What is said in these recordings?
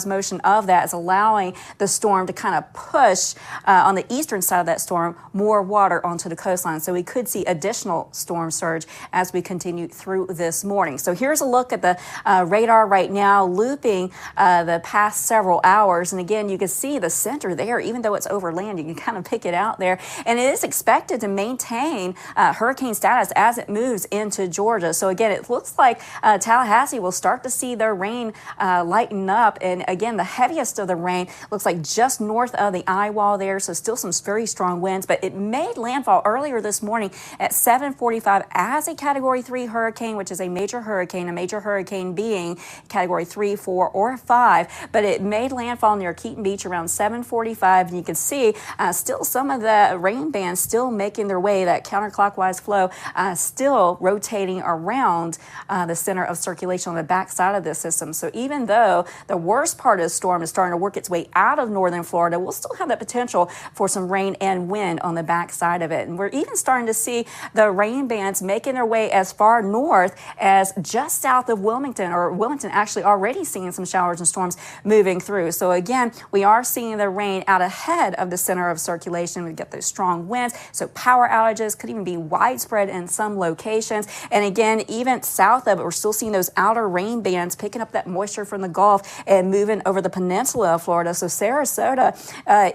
motion of that is allowing the storm to kind of push on the eastern side of that storm more water onto the coastline. So we could see additional storm surge as we continue through this morning. So here's a look at the radar right now, looping the past several hours. And again, you can see the center there, even though it's over land, you can kind of pick it out there. And it is expected to maintain hurricane status as it moves into Georgia. So again, it looks like Tallahassee will start to see their rain lighten up. And again, the heaviest of the rain looks like just north of the eye wall there. So still some very strong winds, but it made landfall earlier this morning at 7:45 as a Category 3 hurricane, which is a major hurricane being Category 3, 4, or 5. But it made landfall near Keaton Beach around 7:45. And you can see still some of the rain bands still making their way, that counterclockwise flow still rotating around the center of circulation on the backside of this system. So even though the worst part of the storm is starting to work its way out of northern Florida, we'll still have the potential for some rain and wind on the backside of it. And we're even starting to see the rain bands making their way as far north as just south of Wilmington, or Wilmington actually already seeing some showers and storms moving through. So again, we are seeing the rain out ahead of the center of circulation. We get those strong winds, so power outages could even be widespread in some locations. And again, even south of it, we're still seeing those outer rain bands picking up that moisture from the Gulf and moving over the peninsula of Florida. So Sarasota,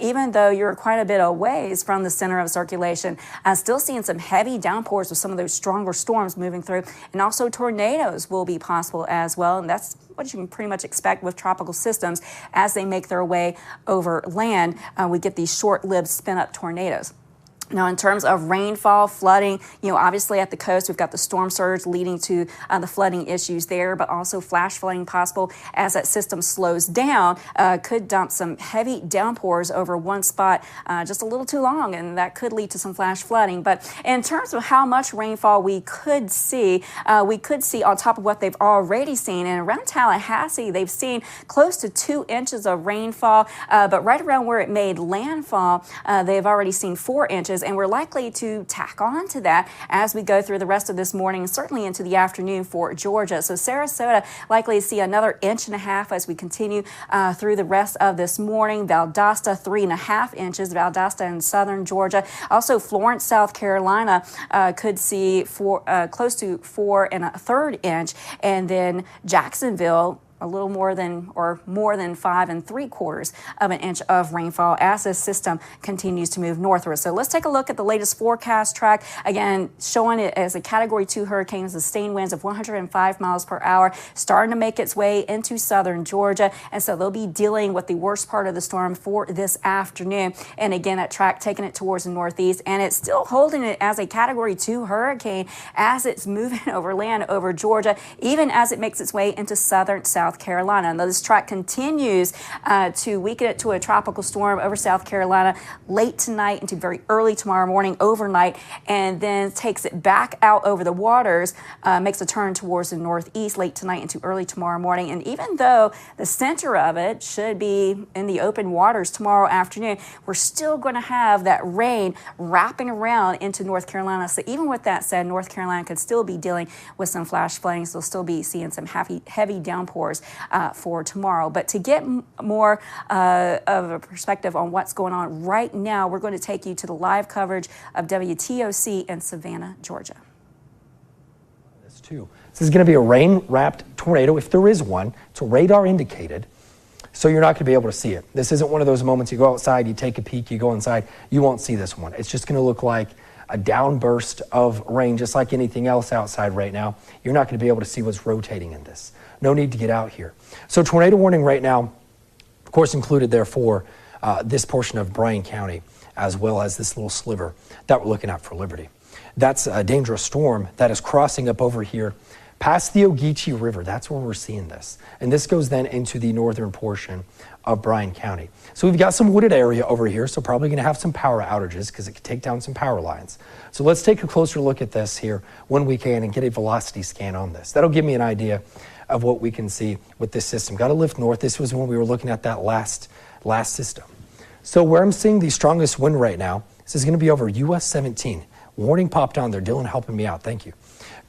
even though you're quite a bit away from the center of circulation, still seeing some heavy downpours with some of those stronger storms moving through. And also tornadoes will be possible as well. And that's what you can pretty much expect with tropical systems as they make their way over land. We get these short-lived spin-up tornadoes. Now, in terms of rainfall, flooding, obviously at the coast, we've got the storm surge leading to the flooding issues there, but also flash flooding possible as that system slows down, could dump some heavy downpours over one spot just a little too long, and that could lead to some flash flooding. But in terms of how much rainfall we could see on top of what they've already seen. And around Tallahassee, they've seen close to 2 inches of rainfall, but right around where it made landfall, they've already seen 4 inches. And we're likely to tack on to that as we go through the rest of this morning, certainly into the afternoon for Georgia. So Sarasota likely to see another 1.5 inches as we continue through the rest of this morning. Valdosta, 3.5 inches. Valdosta in southern Georgia. Also Florence, South Carolina could see close to 4 1/3 inch. And then Jacksonville, a little more than 5 3/4 of an inch of rainfall as this system continues to move northward. So let's take a look at the latest forecast track. Again, showing it as a Category 2 hurricane, sustained winds of 105 miles per hour, starting to make its way into southern Georgia. And so they'll be dealing with the worst part of the storm for this afternoon. And again, that track taking it towards the northeast, and it's still holding it as a Category 2 hurricane as it's moving over land over Georgia, even as it makes its way into southern South Carolina. Now, this track continues to weaken it to a tropical storm over South Carolina late tonight into very early tomorrow morning, overnight, and then takes it back out over the waters, makes a turn towards the northeast late tonight into early tomorrow morning. And even though the center of it should be in the open waters tomorrow afternoon, we're still going to have that rain wrapping around into North Carolina. So even with that said, North Carolina could still be dealing with some flash flooding. So we'll still be seeing some heavy downpours for tomorrow. But to get more of a perspective on what's going on right now, we're going to take you to the live coverage of WTOC in Savannah, Georgia. This too. This is going to be a rain-wrapped tornado. If there is one, it's radar indicated, so you're not going to be able to see it. This isn't one of those moments you go outside, you take a peek, you go inside, you won't see this one. It's just going to look like a downburst of rain, just like anything else outside right now. You're not going to be able to see what's rotating in this. No need to get out here. So tornado warning right now, of course, included there for this portion of Bryan County, as well as this little sliver that we're looking at for Liberty. That's a dangerous storm that is crossing up over here past the Ogeechee River. That's where we're seeing this. And this goes then into the northern portion of Bryan County. So we've got some wooded area over here, so probably going to have some power outages because it could take down some power lines. So let's take a closer look at this here when we can and get a velocity scan on this. That'll give me an idea of what we can see with this system. Got to lift north. This was when we were looking at that last system. So where I'm seeing the strongest wind right now, this is going to be over US 17. Warning popped on there. Dylan helping me out. Thank you.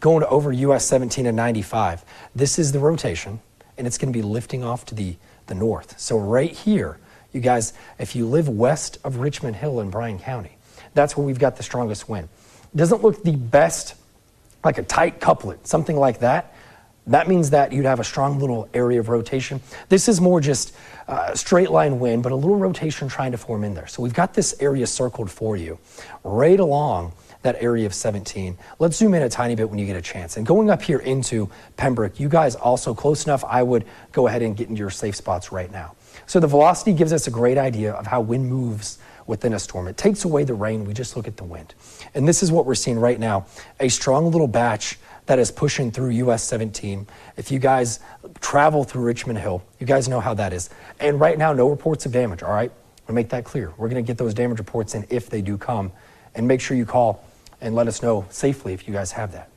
Going over US 17 and 95. This is the rotation, and it's going to be lifting off to the the north. So right here, you guys, if you live west of Richmond Hill in Bryan County, that's where we've got the strongest wind. It doesn't look the best, like a tight couplet, something like that. That means that you'd have a strong little area of rotation. This is more just straight line wind, but a little rotation trying to form in there. So we've got this area circled for you right along that area of 17. Let's zoom in a tiny bit when you get a chance. And going up here into Pembroke, you guys also close enough, I would go ahead and get into your safe spots right now. So the velocity gives us a great idea of how wind moves within a storm. It takes away the rain, we just look at the wind. And this is what we're seeing right now, a strong little batch that is pushing through US 17. If you guys travel through Richmond Hill, you guys know how that is. And right now, no reports of damage, all right? I'll make that clear. We're gonna get those damage reports in if they do come, and make sure you call and let us know safely if you guys have that.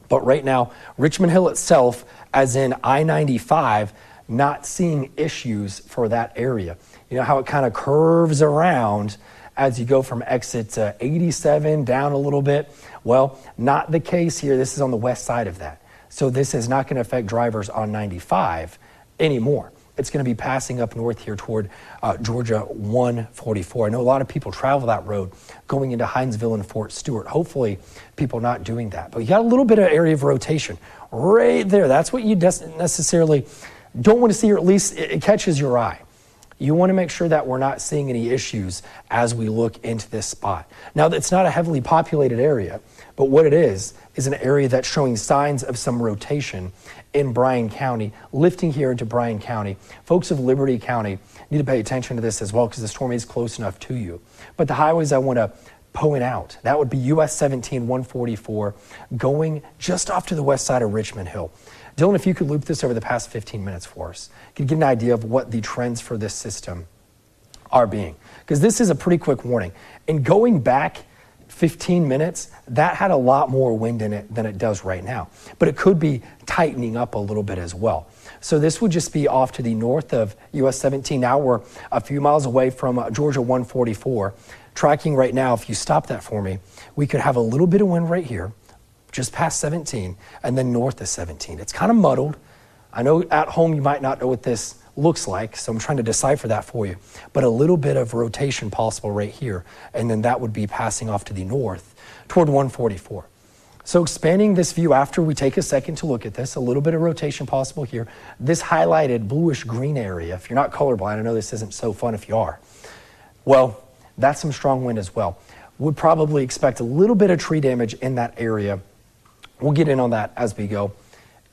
But right now, Richmond Hill itself, as in I-95, not seeing issues for that area. You know how it kind of curves around as you go from exit 87 down a little bit? Well, not the case here. This is on the west side of that. So this is not going to affect drivers on 95 anymore. It's going to be passing up north here toward Georgia 144. I know a lot of people travel that road going into Hinesville and Fort Stewart. Hopefully people not doing that. But you got a little bit of area of rotation right there. That's what you necessarily don't want to see, or at least it catches your eye. You want to make sure that we're not seeing any issues as we look into this spot. Now, it's not a heavily populated area, but what it is an area that's showing signs of some rotation in Bryan County, lifting here into Bryan County. Folks of Liberty County need to pay attention to this as well because the storm is close enough to you. But the highways I want to point out, that would be US 17 144 going just off to the west side of Richmond Hill. Dylan, if you could loop this over the past 15 minutes for us, could get an idea of what the trends for this system are being. Because this is a pretty quick warning. And going back 15 minutes, that had a lot more wind in it than it does right now. But it could be tightening up a little bit as well. So this would just be off to the north of US 17. Now we're a few miles away from Georgia 144. Tracking right now, if you stop that for me, we could have a little bit of wind right here, just past 17, and then north of 17. It's kind of muddled. I know at home you might not know what this looks like, so I'm trying to decipher that for you. But a little bit of rotation possible right here, and then that would be passing off to the north toward 144. So expanding this view after we take a second to look at this, a little bit of rotation possible here. This highlighted bluish green area, if you're not colorblind, I know this isn't so fun if you are. Well, that's some strong wind as well. Would probably expect a little bit of tree damage in that area. We'll get in on that as we go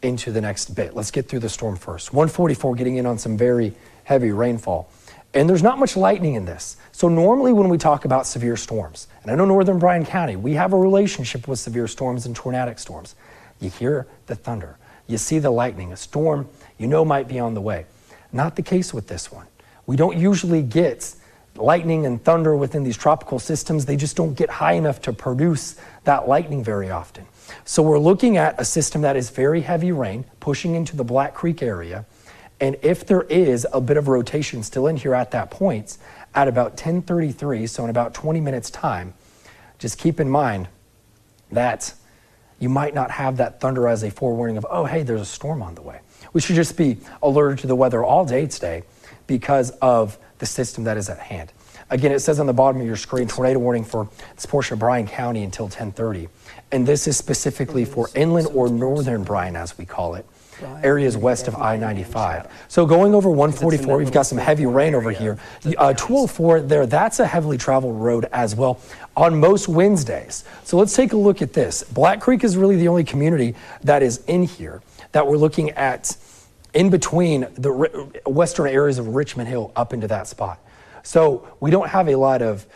into the next bit. Let's get through the storm first. 144 getting in on some very heavy rainfall. And there's not much lightning in this. So normally when we talk about severe storms, and I know northern Bryan County, we have a relationship with severe storms and tornadic storms. You hear the thunder. You see the lightning. A storm you know might be on the way. Not the case with this one. We don't usually get lightning and thunder within these tropical systems. They just don't get high enough to produce that lightning very often. So we're looking at a system that is very heavy rain pushing into the Black Creek area. And if there is a bit of rotation still in here at that point, at about 10:33, so in about 20 minutes time, just keep in mind that you might not have that thunder as a forewarning of, oh, hey, there's a storm on the way. We should just be alerted to the weather all day today because of the system that is at hand. Again, it says on the bottom of your screen, tornado warning for this portion of Bryan County until 10:30. And this is specifically for inland or northern Bryan, as we call it, areas west of I-95. So going over 144, we've got some heavy rain over here. 204 there, that's a heavily traveled road as well on most Wednesdays. So let's take a look at this. Black Creek is really the only community that is in here that we're looking at in between the western areas of Richmond Hill up into that spot. So we don't have a lot of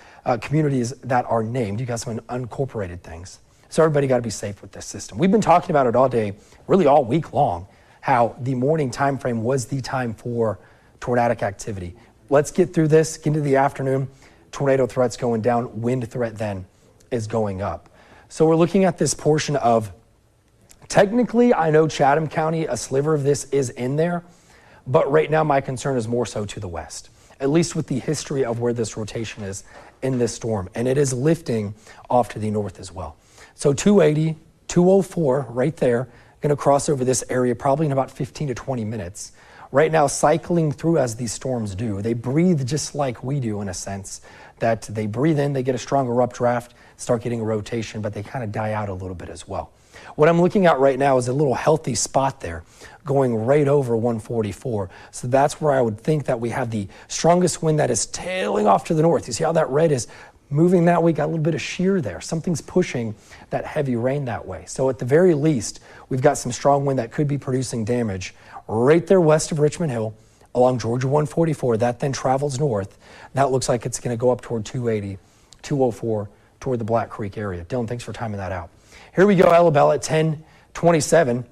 communities that are named. You got some unincorporated things. So everybody got to be safe with this system. We've been talking about it all day, really all week long, how the morning time frame was the time for tornadic activity. Let's get through this, get into the afternoon. Tornado threat's going down, wind threat then is going up. So we're looking at this portion of, technically, I know Chatham County, a sliver of this is in there, but right now my concern is more so to the west, at least with the history of where this rotation is in this storm. And it is lifting off to the north as well. So 280, 204 right there, going to cross over this area probably in about 15 to 20 minutes. right now cycling through as these storms do. They breathe just like we do in a sense, that they breathe in, they get a stronger updraft, start getting a rotation, but they kind of die out a little bit as well. What I'm looking at right now is a little healthy spot there going right over 144. So that's where I would think that we have the strongest wind that is tailing off to the north. You see how that red is moving that way? Got a little bit of shear there. Something's pushing that heavy rain that way. So at the very least, we've got some strong wind that could be producing damage right there west of Richmond Hill along Georgia 144. That then travels north. That looks like it's going to go up toward 280, 204, toward the Black Creek area. Dylan, thanks for timing that out. Here we go, Alabama at 10:27.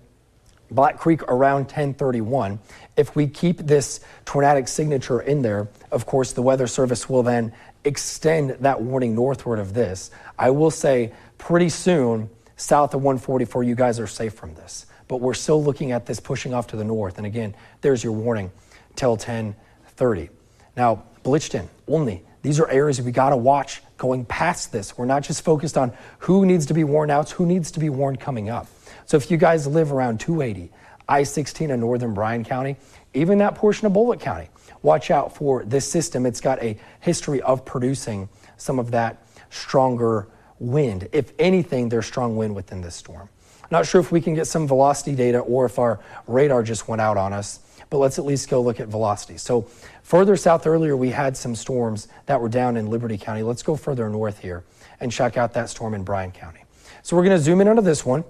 Black Creek around 10:31. If we keep this tornadic signature in there, of course, the Weather Service will then extend that warning northward of this. I will say pretty soon, south of 144, you guys are safe from this. But we're still looking at this pushing off to the north. And again, there's your warning till 10:30. Now, Blythton, Olney, these are areas we got to watch going past this. We're not just focused on who needs to be warned out, it's who needs to be warned coming up. So if you guys live around 280, I-16 in northern Bryan County, even that portion of Bullitt County, watch out for this system. It's got a history of producing some of that stronger wind. If anything, there's strong wind within this storm. Not sure if we can get some velocity data or if our radar just went out on us, but let's at least go look at velocity. So further south earlier, we had some storms that were down in Liberty County. Let's go further north here and check out that storm in Bryan County. So we're going to zoom in onto this one.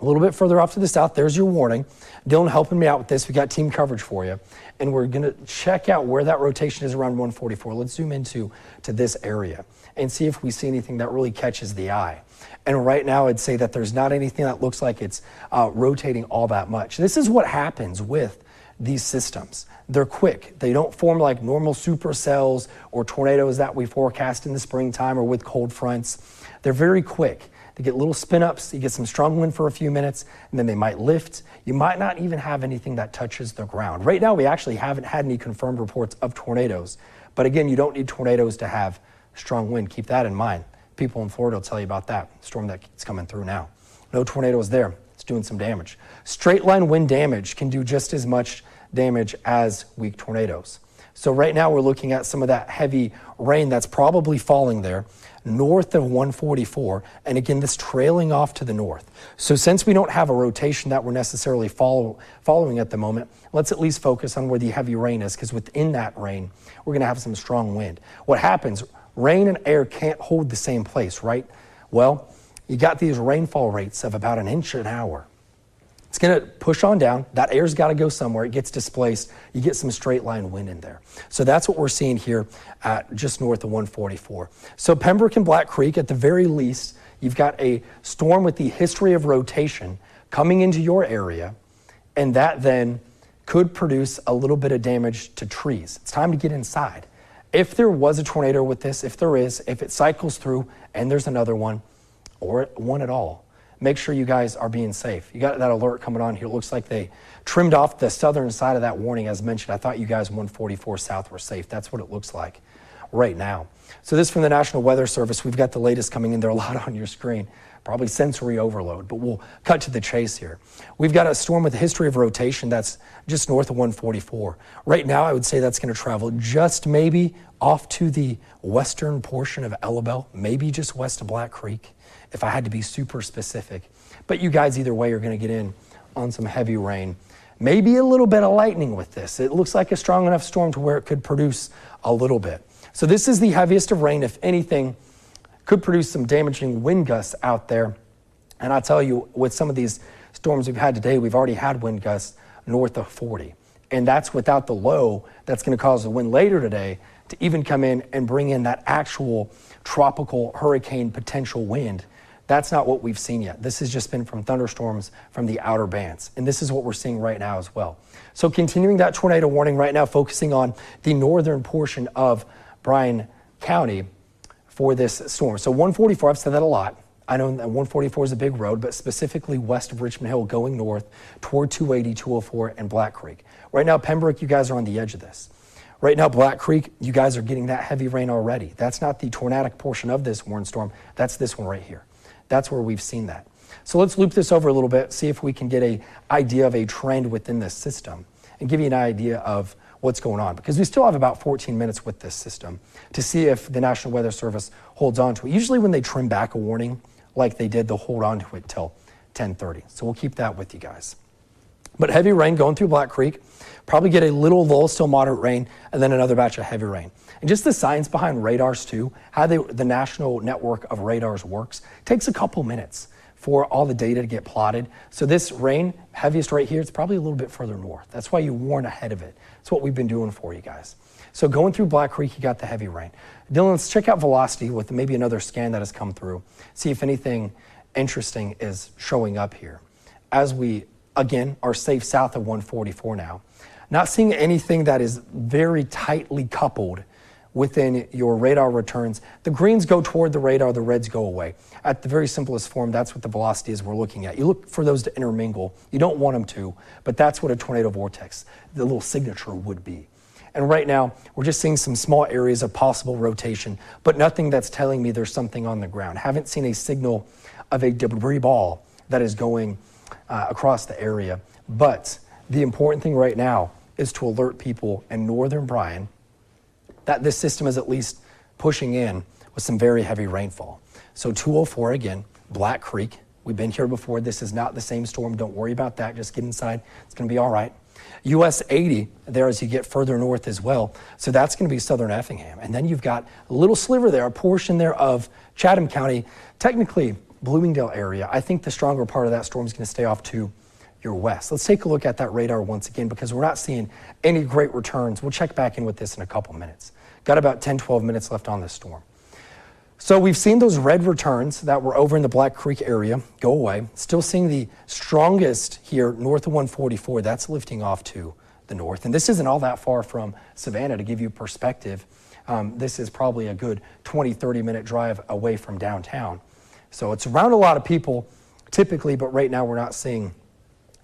A little bit further off to the south, there's your warning. Dylan helping me out with this. We got team coverage for you. And we're going to check out where that rotation is around 144. Let's zoom into this area and see if we see anything that really catches the eye. And right now, I'd say that there's not anything that looks like it's rotating all that much. This is what happens with these systems. They're quick. They don't form like normal supercells or tornadoes that we forecast in the springtime or with cold fronts. They're very quick. They get little spin ups, you get some strong wind for a few minutes, and then they might lift. You might not even have anything that touches the ground. Right now, we actually haven't had any confirmed reports of tornadoes. But again, you don't need tornadoes to have strong wind. Keep that in mind. People in Florida will tell you about that storm that's coming through now. No tornadoes there. It's doing some damage. Straight line wind damage can do just as much damage as weak tornadoes. So right now we're looking at some of that heavy rain that's probably falling there north of 144, and again, this trailing off to the north. So since we don't have a rotation that we're necessarily following at the moment, let's at least focus on where the heavy rain is, because within that rain, we're going to have some strong wind. What happens, rain and air can't hold the same place, right? Well, you got these rainfall rates of about 1 inch an hour. It's going to push on down. That air's got to go somewhere. It gets displaced. You get some straight line wind in there. So that's what we're seeing here at just north of 144. So Pembroke and Black Creek, at the very least, you've got a storm with the history of rotation coming into your area, and that then could produce a little bit of damage to trees. It's time to get inside. If there was a tornado with this, if there is, if it cycles through and there's another one, or one at all, make sure you guys are being safe. You got that alert coming on here. It looks like they trimmed off the southern side of that warning as mentioned. I thought you guys 144 south were safe. That's what it looks like right now. So this from the National Weather Service. We've got the latest coming in there, a lot on your screen. Probably sensory overload, but we'll cut to the chase here. We've got a storm with a history of rotation that's just north of 144. Right now, I would say that's going to travel just maybe off to the western portion of Elabel, maybe just west of Black Creek, if I had to be super specific. But you guys, either way, are going to get in on some heavy rain. Maybe a little bit of lightning with this. It looks like a strong enough storm to where it could produce a little bit. So this is the heaviest of rain. If anything, could produce some damaging wind gusts out there. And I'll tell you, with some of these storms we've had today, we've already had wind gusts north of 40. And that's without the low that's going to cause the wind later today to even come in and bring in that actual tropical hurricane potential wind. That's not what we've seen yet. This has just been from thunderstorms from the outer bands. And this is what we're seeing right now as well. So continuing that tornado warning right now, focusing on the northern portion of Bryan County for this storm. So 144, I've said that a lot. I know that 144 is a big road, but specifically west of Richmond Hill going north toward 280, 204, and Black Creek. Right now, Pembroke, you guys are on the edge of this. Right now, Black Creek, you guys are getting that heavy rain already. That's not the tornadic portion of this warned storm. That's this one right here. That's where we've seen that. So let's loop this over a little bit, see if we can get an idea of a trend within this system. and give you an idea of what's going on, because we still have about 14 minutes with this system to see if the National Weather Service holds on to it. Usually when they trim back a warning like they did, they'll hold on to it till 10:30. So we'll keep that with you guys. But heavy rain going through Black Creek, probably get a little lull, still moderate rain, and then another batch of heavy rain. And just the science behind radars too, how the national network of radars works, takes a couple minutes for all the data to get plotted. So this rain, heaviest right here, it's probably a little bit further north. That's why you warn ahead of it. That's what we've been doing for you guys. So going through Black Creek, you got the heavy rain. Dylan, let's check out velocity with maybe another scan that has come through. See if anything interesting is showing up here. As we, again, are safe south of 144 now. Not seeing anything that is very tightly coupled within your radar returns. The greens go toward the radar, the reds go away. At the very simplest form, that's what the velocity is we're looking at. You look for those to intermingle. You don't want them to, but that's what a tornado vortex, the little signature would be. And right now, we're just seeing some small areas of possible rotation, but nothing that's telling me there's something on the ground. Haven't seen a signal of a debris ball that is going across the area. But the important thing right now is to alert people in northern Bryan that this system is at least pushing in with some very heavy rainfall. So 204 again, Black Creek. We've been here before. This is not the same storm. Don't worry about that. Just get inside. It's going to be all right. US 80 there as you get further north as well. So that's going to be southern Effingham. And then you've got a little sliver there, a portion there of Chatham County, technically Bloomingdale area. I think the stronger part of that storm is going to stay off to your west. Let's take a look at that radar once again, because we're not seeing any great returns. We'll check back in with this in a couple minutes. Got about 10, 12 minutes left on this storm. So we've seen those red returns that were over in the Black Creek area go away. Still seeing the strongest here north of 144. That's lifting off to the north. And this isn't all that far from Savannah. To give you perspective, this is probably a good 20, 30-minute drive away from downtown. So it's around a lot of people typically, but right now we're not seeing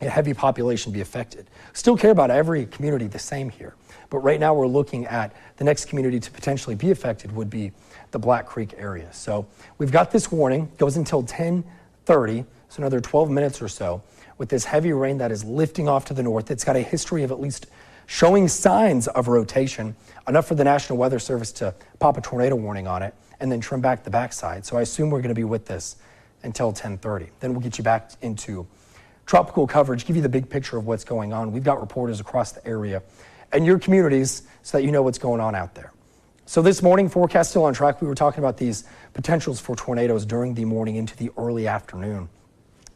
a heavy population be affected. Still care about every community the same here. But right now we're looking at the next community to potentially be affected would be the Black Creek area. So we've got this warning, goes until 10:30, so another 12 minutes or so, with this heavy rain that is lifting off to the north. It's got a history of at least showing signs of rotation, enough for the National Weather Service to pop a tornado warning on it and then trim back the backside. So I assume we're going to be with this until 10:30. Then we'll get you back into tropical coverage, give you the big picture of what's going on. We've got reporters across the area and your communities so that you know what's going on out there. So this morning, forecast still on track. We were talking about these potentials for tornadoes during the morning into the early afternoon.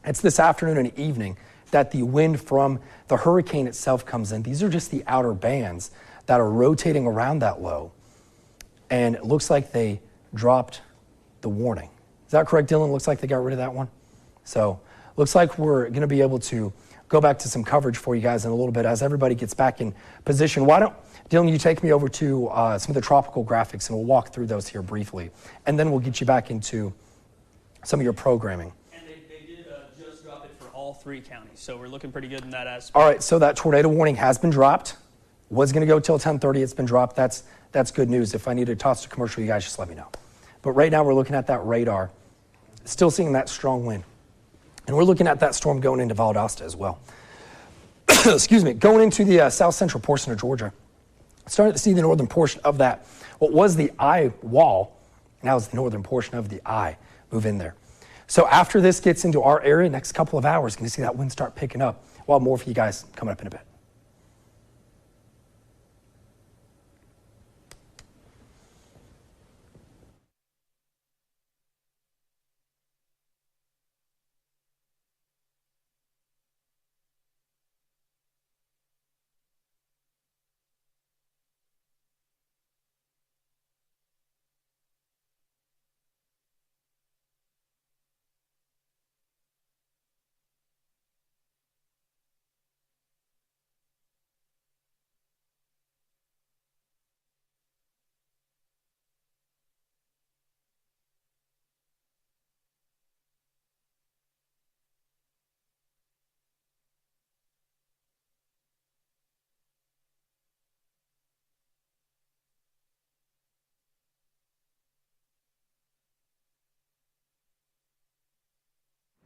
It's this afternoon and evening that the wind from the hurricane itself comes in. These are just the outer bands that are rotating around that low. And it looks like they dropped the warning. Is that correct, Dylan? Looks like they got rid of that one. So looks like we're going to be able to go back to some coverage for you guys in a little bit as everybody gets back in position. Why don't, Dylan, you take me over to some of the tropical graphics, and we'll walk through those here briefly. And then we'll get you back into some of your programming. And they did just drop it for all 3 counties, so we're looking pretty good in that aspect. All right, so that tornado warning has been dropped. Was going to go till 10:30. It's been dropped. That's good news. If I need to toss to commercial, you guys just let me know. But right now we're looking at that radar, still seeing that strong wind. And we're looking at that storm going into Valdosta as well. Excuse me, going into the south central portion of Georgia. Starting to see the northern portion of that, what was the eye wall, now is the northern portion of the eye move in there. So after this gets into our area, next couple of hours, going to see that wind start picking up. We'll have more for you guys coming up in a bit.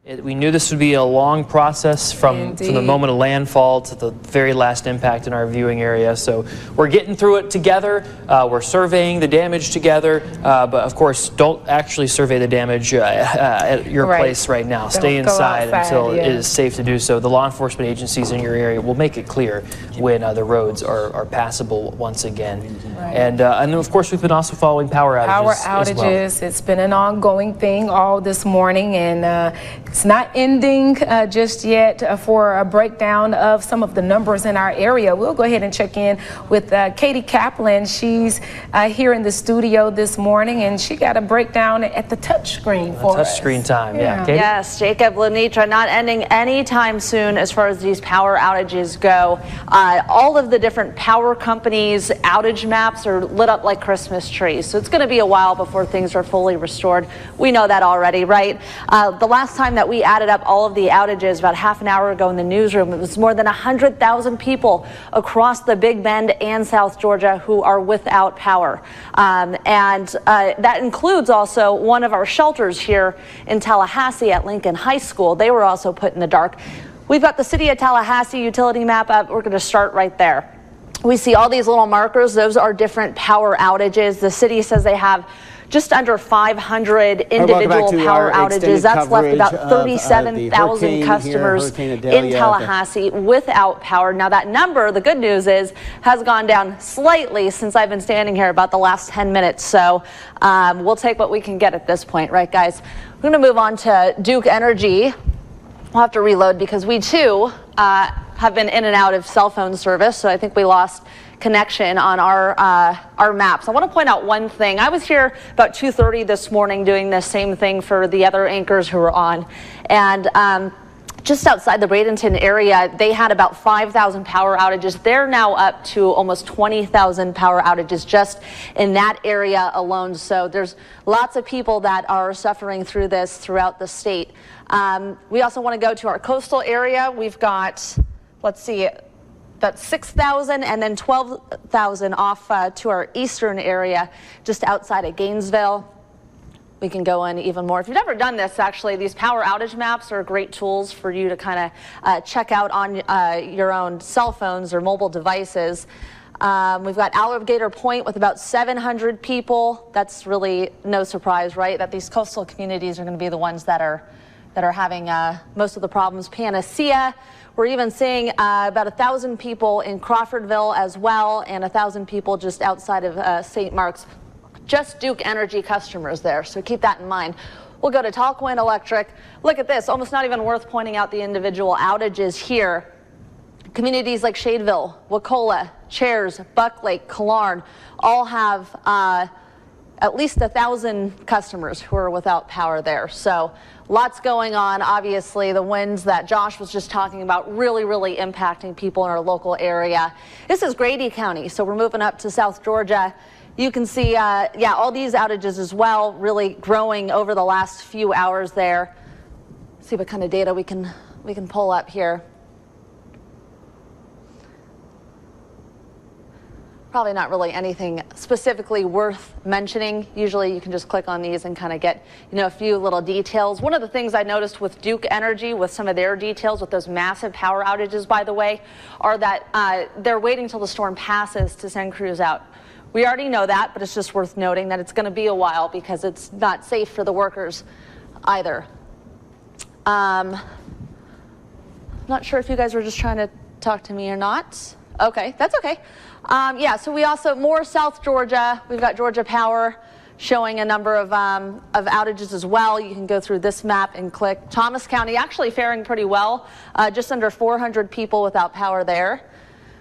We knew this would be a long process from the moment of landfall to the very last impact in our viewing area. So we're getting through it together. We're surveying the damage together. But of course, don't actually survey the damage at your place right now. Stay inside until it is safe to do so. The law enforcement agencies in your area will make it clear when the roads are passable once again. And then of course, we've been also following power outages as well. It's been an ongoing thing all this morning, and it's not ending just yet. For a breakdown of some of the numbers in our area, we'll go ahead and check in with Katie Kaplan. She's here in the studio this morning, and she got a breakdown at the touch screen for us. Touch screen time, yeah. Katie? Yes, Jacob, Lenitra, not ending anytime soon as far as these power outages go. All of the different power companies' outage maps are lit up like Christmas trees, so it's going to be a while before things are fully restored. We know that already, right? The last time that we added up all of the outages about half an hour ago in the newsroom, it was more than 100,000 people across the Big Bend and South Georgia who are without power. That includes also one of our shelters here in Tallahassee at Lincoln High School. They were also put in the dark. We've got the City of Tallahassee utility map up. We're going to start right there. We see all these little markers. Those are different power outages. The city says they have just under 500 individual power outages. That's left about 37,000 customers in Tallahassee without power. Now that number, the good news is, has gone down slightly since I've been standing here about the last 10 minutes. So we'll take what we can get at this point, right, guys? We're going to move on to Duke Energy. We'll have to reload because we too have been in and out of cell phone service. So I think we lost connection on our maps. I want to point out one thing. I was here about 2:30 this morning doing the same thing for the other anchors who were on, and just outside the Bradenton area, they had about 5,000 power outages. They're now up to almost 20,000 power outages just in that area alone. So there's lots of people that are suffering through this throughout the state. We also want to go to our coastal area. We've got, let's see, about 6,000 and then 12,000 off to our eastern area just outside of Gainesville. We can go in even more. If you've never done this, actually, these power outage maps are great tools for you to kind of check out on your own cell phones or mobile devices. We've got Alligator Point with about 700 people. That's really no surprise, right? That these coastal communities are going to be the ones that are having most of the problems. Panacea, we're even seeing about 1,000 people in Crawfordville as well, and 1,000 people just outside of St. Mark's. Just Duke Energy customers there, so keep that in mind. We'll go to Talquin Electric. Look at this, almost not even worth pointing out the individual outages here. Communities like Shadeville, Wacola, Chairs, Buck Lake, Killarn all have at least 1,000 customers who are without power there. So lots going on. Obviously, the winds that Josh was just talking about really impacting people in our local area. This is Grady County, so we're moving up to South Georgia. You can see, all these outages as well, really growing over the last few hours there. See what kind of data we can pull up here. Probably not really anything specifically worth mentioning. Usually you can just click on these and kind of get, a few little details. One of the things I noticed with Duke Energy, with some of their details, with those massive power outages, by the way, are that they're waiting till the storm passes to send crews out. We already know that, but it's just worth noting that it's going to be a while because it's not safe for the workers either. Not sure if you guys were just trying to talk to me or not. Okay, that's okay. So we also, more South Georgia, we've got Georgia Power showing a number of outages as well. You can go through this map and click. Thomas County actually faring pretty well, just under 400 people without power there.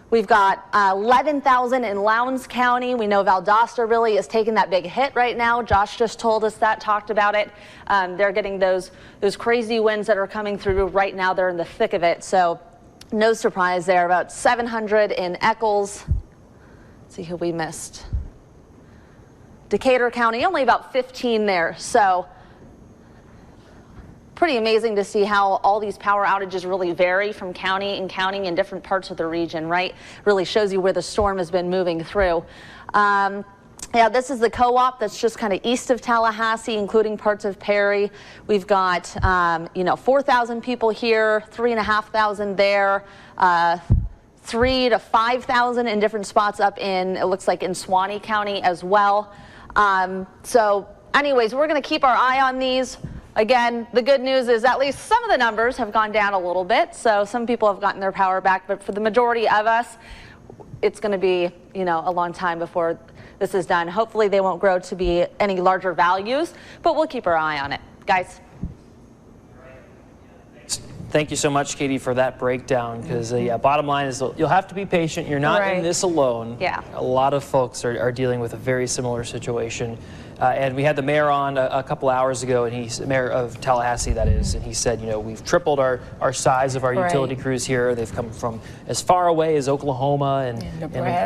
We've got 11,000 in Lowndes County. We know Valdosta really is taking that big hit right now. Josh just told us that, talked about it. They're getting those crazy winds that are coming through right now. They're in the thick of it. So no surprise there. About 700 in Eccles. Let's see who we missed. Decatur County, only about 15 there. So pretty amazing to see how all these power outages really vary from county and county in different parts of the region, right? Really shows you where the storm has been moving through. Yeah, this is the co-op that's just kind of east of Tallahassee, including parts of Perry. We've got, 4,000 people here, 3,500 there, 3,000 to 5,000 in different spots up in, it looks like in Suwannee County as well. So anyways, we're going to keep our eye on these. Again, the good news is at least some of the numbers have gone down a little bit. So some people have gotten their power back, but for the majority of us, it's going to be, a long time before this is done. Hopefully they won't grow to be any larger values, but we'll keep our eye on it. Guys. Thank you so much, Katie, for that breakdown, because bottom line is you'll have to be patient. You're not in this alone. Yeah. A lot of folks are dealing with a very similar situation. And we had the mayor on a couple hours ago, and he's the mayor of Tallahassee, that is, and he said, we've tripled our size of our utility crews here. They've come from as far away as Oklahoma and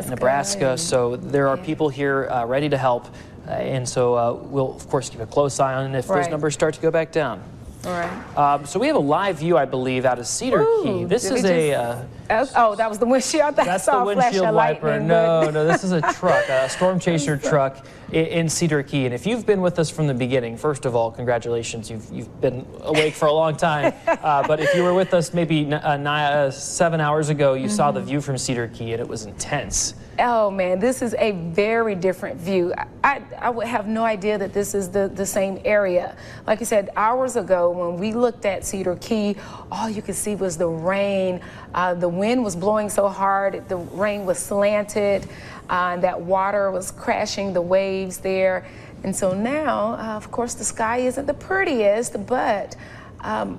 Nebraska. So there are people here ready to help. And so we'll, of course, keep a close eye on it if those numbers start to go back down. All right. So we have a live view, I believe, out of Cedar Key. This is that was the windshield. That's the windshield wiper. No, this is a truck, a storm chaser truck in Cedar Key. And if you've been with us from the beginning, first of all, congratulations. You've been awake for a long time. But if you were with us maybe 7 hours ago, you saw the view from Cedar Key, and it was intense. Oh man, this is a very different view. I would have no idea that this is the same area. Like you said, hours ago when we looked at Cedar Key, all you could see was the rain. The wind was blowing so hard, the rain was slanted, that water was crashing the waves there. And so now, of course, the sky isn't the prettiest, but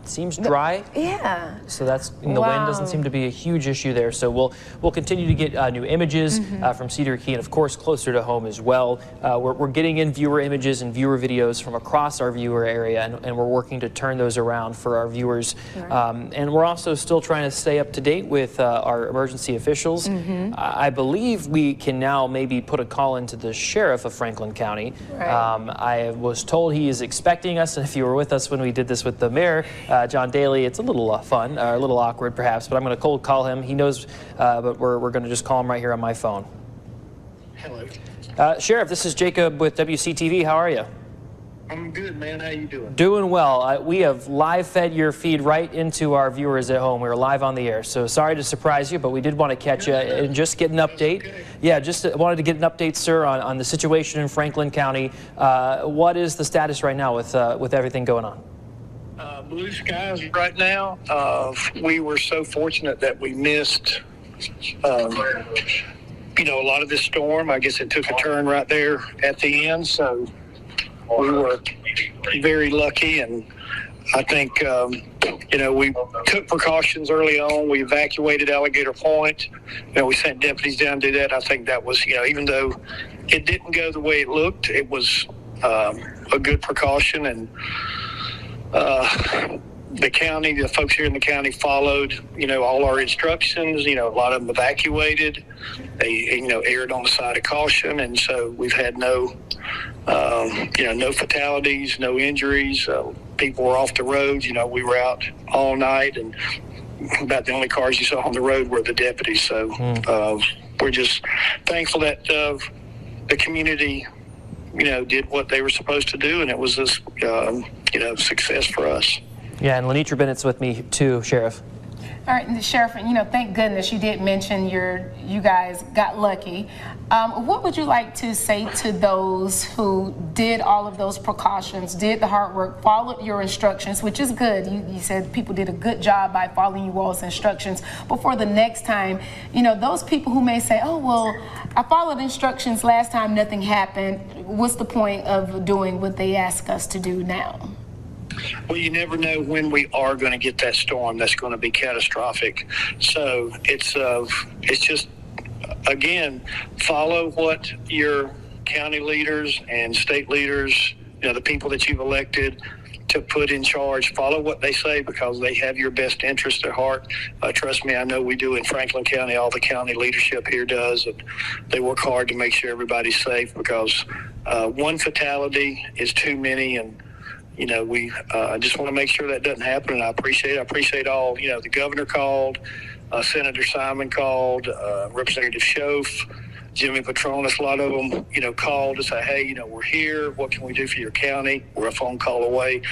seems dry. Yeah. So that's the wind doesn't seem to be a huge issue there. So we'll continue to get new images from Cedar Key, and of course closer to home as well. We're getting in viewer images and viewer videos from across our viewer area, and we're working to turn those around for our viewers. And we're also still trying to stay up to date with our emergency officials. I believe we can now maybe put a call into the sheriff of Franklin County. I was told he is expecting us, and if you were with us when we did this with the mayor, John Daly, it's a little fun, a little awkward perhaps, but I'm going to cold call him. He knows, but we're going to just call him right here on my phone. Hello. Sheriff, this is Jacob with WCTV. How are you? I'm good, man. How you doing? Doing well. We have live fed your feed right into our viewers at home. We were live on the air, so sorry to surprise you, but we did want to catch you and just get an update. Yeah, just wanted to get an update, sir, on the situation in Franklin County. What is the status right now with everything going on? Blue skies right now. We were so fortunate that we missed, a lot of this storm. I guess it took a turn right there at the end, so we were very lucky. And I think, we took precautions early on. We evacuated Alligator Point. We sent deputies down to do that. I think that was, even though it didn't go the way it looked, it was a good precaution. And the county, the folks here in the county followed, all our instructions. A lot of them evacuated. They, erred on the side of caution. And so we've had no fatalities, no injuries. People were off the roads. We were out all night, and about the only cars you saw on the road were the deputies. So we're just thankful that the community, did what they were supposed to do, and it was this, success for us. Yeah, and Lenitra Bennett's with me too, Sheriff. All right, and the Sheriff, thank goodness you did mention you guys got lucky. What would you like to say to those who did all of those precautions, did the hard work, followed your instructions, which is good. You said people did a good job by following you all's instructions. But for the next time, those people who may say, oh, well, I followed instructions last time, nothing happened. What's the point of doing what they ask us to do now? Well, you never know when we are going to get that storm that's going to be catastrophic. So it's just, again, follow what your county leaders and state leaders, the people that you've elected to put in charge, follow what they say, because they have your best interest at heart. Trust me, I know we do in Franklin County. All the county leadership here does, and they work hard to make sure everybody's safe, because one fatality is too many. And we just want to make sure that doesn't happen, and I appreciate all, the governor called, Senator Simon called, Representative Schoaf, Jimmy Petronas, a lot of them, call to say, hey, we're here. What can we do for your county? We're a phone call away.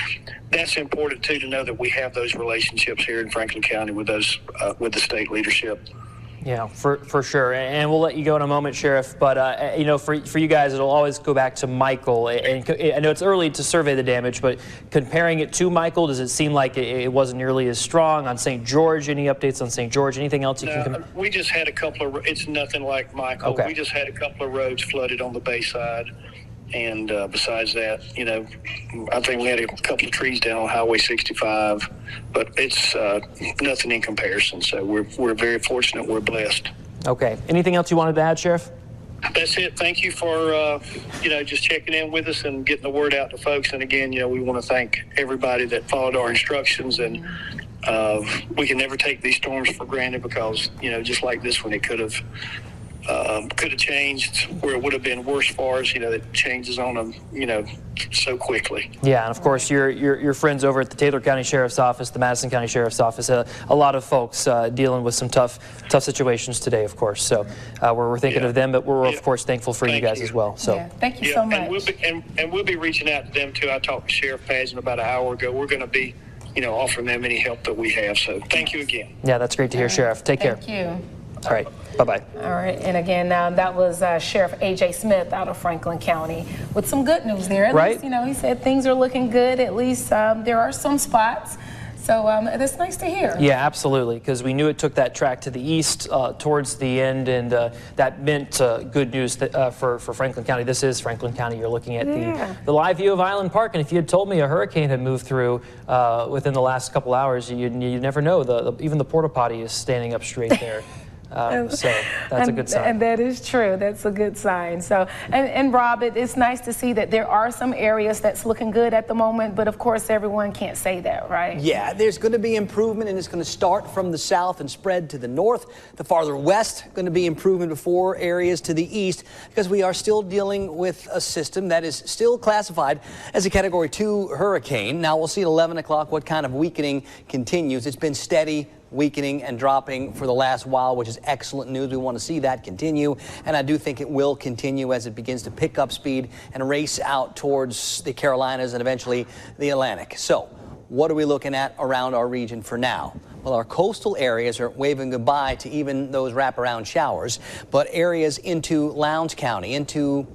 That's important, too, to know that we have those relationships here in Franklin County with with the state leadership. Yeah, for sure. And we'll let you go in a moment, Sheriff. But, for you guys, it'll always go back to Michael. And I know it's early to survey the damage, but comparing it to Michael, does it seem like it wasn't nearly as strong on St. George? Any updates on St. George? Anything else you can we just had a couple of, it's nothing like Michael. Okay. We just had a couple of roads flooded on the Bayside. And besides that, I think we had a couple of trees down on Highway 65, but it's nothing in comparison. So we're very fortunate. We're blessed. Okay. Anything else you wanted to add, Sheriff? That's it. Thank you for, just checking in with us and getting the word out to folks. And again, we want to thank everybody that followed our instructions. And we can never take these storms for granted because, just like this one, it could have changed where it would have been worse for us. It changes on them, so quickly. Yeah, and of course your friends over at the Taylor County Sheriff's Office, the Madison County Sheriff's Office, a lot of folks dealing with some tough situations today, of course. So we're thinking of them, but we're of course thankful for you guys as well. So thank you so much. And we'll be reaching out to them too. I talked to Sheriff Pageant about an hour ago. We're going to be, offering them any help that we have. So thank you again. Yeah, that's great to hear, Sheriff. Take care. Thank you. All right. Bye-bye. All right. And again, that was Sheriff A.J. Smith out of Franklin County with some good news there. At least, he said things are looking good. At least there are some spots. So that's nice to hear. Yeah, absolutely, because we knew it took that track to the east towards the end, and that meant good news for Franklin County. This is Franklin County. You're looking at the live view of Island Park, and if you had told me a hurricane had moved through within the last couple hours, you never know. Even the porta potty is standing up straight there. So that's a good sign. And that is true. That's a good sign. So, and Rob, it's nice to see that there are some areas that's looking good at the moment, but of course everyone can't say that, right? Yeah, there's going to be improvement, and it's going to start from the south and spread to the north. The farther west, going to be improvement before areas to the east, because we are still dealing with a system that is still classified as a Category 2 hurricane. Now we'll see at 11 o'clock what kind of weakening continues. It's been steady, weakening and dropping for the last while, which is excellent news. We want to see that continue, and I do think it will continue as it begins to pick up speed and race out towards the Carolinas and eventually the Atlantic. So what are we looking at around our region for now? Well, our coastal areas are waving goodbye to even those wraparound showers, but areas into Lowndes County, into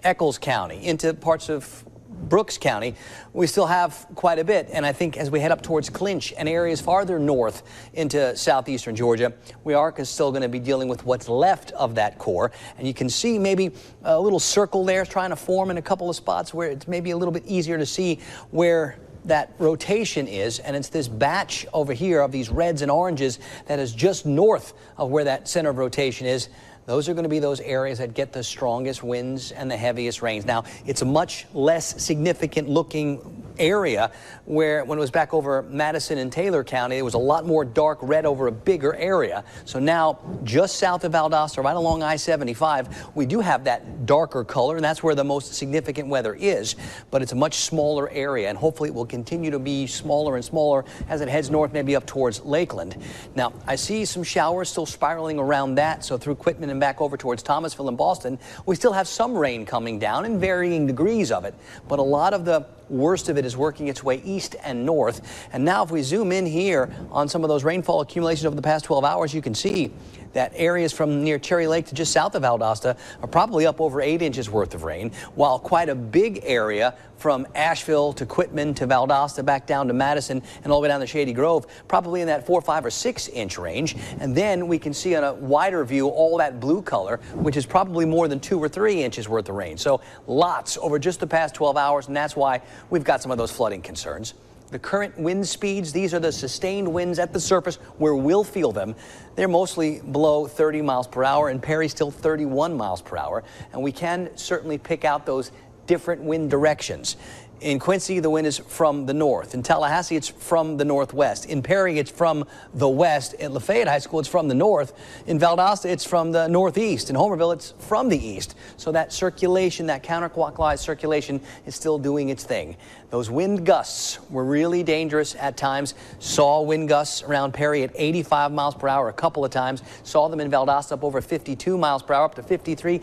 Eccles County, into parts of Brooks County, we still have quite a bit. And I think as we head up towards Clinch and areas farther north into southeastern Georgia, we are still going to be dealing with what's left of that core. And you can see maybe a little circle there trying to form in a couple of spots where it's maybe a little bit easier to see where that rotation is, and it's this batch over here of these reds and oranges that is just north of where that center of rotation is. Those are going to be those areas that get the strongest winds and the heaviest rains. Now, it's a much less significant looking area where when it was back over Madison and Taylor County, it was a lot more dark red over a bigger area. So now just south of Valdosta, right along I-75, we do have that darker color, and that's where the most significant weather is. But it's a much smaller area, and hopefully it will continue to be smaller and smaller as it heads north, maybe up towards Lakeland. Now, I see some showers still spiraling around that, so through Quitman and back over towards Thomasville and Boston, we still have some rain coming down in varying degrees of it, but a lot of the worst of it is working its way east and north. And now if we zoom in here on some of those rainfall accumulations over the past 12 hours, you can see that areas from near Cherry Lake to just south of Valdosta are probably up over 8 inches worth of rain, while quite a big area from Asheville to Quitman to Valdosta back down to Madison and all the way down to Shady Grove, probably in that 4, 5, or 6 inch range. And then we can see on a wider view all that blue color, which is probably more than 2 or 3 inches worth of rain. So lots over just the past 12 hours, and that's why we've got some of those flooding concerns. The current wind speeds, these are the sustained winds at the surface where we'll feel them. They're mostly below 30 miles per hour, and Perry's still 31 miles per hour. And we can certainly pick out those different wind directions. In Quincy, the wind is from the north. In Tallahassee, it's from the northwest. In Perry, it's from the west. At Lafayette High School, it's from the north. In Valdosta, it's from the northeast. In Homerville, it's from the east. So that circulation, that counterclockwise circulation, is still doing its thing. Those wind gusts were really dangerous at times. Saw wind gusts around Perry at 85 miles per hour a couple of times. Saw them in Valdosta up over 52 miles per hour, up to 53.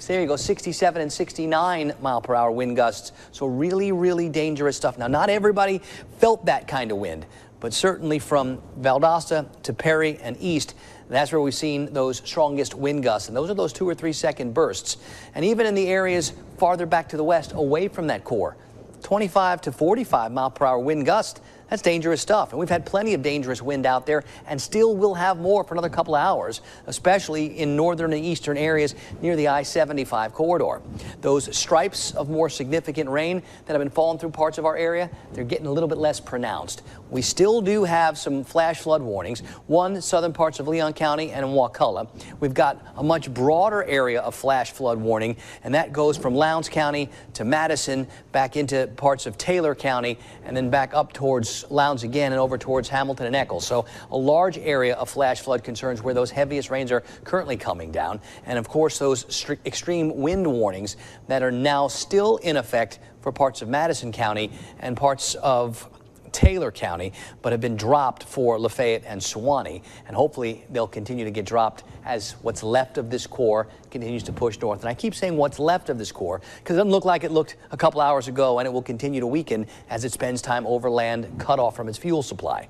There you go, 67 and 69 mile per hour wind gusts. So really, really dangerous stuff. Now, not everybody felt that kind of wind, but certainly from Valdosta to Perry and east, that's where we've seen those strongest wind gusts. And those are those 2 or 3 second bursts. And even in the areas farther back to the west, away from that core, 25 to 45 mile per hour wind gust. That's dangerous stuff. And we've had plenty of dangerous wind out there and still will have more for another couple of hours, especially in northern and eastern areas near the I-75 corridor. Those stripes of more significant rain that have been falling through parts of our area, they're getting a little bit less pronounced. We still do have some flash flood warnings, one southern parts of Leon County and in Wakulla. We've got a much broader area of flash flood warning, and that goes from Lowndes County to Madison, back into parts of Taylor County, and then back up towards Lowndes again and over towards Hamilton and Eccles. So a large area of flash flood concerns where those heaviest rains are currently coming down. And of course, those extreme wind warnings that are now still in effect for parts of Madison County and parts of Taylor County, but have been dropped for Lafayette and Suwannee. And hopefully they'll continue to get dropped as what's left of this core continues to push north. And I keep saying what's left of this core because it doesn't look like it looked a couple hours ago, and it will continue to weaken as it spends time over land cut off from its fuel supply.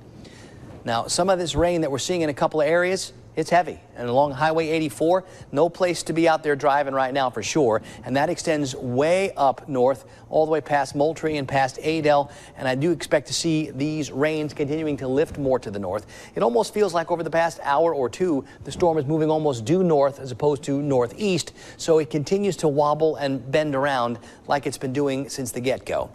Now, some of this rain that we're seeing in a couple of areas, it's heavy. And along Highway 84, no place to be out there driving right now for sure. And that extends way up north, all the way past Moultrie and past Adel. And I do expect to see these rains continuing to lift more to the north. It almost feels like over the past hour or two, the storm is moving almost due north as opposed to northeast. So it continues to wobble and bend around like it's been doing since the get-go.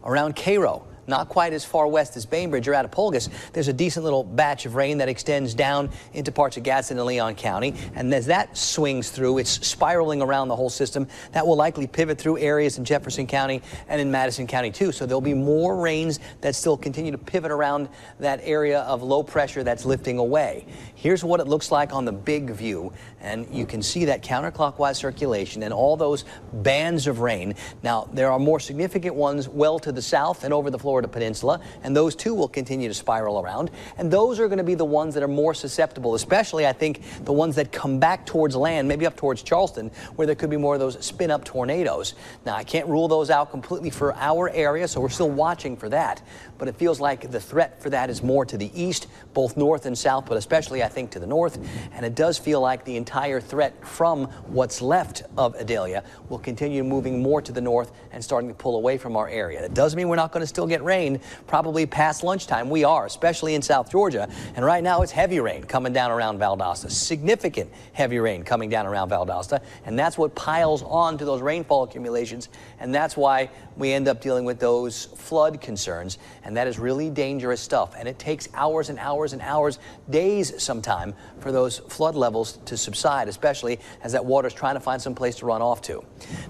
Around Cairo, not quite as far west as Bainbridge or Attapulgis, there's a decent little batch of rain that extends down into parts of Gadsden and Leon County. And as that swings through, it's spiraling around the whole system. That will likely pivot through areas in Jefferson County and in Madison County too. So there'll be more rains that still continue to pivot around that area of low pressure that's lifting away. Here's what it looks like on the big view. And you can see that counterclockwise circulation and all those bands of rain. Now, there are more significant ones well to the south and over the Florida Peninsula, and those too will continue to spiral around. And those are going to be the ones that are more susceptible, especially, I think, the ones that come back towards land, maybe up towards Charleston, where there could be more of those spin-up tornadoes. Now, I can't rule those out completely for our area, so we're still watching for that. But it feels like the threat for that is more to the east, both north and south, but especially, I think, to the north. And it does feel like the entire threat from what's left of Idalia will continue moving more to the north and starting to pull away from our area. That does mean we're not going to still get rain probably past lunchtime. We are, especially in South Georgia. And right now it's heavy rain coming down around Valdosta, significant heavy rain coming down around Valdosta. And that's what piles on to those rainfall accumulations. And that's why we end up dealing with those flood concerns. And that is really dangerous stuff. And it takes hours and hours and hours, days sometime, for those flood levels to subside, especially as that water is trying to find some place to run off to.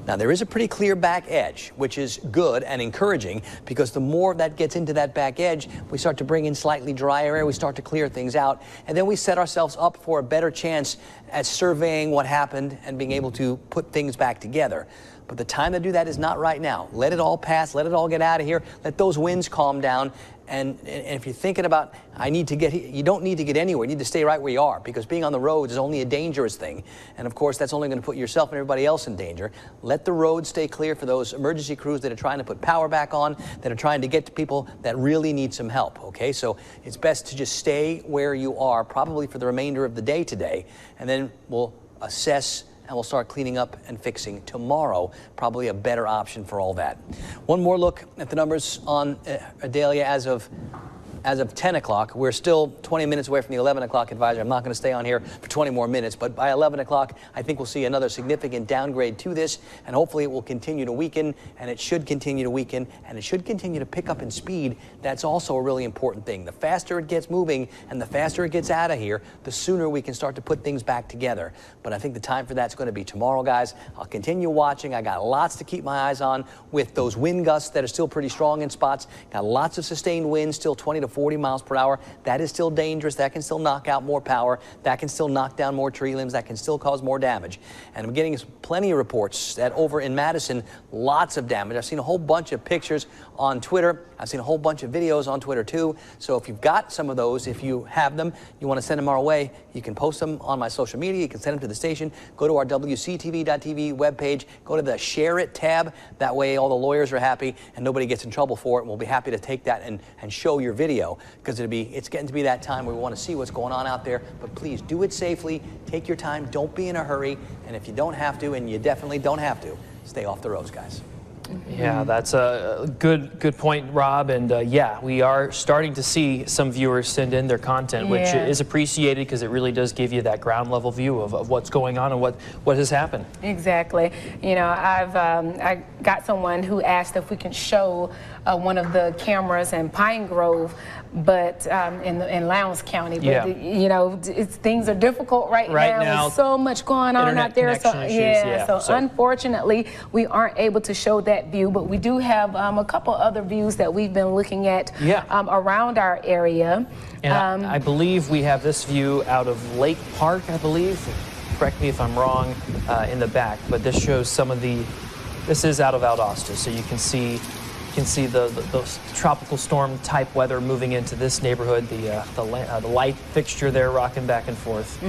Now, there is a pretty clear back edge, which is good and encouraging, because the more that gets into that back edge, we start to bring in slightly drier air, we start to clear things out, and then we set ourselves up for a better chance at surveying what happened and being able to put things back together. But the time to do that is not right now. Let it all pass. Let it all get out of here. Let those winds calm down. And if you're thinking about, you don't need to get anywhere. You need to stay right where you are, because being on the roads is only a dangerous thing. And of course, that's only going to put yourself and everybody else in danger. Let the roads stay clear for those emergency crews that are trying to put power back on, that are trying to get to people that really need some help. Okay, so it's best to just stay where you are, probably for the remainder of the day today, and then we'll assess and we'll start cleaning up and fixing tomorrow. Probably a better option for all that. One more look at the numbers on Idalia as of as of 10 o'clock. We're still 20 minutes away from the 11 o'clock advisory. I'm not going to stay on here for 20 more minutes, but by 11 o'clock, I think we'll see another significant downgrade to this, and hopefully it will continue to weaken, and it should continue to weaken, and it should continue to pick up in speed. That's also a really important thing. The faster it gets moving and the faster it gets out of here, the sooner we can start to put things back together. But I think the time for that's going to be tomorrow, guys. I'll continue watching. I got lots to keep my eyes on with those wind gusts that are still pretty strong in spots. Got lots of sustained winds, still 20 to 40 miles per hour. That is still dangerous. That can still knock out more power. That can still knock down more tree limbs. That can still cause more damage. And I'm getting plenty of reports that over in Madison, lots of damage. I've seen a whole bunch of pictures on Twitter. I've seen a whole bunch of videos on Twitter too. So if you've got some of those, if you have them, you want to send them our way, you can post them on my social media. You can send them to the station. Go to our WCTV.tv webpage. Go to the Share It tab. That way all the lawyers are happy and nobody gets in trouble for it. And we'll be happy to take that and show your video, because it's getting to be that time where we want to see what's going on out there. But please do it safely. Take your time. Don't be in a hurry. And if you don't have to, and you definitely don't have to, stay off the roads, guys. Yeah, that's a good point, Rob. And yeah, we are starting to see some viewers send in their content, which is appreciated because it really does give you that ground level view of what's going on and what has happened. Exactly. You know, I got someone who asked if we can show one of the cameras in Pine Grove, but in Lowndes County. But you know, things are difficult right now. There's so much going on out there. So unfortunately, we aren't able to show that view, but we do have a couple other views that we've been looking at around our area. And I believe we have this view out of Lake Park, I believe. Correct me if I'm wrong, in the back, but this shows some of this is out of Valdosta, so you can see the tropical storm type weather moving into this neighborhood, the light fixture there rocking back and forth.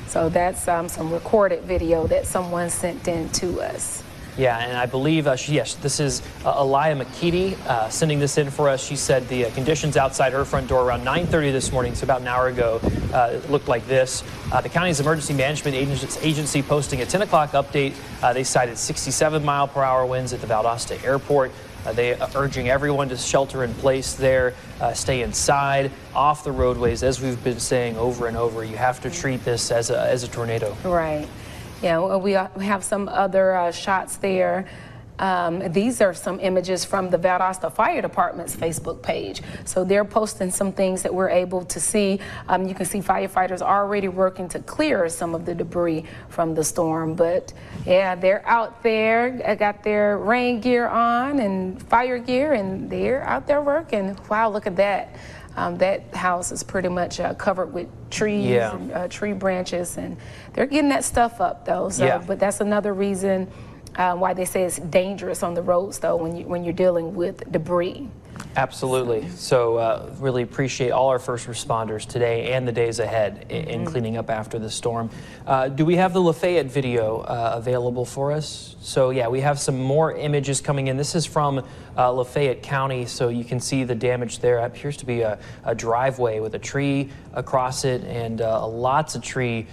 So that's some recorded video that someone sent in to us. Yeah, and I believe, yes, this is Elia McKeedy sending this in for us. She said the conditions outside her front door around 9:30 this morning, so about an hour ago, it looked like this. The county's emergency management agency posting a 10 o'clock update. They cited 67-mile-per-hour winds at the Valdosta airport. They are urging everyone to shelter in place there, stay inside, off the roadways. As we've been saying over and over, you have to treat this as a tornado. Right. Yeah, we have some other shots there. These are some images from the Valdosta Fire Department's Facebook page. So they're posting some things that we're able to see. You can see firefighters already working to clear some of the debris from the storm. But yeah, they're out there, got their rain gear on and fire gear, and they're out there working. Wow, look at that. That house is pretty much covered with trees and tree branches, and they're getting that stuff up though. So, but that's another reason why they say it's dangerous on the roads though when you're dealing with debris. Absolutely. So really appreciate all our first responders today and the days ahead in cleaning up after the storm. Do we have the Lafayette video available for us? So yeah, we have some more images coming in. This is from Lafayette County, so you can see the damage there. It appears to be a driveway with a tree across it and lots of tree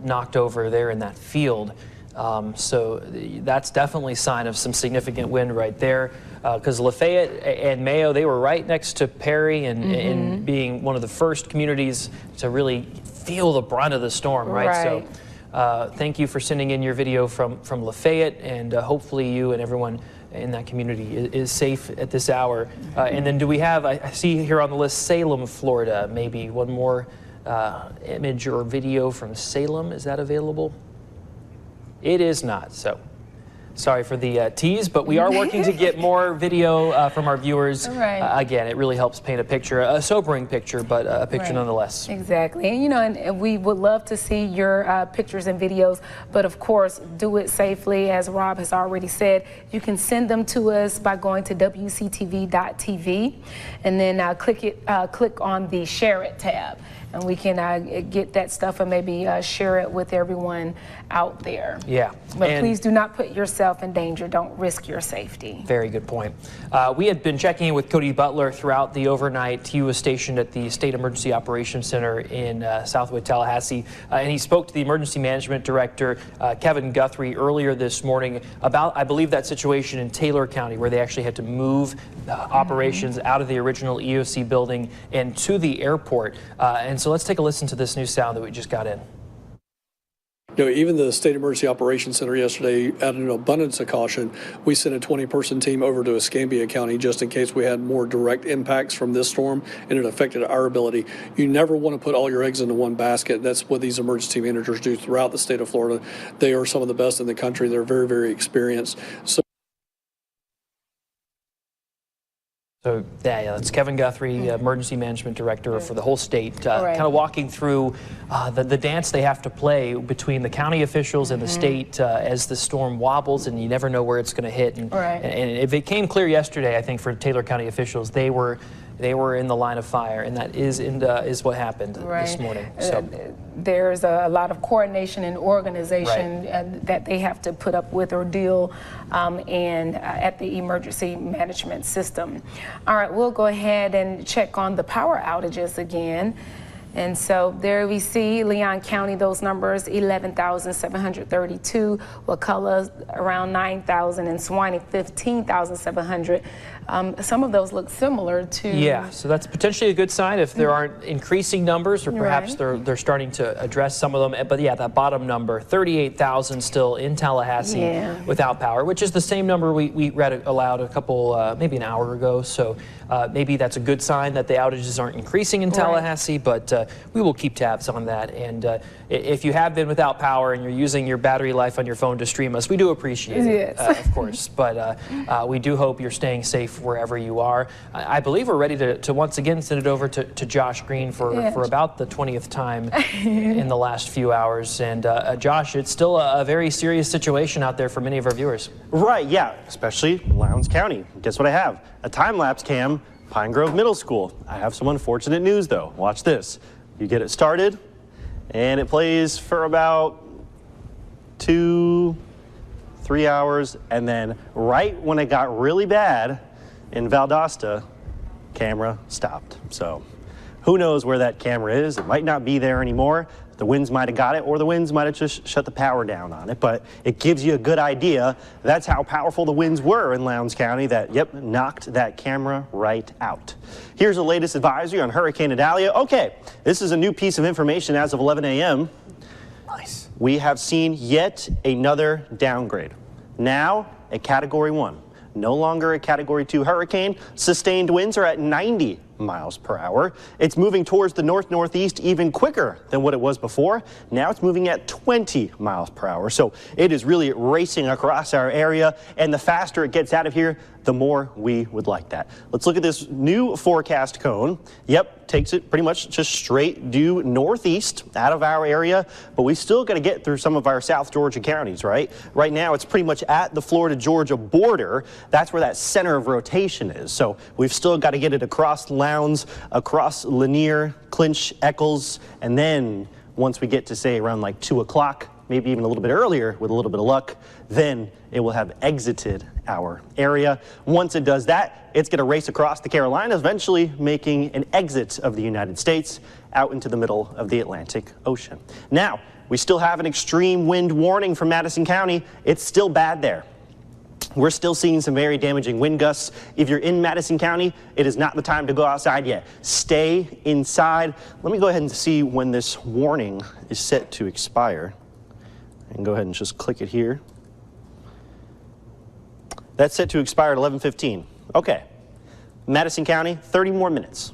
knocked over there in that field. So that's definitely a sign of some significant wind right there, because Lafayette and Mayo, they were right next to Perry and being one of the first communities to really feel the brunt of the storm, right? So thank you for sending in your video from Lafayette, and hopefully you and everyone in that community is safe at this hour. And then do we have, I see here on the list, Salem, Florida, maybe one more image or video from Salem. Is that available? It is not, so sorry for the tease, but we are working to get more video from our viewers. Again, it really helps paint a picture, a sobering picture, but a picture nonetheless. Exactly, and you know, and we would love to see your pictures and videos, but of course, do it safely. As Rob has already said, you can send them to us by going to WCTV.tv, and then click on the Share It tab. and we can get that stuff and maybe share it with everyone out there. Yeah. But please do not put yourself in danger. Don't risk your safety. Very good point. We had been checking in with Cody Butler throughout the overnight. He was stationed at the State Emergency Operations Center in Southwood, Tallahassee, and he spoke to the Emergency Management Director, Kevin Guthrie, earlier this morning about, I believe, that situation in Taylor County where they actually had to move operations out of the original EOC building and to the airport. And so let's take a listen to this new sound that we just got in. You know, even the State Emergency Operations Center yesterday, out of an abundance of caution, we sent a 20-person team over to Escambia County just in case we had more direct impacts from this storm and it affected our ability. You never want to put all your eggs into one basket. That's what these emergency managers do throughout the state of Florida. They are some of the best in the country. They're very, very experienced. So yeah, that's Kevin Guthrie, Emergency Management Director for the whole state, kind of walking through the dance they have to play between the county officials and the state as the storm wobbles, and you never know where it's going to hit. And it became clear yesterday, I think, for Taylor County officials, they were in the line of fire, and that is what happened this morning. So there's a lot of coordination and organization that they have to put up with or deal at the emergency management system. All right, we'll go ahead and check on the power outages again. And so there we see Leon County, those numbers, 11,732, Wakulla around 9,000, and Suwannee 15,700. Some of those look similar to... Yeah, so that's potentially a good sign if there aren't increasing numbers, or perhaps they're starting to address some of them. But yeah, that bottom number, 38,000 still in Tallahassee without power, which is the same number we read aloud a couple, maybe an hour ago. So maybe that's a good sign that the outages aren't increasing in Tallahassee, but we will keep tabs on that. And if you have been without power and you're using your battery life on your phone to stream us, we do appreciate it, of course. But we do hope you're staying safe wherever you are. I believe we're ready to once again send it over to Josh Green for about the 20th time in the last few hours. And Josh, it's still a very serious situation out there for many of our viewers. Right, yeah, especially Lowndes County. Guess what I have? A time-lapse cam, Pine Grove Middle School. I have some unfortunate news, though. Watch this. You get it started, and it plays for about 2-3 hours, and then right when it got really bad in Valdosta, camera stopped. So who knows where that camera is? It might not be there anymore. The winds might have got it, or the winds might have just shut the power down on it, but it gives you a good idea. That's how powerful the winds were in Lowndes County that, knocked that camera right out. Here's the latest advisory on Hurricane Idalia. Okay, this is a new piece of information as of 11 a.m. Nice. We have seen yet another downgrade. Now a Category 1. No longer a Category 2 hurricane. Sustained winds are at 90 miles per hour. It's moving towards the north-northeast even quicker than what it was before. Now it's moving at 20 miles per hour. So it is really racing across our area, and the faster it gets out of here, the more we would like that. Let's look at this new forecast cone. Yep, takes it pretty much just straight due northeast out of our area, but we still got to get through some of our South Georgia counties, right? Right now it's pretty much at the Florida-Georgia border. That's where that center of rotation is. So we've still got to get it across Lowndes, across Lanier, Clinch, Eccles, and then once we get to say around like 2 o'clock, maybe even a little bit earlier with a little bit of luck, then it will have exited our area. Once it does that, it's going to race across the Carolinas, eventually making an exit of the United States out into the middle of the Atlantic Ocean. Now, we still have an extreme wind warning from Madison County. It's still bad there. We're still seeing some very damaging wind gusts. If you're in Madison County, it is not the time to go outside yet. Stay inside. Let me go ahead and see when this warning is set to expire. And go ahead and just click it here. That's set to expire at 11:15. Okay. Madison County, 30 more minutes.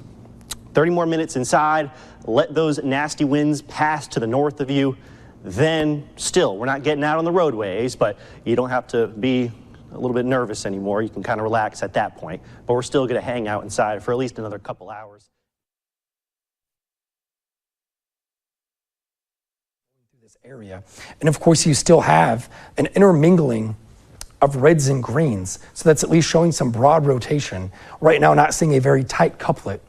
30 more minutes inside. Let those nasty winds pass to the north of you. Then still, we're not getting out on the roadways, but you don't have to be a little bit nervous anymore. You can kind of relax at that point. But we're still going to hang out inside for at least another couple hours. This area. And of course, you still have an intermingling of reds and greens. So that's at least showing some broad rotation. Right now, not seeing a very tight couplet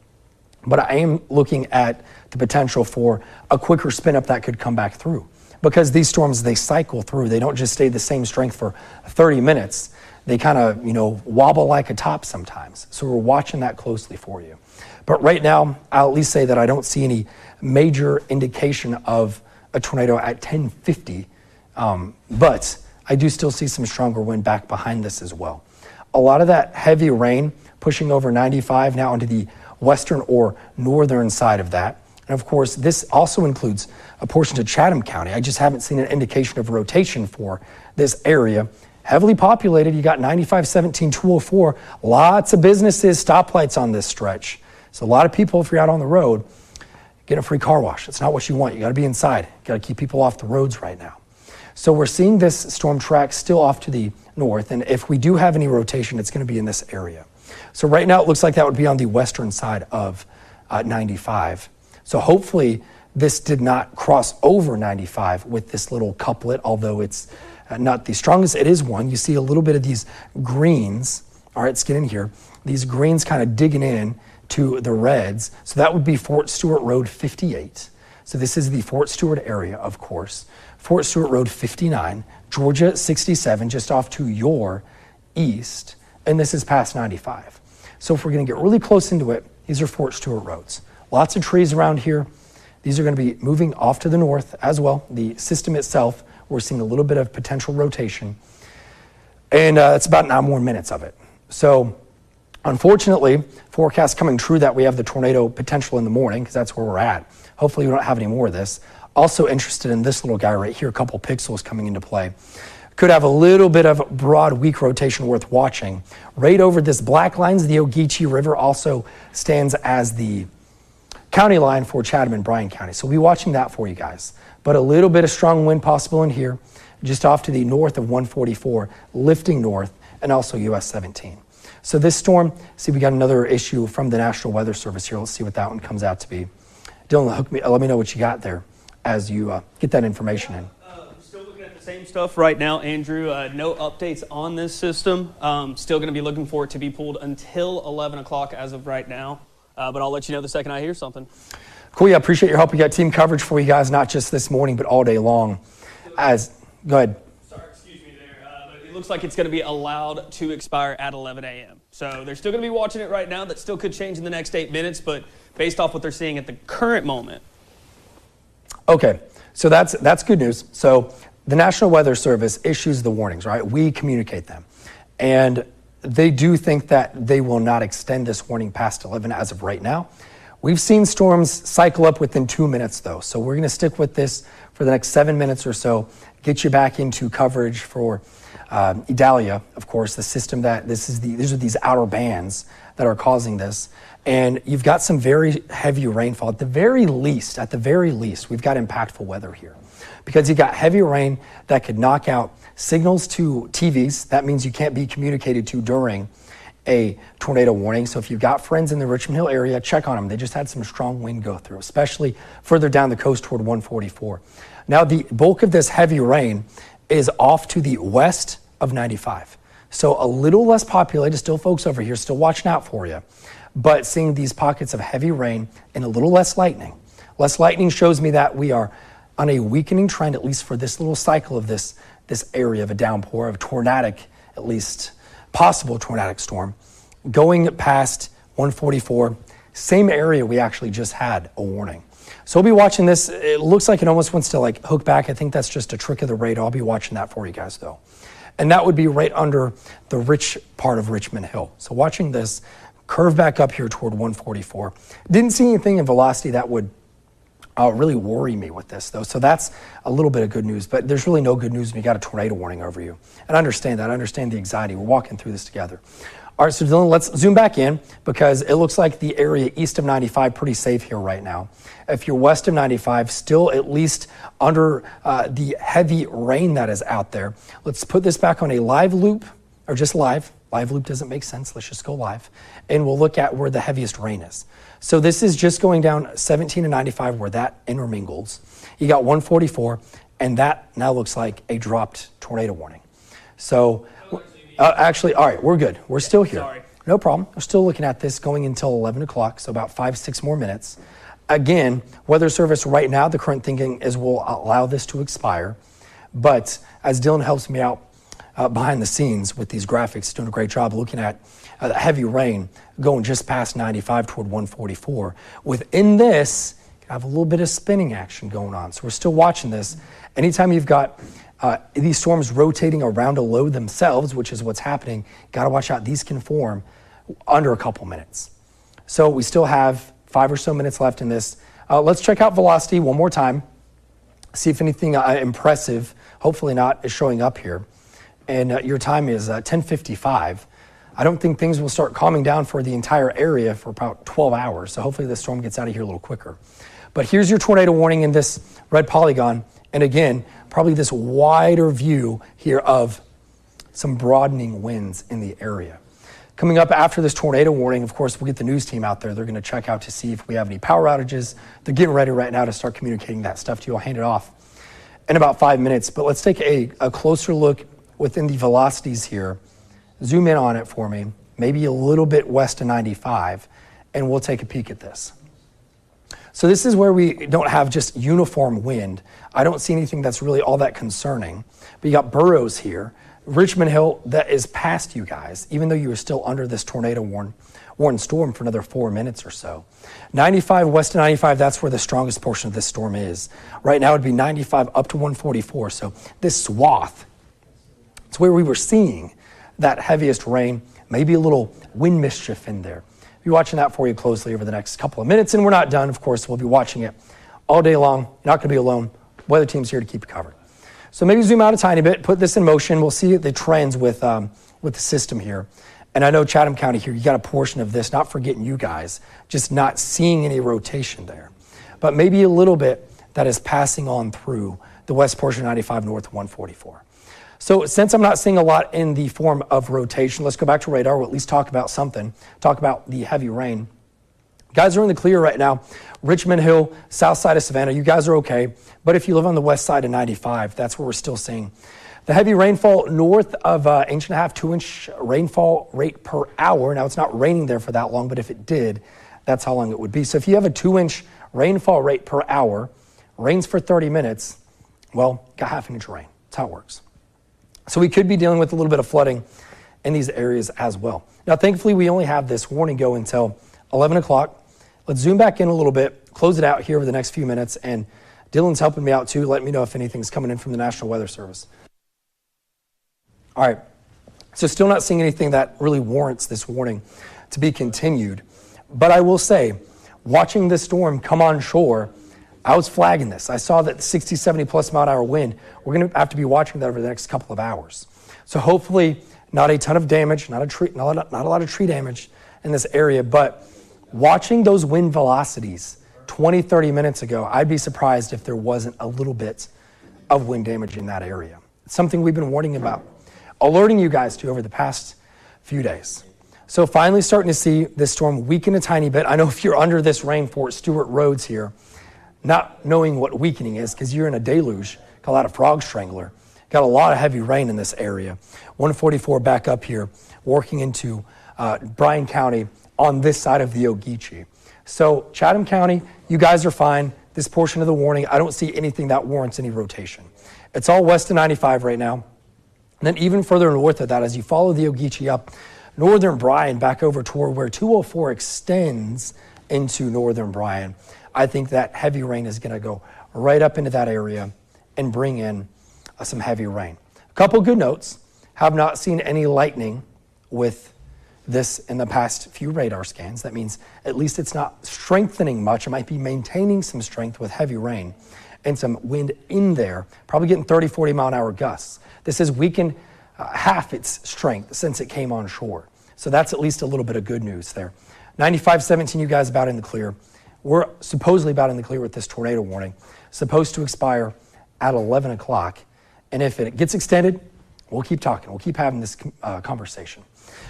But I am looking at the potential for a quicker spin up that could come back through. Because these storms, they cycle through. They don't just stay the same strength for 30 minutes. They kind of, wobble like a top sometimes. So we're watching that closely for you. But right now, I'll at least say that I don't see any major indication of a tornado at 1050. But I do still see some stronger wind back behind this as well. A lot of that heavy rain pushing over 95 now into the western or northern side of that. And of course, this also includes a portion to Chatham County. I just haven't seen an indication of rotation for this area. Heavily populated, you got 95, 17, 204. Lots of businesses, stoplights on this stretch. So a lot of people, if you're out on the road, get a free car wash. It's not what you want. You got to be inside. You got to keep people off the roads right now. So we're seeing this storm track still off to the north. And if we do have any rotation, it's going to be in this area. So right now, it looks like that would be on the western side of 95. So hopefully this did not cross over 95 with this little couplet, although it's not the strongest. It is one. You see a little bit of these greens. All right, let's get in here. These greens kind of digging in to the reds. So that would be Fort Stewart Road 58. So this is the Fort Stewart area, of course. Fort Stewart Road 59, Georgia 67, just off to your east. And this is past 95. So if we're going to get really close into it, these are Fort Stewart roads. Lots of trees around here. These are going to be moving off to the north as well. The system itself, we're seeing a little bit of potential rotation. And it's about 9 more minutes of it. So unfortunately, forecast coming true that we have the tornado potential in the morning, because that's where we're at. Hopefully we don't have any more of this. Also interested in this little guy right here, a couple pixels coming into play. Could have a little bit of broad, weak rotation worth watching. Right over this black lines, the Ogeechee River also stands as the county line for Chatham and Bryan County. So we'll be watching that for you guys. But a little bit of strong wind possible in here, just off to the north of 144, lifting north, and also US 17. So this storm, see, we got another issue from the National Weather Service here. Let's see what that one comes out to be. Dylan, let me know what you got there as you get that information in. Still looking at the same stuff right now, Andrew. No updates on this system. Still going to be looking for it to be pulled until 11 o'clock as of right now. But I'll let you know the second I hear something. Cool, yeah, appreciate your help. We got team coverage for you guys, not just this morning, but all day long. Go ahead. Sorry, excuse me there. But it looks like it's going to be allowed to expire at 11 a.m. So they're still going to be watching it right now. That still could change in the next 8 minutes, but based off what they're seeing at the current moment. Okay, so that's good news. So the National Weather Service issues the warnings, right? We communicate them. And they do think that they will not extend this warning past 11 as of right now. We've seen storms cycle up within 2 minutes, though. So we're going to stick with this for the next 7 minutes or so, get you back into coverage for Idalia, of course, the system that these are these outer bands that are causing this. And you've got some very heavy rainfall. At the very least, we've got impactful weather here. Because you've got heavy rain that could knock out signals to TVs. That means you can't be communicated to during a tornado warning. So if you've got friends in the Richmond Hill area, check on them. They just had some strong wind go through, especially further down the coast toward 144. Now, the bulk of this heavy rain is off to the west of 95. So a little less populated, still folks over here, still watching out for you. But seeing these pockets of heavy rain and a little less lightning. Less lightning shows me that we are on a weakening trend, at least for this little cycle of this area of a downpour, of tornadic, at least possible tornadic storm, going past 144, same area we actually just had a warning. So we'll be watching this. It looks like it almost wants to like hook back. I think that's just a trick of the radar. I'll be watching that for you guys though. And that would be right under the rich part of Richmond Hill. So watching this curve back up here toward 144. Didn't see anything in velocity that would really worry me with this though. So that's a little bit of good news, but there's really no good news when you got a tornado warning over you. And I understand that. I understand the anxiety. We're walking through this together. All right, so Dylan, let's zoom back in because it looks like the area east of 95 pretty safe here right now. If you're west of 95, still at least under the heavy rain that is out there. Let's put this back on a live loop, or just live. Live loop doesn't make sense. Let's just go live. And we'll look at where the heaviest rain is. So this is just going down 17 to 95 where that intermingles. You got 144, and that now looks like a dropped tornado warning. So actually, all right, we're good. We're still here. Sorry. No problem. We're still looking at this going until 11 o'clock, so about 5-6 more minutes. Again, Weather Service right now, the current thinking is we'll allow this to expire. But as Dylan helps me out behind the scenes with these graphics, doing a great job looking at the heavy rain going just past 95 toward 144. Within this, you have a little bit of spinning action going on. So we're still watching this. Anytime you've got these storms rotating around a low themselves, which is what's happening, got to watch out. These can form under a couple minutes. So we still have 5 or so minutes left in this. Let's check out velocity one more time. See if anything impressive, hopefully not, is showing up here. And your time is 10:55. I don't think things will start calming down for the entire area for about 12 hours. So hopefully the storm gets out of here a little quicker. But here's your tornado warning in this red polygon. And again, probably this wider view here of some broadening winds in the area. Coming up after this tornado warning, of course, we'll get the news team out there. They're going to check out to see if we have any power outages. They're getting ready right now to start communicating that stuff to you. I'll hand it off in about 5 minutes. But let's take a closer look within the velocities here. Zoom in on it for me, maybe a little bit west of 95, and we'll take a peek at this. So this is where we don't have just uniform wind. I don't see anything that's really all that concerning. But you got Burroughs here, Richmond Hill, that is past you guys, even though you were still under this tornado warned storm for another 4 minutes or so. 95, west of 95, that's where the strongest portion of this storm is. Right now it'd be 95 up to 144. So this swath, it's where we were seeing that heaviest rain, maybe a little wind mischief in there. We'll be watching that for you closely over the next couple of minutes, and we're not done. Of course, we'll be watching it all day long. You're not going to be alone. Weather team's here to keep you covered. So maybe zoom out a tiny bit, put this in motion. We'll see the trends with the system here. And I know Chatham County here, you got a portion of this, not forgetting you guys, just not seeing any rotation there. But maybe a little bit that is passing on through the west portion of 95 north of 144. So since I'm not seeing a lot in the form of rotation, let's go back to radar. We'll at least talk about something, talk about the heavy rain. Guys are in the clear right now. Richmond Hill, south side of Savannah, you guys are okay. But if you live on the west side of 95, that's where we're still seeing the heavy rainfall north of 1.5 to 2 inch rainfall rate per hour. Now, it's not raining there for that long, but if it did, that's how long it would be. So if you have a 2 inch rainfall rate per hour, rains for 30 minutes, well, got half an inch of rain. That's how it works. So we could be dealing with a little bit of flooding in these areas as well. Now, thankfully, we only have this warning go until 11 o'clock. Let's zoom back in a little bit, close it out here over the next few minutes, and Dylan's helping me out too. Let me know if anything's coming in from the National Weather Service. All right, so still not seeing anything that really warrants this warning to be continued. But I will say, watching this storm come on shore, I was flagging this. I saw that 60, 70 plus mile an hour wind. We're going to have to be watching that over the next couple of hours. So hopefully not a ton of damage, not a lot of tree damage in this area, but watching those wind velocities 20, 30 minutes ago, I'd be surprised if there wasn't a little bit of wind damage in that area. It's something we've been warning about, alerting you guys to over the past few days. So finally starting to see this storm weaken a tiny bit. I know if you're under this rain for Stewart Roads here, not knowing what weakening is because you're in a deluge, called out a frog strangler. Got a lot of heavy rain in this area. 144 back up here, working into Bryan County on this side of the Ogeechee. So Chatham County, you guys are fine. This portion of the warning, I don't see anything that warrants any rotation. It's all west of 95 right now. And then even further north of that, as you follow the Ogeechee up, northern Bryan back over toward where 204 extends into northern Bryan, I think that heavy rain is going to go right up into that area and bring in some heavy rain. A couple good notes. Have not seen any lightning with this in the past few radar scans. That means at least it's not strengthening much. It might be maintaining some strength with heavy rain and some wind in there, probably getting 30, 40 mile an hour gusts. This has weakened half its strength since it came on shore. So that's at least a little bit of good news there. 95-17, you guys about in the clear. We're supposedly about in the clear with this tornado warning. Supposed to expire at 11 o'clock. And if it gets extended, we'll keep talking. We'll keep having this conversation.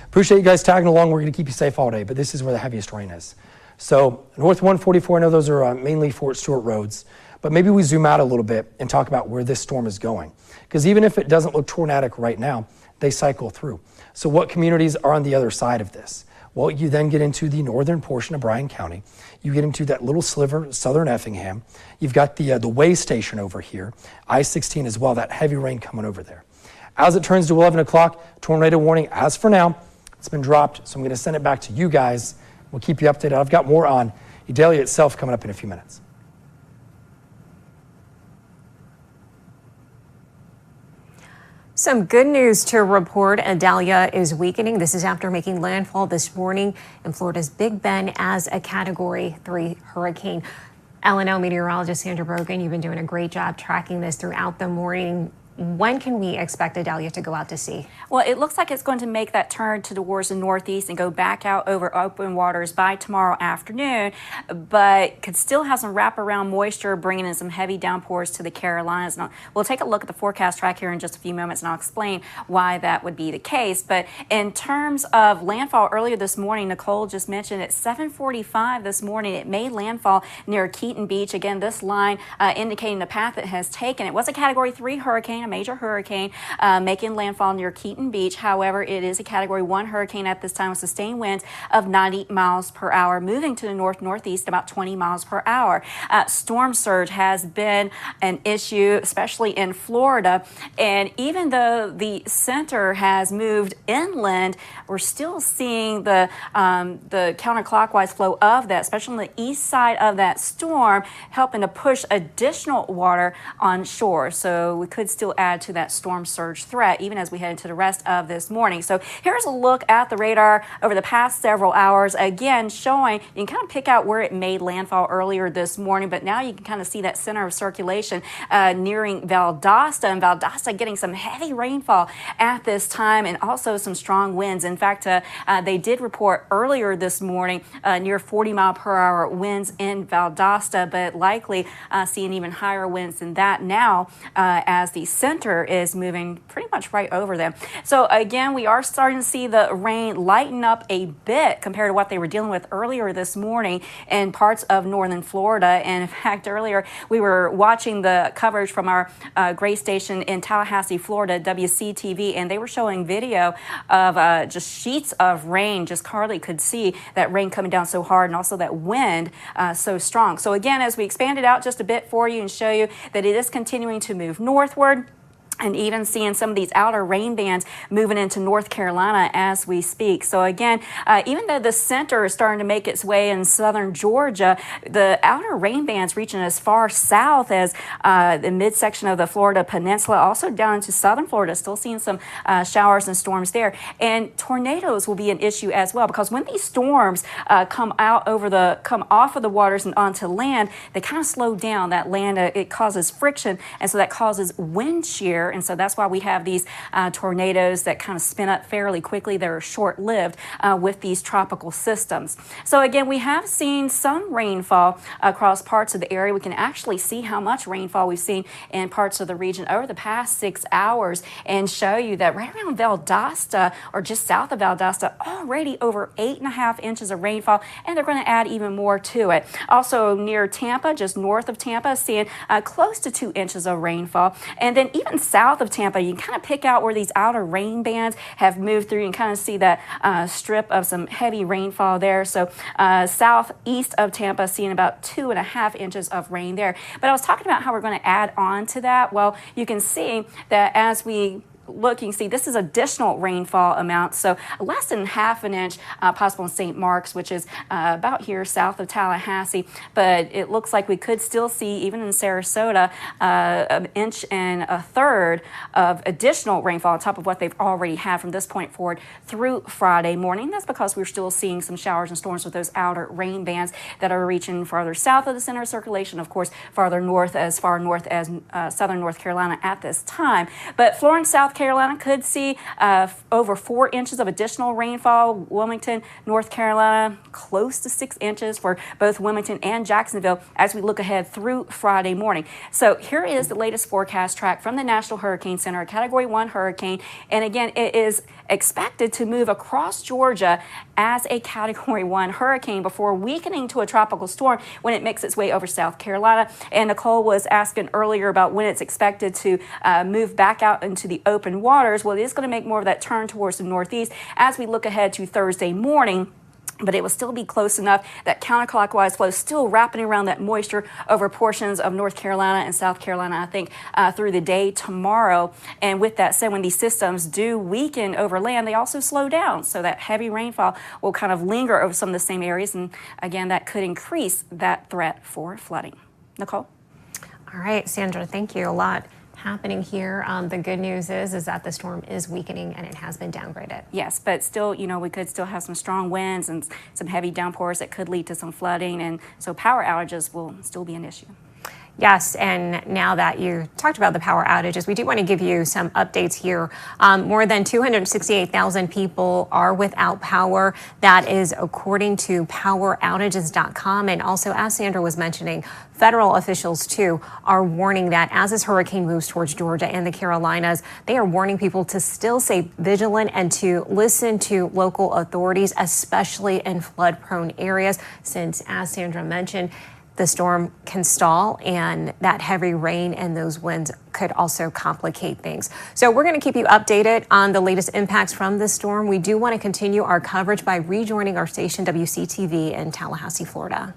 Appreciate you guys tagging along. We're going to keep you safe all day, but this is where the heaviest rain is. So north 144, I know those are mainly Fort Stewart roads, But maybe we zoom out a little bit and talk about where this storm is going. Because even if it doesn't look tornadic right now, they cycle through. So what communities are on the other side of this? Well, you then get into the northern portion of Bryan County. You get into that little sliver, southern Effingham. You've got the way station over here, I-16 as well, that heavy rain coming over there. As it turns to 11 o'clock, tornado warning, as for now, it's been dropped. So I'm going to send it back to you guys. We'll keep you updated. I've got more on Idalia itself coming up in a few minutes. Some good news to report. Idalia is weakening. This is after making landfall this morning in Florida's Big Bend as a Category 3 hurricane. LNL meteorologist Sandra Brogan, you've been doing a great job tracking this throughout the morning. When can we expect Idalia to go out to sea? Well, it looks like it's going to make that turn towards the northeast and go back out over open waters by tomorrow afternoon, but could still have some wraparound moisture bringing in some heavy downpours to the Carolinas. Now, we'll take a look at the forecast track here in just a few moments, and I'll explain why that would be the case. But in terms of landfall, earlier this morning, Nicole just mentioned at 7:45 this morning, it made landfall near Keaton Beach. Again, this line indicating the path it has taken. It was a Category 3 hurricane, major hurricane making landfall near Keaton Beach. However, it is a Category 1 hurricane at this time with sustained winds of 90 miles per hour, moving to the northeast about 20 miles per hour. Storm surge has been an issue, especially in Florida. And even though the center has moved inland, we're still seeing the counterclockwise flow of that, especially on the east side of that storm, helping to push additional water on shore. So we could still add to that storm surge threat even as we head into the rest of this morning. So here's a look at the radar over the past several hours, again showing you can kind of pick out where it made landfall earlier this morning, but now you can kind of see that center of circulation nearing Valdosta, and Valdosta getting some heavy rainfall at this time and also some strong winds. In fact, they did report earlier this morning near 40-mile-per-hour winds in Valdosta, but likely seeing even higher winds than that now as the center is moving pretty much right over them. So again, we are starting to see the rain lighten up a bit compared to what they were dealing with earlier this morning in parts of northern Florida. And in fact, earlier we were watching the coverage from our gray station in Tallahassee, Florida, WCTV, and they were showing video of just sheets of rain. Just hardly could see that rain coming down so hard, and also that wind so strong. So again, as we expand it out just a bit for you and show you that it is continuing to move northward, and even seeing some of these outer rain bands moving into North Carolina as we speak. So again, even though the center is starting to make its way in southern Georgia, the outer rain bands reaching as far south as the midsection of the Florida Peninsula, also down into southern Florida, still seeing some showers and storms there. And tornadoes will be an issue as well, because when these storms come off of the waters and onto land, they kind of slow down that land. It causes friction, and so that causes wind shear. And so that's why we have these tornadoes that kind of spin up fairly quickly. They're short-lived with these tropical systems. So again, we have seen some rainfall across parts of the area. We can actually see how much rainfall we've seen in parts of the region over the past 6 hours and show you that right around Valdosta, or just south of Valdosta, already over 8.5 inches of rainfall, and they're going to add even more to it. Also near Tampa, just north of Tampa, seeing close to 2 inches of rainfall. And then even south of Tampa, you can kind of pick out where these outer rain bands have moved through. You can kind of see that strip of some heavy rainfall there. So southeast of Tampa, seeing about 2.5 inches of rain there. But I was talking about how we're going to add on to that. Well, you can see that as we look, you can see this is additional rainfall amount, so less than half an inch possible in St. Mark's, which is about here south of Tallahassee, but it looks like we could still see, even in Sarasota, 1.3 inches of additional rainfall on top of what they've already had from this point forward through Friday morning. That's because we're still seeing some showers and storms with those outer rain bands that are reaching farther south of the center of circulation, of course, farther north, as far north as southern North Carolina at this time. But Florence, South Carolina could see over 4 inches of additional rainfall. Wilmington, North Carolina, close to 6 inches for both Wilmington and Jacksonville as we look ahead through Friday morning. So here is the latest forecast track from the National Hurricane Center, a Category 1 hurricane. And again, it is expected to move across Georgia as a Category 1 hurricane before weakening to a tropical storm when it makes its way over South Carolina. And Nicole was asking earlier about when it's expected to move back out into the open waters. Well, it is going to make more of that turn towards the northeast as we look ahead to Thursday morning. But it will still be close enough that counterclockwise flow still wrapping around that moisture over portions of North Carolina and South Carolina, I think, through the day tomorrow. And with that said, when these systems do weaken over land, they also slow down. So that heavy rainfall will kind of linger over some of the same areas. And again, that could increase that threat for flooding. Nicole? All right, Sandra, thank you. A lot happening here. The good news is that the storm is weakening and it has been downgraded. Yes, but still, we could still have some strong winds and some heavy downpours that could lead to some flooding, and so power outages will still be an issue. Yes, and now that you talked about the power outages, we do want to give you some updates here. More than 268,000 people are without power. That is according to poweroutages.com. And also, as Sandra was mentioning, federal officials, too, are warning that as this hurricane moves towards Georgia and the Carolinas, they are warning people to still stay vigilant and to listen to local authorities, especially in flood-prone areas, since, as Sandra mentioned, the storm can stall, and that heavy rain and those winds could also complicate things. So we're going to keep you updated on the latest impacts from this storm. We do want to continue our coverage by rejoining our station WCTV in Tallahassee, Florida.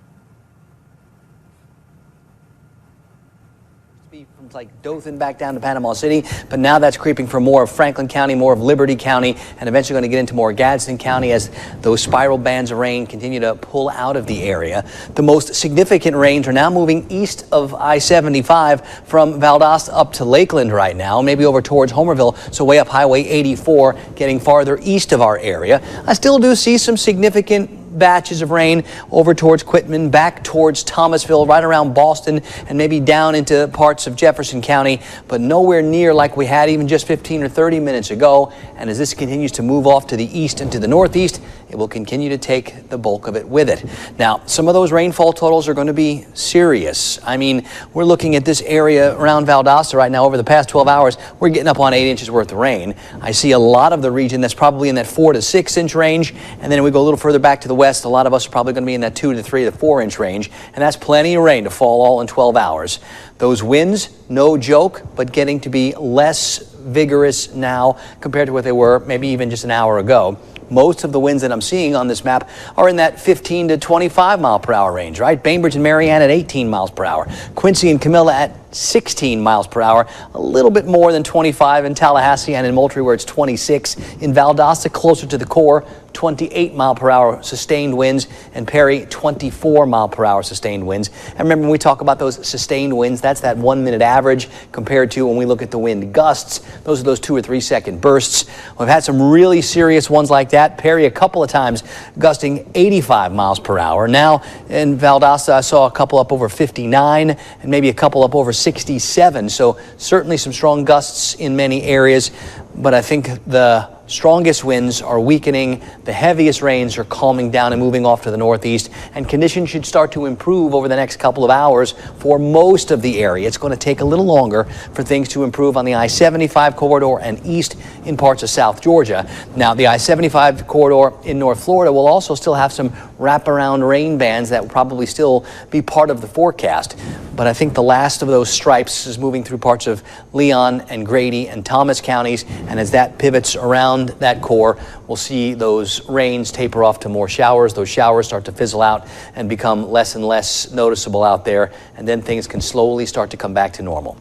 From like Dothan back down to Panama City, but now that's creeping for more of Franklin County, more of Liberty County, and eventually going to get into more Gadsden County as those spiral bands of rain continue to pull out of the area. The most significant rains are now moving east of I-75 from Valdosta up to Lakeland right now, maybe over towards Homerville, so way up Highway 84, getting farther east of our area. I still do see some significant batches of rain over towards Quitman, back towards Thomasville, right around Boston, and maybe down into parts of Jefferson County, but nowhere near like we had even just 15 or 30 minutes ago. And as this continues to move off to the east and to the northeast, it will continue to take the bulk of it with it. Now, some of those rainfall totals are going to be serious. I mean, we're looking at this area around Valdosta right now. Over the past 12 hours, we're getting up on 8 inches worth of rain. I see a lot of the region that's probably in that 4 to 6 inch range. And then we go a little further back to the west, a lot of us are probably going to be in that 2 to 3 to 4 inch range. And that's plenty of rain to fall all in 12 hours. Those winds, no joke, but getting to be less vigorous now compared to what they were maybe even just an hour ago. Most of the winds that I'm seeing on this map are in that 15 to 25 mile per hour range, right? Bainbridge and Marianne at 18 miles per hour. Quincy and Camilla at 16 miles per hour, a little bit more than 25 in Tallahassee and in Moultrie where it's 26. In Valdosta, closer to the core, 28 mile per hour sustained winds, and Perry 24 mile per hour sustained winds. And remember, when we talk about those sustained winds, that's that 1 minute average compared to when we look at the wind gusts. Those are those 2 or 3 second bursts. We've had some really serious ones like that. Perry a couple of times gusting 85 miles per hour. Now in Valdosta, I saw a couple up over 59 and maybe a couple up over 67. So certainly some strong gusts in many areas, but I think the strongest winds are weakening, the heaviest rains are calming down and moving off to the northeast, and conditions should start to improve over the next couple of hours for most of the area. It's going to take a little longer for things to improve on the I-75 corridor and east in parts of South Georgia. Now, the I-75 corridor in North Florida will also still have some wraparound rain bands that will probably still be part of the forecast. But I think the last of those stripes is moving through parts of Leon and Grady and Thomas counties, and as that pivots around that core, we'll see those rains taper off to more showers. Those showers start to fizzle out and become less and less noticeable out there, and then things can slowly start to come back to normal.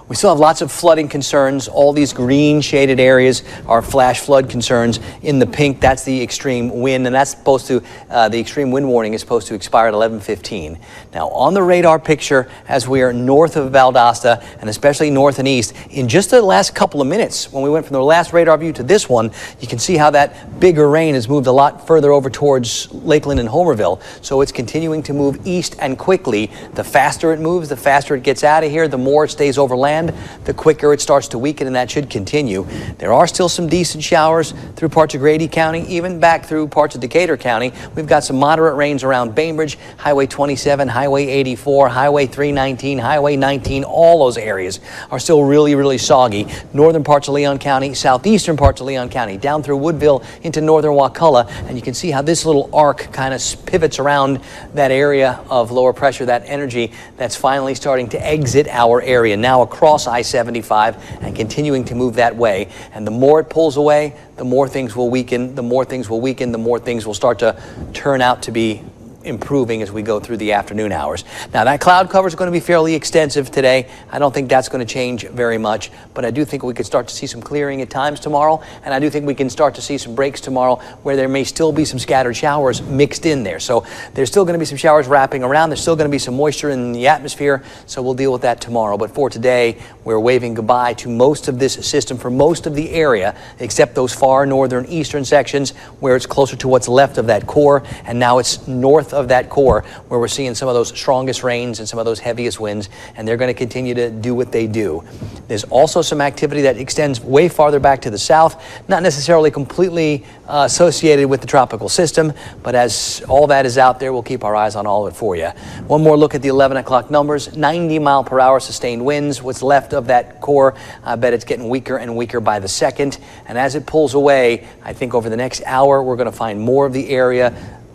We still have lots of flooding concerns. All these green shaded areas are flash flood concerns. In the pink, that's the extreme wind, and that's supposed to, the extreme wind warning is supposed to expire at 11:15. Now, on the radar picture, as we are north of Valdosta, and especially north and east, in just the last couple of minutes, when we went from the last radar view to this one, you can see how that bigger rain has moved a lot further over towards Lakeland and Homerville. So it's continuing to move east and quickly. The faster it moves, the faster it gets out of here, the more it stays over land. land, the quicker it starts to weaken, and that should continue. There are still some decent showers through parts of Grady County, even back through parts of Decatur County. We've got some moderate rains around Bainbridge, Highway 27, Highway 84, Highway 319, Highway 19. All those areas are still really, really soggy. Northern parts of Leon County, southeastern parts of Leon County, down through Woodville into northern Wakulla, and you can see how this little arc kind of pivots around that area of lower pressure, that energy that's finally starting to exit our area, now across I-75 and continuing to move that way. And the more it pulls away, the more things will weaken, the more things will weaken, the more things will start to turn out to be improving as we go through the afternoon hours. Now, that cloud cover is going to be fairly extensive today. I don't think that's going to change very much, but I do think we could start to see some clearing at times tomorrow, and I do think we can start to see some breaks tomorrow where there may still be some scattered showers mixed in there. So there's still going to be some showers wrapping around. There's still going to be some moisture in the atmosphere, so we'll deal with that tomorrow. But for today, we're waving goodbye to most of this system for most of the area, except those far northern eastern sections where it's closer to what's left of that core, and now it's north of that core where we're seeing some of those strongest rains and some of those heaviest winds, and they're going to continue to do what they do. There's also some activity that extends way farther back to the south, not necessarily completely associated with the tropical system, but as all that is out there, we'll keep our eyes on all of it for you. One more look at the 11 o'clock numbers. 90-mile-per-hour sustained winds. What's left of that core, I bet it's getting weaker and weaker by the second, and as it pulls away, I think over the next hour we're going to find more of the area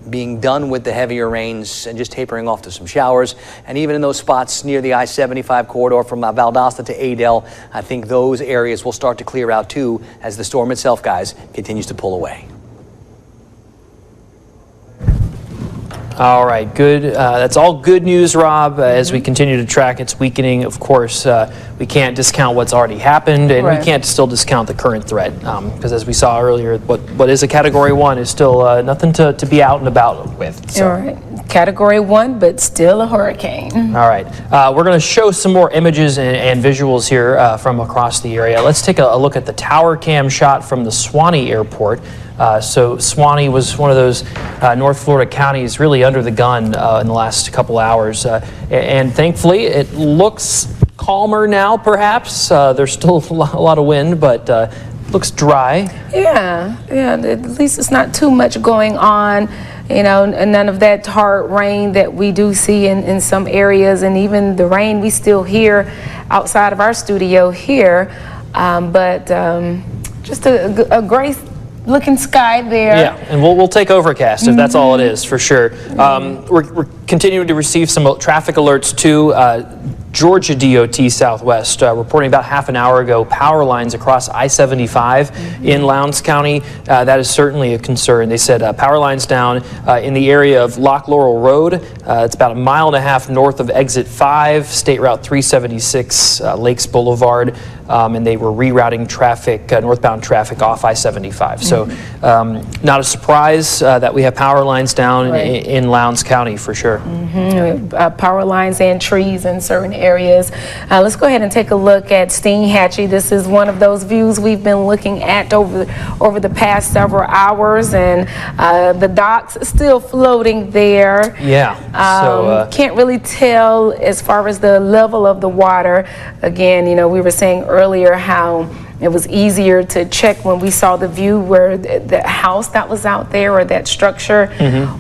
being done with the heavier rains and just tapering off to some showers. And even in those spots near the I-75 corridor from Valdosta to Adel, I think those areas will start to clear out too as the storm itself, guys, continues to pull away. All right, good. That's all good news, Rob. As we continue to track its weakening, of course, we can't discount what's already happened, and we can't still discount the current threat, because as we saw earlier, what is a Category 1 is still nothing to be out and about with. So. All right, Category 1, but still a hurricane. All right, we're going to show some more images and visuals here from across the area. Let's take a look at the tower cam shot from the Suwannee Airport. So Suwannee was one of those North Florida counties really under the gun in the last couple hours. And thankfully, it looks calmer now, perhaps. There's still a lot of wind, but looks dry. Yeah, at least it's not too much going on. You know, and none of that hard rain that we do see in some areas, and even the rain we still hear outside of our studio here. Just a great looking sky there. Yeah, and we'll take overcast if that's all it is, for sure. We're continuing to receive some traffic alerts too. Georgia DOT Southwest reporting about half an hour ago power lines across I-75 in Lowndes County. That is certainly a concern. They said power lines down in the area of Loch Laurel Road. It's about 1.5 miles north of Exit 5, State Route 376, Lakes Boulevard. And they were rerouting traffic, northbound traffic off I-75. So not a surprise that we have power lines down in Lowndes County for sure. Power lines and trees in certain areas. Let's go ahead and take a look at Steinhatchee. This is one of those views we've been looking at over the past several hours, and the docks still floating there. Yeah. Can't really tell as far as the level of the water. Again, you know, we were saying earlier how it was easier to check when we saw the view where the house that was out there, or that structure.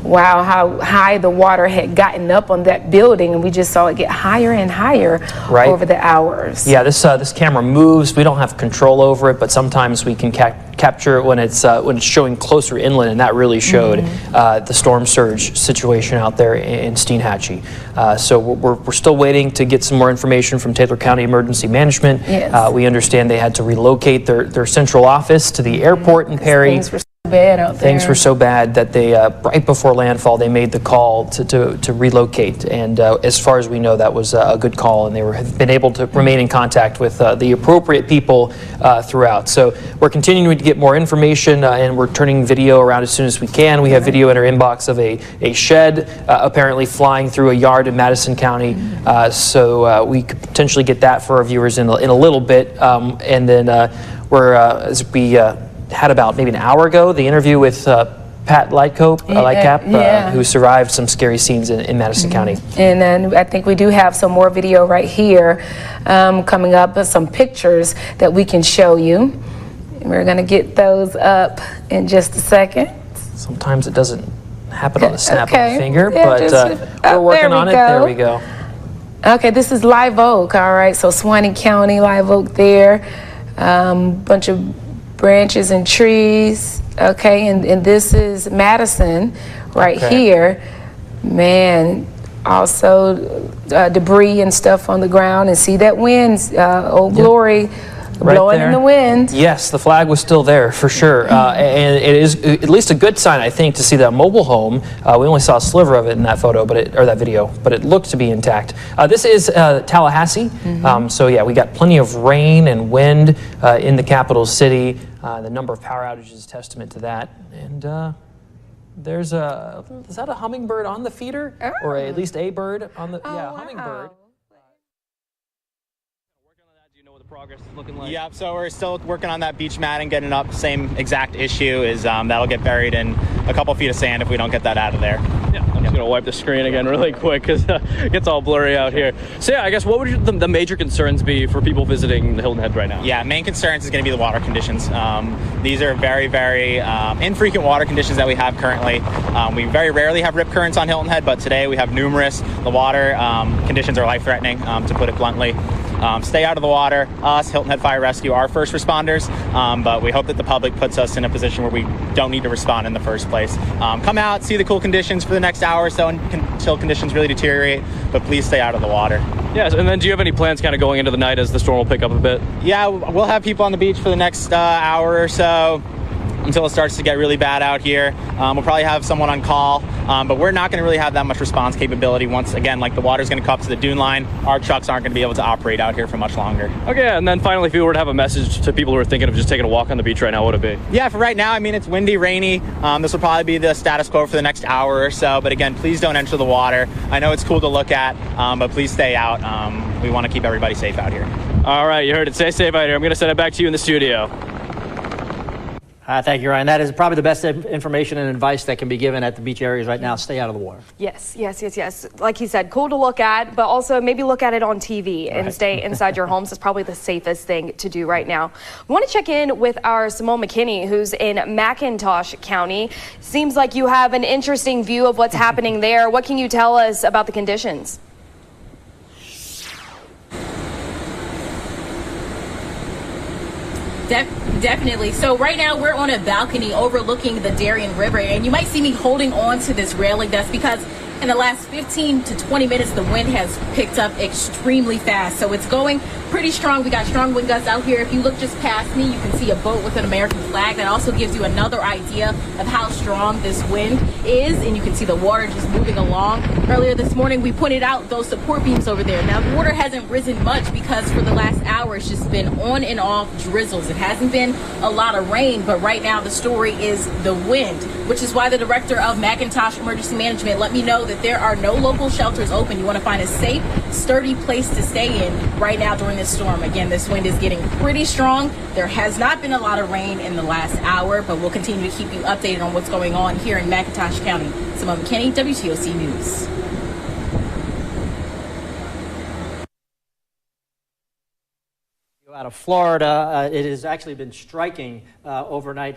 Wow, how high the water had gotten up on that building, and we just saw it get higher and higher over the hours. Yeah, this camera moves. We don't have control over it, but sometimes we can capture it when it's showing closer inland, and that really showed the storm surge situation out there in Steinhatchee. So we're still waiting to get some more information from Taylor County Emergency Management. Yes. We understand they had to relocate their central office to the airport in Perry. Things were so bad out there. Things were so bad that they right before landfall they made the call to relocate, and as far as we know that was a good call, and they have been able to remain in contact with the appropriate people throughout. So we're continuing to get more information, and we're turning video around as soon as we can. We have video in our inbox of a shed apparently flying through a yard in Madison County, so we could potentially get that for our viewers in a little bit, and then as we had about maybe an hour ago, the interview with Pat Lightcap, who survived some scary scenes in Madison County. And then I think we do have some more video right here coming up, some pictures that we can show you. We're going to get those up in just a second. Sometimes it doesn't happen on the snap of a finger, Yeah, but we're working on it. There we go. Okay, this is Live Oak, all right, so Suwannee County, Live Oak there. Bunch of branches and trees, okay, and this is Madison right here. Man, also debris and stuff on the ground, and see that wind, Old Glory. Blowing in the wind. Yes, the flag was still there for sure, and it is at least a good sign, I think, to see that mobile home. We only saw a sliver of it in that photo, or that video, but it looked to be intact. This is Tallahassee, so yeah, we got plenty of rain and wind in the capital city. The number of power outages is testament to that, and there's is that a hummingbird on the feeder, or at least a bird on the? Yeah, hummingbird. Progress is looking like? Yeah, so we're still working on that beach matting, getting up. Same exact issue is that'll get buried in a couple feet of sand if we don't get that out of there. Yeah, I'm just gonna wipe the screen again really quick because it gets all blurry out here. So yeah, I guess what would the major concerns be for people visiting the Hilton Head right now? Yeah, main concerns is going to be the water conditions. These are very, very infrequent water conditions that we have currently. We very rarely have rip currents on Hilton Head, but today we have numerous. The water conditions are life-threatening, to put it bluntly. Stay out of the water. Us, Hilton Head Fire Rescue, are first responders, but we hope that the public puts us in a position where we don't need to respond in the first place. Come out, see the cool conditions for the next hour or so until conditions really deteriorate, but please stay out of the water. Yes, and then do you have any plans kind of going into the night as the storm will pick up a bit? Yeah, we'll have people on the beach for the next hour or so until it starts to get really bad out here. We'll probably have someone on call, but we're not going to really have that much response capability once again, like the water's going to come up to the dune line. Our trucks aren't going to be able to operate out here for much longer. Okay, and then finally, if you were to have a message to people who are thinking of just taking a walk on the beach right now, what would it be? Yeah, for right now, I mean, it's windy, rainy. This will probably be the status quo for the next hour or so, but again, please don't enter the water. I know it's cool to look at, but please stay out. We want to keep everybody safe out here. All right, you heard it. Stay safe out here. I'm going to send it back to you in the studio. Thank you, Ryan. That is probably the best information and advice that can be given at the beach areas right now. Stay out of the water. Yes. Like he said, cool to look at, but also maybe look at it on TV and stay inside your homes is probably the safest thing to do right now. We want to check in with our Simone McKinney, who's in McIntosh County. Seems like you have an interesting view of what's happening there. What can you tell us about the conditions? Definitely. So right now we're on a balcony overlooking the Darien River, and you might see me holding on to this railing. That's because in the last 15 to 20 minutes, the wind has picked up extremely fast. So it's going pretty strong. We got strong wind gusts out here. If you look just past me, you can see a boat with an American flag. That also gives you another idea of how strong this wind is. And you can see the water just moving along. Earlier this morning, we pointed out those support beams over there. Now, the water hasn't risen much because for the last hour, it's just been on and off drizzles. It hasn't been a lot of rain, but right now the story is the wind, which is why the director of McIntosh Emergency Management let me know that there are no local shelters open. You want to find a safe, sturdy place to stay in right now during this storm. Again, this wind is getting pretty strong. There has not been a lot of rain in the last hour, but we'll continue to keep you updated on what's going on here in McIntosh County. Simone McKinney, WTOC News. Out of Florida, it has actually been striking overnight.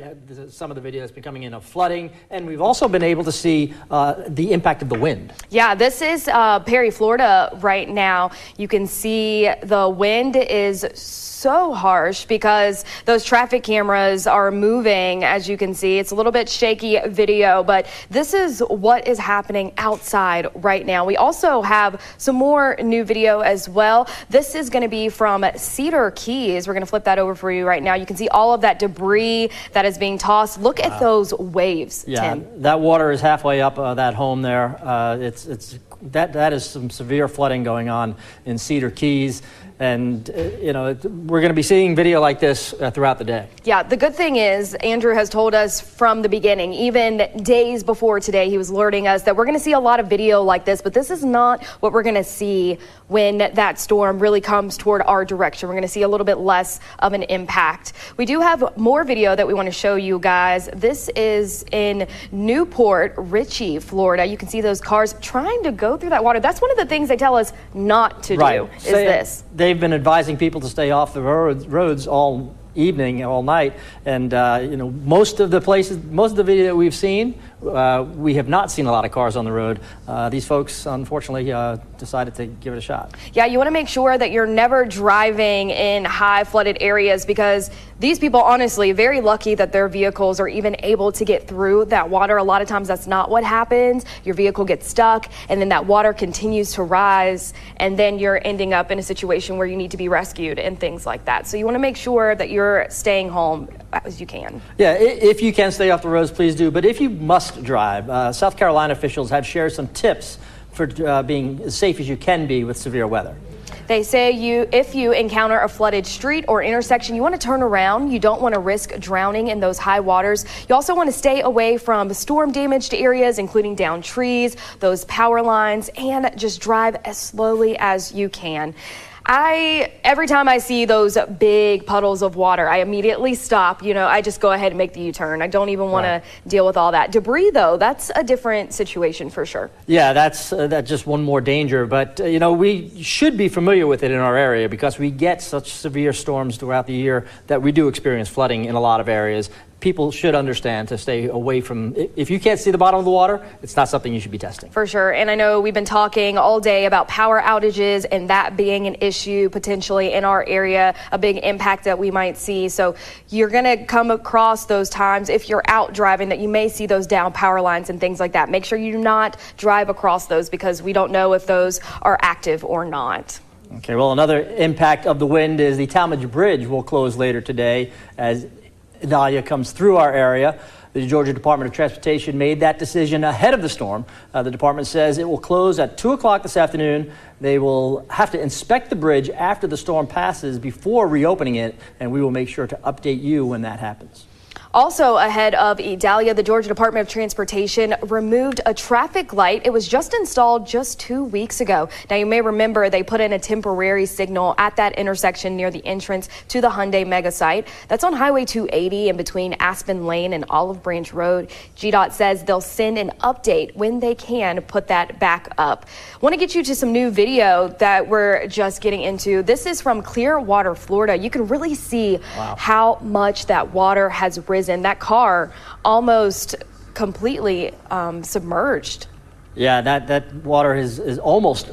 Some of the video that's been coming in of flooding, and we've also been able to see the impact of the wind. Yeah, this is Perry, Florida right now. You can see the wind is so harsh because those traffic cameras are moving, as you can see. It's a little bit shaky video, but this is what is happening outside right now. We also have some more new video as well. This is going to be from Cedar Keys. We're going to flip that over for you right now. You can see all of that debris that is being tossed. Look at those waves, yeah, Tim. That water is halfway up that home there. That is some severe flooding going on in Cedar Keys. And, we're going to be seeing video like this throughout the day. Yeah, the good thing is Andrew has told us from the beginning, even days before today, he was alerting us that we're going to see a lot of video like this, but this is not what we're going to see when that storm really comes toward our direction. We're going to see a little bit less of an impact. We do have more video that we want to show you guys. This is in Newport Richey, Florida. You can see those cars trying to go through that water. That's one of the things they tell us not to do, is this. They've been advising people to stay off the roads all evening, all night, and most of the video that we've seen, we have not seen a lot of cars on the road. These folks, unfortunately, decided to give it a shot. Yeah, you want to make sure that you're never driving in high flooded areas, because these people, honestly, very lucky that their vehicles are even able to get through that water. A lot of times that's not what happens. Your vehicle gets stuck, and then that water continues to rise, and then you're ending up in a situation where you need to be rescued and things like that. So you want to make sure that you're staying home as you can. Yeah, if you can stay off the roads, please do. But if you must drive, South Carolina officials have shared some tips for being as safe as you can be with severe weather. They say if you encounter a flooded street or intersection, you want to turn around. You don't want to risk drowning in those high waters. You also want to stay away from storm damaged areas, including downed trees, those power lines, and just drive as slowly as you can. Every time I see those big puddles of water, I immediately stop. I just go ahead and make the U-turn. I don't even want to deal with all that. Debris, though, that's a different situation for sure. Yeah, that's just one more danger. But, we should be familiar with it in our area, because we get such severe storms throughout the year that we do experience flooding in a lot of areas. People should understand to stay away from, if you can't see the bottom of the water, it's not something you should be testing. For sure. And I know we've been talking all day about power outages and that being an issue potentially in our area, a big impact that we might see. So you're going to come across those times if you're out driving that you may see those down power lines and things like that. Make sure you do not drive across those, because we don't know if those are active or not. Okay, well, another impact of the wind is the Talmadge Bridge will close later today as Idalia comes through our area. The Georgia Department of Transportation made that decision ahead of the storm. The department says it will close at 2 o'clock this afternoon. They will have to inspect the bridge after the storm passes before reopening it, and we will make sure to update you when that happens. Also ahead of Idalia, the Georgia Department of Transportation removed a traffic light. It was just installed just 2 weeks ago. Now, you may remember they put in a temporary signal at that intersection near the entrance to the Hyundai mega site. That's on Highway 280 in between Aspen Lane and Olive Branch Road. GDOT says they'll send an update when they can put that back up. Want to get you to some new video that we're just getting into. This is from Clearwater, Florida. You can really see how much that water has risen. That car almost completely submerged. Yeah, that water is almost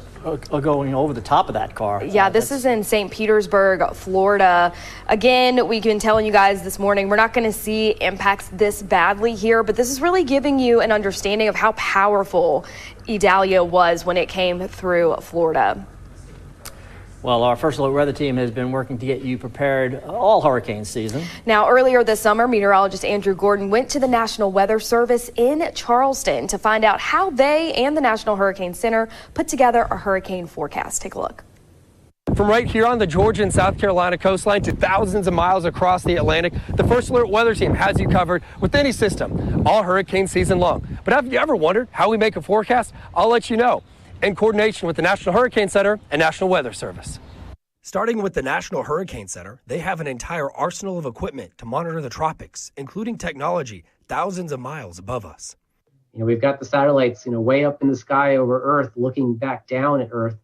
going over the top of that car. Yeah, this is in St. Petersburg, Florida. Again, we've been telling you guys this morning, we're not going to see impacts this badly here, but this is really giving you an understanding of how powerful Idalia was when it came through Florida. Well, our First Alert Weather team has been working to get you prepared all hurricane season. Now, earlier this summer, meteorologist Andrew Gordon went to the National Weather Service in Charleston to find out how they and the National Hurricane Center put together a hurricane forecast. Take a look. From right here on the Georgia and South Carolina coastline to thousands of miles across the Atlantic, the First Alert Weather Team has you covered with any system all hurricane season long. But have you ever wondered how we make a forecast? I'll let you know, in coordination with the National Hurricane Center and National Weather Service. Starting with the National Hurricane Center, they have an entire arsenal of equipment to monitor the tropics, including technology thousands of miles above us. We've got the satellites, way up in the sky over Earth, looking back down at Earth,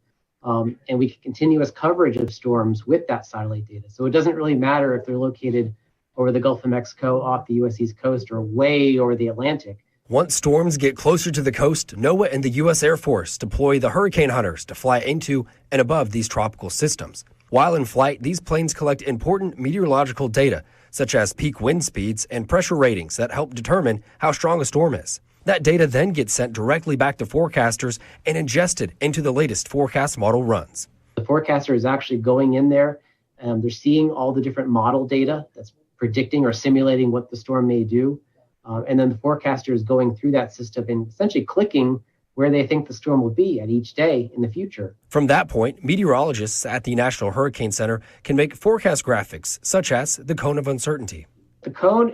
and we get continuous coverage of storms with that satellite data. So it doesn't really matter if they're located over the Gulf of Mexico, off the U.S. East Coast, or way over the Atlantic. Once storms get closer to the coast, NOAA and the U.S. Air Force deploy the hurricane hunters to fly into and above these tropical systems. While in flight, these planes collect important meteorological data, such as peak wind speeds and pressure ratings that help determine how strong a storm is. That data then gets sent directly back to forecasters and ingested into the latest forecast model runs. The forecaster is actually going in there, they're seeing all the different model data that's predicting or simulating what the storm may do. And then the forecaster is going through that system and essentially clicking where they think the storm will be at each day in the future. From that point, meteorologists at the National Hurricane Center can make forecast graphics, such as the cone of uncertainty. The cone,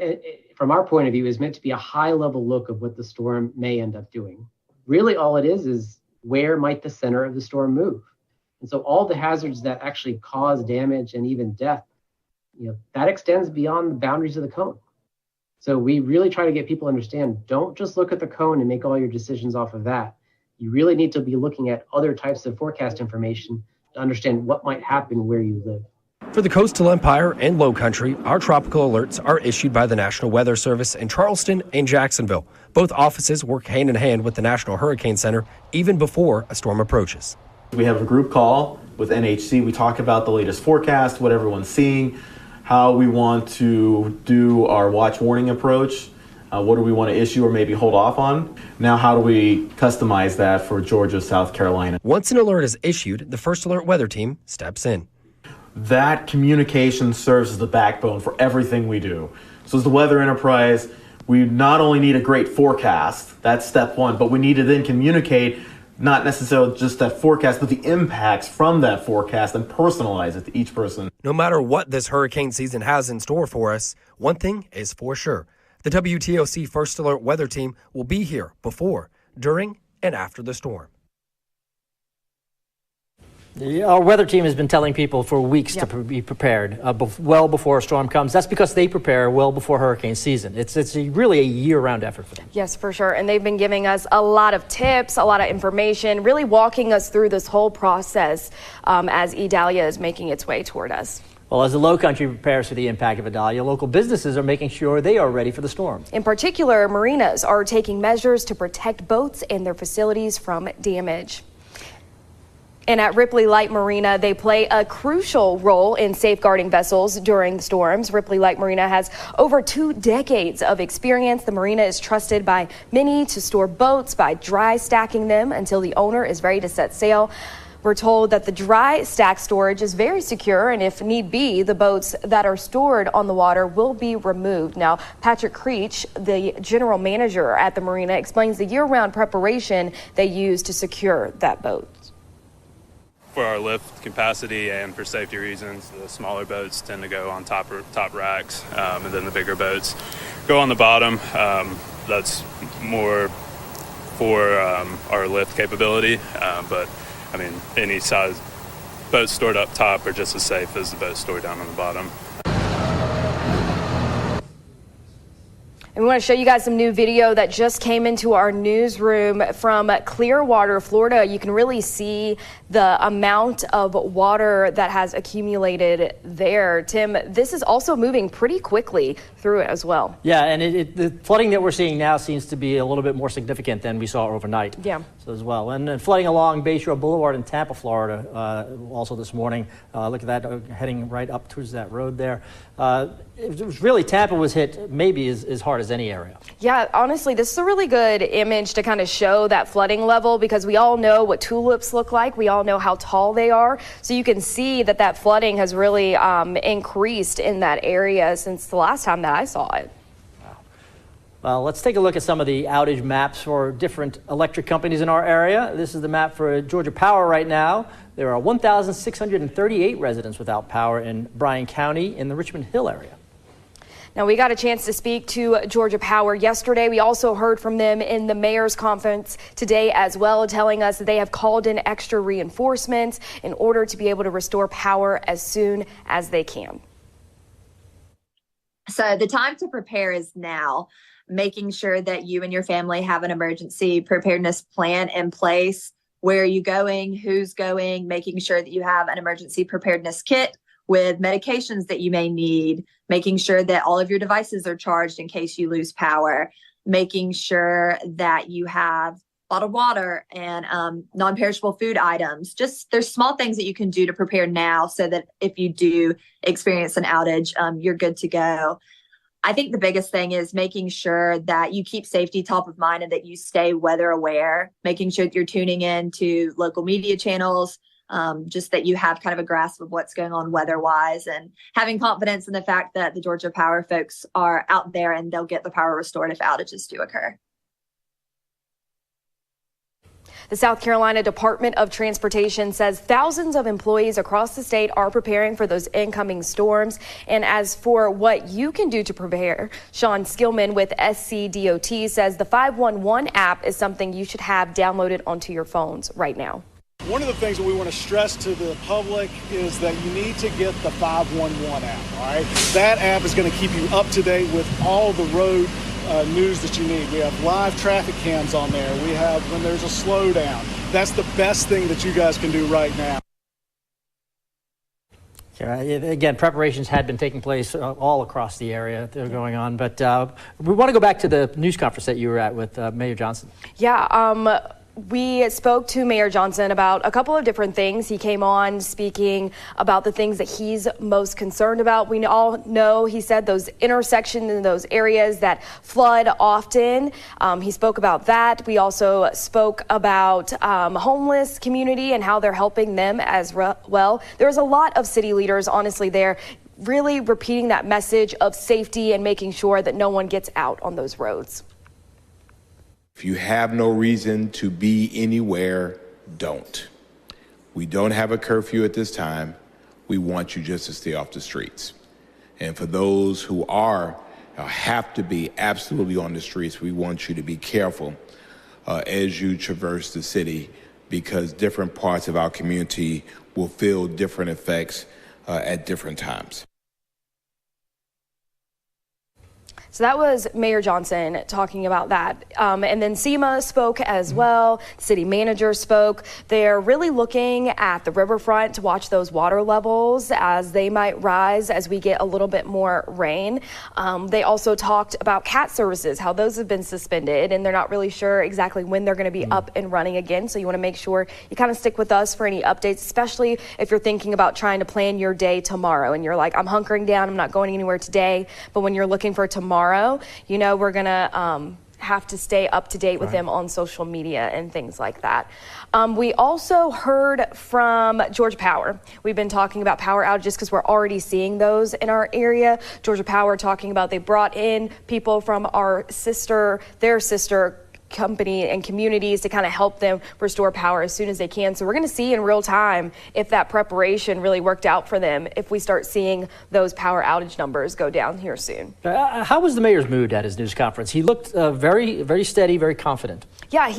from our point of view, is meant to be a high-level look of what the storm may end up doing. Really, all it is where might the center of the storm move? And so all the hazards that actually cause damage and even death, that extends beyond the boundaries of the cone. So we really try to get people to understand, don't just look at the cone and make all your decisions off of that. You really need to be looking at other types of forecast information to understand what might happen where you live. For the coastal empire and low country, our tropical alerts are issued by the National Weather Service in Charleston and Jacksonville. Both offices work hand in hand with the National Hurricane Center even before a storm approaches. We have a group call with NHC. We talk about the latest forecast, what everyone's seeing, how we want to do our watch warning approach, what do we want to issue or maybe hold off on. Now, how do we customize that for Georgia, South Carolina? Once an alert is issued, the First Alert weather team steps in. That communication serves as the backbone for everything we do. So as the weather enterprise, we not only need a great forecast, that's step one, but we need to then communicate not necessarily just that forecast, but the impacts from that forecast and personalize it to each person. No matter what this hurricane season has in store for us, one thing is for sure. The WTOC First Alert weather team will be here before, during, and after the storm. Our weather team has been telling people for weeks to be prepared well before a storm comes. That's because they prepare well before hurricane season. It's really a year-round effort for them. Yes, for sure. And they've been giving us a lot of tips, a lot of information, really walking us through this whole process as Idalia is making its way toward us. Well, as the Low Country prepares for the impact of Idalia, local businesses are making sure they are ready for the storm. In particular, marinas are taking measures to protect boats and their facilities from damage. And at Ripley Light Marina, they play a crucial role in safeguarding vessels during the storms. Ripley Light Marina has over 2 decades of experience. The marina is trusted by many to store boats by dry stacking them until the owner is ready to set sail. We're told that the dry stack storage is very secure, and if need be, the boats that are stored on the water will be removed. Now, Patrick Creech, the general manager at the marina, explains the year-round preparation they use to secure that boat. For our lift capacity and for safety reasons, the smaller boats tend to go on top racks, and then the bigger boats go on the bottom. That's more for our lift capability, but I mean, any size boats stored up top are just as safe as the boats stored down on the bottom. And we want to show you guys some new video that just came into our newsroom from Clearwater, Florida. You can really see the amount of water that has accumulated there. Tim, this is also moving pretty quickly through it as well. Yeah, and the flooding that we're seeing now seems to be a little bit more significant than we saw overnight. Yeah. So as well. And flooding along Bayshore Boulevard in Tampa, Florida, also this morning. Look at that, heading right up towards that road there. It was really, Tampa was hit maybe as hard as any area. Yeah, honestly, this is a really good image to kind of show that flooding level, because we all know what tulips look like. We all know how tall they are. So you can see that flooding has really increased in that area since the last time that I saw it. Well, let's take a look at some of the outage maps for different electric companies in our area. This is the map for Georgia Power right now. There are 1,638 residents without power in Bryan County in the Richmond Hill area. Now, we got a chance to speak to Georgia Power yesterday. We also heard from them in the mayor's conference today as well, telling us that they have called in extra reinforcements in order to be able to restore power as soon as they can. So the time to prepare is now. Making sure that you and your family have an emergency preparedness plan in place. Where are you going? Who's going? Making sure that you have an emergency preparedness kit with medications that you may need. Making sure that all of your devices are charged in case you lose power. Making sure that you have bottled water and non-perishable food items. Just there's small things that you can do to prepare now so that if you do experience an outage, you're good to go. I think the biggest thing is making sure that you keep safety top of mind and that you stay weather aware, making sure that you're tuning in to local media channels, just that you have kind of a grasp of what's going on weather-wise, and having confidence in the fact that the Georgia Power folks are out there and they'll get the power restored if outages do occur. The South Carolina Department of Transportation says thousands of employees across the state are preparing for those incoming storms. And as for what you can do to prepare, Sean Skillman with SCDOT says the 511 app is something you should have downloaded onto your phones right now. One of the things that we want to stress to the public is that you need to get the 511 app, all right? That app is going to keep you up to date with all the road news that you need. We have live traffic cams on there. We have when there's a slowdown. That's the best thing that you guys can do right now. Again, preparations had been taking place all across the area. They're going on. But we want to go back to the news conference that you were at with Mayor Johnson. Yeah, we spoke to Mayor Johnson about a couple of different things. He came on speaking about the things that he's most concerned about. We all know, he said, those intersections in those areas that flood often. He spoke about that. We also spoke about homeless community and how they're helping them as well. There's a lot of city leaders, honestly, there really repeating that message of safety and making sure that no one gets out on those roads. If you have no reason to be anywhere, don't. We don't have a curfew at this time. We want you just to stay off the streets. And for those who have to be absolutely on the streets, we want you to be careful as you traverse the city, because different parts of our community will feel different effects at different times. So that was Mayor Johnson talking about that. And then SEMA spoke as well. City manager spoke. They're really looking at the riverfront to watch those water levels as they might rise as we get a little bit more rain. They also talked about CAT services, how those have been suspended, and they're not really sure exactly when they're going to be up and running again. So you want to make sure you kind of stick with us for any updates, especially if you're thinking about trying to plan your day tomorrow and you're like, I'm hunkering down, I'm not going anywhere today. But when you're looking for tomorrow, you know, we're going to have to stay up to date with them on social media and things like that. We also heard from Georgia Power. We've been talking about power outages because we're already seeing those in our area. Georgia Power talking about they brought in people from their sister company and communities to kind of help them restore power as soon as they can. So we're going to see in real time if that preparation really worked out for them, if we start seeing those power outage numbers go down here soon. How was the mayor's mood at his news conference? He looked very, very steady, very confident. Yeah,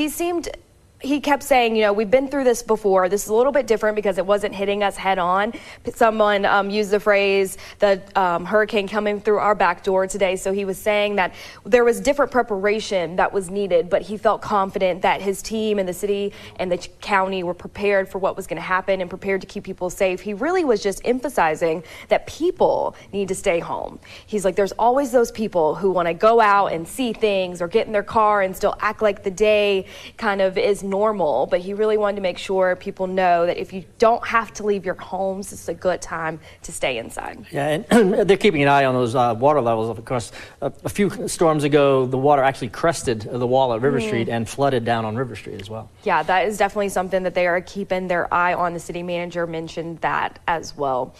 he kept saying, you know, we've been through this before. This is a little bit different because it wasn't hitting us head on. Someone used the phrase, the hurricane coming through our back door today. So he was saying that there was different preparation that was needed, but he felt confident that his team and the city and the county were prepared for what was going to happen and prepared to keep people safe. He really was just emphasizing that people need to stay home. He's like, there's always those people who want to go out and see things or get in their car and still act like the day kind of is normal, but he really wanted to make sure people know that if you don't have to leave your homes, it's a good time to stay inside. Yeah, and they're keeping an eye on those water levels. Of course, a few storms ago, the water actually crested the wall at River Street and flooded down on River Street as well. Yeah, that is definitely something that they are keeping their eye on. The city manager mentioned that as well.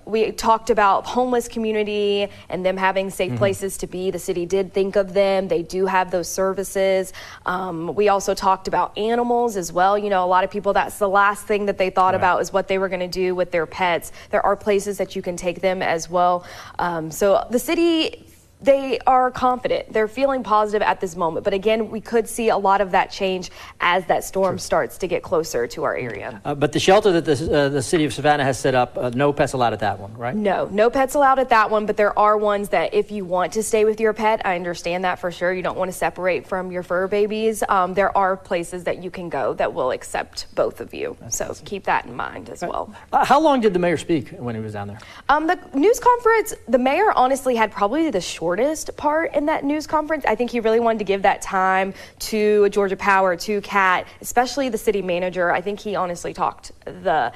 We talked about homeless community and them having safe places to be. The city did think of them. They do have those services. We also talked about animals as well. You know, a lot of people, that's the last thing that they thought about is what they were going to do with their pets. There are places that you can take them as well. So the city, they are confident. They're feeling positive at this moment. But again, we could see a lot of that change as that storm starts to get closer to our area. But the shelter that the city of Savannah has set up, no pets allowed at that one, right? No pets allowed at that one. But there are ones that if you want to stay with your pet, I understand that for sure. You don't want to separate from your fur babies. There are places that you can go that will accept both of you. So keep that in mind as well. How long did the mayor speak when he was down there? The news conference, the mayor honestly had probably the shortest part in that news conference. I think he really wanted to give that time to Georgia Power, to CAT, especially the city manager. I think he honestly talked the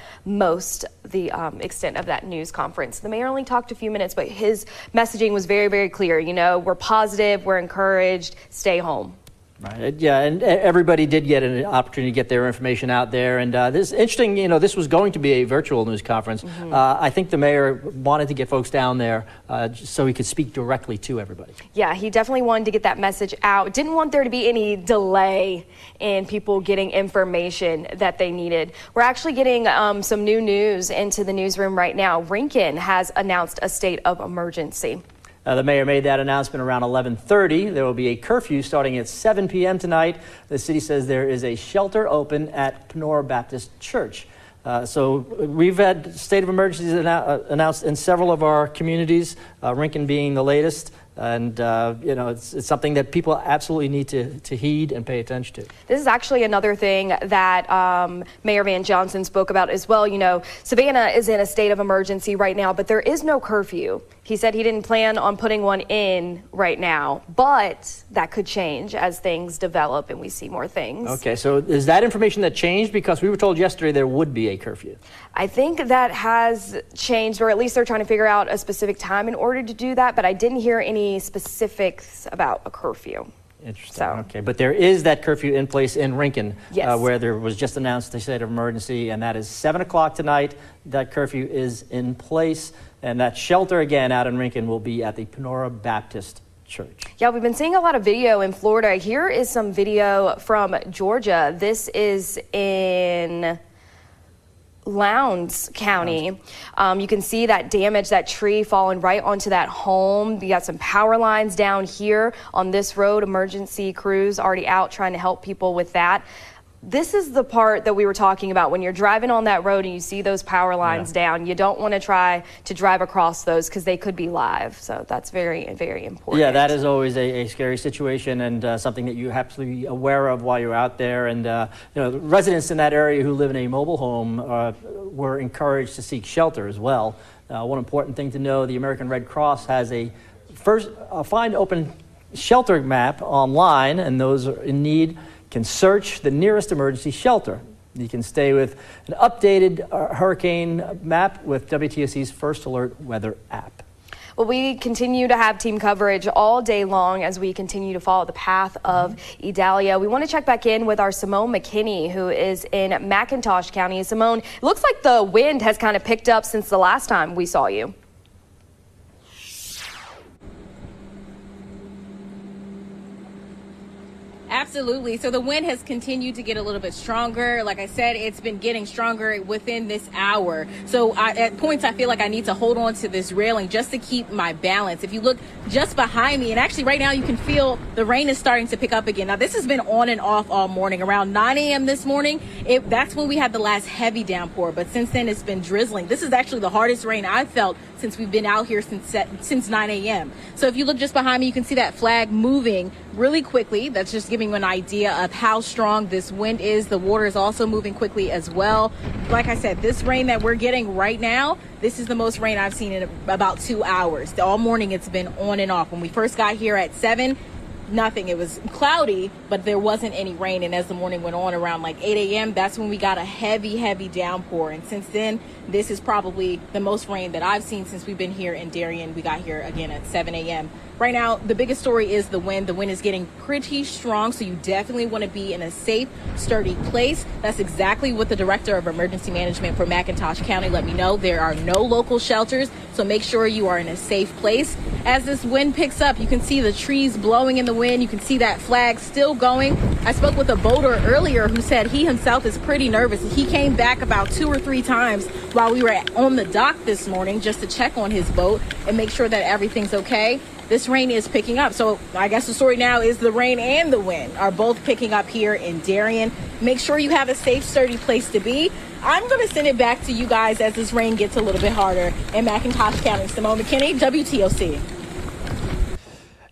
extent of that news conference. The mayor only talked a few minutes, but his messaging was very, very clear. You know, we're positive, we're encouraged, stay home. Right. Yeah, and everybody did get an opportunity to get their information out there. And this is interesting, this was going to be a virtual news conference. I think the mayor wanted to get folks down there so he could speak directly to everybody. Yeah, he definitely wanted to get that message out. Didn't want there to be any delay in people getting information that they needed. We're actually getting some new news into the newsroom right now. Rincon has announced a state of emergency. The mayor made that announcement around 11:30. There will be a curfew starting at 7 p.m. tonight. The city says there is a shelter open at Panora Baptist Church. So we've had state of emergencies announced in several of our communities, Rincon being the latest. And, it's something that people absolutely need to heed and pay attention to. This is actually another thing that Mayor Van Johnson spoke about as well. Savannah is in a state of emergency right now, but there is no curfew. He said he didn't plan on putting one in right now, but that could change as things develop and we see more things. Okay, so is that information that changed? Because we were told yesterday there would be a curfew. I think that has changed, or at least they're trying to figure out a specific time in order to do that, but I didn't hear any specifics about a curfew. Interesting. Okay, but there is that curfew in place in Rincon, yes, where there was just announced a state of emergency, and that is 7 o'clock tonight. That curfew is in place, and that shelter again out in Rincon will be at the Panora Baptist Church. Yeah, we've been seeing a lot of video in Florida. Here is some video from Georgia. This is in Lowndes County. You can see that damage, that tree falling right onto that home. You got some power lines down here on this road. Emergency crews already out trying to help people with that. This is the part that we were talking about. When you're driving on that road and you see those power lines down, you don't want to try to drive across those because they could be live. So that's very, very important. Yeah, that is always a scary situation and something that you have to be aware of while you're out there. And the residents in that area who live in a mobile home were encouraged to seek shelter as well. One important thing to know, the American Red Cross has a find open shelter map online, and those in need can search the nearest emergency shelter. You can stay with an updated hurricane map with WTOC's First Alert weather app. Well, we continue to have team coverage all day long as we continue to follow the path of Idalia. We want to check back in with our Simone McKinney, who is in McIntosh County. Simone, it looks like the wind has kind of picked up since the last time we saw you. Absolutely. So the wind has continued to get a little bit stronger. Like I said, it's been getting stronger within this hour. So at points, I feel like I need to hold on to this railing just to keep my balance. If you look just behind me, and actually right now you can feel the rain is starting to pick up again. Now, this has been on and off all morning. Around 9 a.m. this morning, that's when we had the last heavy downpour. But since then, it's been drizzling. This is actually the hardest rain I've felt since we've been out here since 9 a.m. So if you look just behind me, you can see that flag moving really quickly. That's just giving you an idea of how strong this wind is. The water is also moving quickly as well. Like I said, this rain that we're getting right now, this is the most rain I've seen in about 2 hours. All morning it's been on and off. When we first got here at 7, nothing. It was cloudy, but there wasn't any rain. And as the morning went on around like 8 a.m., that's when we got a heavy downpour. And since then, this is probably the most rain that I've seen since we've been here in Darien. We got here again at 7 a.m. Right now, the biggest story is the wind. The wind is getting pretty strong, so you definitely want to be in a safe, sturdy place. That's exactly what the Director of Emergency Management for McIntosh County let me know. There are no local shelters, so make sure you are in a safe place. As this wind picks up, you can see the trees blowing in the wind. You can see that flag still going. I spoke with a boater earlier who said he himself is pretty nervous. He came back about 2 or 3 times while we were on the dock this morning just to check on his boat and make sure that everything's okay. This rain is picking up. So I guess the story now is the rain and the wind are both picking up here in Darien. Make sure you have a safe, sturdy place to be. I'm going to send it back to you guys as this rain gets a little bit harder in McIntosh County. Simone McKinney, WTOC.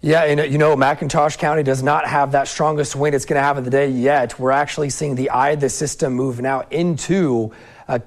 Yeah, and McIntosh County does not have that strongest wind it's going to have of the day yet. We're actually seeing the eye of the system move now into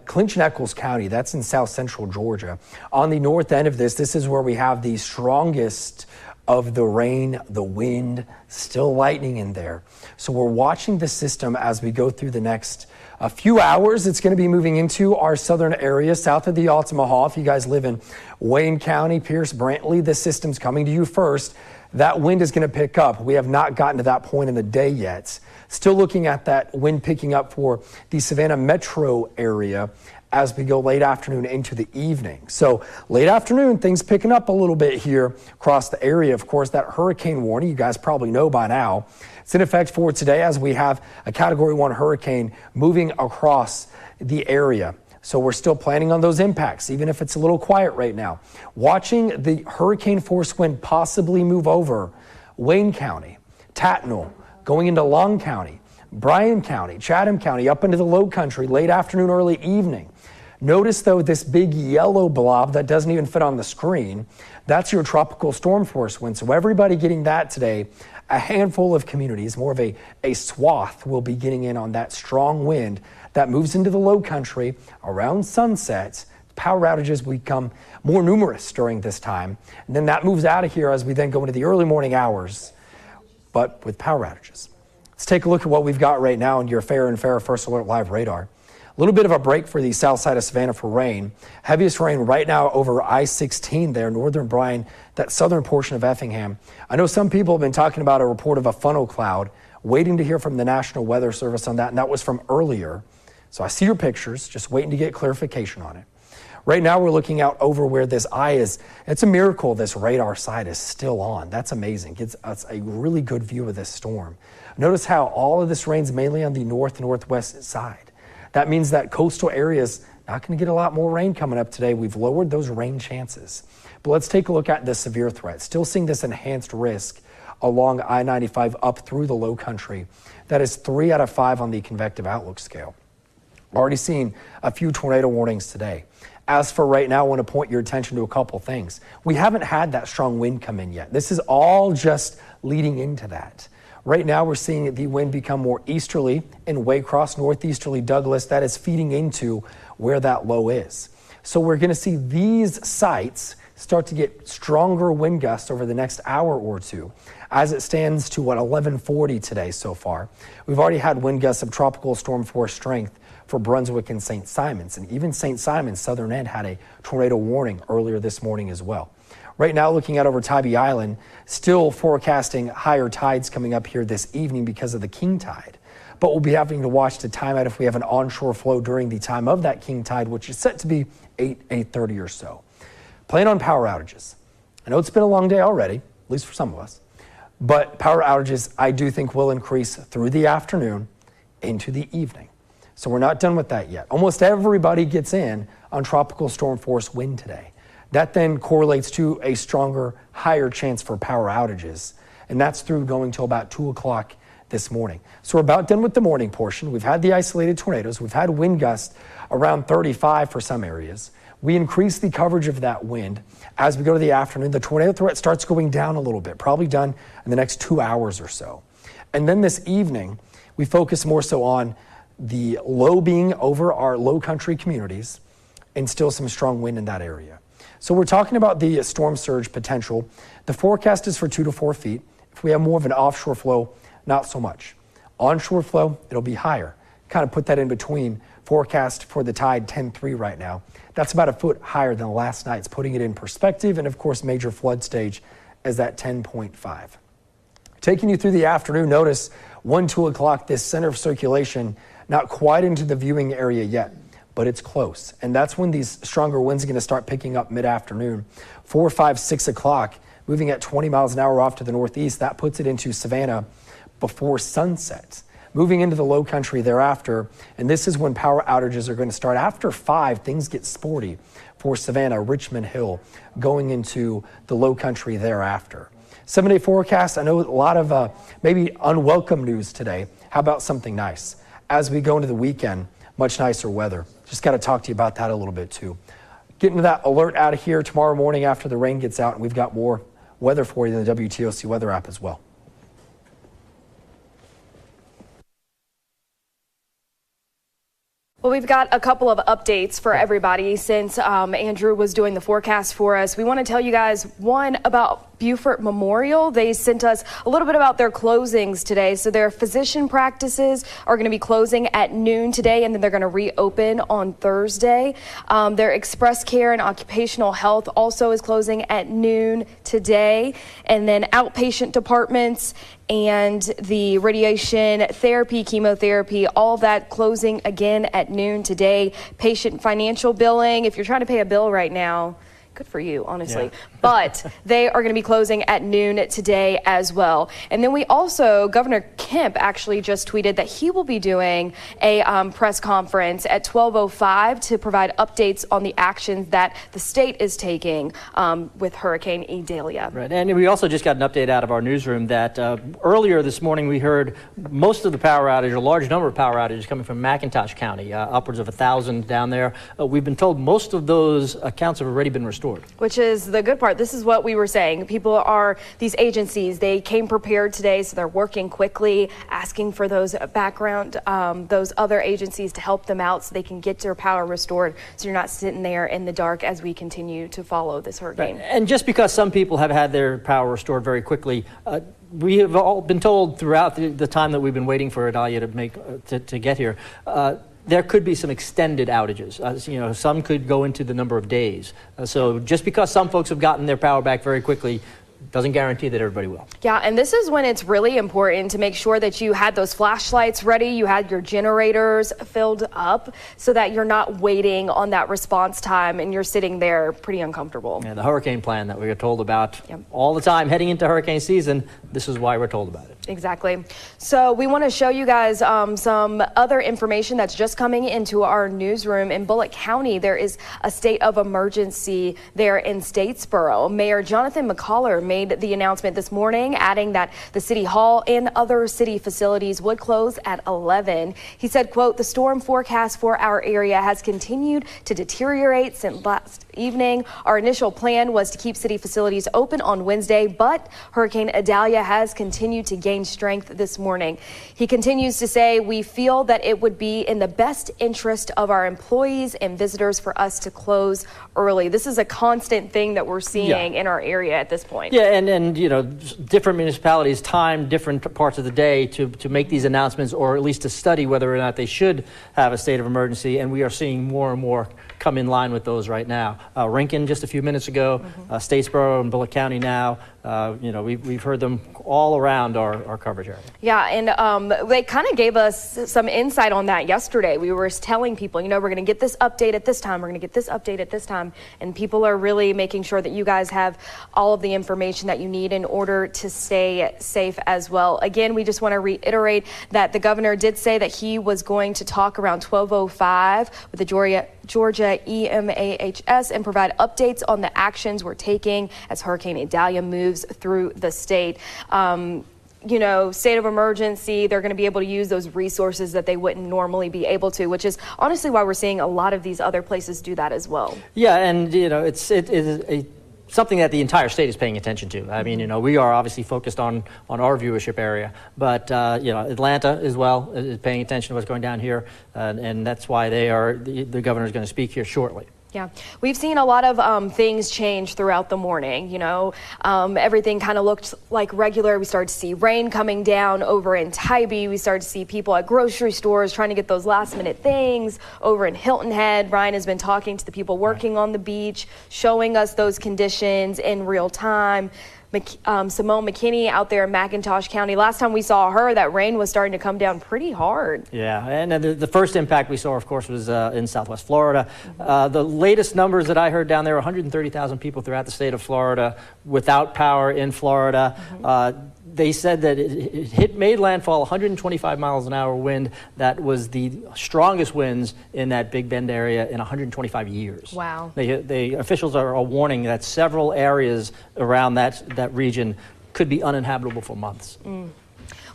Clinch and Eccles County. That's in south central Georgia. On the north end of this is where we have the strongest of the rain, the wind, still lightning in there. So we're watching the system as we go through the next a few hours, it's going to be moving into our southern area south of the Altamaha. If you guys live in Wayne County, Pierce, Brantley, this system's coming to you first. That wind is going to pick up. We have not gotten to that point in the day yet. Still looking at that wind picking up for the Savannah metro area as we go late afternoon into the evening. So late afternoon, things picking up a little bit here across the area. Of course, that hurricane warning, you guys probably know by now, it's in effect for today as we have a Category 1 hurricane moving across the area. So we're still planning on those impacts, even if it's a little quiet right now. Watching the hurricane force wind possibly move over Wayne County, Tattnall, going into Long County, Bryan County, Chatham County, up into the low country, late afternoon, early evening. Notice, though, this big yellow blob that doesn't even fit on the screen. That's your tropical storm force wind. So everybody getting that today. A handful of communities, more of a swath, will be getting in on that strong wind that moves into the low country around sunset. Power outages become more numerous during this time. And then that moves out of here as we then go into the early morning hours, but with power outages. Let's take a look at what we've got right now on your Fair and Fair First Alert Live radar. A little bit of a break for the south side of Savannah for rain. Heaviest rain right now over I-16 there, northern Bryan, that southern portion of Effingham. I know some people have been talking about a report of a funnel cloud, waiting to hear from the National Weather Service on that, and that was from earlier. So I see your pictures, just waiting to get clarification on it. Right now we're looking out over where this eye is. It's a miracle this radar side is still on. That's amazing. Gives us a really good view of this storm. Notice how all of this rain's mainly on the north and northwest side. That means that coastal areas not going to get a lot more rain coming up today. We've lowered those rain chances. But let's take a look at the severe threat. Still seeing this enhanced risk along I-95 up through the low country. That is 3 out of 5 on the convective outlook scale. Already seeing a few tornado warnings today. As for right now, I want to point your attention to a couple things. We haven't had that strong wind come in yet. This is all just leading into that. Right now, we're seeing the wind become more easterly in Waycross, northeasterly Douglas. That is feeding into where that low is. So we're going to see these sites start to get stronger wind gusts over the next hour or two. As it stands to 1140 today so far, we've already had wind gusts of tropical storm force strength for Brunswick and St. Simons. And even St. Simons, southern end, had a tornado warning earlier this morning as well. Right now, looking out over Tybee Island, still forecasting higher tides coming up here this evening because of the king tide. But we'll be having to watch to time out if we have an onshore flow during the time of that king tide, which is set to be 8:30 or so. Plan on power outages. I know it's been a long day already, at least for some of us. But power outages, I do think, will increase through the afternoon into the evening. So we're not done with that yet. Almost everybody gets in on tropical storm force wind today. That then correlates to a stronger, higher chance for power outages. And that's through going till about 2 o'clock this morning. So we're about done with the morning portion. We've had the isolated tornadoes. We've had wind gusts around 35 for some areas. We increase the coverage of that wind. As we go to the afternoon, the tornado threat starts going down a little bit, probably done in the next 2 hours or so. And then this evening, we focus more so on the low being over our low country communities and still some strong wind in that area. So we're talking about the storm surge potential. The forecast is for 2 to 4 feet. If we have more of an offshore flow, not so much. Onshore flow, it'll be higher. Kind of put that in between. Forecast for the tide 10.3 right now. That's about a foot higher than last night's, putting it in perspective. And of course, major flood stage is at 10.5. Taking you through the afternoon, notice 1, 2 o'clock, this center of circulation, not quite into the viewing area yet, but it's close. And that's when these stronger winds are going to start picking up mid-afternoon. 4, 5, 6 o'clock, moving at 20 miles an hour off to the northeast. That puts it into Savannah before sunset. Moving into the low country thereafter, and this is when power outages are going to start. After 5, things get sporty for Savannah, Richmond Hill, going into the low country thereafter. 7-day forecast, I know a lot of maybe unwelcome news today. How about something nice? As we go into the weekend, much nicer weather. Just got to talk to you about that a little bit too. Getting to that alert out of here tomorrow morning after the rain gets out, and we've got more weather for you in the WTOC weather app as well. Well, we've got a couple of updates for everybody since Andrew was doing the forecast for us. We want to tell you guys, one, about Beaufort Memorial. They sent us a little bit about their closings today. So their physician practices are going to be closing at noon today, and then they're going to reopen on Thursday. Their express care and occupational health also is closing at noon today. And then outpatient departments and the radiation therapy, chemotherapy, all of that closing again at noon today. Patient financial billing, if you're trying to pay a bill right now, good for you, honestly. Yeah. But they are going to be closing at noon today as well. And then we also, Governor Kemp actually just tweeted that he will be doing a press conference at 12:05 to provide updates on the actions that the state is taking with Hurricane Idalia. Right, and we also just got an update out of our newsroom that earlier this morning we heard most of the power outage, a large number of power outages coming from McIntosh County, upwards of 1,000 down there. We've been told most of those accounts have already been restored. Which is the good part. This is what we were saying. People are, these agencies, they came prepared today, so they're working quickly, asking for those background, those other agencies to help them out so they can get their power restored, so you're not sitting there in the dark as we continue to follow this hurricane. Right. And just because some people have had their power restored very quickly, we have all been told throughout the time that we've been waiting for Idalia to get here, there could be some extended outages. Some could go into the number of days. So just because some folks have gotten their power back very quickly doesn't guarantee that everybody will. Yeah, and this is when it's really important to make sure that you had those flashlights ready, you had your generators filled up so that you're not waiting on that response time and you're sitting there pretty uncomfortable. Yeah, the hurricane plan that we are told about all the time heading into hurricane season, this is why we're told about it. Exactly. So we want to show you guys some other information that's just coming into our newsroom. In Bullitt County, there is a state of emergency there in Statesboro. Mayor Jonathan McCullough made the announcement this morning, adding that the city hall and other city facilities would close at 11. He said, quote, "The storm forecast for our area has continued to deteriorate since last evening. Our initial plan was to keep city facilities open on Wednesday, but Hurricane Idalia has continued to gain strength this morning." He continues to say, "We feel that it would be in the best interest of our employees and visitors for us to close early." This is a constant thing that we're seeing in our area at this point. Yeah, and different municipalities time different parts of the day to make these announcements, or at least to study whether or not they should have a state of emergency, and we are seeing more and more come in line with those right now. Rincon just a few minutes ago, Statesboro and Bullitt County now. We've heard them all around our coverage area. Yeah, and they kind of gave us some insight on that yesterday. We were telling people, we're going to get this update at this time, we're going to get this update at this time, and people are really making sure that you guys have all of the information that you need in order to stay safe as well. Again, we just want to reiterate that the governor did say that he was going to talk around 12:05 with the Georgia EMAHS and provide updates on the actions we're taking as Hurricane Idalia moves through the state. State of emergency, they're going to be able to use those resources that they wouldn't normally be able to, which is honestly why we're seeing a lot of these other places do that as well. Yeah, and it is something that the entire state is paying attention to. I mean, we are obviously focused on our viewership area, but Atlanta as well is paying attention to what's going down here, and that's why the governor is going to speak here shortly. Yeah, we've seen a lot of things change throughout the morning. Everything kind of looked like regular. We started to see rain coming down over in Tybee. We started to see people at grocery stores trying to get those last minute things over in Hilton Head. Ryan has been talking to the people working on the beach, showing us those conditions in real time. Simone McKinney out there in McIntosh County. Last time we saw her, that rain was starting to come down pretty hard. Yeah, and the first impact we saw, of course, was in Southwest Florida. The latest numbers that I heard down there, 130,000 people throughout the state of Florida without power in Florida. They said that it made landfall 125 miles an hour wind. That was the strongest winds in that Big Bend area in 125 years. Wow. The officials are warning that several areas around that region could be uninhabitable for months.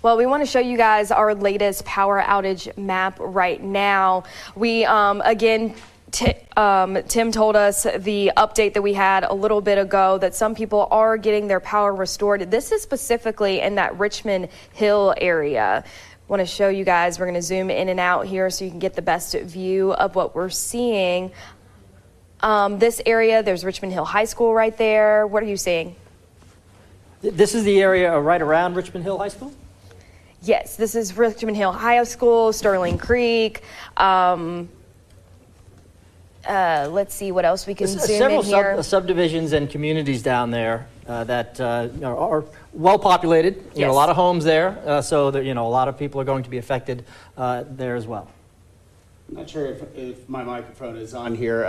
Well, we want to show you guys our latest power outage map right now. We, again, Tim told us the update that we had a little bit ago that some people are getting their power restored. This is specifically in that Richmond Hill area. Want to show you guys, we're going to zoom in and out here so you can get the best view of what we're seeing. This area, there's Richmond Hill High School right there. What are you seeing? This is the area right around Richmond Hill High School? Yes, this is Richmond Hill High School, Sterling Creek. Let's see what else we can zoom in here. Several subdivisions and communities down there that are well populated. You know, a lot of homes there, so that, you know, a lot of people are going to be affected there as well. I'm not sure if my microphone is on here.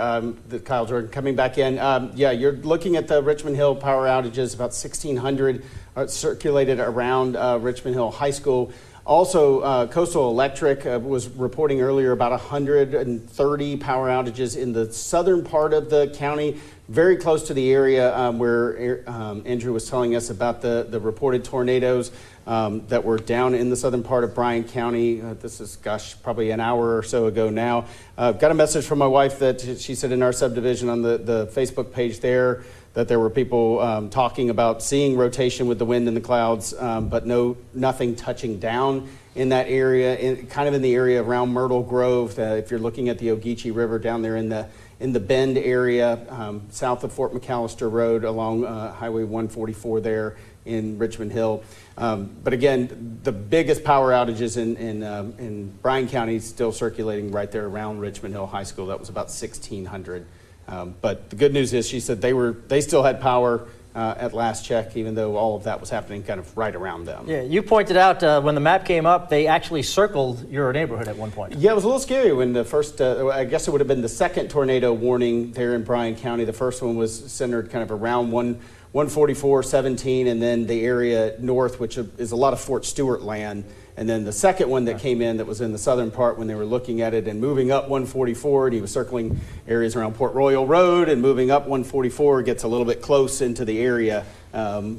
Kyle Jordan coming back in. Yeah, you're looking at the Richmond Hill power outages. About 1,600 circulated around Richmond Hill High School. Also, Coastal Electric was reporting earlier about 130 power outages in the southern part of the county, very close to the area where Andrew was telling us about the reported tornadoes that were down in the southern part of Bryan County. This is, gosh, probably an hour or so ago now. Got a message from my wife that she said in our subdivision on the Facebook page there that there were people talking about seeing rotation with the wind and the clouds, but nothing touching down in that area, kind of in the area around Myrtle Grove. If you're looking at the Ogeechee River down there in the Bend area, south of Fort McAllister Road along Highway 144 there in Richmond Hill. But again, the biggest power outages in Bryan County still circulating right there around Richmond Hill High School. That was about 1,600. But the good news is she said they still had power at last check, even though all of that was happening kind of right around them. Yeah, you pointed out when the map came up, they actually circled your neighborhood at one point. Yeah, it was a little scary when the first, I guess it would have been the second tornado warning there in Bryan County. The first one was centered kind of around 144-17, and then the area north, which is a lot of Fort Stewart land. And then the second one that came in that was in the southern part when they were looking at it and moving up 144, and he was circling areas around Port Royal Road and moving up 144, gets a little bit close into the area,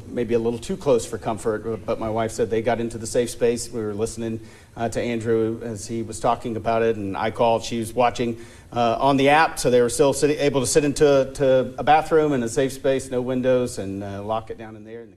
maybe a little too close for comfort. But my wife said they got into the safe space. We were listening to Andrew as he was talking about it, and I called. She was watching on the app, so they were still able to sit into a bathroom in a safe space, no windows, and lock it down in there.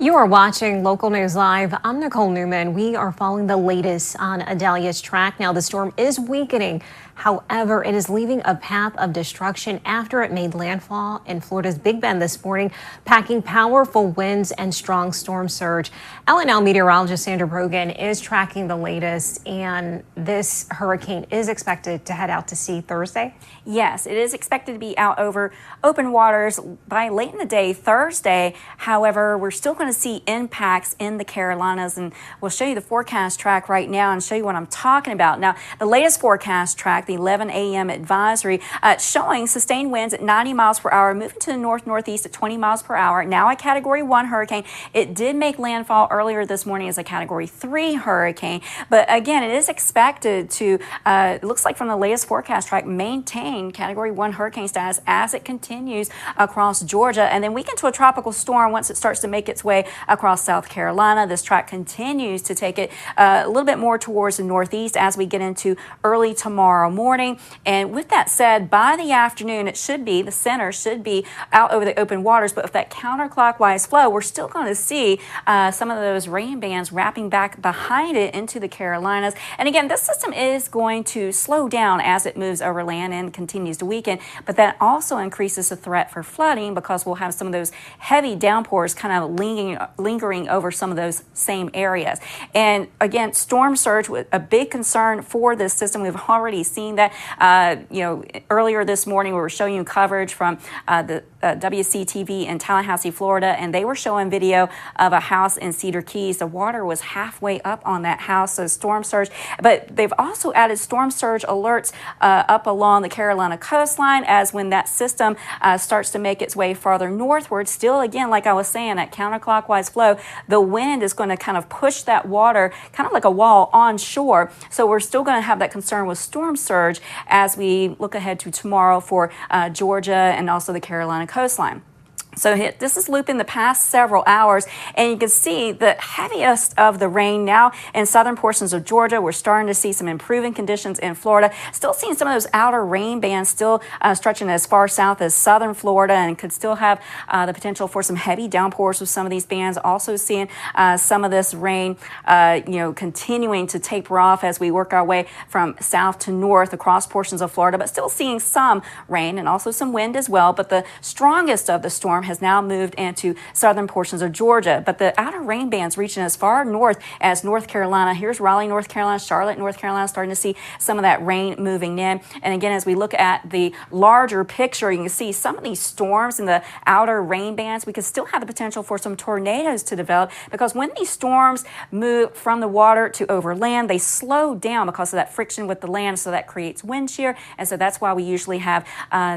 You are watching Local News Live. I'm Nicole Newman. We are following the latest on Idalia's track. Now, the storm is weakening. However, it is leaving a path of destruction after it made landfall in Florida's Big Bend this morning, packing powerful winds and strong storm surge. LNL meteorologist Sandra Brogan is tracking the latest, and this hurricane is expected to head out to sea Thursday. Yes, it is expected to be out over open waters by late in the day Thursday. However, we're still going to see impacts in the Carolinas, and we'll show you the forecast track right now and show you what I'm talking about. Now, the latest forecast track, the 11 a.m. advisory, showing sustained winds at 90 miles per hour, moving to the north-northeast at 20 miles per hour. Now a Category 1 hurricane. It did make landfall earlier this morning as a Category 3 hurricane, but again, it is expected to, it looks like from the latest forecast track, maintain Category 1 hurricane status as it continues across Georgia, and then weaken to a tropical storm once it starts to make its way across South Carolina. This track continues to take it a little bit more towards the northeast as we get into early tomorrow morning. And with that said, by the afternoon, the center should be out over the open waters, but with that counterclockwise flow, we're still going to see some of those rain bands wrapping back behind it into the Carolinas. And again, this system is going to slow down as it moves over land and continues to weaken, but that also increases the threat for flooding because we'll have some of those heavy downpours kind of lingering over some of those same areas. And again, storm surge was a big concern for this system. We've already seen that. Earlier this morning, we were showing you coverage from the WCTV in Tallahassee, Florida, and they were showing video of a house in Cedar Keys. The water was halfway up on that house, so storm surge. But they've also added storm surge alerts up along the Carolina coastline as when that system starts to make its way farther northward. Still, again, like I was saying, that counterclockwise flow, the wind is going to kind of push that water kind of like a wall onshore. So we're still going to have that concern with storm surge as we look ahead to tomorrow for Georgia and also the Carolina coastline. So this is looping the past several hours, and you can see the heaviest of the rain now in southern portions of Georgia. We're starting to see some improving conditions in Florida. Still seeing some of those outer rain bands still stretching as far south as southern Florida, and could still have the potential for some heavy downpours with some of these bands. Also seeing some of this rain, continuing to taper off as we work our way from south to north across portions of Florida, but still seeing some rain and also some wind as well. But the strongest of the storm has now moved into southern portions of Georgia, but the outer rain bands reaching as far north as North Carolina. Here's Raleigh, North Carolina, Charlotte, North Carolina, starting to see some of that rain moving in. And again, as we look at the larger picture, you can see some of these storms in the outer rain bands. We could still have the potential for some tornadoes to develop, because when these storms move from the water to over land, they slow down because of that friction with the land, so that creates wind shear. And so that's why we usually have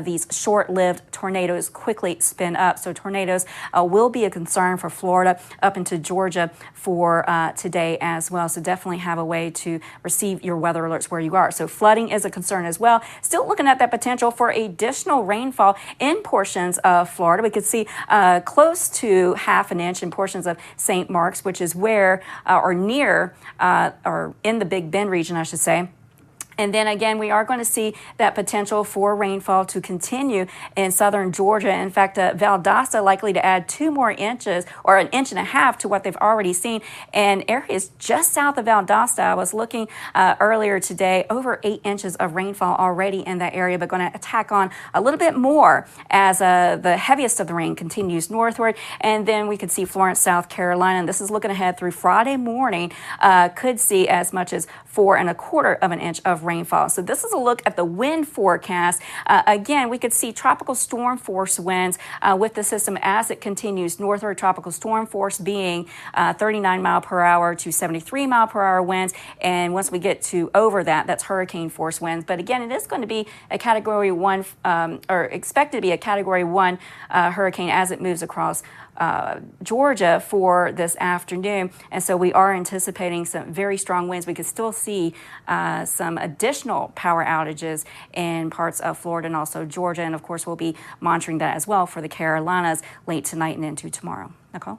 these short-lived tornadoes quickly spin up. So tornadoes will be a concern for Florida up into Georgia for today as well. So definitely have a way to receive your weather alerts where you are. So flooding is a concern as well. Still looking at that potential for additional rainfall in portions of Florida. We could see close to half an inch in portions of St. Mark's, which is where or near or in the Big Bend region, I should say. And then again, we are going to see that potential for rainfall to continue in southern Georgia. In fact, Valdosta likely to add 2 more inches, or an inch and a half, to what they've already seen. And areas just south of Valdosta, I was looking earlier today, over 8 inches of rainfall already in that area, but going to tack on a little bit more as the heaviest of the rain continues northward. And then we could see Florence, South Carolina, and this is looking ahead through Friday morning, could see as much as 4 1/4 of an inch of rainfall. So this is a look at the wind forecast. Again, we could see tropical storm force winds with the system as it continues northward. Tropical storm force being 39 mile per hour to 73 mile per hour winds. And once we get to over that, that's hurricane force winds. But again, it is going to be a Category 1 or expected to be a Category 1 hurricane as it moves across Georgia for this afternoon. And so we are anticipating some very strong winds. We could still see some additional power outages in parts of Florida and also Georgia. And of course, we'll be monitoring that as well for the Carolinas late tonight and into tomorrow. Nicole?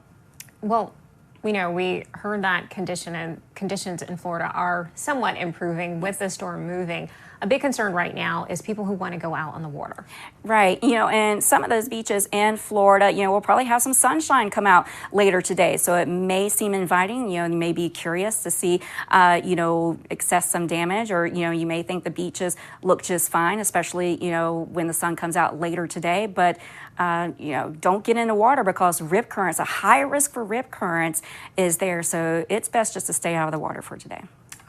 Well, we heard that conditions in Florida are somewhat improving with the storm moving. A big concern right now is people who want to go out on the water. Right. And some of those beaches in Florida, we'll probably have some sunshine come out later today. So it may seem inviting. You may be curious to see, access some damage, or, you may think the beaches look just fine, especially, when the sun comes out later today. But, don't get in the water, because rip currents, a high risk for rip currents is there. So it's best just to stay out of the water for today.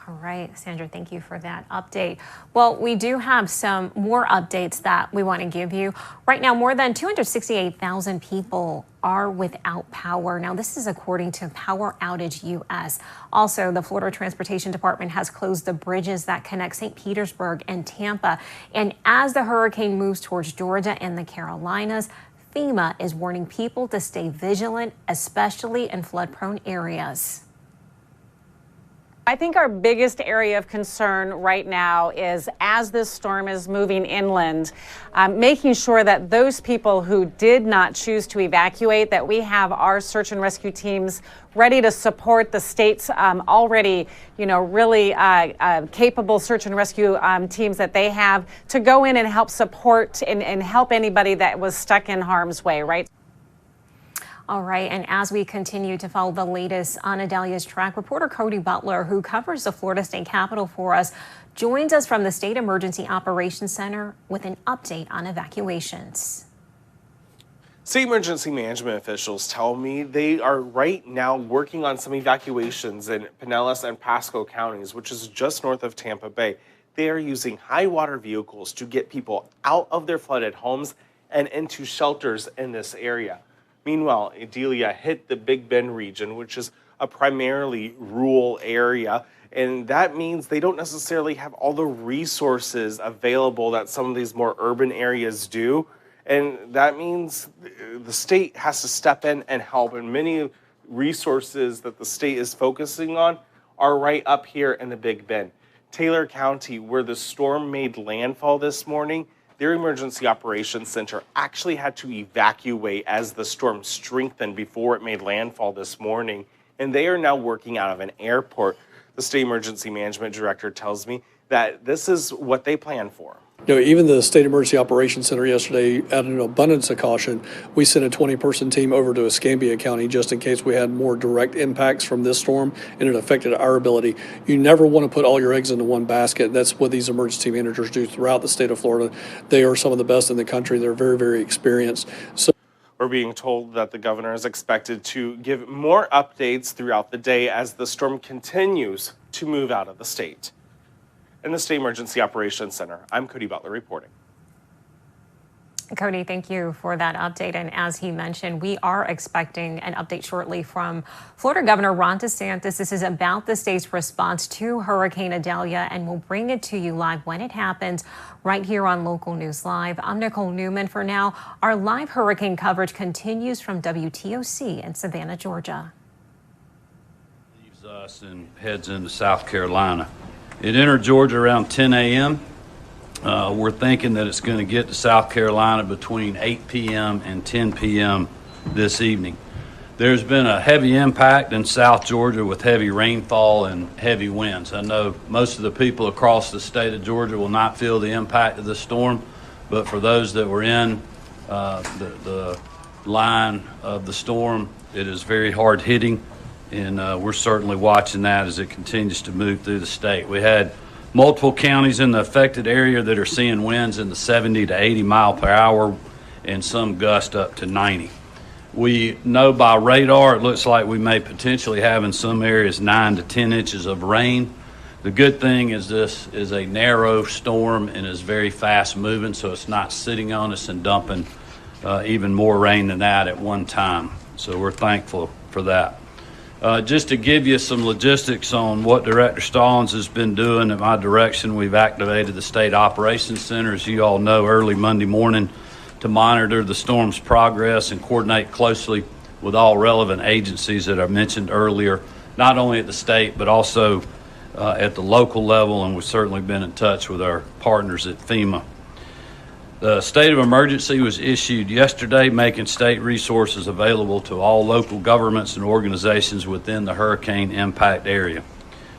All right, Sandra, thank you for that update. Well, we do have some more updates that we want to give you. Right now, more than 268,000 people are without power. Now, this is according to Power Outage US. Also, the Florida Transportation Department has closed the bridges that connect St. Petersburg and Tampa. And as the hurricane moves towards Georgia and the Carolinas, FEMA is warning people to stay vigilant, especially in flood-prone areas. I think our biggest area of concern right now is, as this storm is moving inland, making sure that those people who did not choose to evacuate, that we have our search and rescue teams ready to support the state's already, really capable search and rescue teams that they have to go in and help support and help anybody that was stuck in harm's way, right? All right, and as we continue to follow the latest on Idalia's track, reporter Cody Butler, who covers the Florida State Capitol for us, joins us from the State Emergency Operations Center with an update on evacuations. State emergency management officials tell me they are right now working on some evacuations in Pinellas and Pasco counties, which is just north of Tampa Bay. They are using high water vehicles to get people out of their flooded homes and into shelters in this area. Meanwhile, Idalia hit the Big Bend region, which is a primarily rural area, and that means they don't necessarily have all the resources available that some of these more urban areas do, and that means the state has to step in and help, and many resources that the state is focusing on are right up here in the Big Bend. Taylor County, where the storm made landfall this morning, their emergency operations center actually had to evacuate as the storm strengthened before it made landfall this morning. And they are now working out of an airport. The state emergency management director tells me that this is what they plan for. Even the State Emergency Operations Center yesterday, out of an abundance of caution, we sent a 20-person team over to Escambia County just in case we had more direct impacts from this storm and it affected our ability. You never want to put all your eggs into one basket. That's what these emergency managers do throughout the state of Florida. They are some of the best in the country. They're very, very experienced. So we're being told that the governor is expected to give more updates throughout the day as the storm continues to move out of the state. In the State Emergency Operations Center, I'm Cody Butler reporting. Cody, thank you for that update. And as he mentioned, we are expecting an update shortly from Florida Governor Ron DeSantis. This is about the state's response to Hurricane Idalia, and we'll bring it to you live when it happens right here on Local News Live. I'm Nicole Newman. For now, our live hurricane coverage continues from WTOC in Savannah, Georgia. Leaves us and heads into South Carolina. It entered Georgia around 10 a.m. We're thinking that it's going to get to South Carolina between 8 p.m. and 10 p.m. this evening. There's been a heavy impact in South Georgia with heavy rainfall and heavy winds. I know most of the people across the state of Georgia will not feel the impact of the storm, but for those that were in the line of the storm, it is very hard hitting. And we're certainly watching that as it continues to move through the state. We had multiple counties in the affected area that are seeing winds in the 70 to 80 mile per hour and some gust up to 90. We know by radar it looks like we may potentially have in some areas 9 to 10 inches of rain. The good thing is this is a narrow storm and is very fast moving, so it's not sitting on us and dumping even more rain than that at one time. So we're thankful for that. Just to give you some logistics on what Director Stallings has been doing in my direction, we've activated the State Operations Center, as you all know, early Monday morning to monitor the storm's progress and coordinate closely with all relevant agencies that I mentioned earlier, not only at the state but also at the local level, and we've certainly been in touch with our partners at FEMA. The state of emergency was issued yesterday, making state resources available to all local governments and organizations within the hurricane impact area.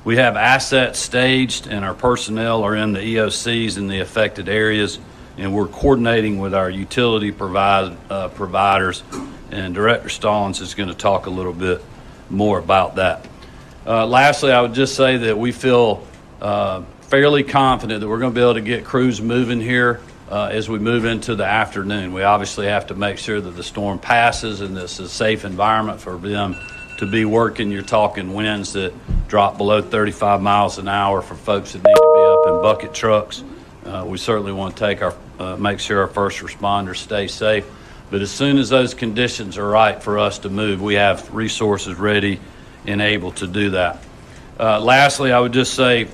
We have assets staged and our personnel are in the EOCs in the affected areas, and we're coordinating with our utility providers, and Director Stallings is going to talk a little bit more about that. Lastly, I would just say that we feel fairly confident that we're going to be able to get crews moving here as we move into the afternoon. We obviously have to make sure that the storm passes and this is a safe environment for them to be working. You're talking winds that drop below 35 miles an hour for folks that need to be up in bucket trucks. We certainly want to make sure our first responders stay safe. But as soon as those conditions are right for us to move, we have resources ready and able to do that. Lastly, I would just say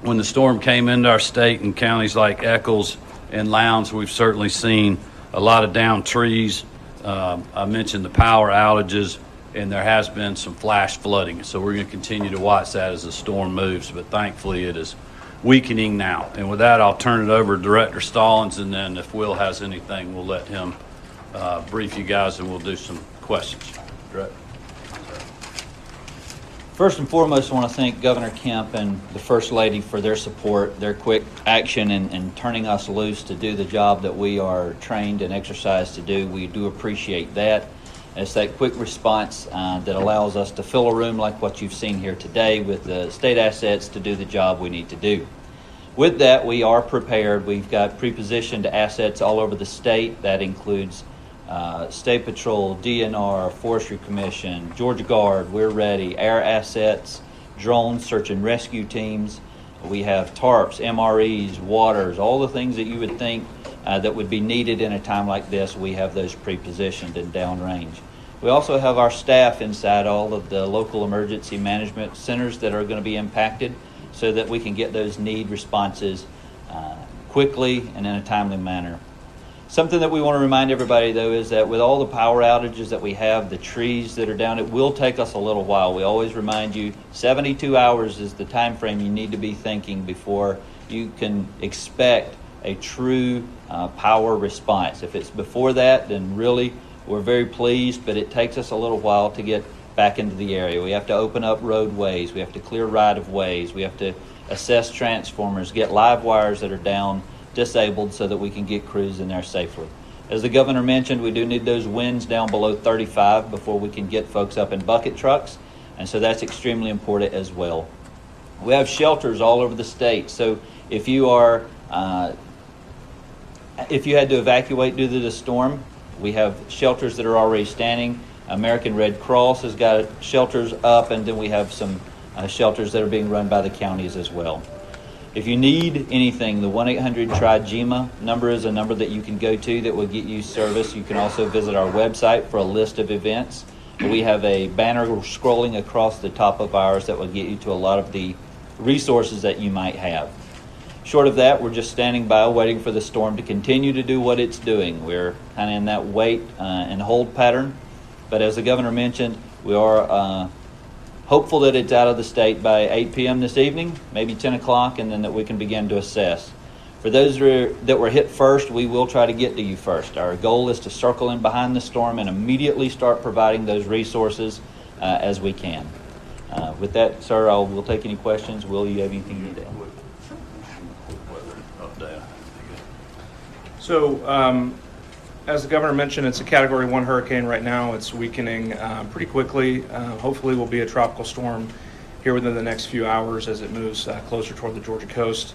when the storm came into our state in counties like Eccles and Lowndes, we've certainly seen a lot of downed trees. I mentioned the power outages, and there has been some flash flooding. So we're going to continue to watch that as the storm moves, but thankfully it is weakening now. And with that, I'll turn it over to Director Stallings, and then if Will has anything, we'll let him brief you guys and we'll do some questions. Director. First and foremost, I want to thank Governor Kemp and the First Lady for their support, their quick action and turning us loose to do the job that we are trained and exercised to do. We do appreciate that. It's that quick response that allows us to fill a room like what you've seen here today with the state assets to do the job we need to do. With that, we are prepared. We've got pre-positioned assets all over the state. That includes State Patrol, DNR, Forestry Commission, Georgia Guard, we're ready. Air assets, drones, search and rescue teams. We have tarps, MREs, waters, all the things that you would think that would be needed in a time like this. We have those pre-positioned and downrange. We also have our staff inside all of the local emergency management centers that are going to be impacted so that we can get those need responses quickly and in a timely manner. Something that we want to remind everybody, though, is that with all the power outages that we have, the trees that are down, it will take us a little while. We always remind you 72 hours is the time frame you need to be thinking before you can expect a true power response. If it's before that, then really we're very pleased, but it takes us a little while to get back into the area. We have to open up roadways, we have to clear right-of-ways, we have to assess transformers, get live wires that are down, disabled, so that we can get crews in there safely. As the governor mentioned, we do need those winds down below 35 before we can get folks up in bucket trucks, and so that's extremely important as well. We have shelters all over the state, so if you are if you had to evacuate due to the storm, we have shelters that are already standing. American Red Cross has got shelters up, and then we have some shelters that are being run by the counties as well. If you need anything, the 1-800-TRI-GEMA number is a number that you can go to that will get you service. You can also visit our website for a list of events. We have a banner scrolling across the top of ours that will get you to a lot of the resources that you might have. Short of that, we're just standing by waiting for the storm to continue to do what it's doing. We're kind of in that wait and hold pattern. But as the governor mentioned, we are hopeful that it's out of the state by 8 p.m. this evening, maybe 10 o'clock, and then that we can begin to assess. For those that were hit first, we will try to get to you first. Our goal is to circle in behind the storm and immediately start providing those resources as we can. With that, sir, we'll take any questions. Will, you have anything to add? So, as the governor mentioned, it's a Category 1 hurricane right now. It's weakening pretty quickly. Hopefully will be a tropical storm here within the next few hours as it moves closer toward the Georgia coast.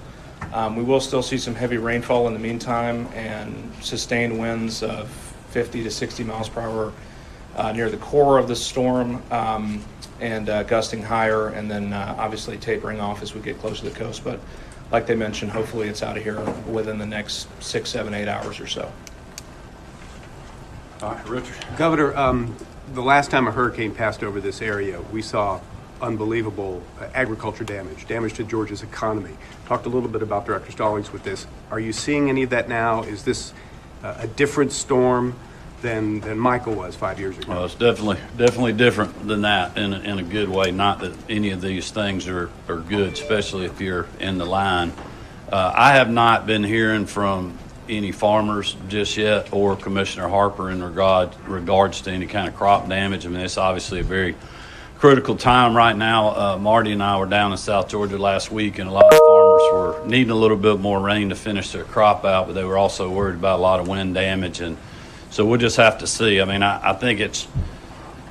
We will still see some heavy rainfall in the meantime and sustained winds of 50 to 60 miles per hour near the core of the storm and gusting higher, and then obviously tapering off as we get closer to the coast. But like they mentioned, hopefully it's out of here within the next 6, 7, 8 hours or so. All right, Richard. Governor, the last time a hurricane passed over this area, we saw unbelievable agriculture damage to Georgia's economy. Talked a little bit about Director Stallings with this. Are you seeing any of that now? Is this a different storm than Michael was 5 years ago? Well, it's definitely different than that in a good way. Not that any of these things are good, especially if you're in the line. I have not been hearing from any farmers just yet, or Commissioner Harper in regards to any kind of crop damage. I mean, it's obviously a very critical time right now. Marty and I were down in South Georgia last week, and a lot of farmers were needing a little bit more rain to finish their crop out, but they were also worried about a lot of wind damage, and so we'll just have to see. I mean, I think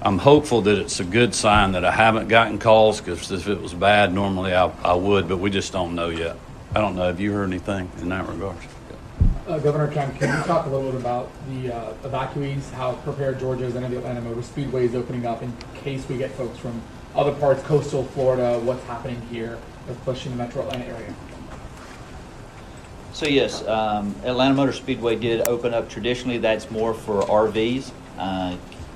I'm hopeful that it's a good sign that I haven't gotten calls, because if it was bad, normally I would, but we just don't know yet. I don't know. Have you heard anything in that regard? Governor Kemp, can you talk a little bit about the evacuees, how prepared Georgia is? I know the Atlanta Motor Speedway is opening up in case we get folks from other parts, coastal Florida. What's happening here with pushing the metro Atlanta area? So yes, Atlanta Motor Speedway did open up. Traditionally, that's more for RVs,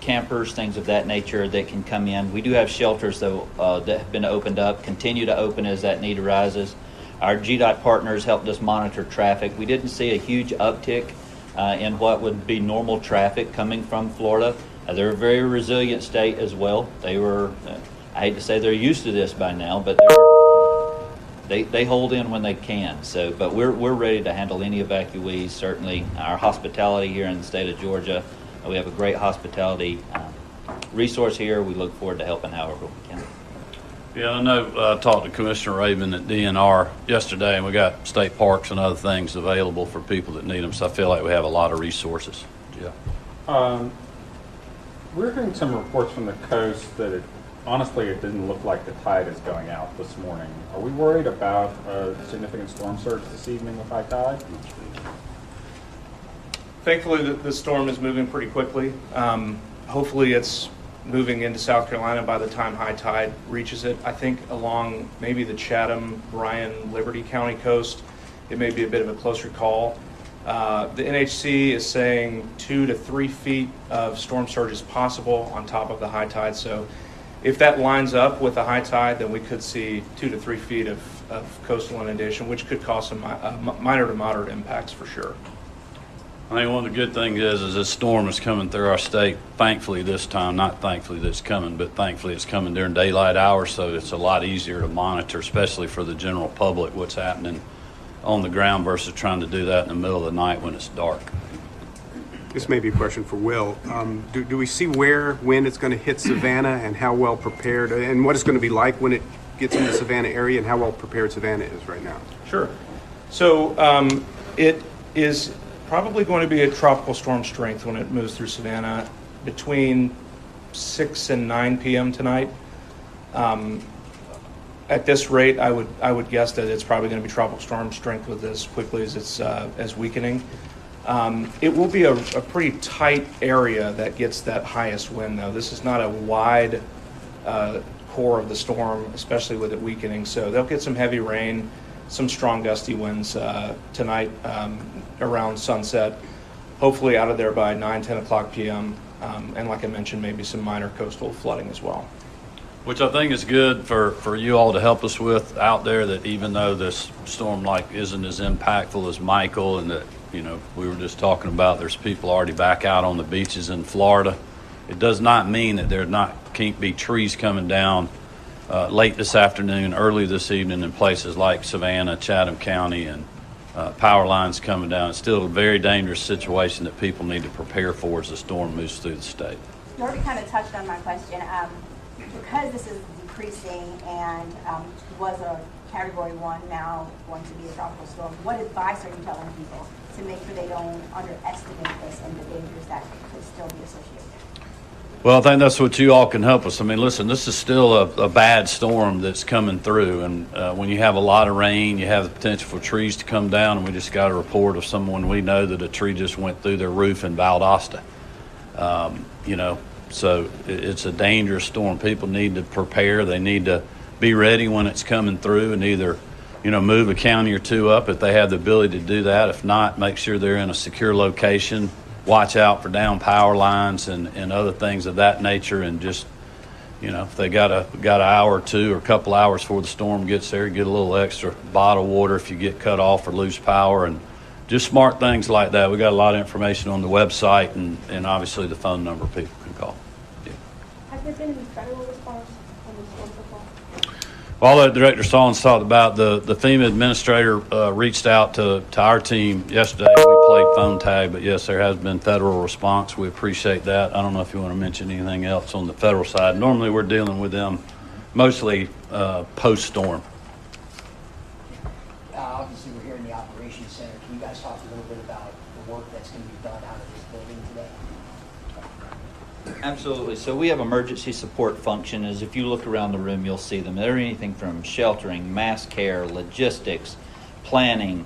campers, things of that nature that can come in. We do have shelters, though, that have been opened up, continue to open as that need arises. Our GDOT partners helped us monitor traffic. We didn't see a huge uptick in what would be normal traffic coming from Florida. They're a very resilient state as well. They were, I hate to say they're used to this by now, but they hold in when they can. So, but we're ready to handle any evacuees. Certainly, our hospitality here in the state of Georgia, we have a great hospitality resource here. We look forward to helping however we can. Yeah, I know. I talked to Commissioner Raven at DNR yesterday, and we got state parks and other things available for people that need them. So I feel like we have a lot of resources. Yeah. We're hearing some reports from the coast that honestly it didn't look like the tide is going out this morning. Are we worried about a significant storm surge this evening with high tide? Thankfully, the storm is moving pretty quickly. Hopefully, it's moving into South Carolina by the time high tide reaches it. I think along maybe the Chatham, Bryan, Liberty County coast, it may be a bit of a closer call. The NHC is saying 2 to 3 feet of storm surge is possible on top of the high tide. So if that lines up with the high tide, then we could see 2 to 3 feet of coastal inundation, which could cause some minor to moderate impacts for sure. I think one of the good things is this storm is coming through our state, thankfully this time, not thankfully that it's coming, but thankfully it's coming during daylight hours, so it's a lot easier to monitor, especially for the general public, what's happening on the ground versus trying to do that in the middle of the night when it's dark. This may be a question for Will. Do we see when it's going to hit Savannah and how well prepared, and what it's going to be like when it gets in the Savannah area and how well prepared Savannah is right now? Sure. So it is probably going to be a tropical storm strength when it moves through Savannah between 6 and 9 p.m. tonight. At this rate, I would guess that it's probably going to be tropical storm strength with as quickly as it's as weakening. It will be a pretty tight area that gets that highest wind, though. This is not a wide core of the storm, especially with it weakening. So they'll get some heavy rain, some strong gusty winds tonight around sunset, hopefully out of there by 10 o'clock p.m. And like I mentioned, maybe some minor coastal flooding as well. Which I think is good for you all to help us with out there, that even though this storm isn't as impactful as Michael, and that, you know, we were just talking about there's people already back out on the beaches in Florida, it does not mean that can't be trees coming down late this afternoon, early this evening in places like Savannah, Chatham County, and power lines coming down. It's still a very dangerous situation that people need to prepare for as the storm moves through the state. You already kind of touched on my question. Because this is decreasing and was a Category 1, now going to be a tropical storm, what advice are you telling people to make sure they don't underestimate this and the dangers that could still be associated? Well, I think that's what you all can help us. I mean, listen, this is still a bad storm that's coming through, and when you have a lot of rain, you have the potential for trees to come down, and we just got a report of someone we know that a tree just went through their roof in Valdosta. So it's a dangerous storm. People need to prepare. They need to be ready when it's coming through, and either, move a county or two up if they have the ability to do that. If not, make sure they're in a secure location. Watch out for down power lines and other things of that nature. And just, if they got an hour or two or a couple hours before the storm gets there, get a little extra bottled water if you get cut off or lose power, and just smart things like that. We got a lot of information on the website and obviously the phone number people can call. Yeah. Has there been any federal response on this storm so far? All that Director Stallings talked about, the FEMA administrator reached out to our team yesterday. We played phone tag, but yes, there has been federal response. We appreciate that. I don't know if you want to mention anything else on the federal side. Normally we're dealing with them mostly post-storm. Obviously, we're here in the Operations Center. Can you guys talk a little bit about the work that's going to be done out of this building today? Absolutely. So we have emergency support functions. If you look around the room, you'll see them. They're anything from sheltering, mass care, logistics, planning,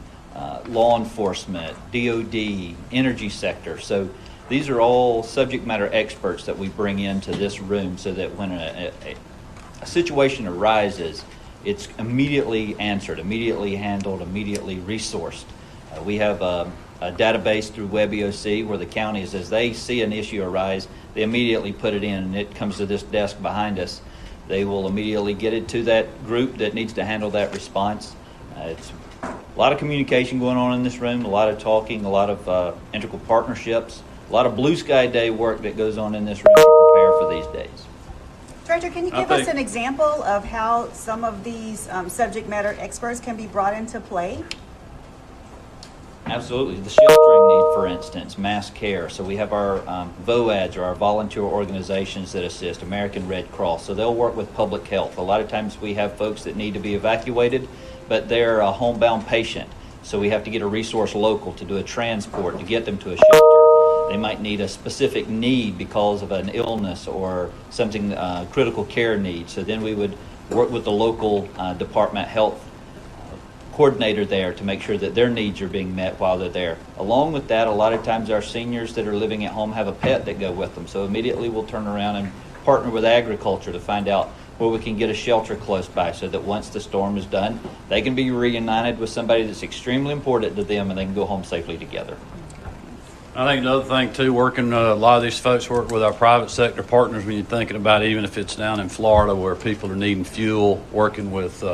law enforcement, DOD, energy sector. So these are all subject matter experts that we bring into this room so that when a situation arises, it's immediately answered, immediately handled, immediately resourced. We have a database through WebEOC where the counties, as they see an issue arise, they immediately put it in, and it comes to this desk behind us. They will immediately get it to that group that needs to handle that response. It's a lot of communication going on in this room, a lot of talking, a lot of integral partnerships, a lot of blue sky day work that goes on in this room to prepare for these days. Director, can you give us an example of how some of these subject matter experts can be brought into play? Absolutely. The sheltering need, for instance, mass care. So we have our VOADs, or our volunteer organizations that assist, American Red Cross. So they'll work with public health. A lot of times we have folks that need to be evacuated, but they're a homebound patient. So we have to get a resource local to do a transport to get them to a shelter. They might need a specific need because of an illness or something, critical care need. So then we would work with the local department health coordinator there to make sure that their needs are being met while they're there. Along with that, a lot of times our seniors that are living at home have a pet that go with them. So immediately we'll turn around and partner with agriculture to find out where we can get a shelter close by so that once the storm is done, they can be reunited with somebody that's extremely important to them and they can go home safely together. I think another thing too, working a lot of these folks work with our private sector partners when you're thinking about, even if it's down in Florida where people are needing fuel, working with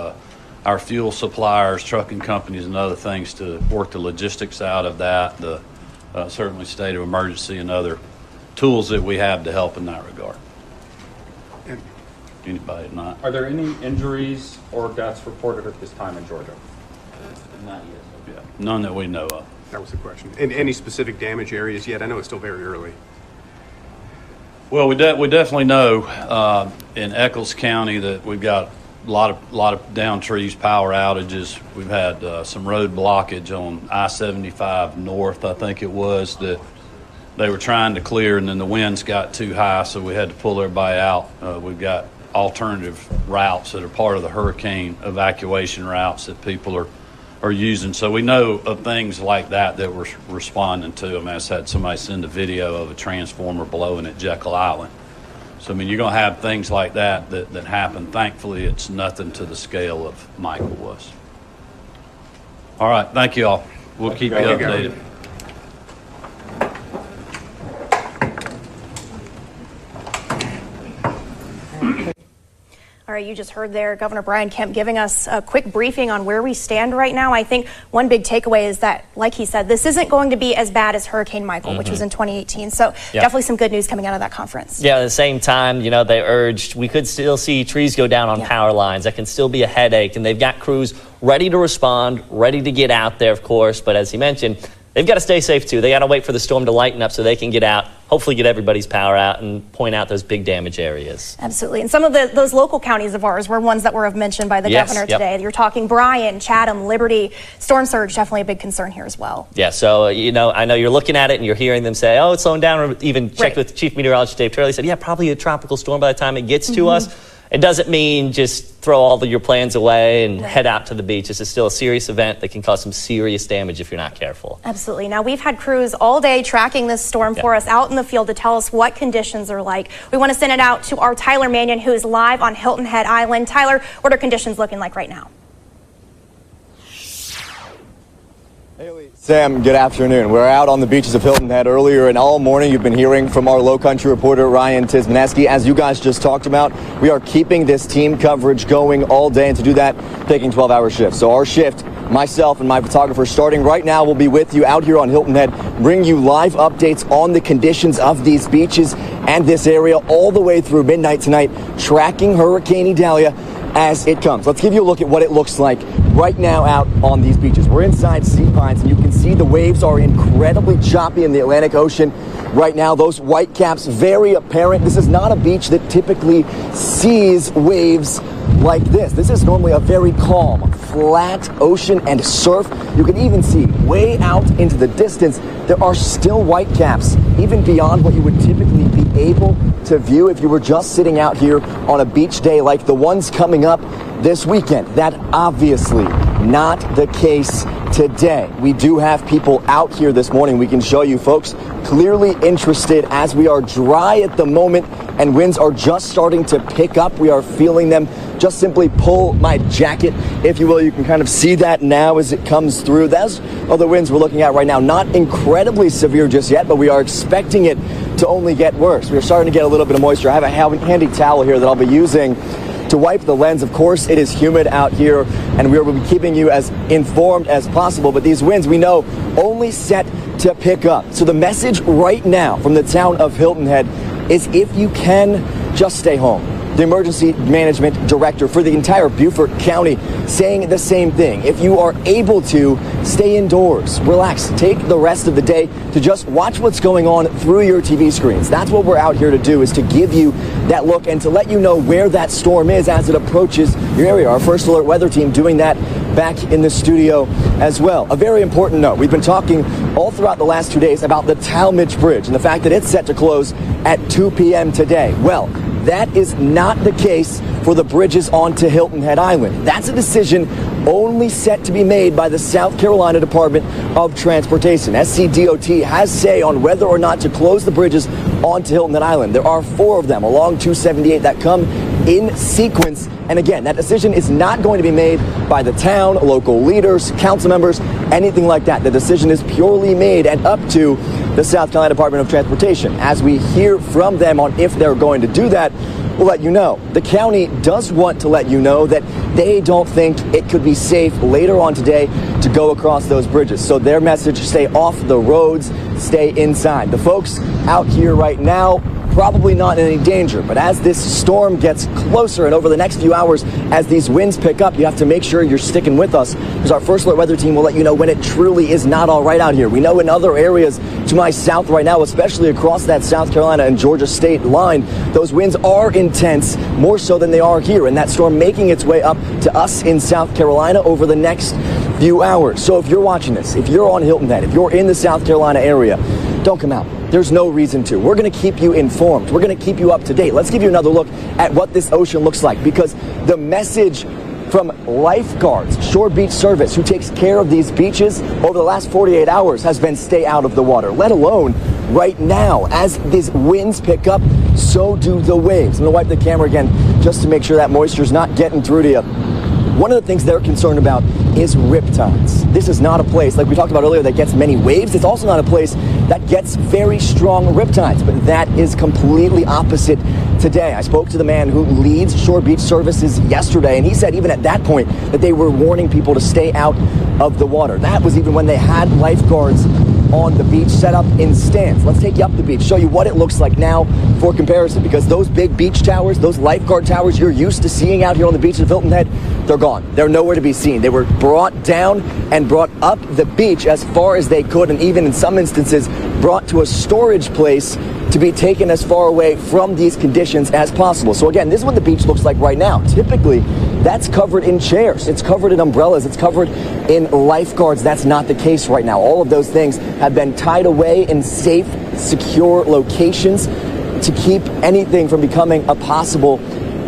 our fuel suppliers, trucking companies, and other things to work the logistics out of that, the certainly state of emergency and other tools that we have to help in that regard. Anybody not? Are there any injuries or deaths reported at this time in Georgia? Not yet. Yeah, none that we know of. That was the question. And any specific damage areas yet? I know it's still very early. Well, we definitely know in Eccles County that we've got a lot of down trees, power outages. We've had some road blockage on I-75 North, I think it was, that they were trying to clear, and then the winds got too high, so we had to pull everybody out. We've got alternative routes that are part of the hurricane evacuation routes that people are using. So we know of things like that we're responding to. I mean, I just had somebody send a video of a transformer blowing at Jekyll Island. So, I mean, you're going to have things like that happen. Thankfully, it's nothing to the scale of Michael was. All right. Thank you all. We'll keep you updated. All right, you just heard there Governor Brian Kemp giving us a quick briefing on where we stand right now. I think one big takeaway is that, like he said, this isn't going to be as bad as Hurricane Michael, which was in 2018. So definitely some good news coming out of that conference. Yeah, at the same time, you know, they urged we could still see trees go down on power lines. That can still be a headache. And they've got crews ready to respond, ready to get out there, of course. But as he mentioned, they've got to stay safe, too. They got to wait for the storm to lighten up so they can get out, hopefully get everybody's power out and point out those big damage areas. Absolutely. And some of those local counties of ours were ones that were mentioned by the governor today. You're talking Bryan, Chatham, Liberty. Storm surge, definitely a big concern here as well. Yeah, so, you know, I know you're looking at it and you're hearing them say, oh, it's slowing down. Or even checked with Chief Meteorologist Dave Turley, said, yeah, probably a tropical storm by the time it gets to us. It doesn't mean just throw all of your plans away and head out to the beach. This is still a serious event that can cause some serious damage if you're not careful. Absolutely. Now, we've had crews all day tracking this storm for us out in the field to tell us what conditions are like. We want to send it out to our Tyler Mannion, who is live on Hilton Head Island. Tyler, what are conditions looking like right now? Sam, good afternoon. We're out on the beaches of Hilton Head earlier, and all morning you've been hearing from our Low Country reporter Ryan Tismaneski. As you guys just talked about, we are keeping this team coverage going all day, and to do that, taking 12-hour shifts. So our shift, myself and my photographer, starting right now, will be with you out here on Hilton Head, bring you live updates on the conditions of these beaches and this area all the way through midnight tonight, tracking Hurricane Idalia as it comes. Let's give you a look at what it looks like right now out on these beaches. We're inside Sea Pines, and you can see the waves are incredibly choppy in the Atlantic Ocean right now. Those white caps very apparent. This is not a beach that typically sees waves like this. This is normally a very calm, flat ocean and surf. You can even see way out into the distance, there are still white caps, even beyond what you would typically be able to view if you were just sitting out here on a beach day like the ones coming up this weekend. That obviously not the case today. We do have people out here this morning. We can show you folks clearly interested as we are dry at the moment and winds are just starting to pick up. We are feeling them. Just simply pull my jacket, if you will. You can kind of see that now as it comes through. Those are the winds we're looking at right now. Not incredibly severe just yet, but we are expecting it to only get worse. We're starting to get a little bit of moisture. I have a handy towel here that I'll be using to wipe the lens. Of course, it is humid out here, and we will be keeping you as informed as possible. But these winds, we know, only set to pick up. So the message right now from the town of Hilton Head is, if you can, just stay home. The emergency management director for the entire Beaufort County saying the same thing. If you are able to, stay indoors, relax, take the rest of the day to just watch what's going on through your TV screens. That's what we're out here to do, is to give you that look and to let you know where that storm is as it approaches your area. Our First Alert weather team doing that back in the studio as well. A very important note, we've been talking all throughout the last 2 days about the Talmadge Bridge and the fact that it's set to close at 2 p.m. today. Well, that is not the case for the bridges onto Hilton Head Island. That's a decision only set to be made by the South Carolina Department of Transportation. SCDOT has say on whether or not to close the bridges onto Hilton Head Island. There are 4 of them along 278 that come in sequence. And again, that decision is not going to be made by the town, local leaders, council members, anything like that. The decision is purely made and up to the South Carolina Department of Transportation. As we hear from them on if they're going to do that, we'll let you know. The county does want to let you know that they don't think it could be safe later on today to go across those bridges. So their message, stay off the roads, stay inside. The folks out here right now probably not in any danger. But as this storm gets closer and over the next few hours, as these winds pick up, you have to make sure you're sticking with us, because our First Alert Weather Team will let you know when it truly is not all right out here. We know in other areas to my south right now, especially across that South Carolina and Georgia state line, those winds are intense, more so than they are here, and that storm making its way up to us in South Carolina over the next few hours. So if you're watching this, if you're on Hilton Head, if you're in the South Carolina area, don't come out. There's no reason to. We're going to keep you informed. We're going to keep you up to date. Let's give you another look at what this ocean looks like, because the message from lifeguards, Shore Beach Service, who takes care of these beaches over the last 48 hours, has been stay out of the water, let alone right now. As these winds pick up, so do the waves. I'm going to wipe the camera again just to make sure that moisture's not getting through to you. One of the things they're concerned about is riptides. This is not a place, like we talked about earlier, that gets many waves. It's also not a place that gets very strong riptides, but that is completely opposite today. I spoke to the man who leads Shore Beach Services yesterday, and he said even at that point that they were warning people to stay out of the water. That was even when they had lifeguards on the beach set up in stands. Let's take you up the beach, show you what it looks like now for comparison, because those big beach towers, those lifeguard towers you're used to seeing out here on the beach of Hilton Head, they're gone. They're nowhere to be seen. They were brought down and brought up the beach as far as they could, and even in some instances brought to a storage place to be taken as far away from these conditions as possible. So again, this is what the beach looks like right now. Typically, that's covered in chairs, it's covered in umbrellas, it's covered in lifeguards. That's not the case right now. All of those things have been tied away in safe, secure locations to keep anything from becoming a possible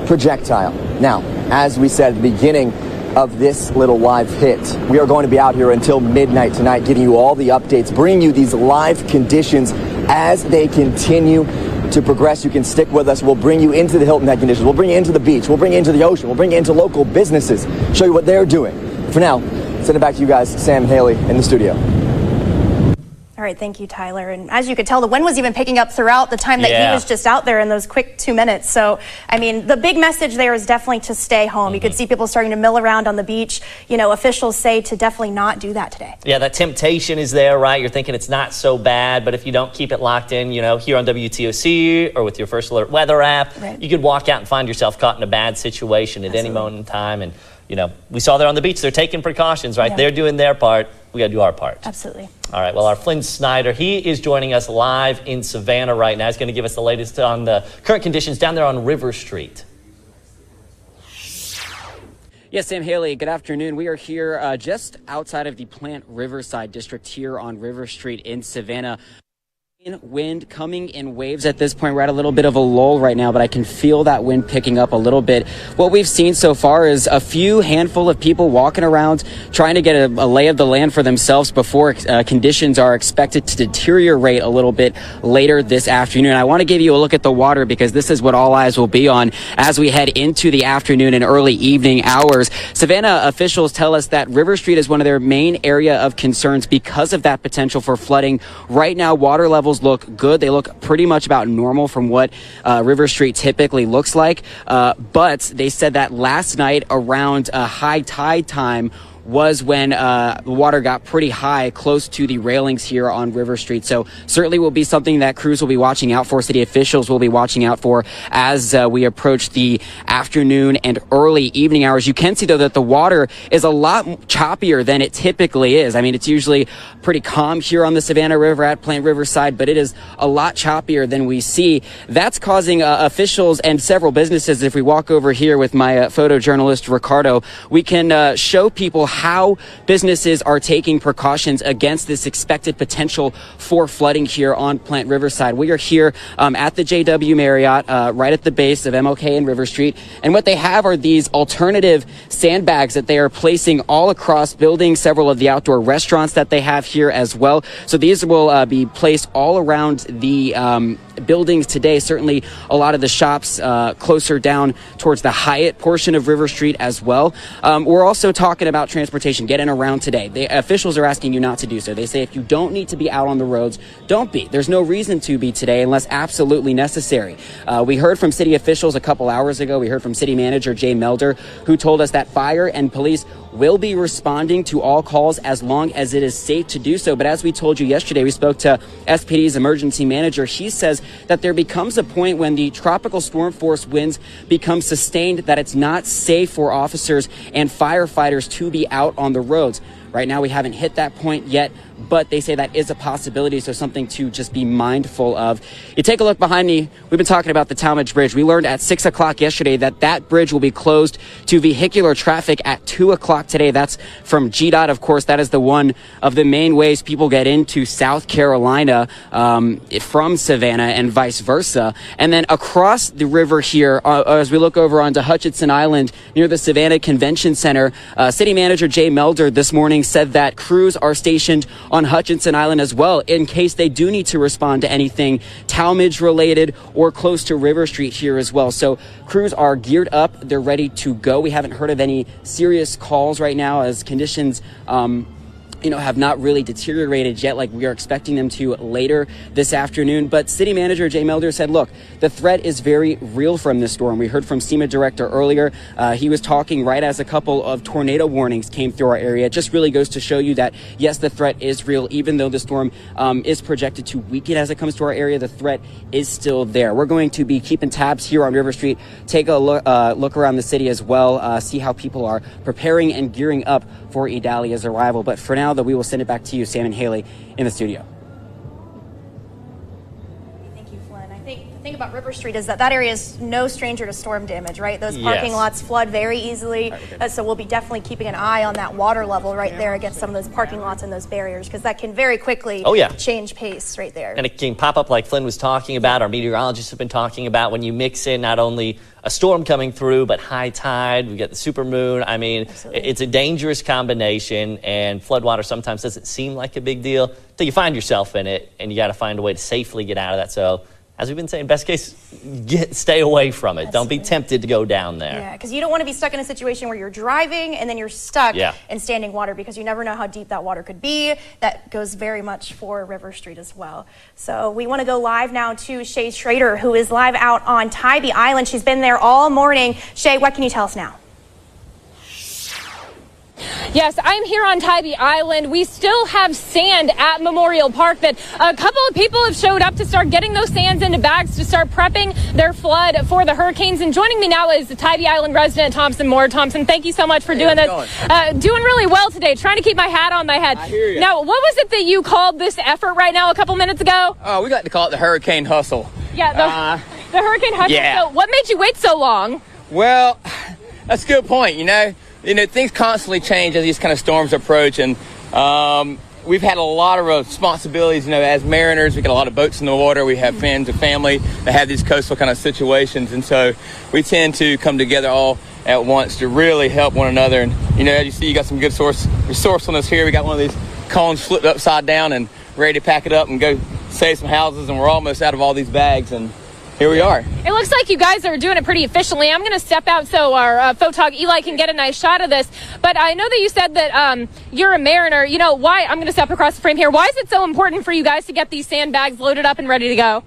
projectile. Now, as we said at the beginning of this little live hit, we are going to be out here until midnight tonight, giving you all the updates, bringing you these live conditions as they continue to progress. You can stick with us. We'll bring you into the Hilton Head conditions. We'll bring you into the beach. We'll bring you into the ocean. We'll bring you into local businesses, show you what they're doing. For now, send it back to you guys, Sam and Haley in the studio. All right, thank you, Tyler. And as you could tell, the wind was even picking up throughout the time that he was just out there in those quick 2 minutes. So, I mean, the big message there is definitely to stay home. You could see people starting to mill around on the beach. You know, officials say to definitely not do that today. Yeah, that temptation is there, right? You're thinking it's not so bad, but if you don't keep it locked in, you know, here on WTOC or with your First Alert weather app, you could walk out and find yourself caught in a bad situation at any moment in time. And, you know, we saw there on the beach, they're taking precautions, right? They're doing their part. We got to do our part. Absolutely. All right, well, our Flynn Snyder, he is joining us live in Savannah right now. He's going to give us the latest on the current conditions down there on River Street. Yes, Sam, Haley, good afternoon. We are here just outside of the Plant Riverside district here on River Street in Savannah. Wind coming in waves at this point. We're at a little bit of a lull right now, but I can feel that wind picking up a little bit. What we've seen so far is a few handful of people walking around trying to get a lay of the land for themselves before conditions are expected to deteriorate a little bit later this afternoon. I want to give you a look at the water because this is what all eyes will be on as we head into the afternoon and early evening hours. Savannah officials tell us that River Street is one of their main area of concerns because of that potential for flooding. Right now, water levels look good. They look pretty much about normal from what River Street typically looks like. But they said that last night around high tide time was when the water got pretty high close to the railings here on River Street. So certainly will be something that crews will be watching out for, city officials will be watching out for as we approach the afternoon and early evening hours. You can see, though, that the water is a lot choppier than it typically is. I mean, it's usually pretty calm here on the Savannah River at Plant Riverside, but it is a lot choppier than we see. That's causing officials and several businesses. If we walk over here with my photojournalist, Ricardo, we can show people how businesses are taking precautions against this expected potential for flooding here on Plant Riverside. We are here at the JW Marriott, right at the base of MLK and River Street. And what they have are these alternative sandbags that they are placing all across buildings, several of the outdoor restaurants that they have here as well. So these will be placed all around the buildings today. Certainly a lot of the shops closer down towards the Hyatt portion of River Street as well. We're also talking about transportation, getting around today. The officials are asking you not to do so. They say if you don't need to be out on the roads, don't be. There's no reason to be today unless absolutely necessary. We heard from city officials a couple hours ago. We heard from city manager Jay Melder, who told us that fire and police will be responding to all calls as long as it is safe to do so. But as we told you yesterday, we spoke to SPD's emergency manager. He says that there becomes a point when the tropical storm force winds become sustained that it's not safe for officers and firefighters to be out on the roads. Right now, we haven't hit that point yet, but they say that is a possibility, so something to just be mindful of. You take a look behind me. We've been talking about the Talmadge Bridge. We learned at 6 o'clock yesterday that that bridge will be closed to vehicular traffic at 2 o'clock today. That's from GDOT, of course. That is the one of the main ways people get into South Carolina from Savannah and vice versa. And then across the river here, as we look over onto Hutchinson Island near the Savannah Convention Center, City Manager Jay Melder this morning said that crews are stationed on Hutchinson Island as well in case they do need to respond to anything Talmadge related or close to River Street here as well. So crews are geared up. They're ready to go. We haven't heard of any serious calls right now as conditions have not really deteriorated yet like we are expecting them to later this afternoon. But City Manager Jay Melder said, look, the threat is very real from this storm. We heard from SEMA Director earlier. He was talking right as a couple of tornado warnings came through our area. It just really goes to show you that, yes, the threat is real. Even though the storm is projected to weaken as it comes to our area, the threat is still there. We're going to be keeping tabs here on River Street. Take a look around the city as well, see how people are preparing and gearing up for Idalia's arrival. But for now, we will send it back to you, Sam and Haley, in the studio. Thank you, Flynn. I think the thing about River Street is that area is no stranger to storm damage, right? Those parking lots flood very easily, so we'll be definitely keeping an eye on that water level right there against some of those parking lots and those barriers, because that can very quickly change pace right there. And it can pop up like Flynn was talking about, our meteorologists have been talking about, when you mix in not only a storm coming through, but high tide, we get the supermoon. I mean, it's a dangerous combination, and floodwater sometimes doesn't seem like a big deal until you find yourself in it, and you got to find a way to safely get out of that. So, as we've been saying, best case, stay away from it. Don't be tempted to go down there. Yeah, because you don't want to be stuck in a situation where you're driving and then you're stuck in standing water, because you never know how deep that water could be. That goes very much for River Street as well. So we want to go live now to Shay Schrader, who is live out on Tybee Island. She's been there all morning. Shay, what can you tell us now? Yes, I'm here on Tybee Island. We still have sand at Memorial Park that a couple of people have showed up to start getting those sands into bags to start prepping their flood for the hurricanes. And joining me now is the Tybee Island resident, Thompson Moore. Thompson, thank you so much for doing this. Doing really well today, trying to keep my hat on my head. I hear you. Now, what was it that you called this effort right now a couple minutes ago? Oh, we like to call it the hurricane hustle. Yeah, the hurricane hustle. Yeah. So what made you wait so long? Well, that's a good point, things constantly change as these kind of storms approach, and we've had a lot of responsibilities, as mariners. We got a lot of boats in the water. We have friends and family that have these coastal kind of situations, and so we tend to come together all at once to really help one another. And, as you see, you got some good resourcefulness here. We got one of these cones flipped upside down and ready to pack it up and go save some houses, and we're almost out of all these bags, and here we are. It looks like you guys are doing it pretty efficiently. I'm going to step out so our photog Eli can get a nice shot of this. But I know that you said that you're a mariner. Why? I'm going to step across the frame here. Why is it so important for you guys to get these sandbags loaded up and ready to go?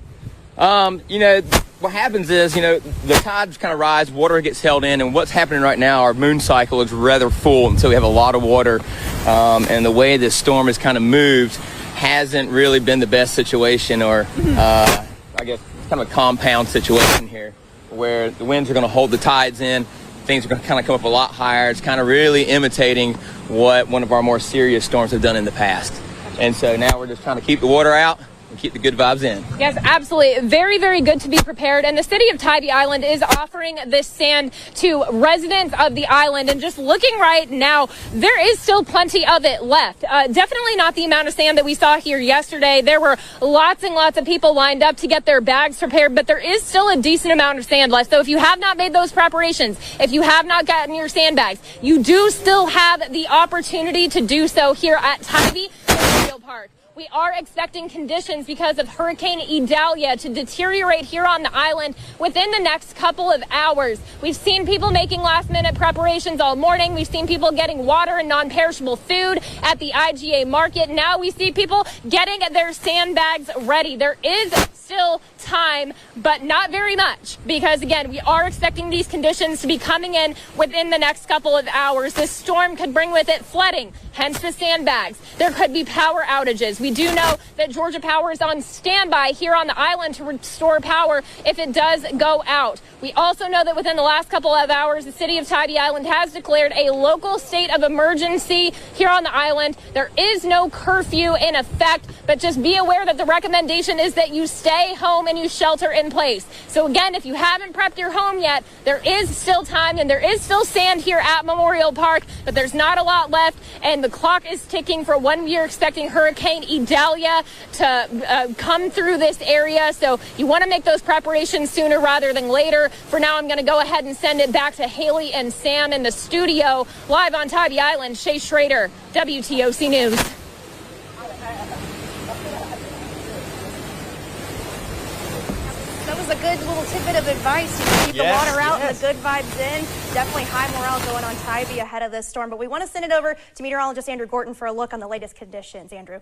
What happens is, the tides kind of rise, water gets held in, and what's happening right now, our moon cycle is rather full, and so we have a lot of water, and the way this storm has kind of moved hasn't really been the best situation, or I guess kind of a compound situation here where the winds are going to hold the tides in. Things are going to kind of come up a lot higher. It's kind of really imitating what one of our more serious storms have done in the past. And so now we're just trying to keep the water out and keep the good vibes in. Yes, absolutely. Very, very good to be prepared. And the city of Tybee Island is offering this sand to residents of the island. And just looking right now, there is still plenty of it left. Definitely not the amount of sand that we saw here yesterday. There were lots and lots of people lined up to get their bags prepared, but there is still a decent amount of sand left. So if you have not made those preparations, if you have not gotten your sandbags, you do still have the opportunity to do so here at Tybee Memorial Park. We are expecting conditions because of Hurricane Idalia to deteriorate here on the island within the next couple of hours. We've seen people making last-minute preparations all morning. We've seen people getting water and non-perishable food at the IGA market. Now we see people getting their sandbags ready. There is still time, but not very much, because again, we are expecting these conditions to be coming in within the next couple of hours. This storm could bring with it flooding, hence the sandbags. There could be power outages. We do know that Georgia Power is on standby here on the island to restore power if it does go out. We also know that within the last couple of hours, the city of Tybee Island has declared a local state of emergency here on the island. There is no curfew in effect, but just be aware that the recommendation is that you stay home and you shelter in place. So again, if you haven't prepped your home yet, there is still time and there is still sand here at Memorial Park, but there's not a lot left, and the clock is ticking for when we are expecting Hurricane Idalia to come through this area. So you want to make those preparations sooner rather than later. For now, I'm going to go ahead and send it back to Haley and Sam in the studio. Live on Tybee Island, Shay Schrader, WTOC News. That was a good little tidbit of advice. You know, keep the water out and the good vibes in. Definitely high morale going on Tybee ahead of this storm. But we want to send it over to meteorologist Andrew Gorton for a look on the latest conditions. Andrew.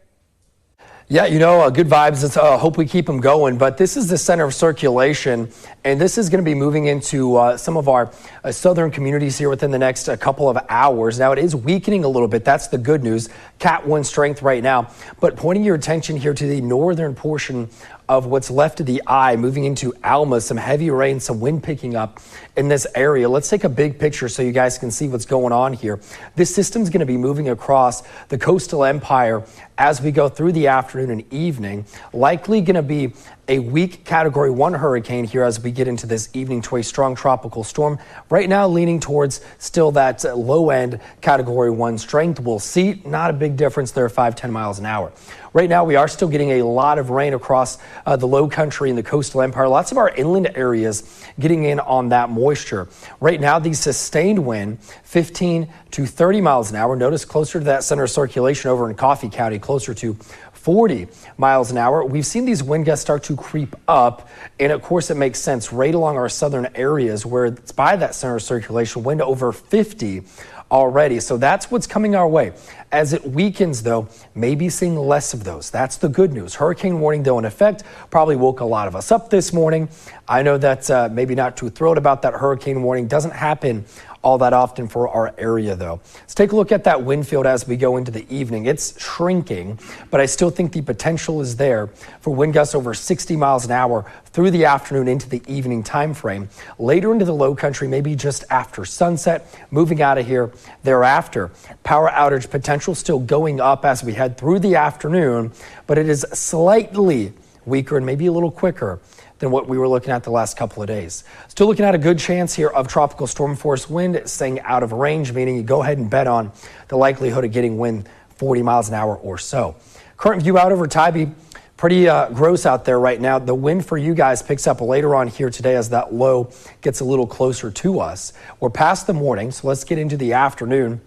Yeah, you know, good vibes. Let's hope we keep them going. But this is the center of circulation, and this is going to be moving into some of our southern communities here within the next couple of hours. Now, it is weakening a little bit. That's the good news. Cat 1 strength right now. But pointing your attention here to the northern portion of what's left of the eye, moving into Alma, some heavy rain, some wind picking up in this area. Let's take a big picture so you guys can see what's going on here. This system's going to be moving across the coastal empire as we go through the afternoon and evening. Likely going to be a weak Category 1 hurricane here as we get into this evening to a strong tropical storm. Right now leaning towards still that low-end Category 1 strength. We'll see. Not a big difference there, 5-10 miles an hour. Right now, we are still getting a lot of rain across the low country and the coastal empire. Lots of our inland areas getting in on that moisture. Right now, the sustained wind, 15 to 30 miles an hour. Notice closer to that center of circulation over in Coffee County, closer to 40 miles an hour. We've seen these wind gusts start to creep up, and of course it makes sense right along our southern areas where it's by that center of circulation, wind over 50 already. So that's what's coming our way. As it weakens, though, maybe seeing less of those. That's the good news. Hurricane warning, though, in effect, probably woke a lot of us up this morning. I know that maybe not too thrilled about that hurricane warning. Doesn't happen all that often for our area, though. Let's take a look at that wind field as we go into the evening. It's shrinking, but I still think the potential is there for wind gusts over 60 miles an hour through the afternoon into the evening time frame. Later into the low country, maybe just after sunset, moving out of here thereafter. Power outage potential still going up as we head through the afternoon, but it is slightly weaker and maybe a little quicker than what we were looking at the last couple of days. Still looking at a good chance here of tropical storm force wind staying out of range, meaning you go ahead and bet on the likelihood of getting wind 40 miles an hour or so. Current view out over Tybee, pretty gross out there right now. The wind for you guys picks up later on here today as that low gets a little closer to us. We're past the morning, so let's get into the afternoon.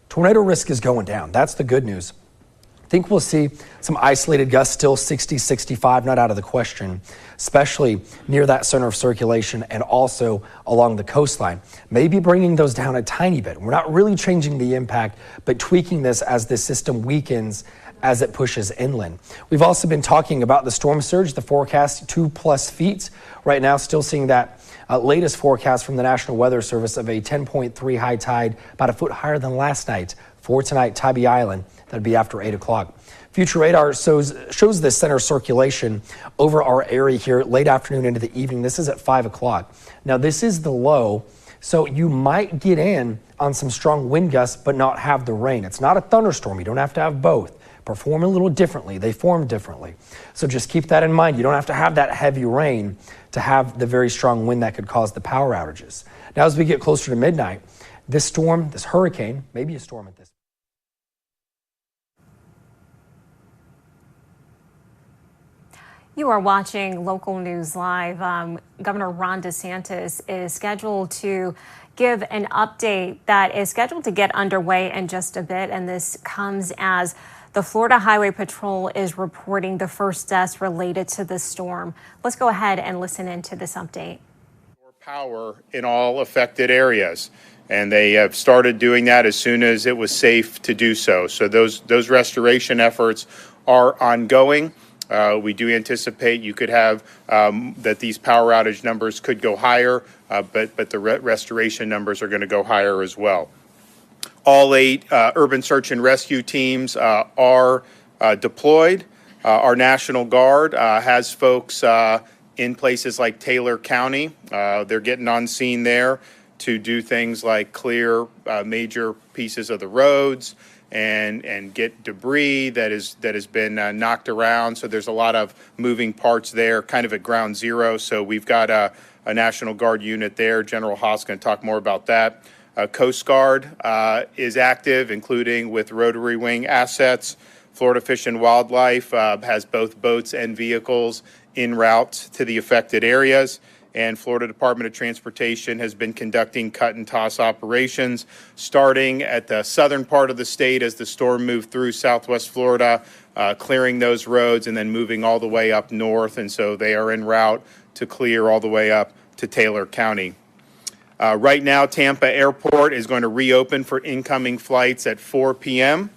Tornado risk is going down. That's the good news. I think we'll see some isolated gusts, still 60, 65, not out of the question, especially near that center of circulation and also along the coastline. Maybe bringing those down a tiny bit. We're not really changing the impact, but tweaking this as the system weakens as it pushes inland. We've also been talking about the storm surge, the forecast 2+ feet. Right now, still seeing that latest forecast from the National Weather Service of a 10.3 high tide, about a foot higher than last night for tonight, Tybee Island. That'd be after 8 o'clock. Future radar shows the center circulation over our area here late afternoon into the evening. This is at 5 o'clock. Now, this is the low, so you might get in on some strong wind gusts but not have the rain. It's not a thunderstorm. You don't have to have both. Perform a little differently. They form differently. So just keep that in mind. You don't have to have that heavy rain to have the very strong wind that could cause the power outages. Now, as we get closer to midnight, this storm, this hurricane, maybe a storm at this. You are watching Local News Live. Governor Ron DeSantis is scheduled to give an update that is scheduled to get underway in just a bit, and this comes as the Florida Highway Patrol is reporting the first deaths related to the storm. Let's go ahead and listen into this update. Power in all affected areas, and they have started doing that as soon as it was safe to do so. So those restoration efforts are ongoing. We do anticipate you could have that these power outage numbers could go higher, but the restoration numbers are going to go higher as well. All 8 urban search and rescue teams are deployed. Our National Guard has folks in places like Taylor County. They're getting on scene there to do things like clear major pieces of the roads and get debris that has been knocked around. So there's a lot of moving parts there, kind of at ground zero. So we've got a National Guard unit there. General Haas going to talk more about that. Coast Guard is active, including with rotary wing assets. Florida Fish and Wildlife has both boats and vehicles en route to the affected areas. And Florida Department of Transportation has been conducting cut and toss operations, starting at the southern part of the state as the storm moved through southwest Florida, clearing those roads and then moving all the way up north. And so they are en route to clear all the way up to Taylor County. Right now, Tampa Airport is going to reopen for incoming flights at 4 p.m.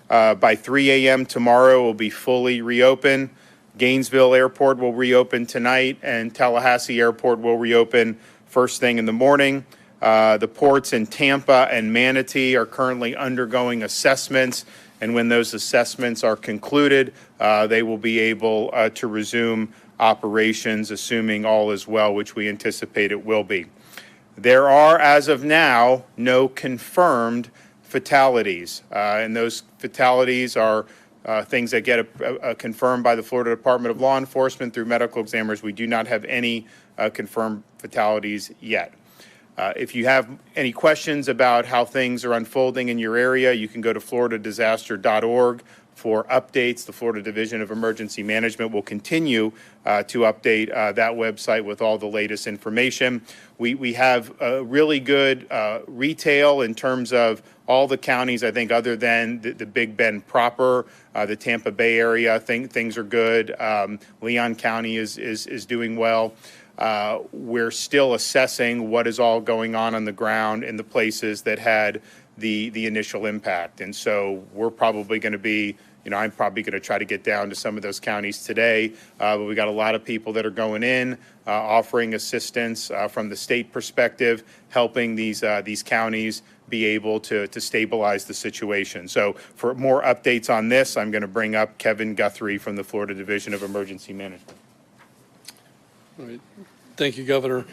By 3 a.m. tomorrow, it will be fully reopened. Gainesville Airport will reopen tonight, and Tallahassee Airport will reopen first thing in the morning. The ports in Tampa and Manatee are currently undergoing assessments, and when those assessments are concluded, they will be able to resume operations, assuming all is well, which we anticipate it will be. There are, as of now, no confirmed fatalities, and those fatalities are things that get confirmed by the Florida Department of Law Enforcement through medical examiners. We do not have any confirmed fatalities yet. If you have any questions about how things are unfolding in your area, you can go to floridadisaster.org for updates. The Florida Division of Emergency Management will continue to update that website with all the latest information. We have really good retail in terms of all the counties, I think, other than the Big Bend proper, the Tampa Bay area. Things are good. Leon County is doing well. We're still assessing what is all going on the ground in the places that had the initial impact. And so we're probably going to be, I'm probably going to try to get down to some of those counties today, but we got a lot of people that are going in, offering assistance from the state perspective, helping these counties be able to stabilize the situation. So for more updates on this, I'm going to bring up Kevin Guthrie from the Florida Division of Emergency Management. All right. Thank you, Governor.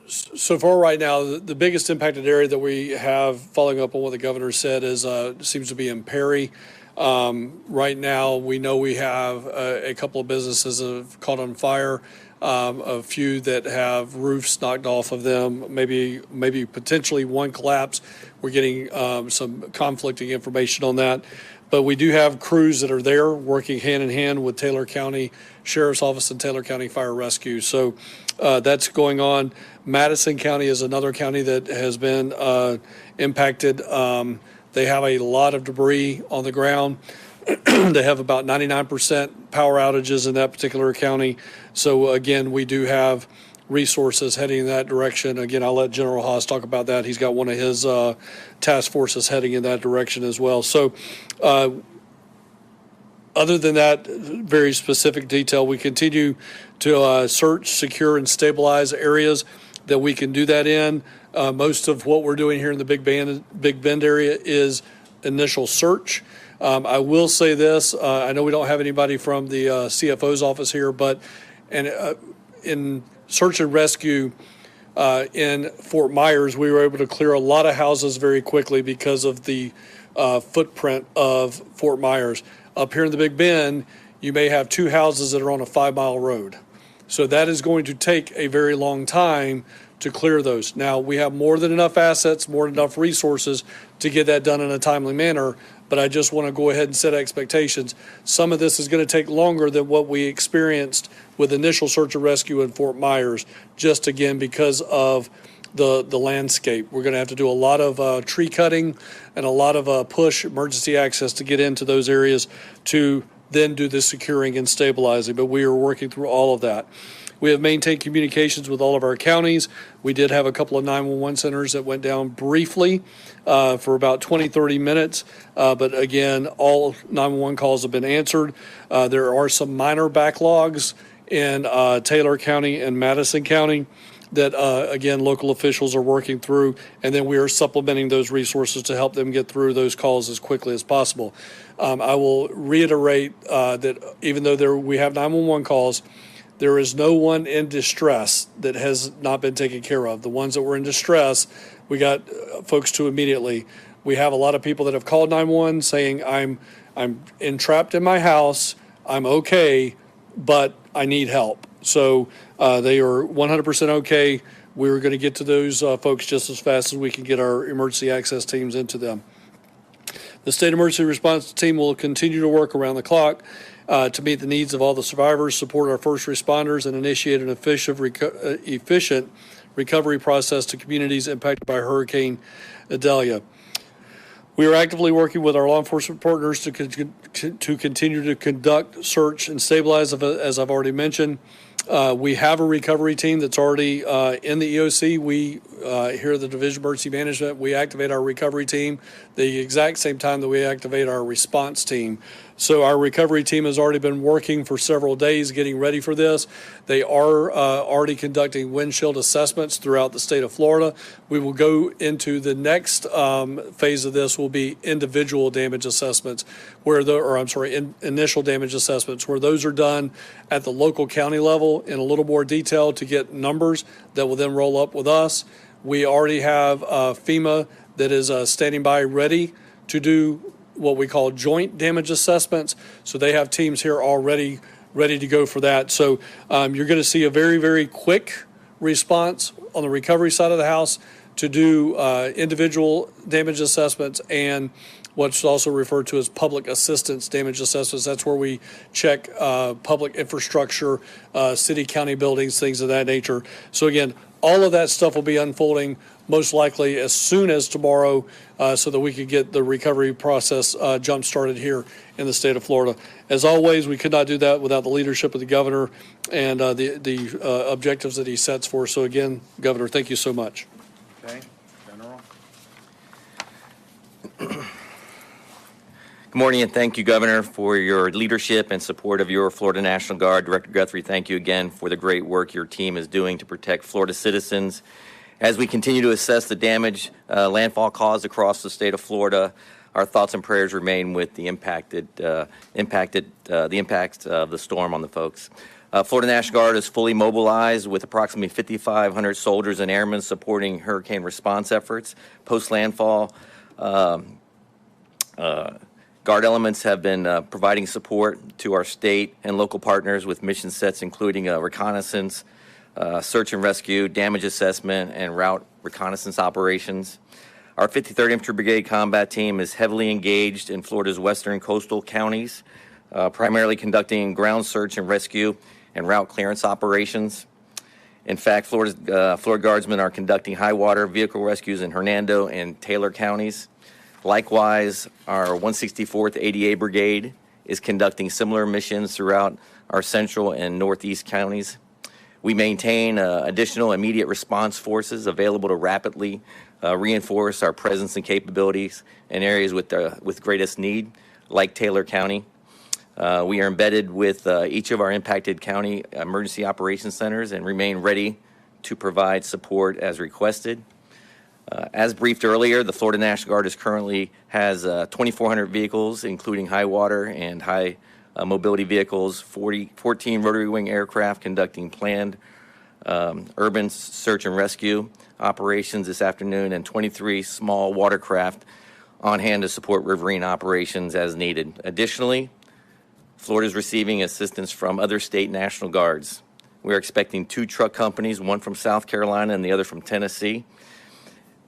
So far right now, the biggest impacted area that we have, following up on what the governor said, is seems to be in Perry. Right now, we know we have a couple of businesses that have caught on fire, a few that have roofs knocked off of them, maybe potentially one collapse. We're getting some conflicting information on that. But we do have crews that are there working hand in hand with Taylor County Sheriff's Office and Taylor County Fire Rescue. So that's going on. Madison County is another county that has been impacted. They have a lot of debris on the ground. They have about 99% power outages in that particular county. So again, we do have resources heading in that direction. Again, I'll let General Haas talk about that. He's got one of his task forces heading in that direction as well. So other than that very specific detail, we continue to search, secure, and stabilize areas that we can do that in. Most of what we're doing here in the Big Bend area is initial search. I will say this, I know we don't have anybody from the CFO's office here, but in search and rescue in Fort Myers, we were able to clear a lot of houses very quickly because of the footprint of Fort Myers. Up here in the Big Bend, you may have two houses that are on a 5-mile road. So that is going to take a very long time to clear those. Now, we have more than enough assets, more than enough resources to get that done in a timely manner, but I just want to go ahead and set expectations. Some of this is going to take longer than what we experienced with initial search and rescue in Fort Myers, just again because of the landscape. We're going to have to do a lot of tree cutting and a lot of push emergency access to get into those areas to then do the securing and stabilizing, but we are working through all of that. We have maintained communications with all of our counties. We did have a couple of 911 centers that went down briefly for about 20-30 minutes. But again, all 911 calls have been answered. There are some minor backlogs in Taylor County and Madison County that, again, local officials are working through, and then we are supplementing those resources to help them get through those calls as quickly as possible. I will reiterate that even though we have 911 calls, there is no one in distress that has not been taken care of. The ones that were in distress, we got folks to immediately. We have a lot of people that have called 911 saying, I'm entrapped in my house, I'm okay, but I need help. So they are 100% okay. We're going to get to those folks just as fast as we can get our emergency access teams into them. The State Emergency Response Team will continue to work around the clock to meet the needs of all the survivors, support our first responders, and initiate an efficient recovery process to communities impacted by Hurricane Idalia. We are actively working with our law enforcement partners to continue to conduct, search, and stabilize, as I've already mentioned. We have a recovery team that's already in the EOC. We, here at the Division of Emergency Management, we activate our recovery team the exact same time that we activate our response team. So our recovery team has already been working for several days getting ready for this. They are already conducting windshield assessments throughout the state of Florida. We will go into the next phase of this will be individual damage assessments, initial damage assessments, where those are done at the local county level in a little more detail to get numbers that will then roll up with us. We already have FEMA that is standing by ready to do what we call joint damage assessments. So they have teams here already ready to go for that. So you're going to see a very, very quick response on the recovery side of the house to do individual damage assessments and what's also referred to as public assistance damage assessments. That's where we check public infrastructure, city, county buildings, things of that nature. So again, all of that stuff will be unfolding most likely as soon as tomorrow so that we could get the recovery process jump started here in the state of Florida. As always, we could not do that without the leadership of the governor and the objectives that he sets for us. So again, Governor, thank you so much. Okay, General. Good morning, and thank you, Governor, for your leadership and support of your Florida National Guard. Director Guthrie, thank you again for the great work your team is doing to protect Florida citizens. As we continue to assess the damage landfall caused across the state of Florida, our thoughts and prayers remain with the impacts of the storm on the folks. Florida National Guard is fully mobilized with approximately 5,500 soldiers and airmen supporting hurricane response efforts. Post-landfall, Guard elements have been providing support to our state and local partners with mission sets including reconnaissance, search and rescue, damage assessment, and route reconnaissance operations. Our 53rd Infantry Brigade Combat Team is heavily engaged in Florida's western coastal counties, primarily conducting ground search and rescue and route clearance operations. In fact, Florida Guardsmen are conducting high water vehicle rescues in Hernando and Taylor counties. Likewise, our 164th ADA Brigade is conducting similar missions throughout our central and northeast counties. We maintain additional immediate response forces available to rapidly reinforce our presence and capabilities in areas with greatest need, like Taylor County. We are embedded with each of our impacted county emergency operations centers and remain ready to provide support as requested. As briefed earlier, the Florida National Guard currently has 2,400 vehicles, including high water and high mobility vehicles, 14 rotary wing aircraft conducting planned urban search and rescue operations this afternoon, and 23 small watercraft on hand to support riverine operations as needed. Additionally, Florida is receiving assistance from other state National Guards. We are expecting 2 truck companies, one from South Carolina and the other from Tennessee.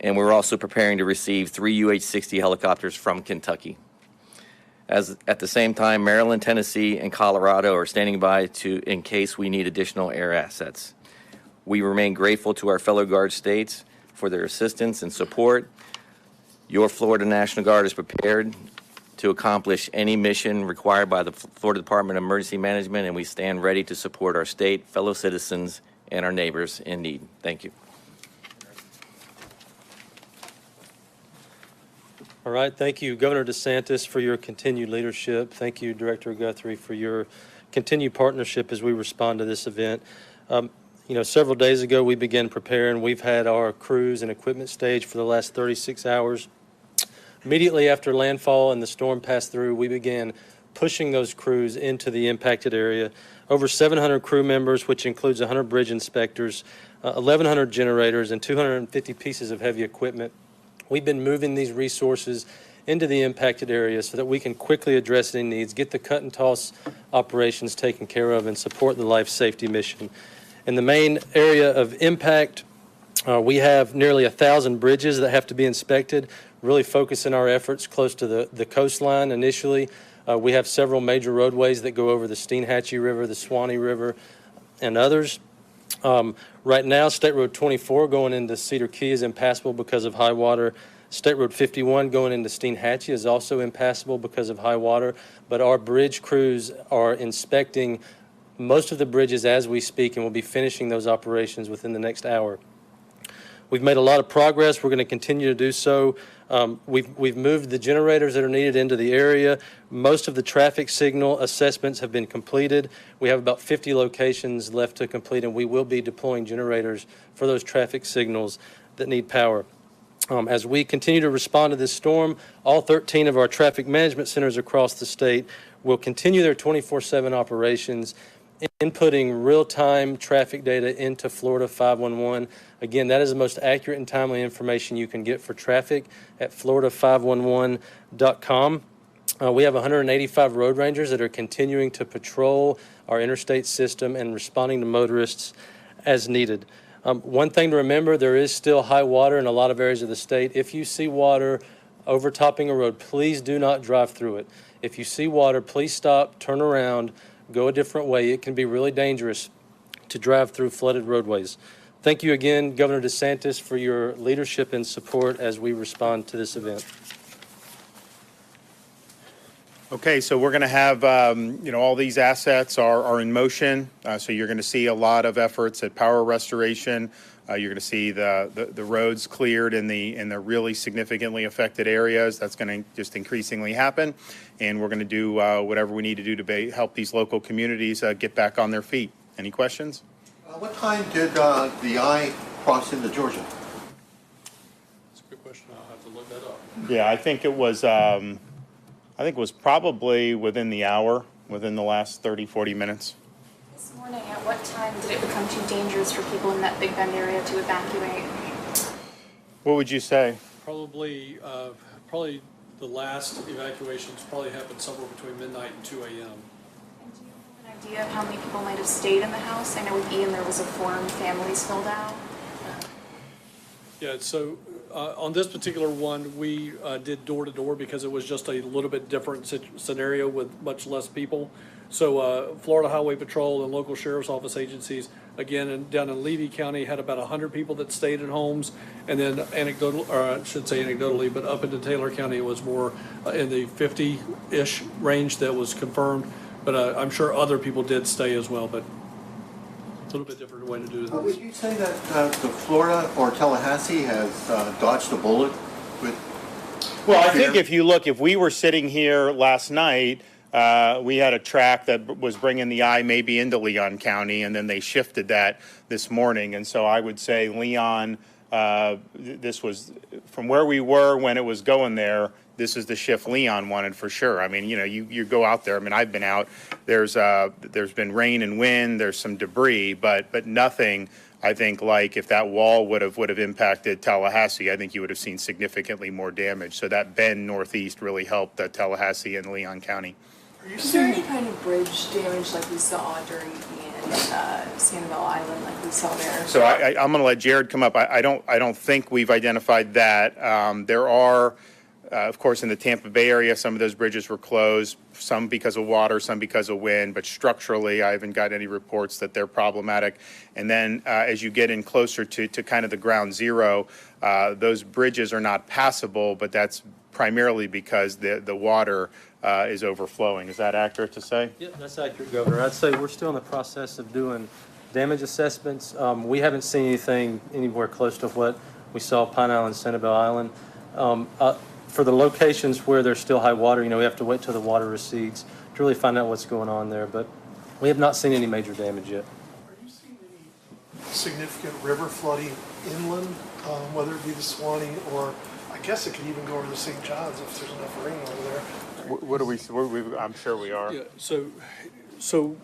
And we're also preparing to receive 3 UH-60 helicopters from Kentucky. At the same time, Maryland, Tennessee, and Colorado are standing by in case we need additional air assets. We remain grateful to our fellow Guard states for their assistance and support. Your Florida National Guard is prepared to accomplish any mission required by the Florida Department of Emergency Management, and we stand ready to support our state, fellow citizens, and our neighbors in need. Thank you. All right, thank you, Governor DeSantis, for your continued leadership. Thank you, Director Guthrie, for your continued partnership as we respond to this event. Several days ago, we began preparing. We've had our crews and equipment staged for the last 36 hours. Immediately after landfall and the storm passed through, we began pushing those crews into the impacted area. Over 700 crew members, which includes 100 bridge inspectors, 1,100 generators, and 250 pieces of heavy equipment. We've been moving these resources into the impacted area so that we can quickly address any needs, get the cut and toss operations taken care of, and support the life safety mission. In the main area of impact, we have nearly 1,000 bridges that have to be inspected, really focusing our efforts close to the coastline initially. We have several major roadways that go over the Steinhatchee River, the Swanee River, and others. Right now, State Road 24 going into Cedar Key is impassable because of high water. State Road 51 going into Steinhatchee is also impassable because of high water, but our bridge crews are inspecting most of the bridges as we speak, and we'll be finishing those operations within the next hour. We've made a lot of progress. We're going to continue to do so. We've moved the generators that are needed into the area. Most of the traffic signal assessments have been completed. We have about 50 locations left to complete, and we will be deploying generators for those traffic signals that need power. As we continue to respond to this storm, all 13 of our traffic management centers across the state will continue their 24/7 operations, inputting real-time traffic data into Florida 511. Again, that is the most accurate and timely information you can get for traffic at florida511.com. We have 185 road rangers that are continuing to patrol our interstate system and responding to motorists as needed. One thing to remember, there is still high water in a lot of areas of the state. If you see water overtopping a road, please do not drive through it. If you see water, please stop, turn around, go a different way. It can be really dangerous to drive through flooded roadways. Thank you again, Governor DeSantis, for your leadership and support as we respond to this event. Okay, so we're going to have, all these assets are in motion. So you're going to see a lot of efforts at power restoration. You're going to see the roads cleared in the really significantly affected areas. That's going to just increasingly happen. And we're going to do whatever we need to do to help these local communities get back on their feet. Any questions? What time did the I cross into Georgia? That's a good question. I'll have to look that up. Yeah, I think it was probably within the hour, within the last 30, 40 minutes. This morning, at what time did it become too dangerous for people in that Big Bend area to evacuate? What would you say? Probably the last evacuations probably happened somewhere between midnight and 2 a.m. And do you have an idea of how many people might have stayed in the house? I know with Ian there was a form families filled out. Yeah, so on this particular one, we did door-to-door because it was just a little bit different scenario with much less people. So Florida Highway Patrol and local sheriff's office agencies, again, down in Levy County, had about 100 people that stayed at homes. And then anecdotally, but up into Taylor County, it was more in the 50-ish range that was confirmed. But I'm sure other people did stay as well, but a little bit different way to do this. Would you say that the Florida or Tallahassee has dodged a bullet with? Well, I think if we were sitting here last night, we had a track that was bringing the I maybe into Leon County, and then they shifted that this morning. And so I would say Leon, this was from where we were when it was going there. This is the shift Leon wanted for sure. I mean, you go out there. I mean, I've been out. There's been rain and wind. There's some debris, but nothing. I think like if that wall would have impacted Tallahassee, I think you would have seen significantly more damage. So that bend northeast really helped Tallahassee and Leon County. Is there any kind of bridge damage like we saw during Sanibel Island, like we saw there? So I'm going to let Jared come up. I don't think we've identified that. There are. Of course, in the Tampa Bay area, some of those bridges were closed, some because of water, some because of wind, but structurally, I haven't got any reports that they're problematic. And then as you get in closer to kind of the ground zero, those bridges are not passable, but that's primarily because the water is overflowing. Is that accurate to say? Yeah, that's accurate, Governor. I'd say we're still in the process of doing damage assessments. We haven't seen anything anywhere close to what we saw Pine Island, Sanibel Island. For the locations where there's still high water, we have to wait till the water recedes to really find out what's going on there. But we have not seen any major damage yet. Are you seeing any significant river flooding inland, whether it be the Swanee or I guess it could even go over the St. John's if there's enough rain over there? I'm sure we are. Yeah, so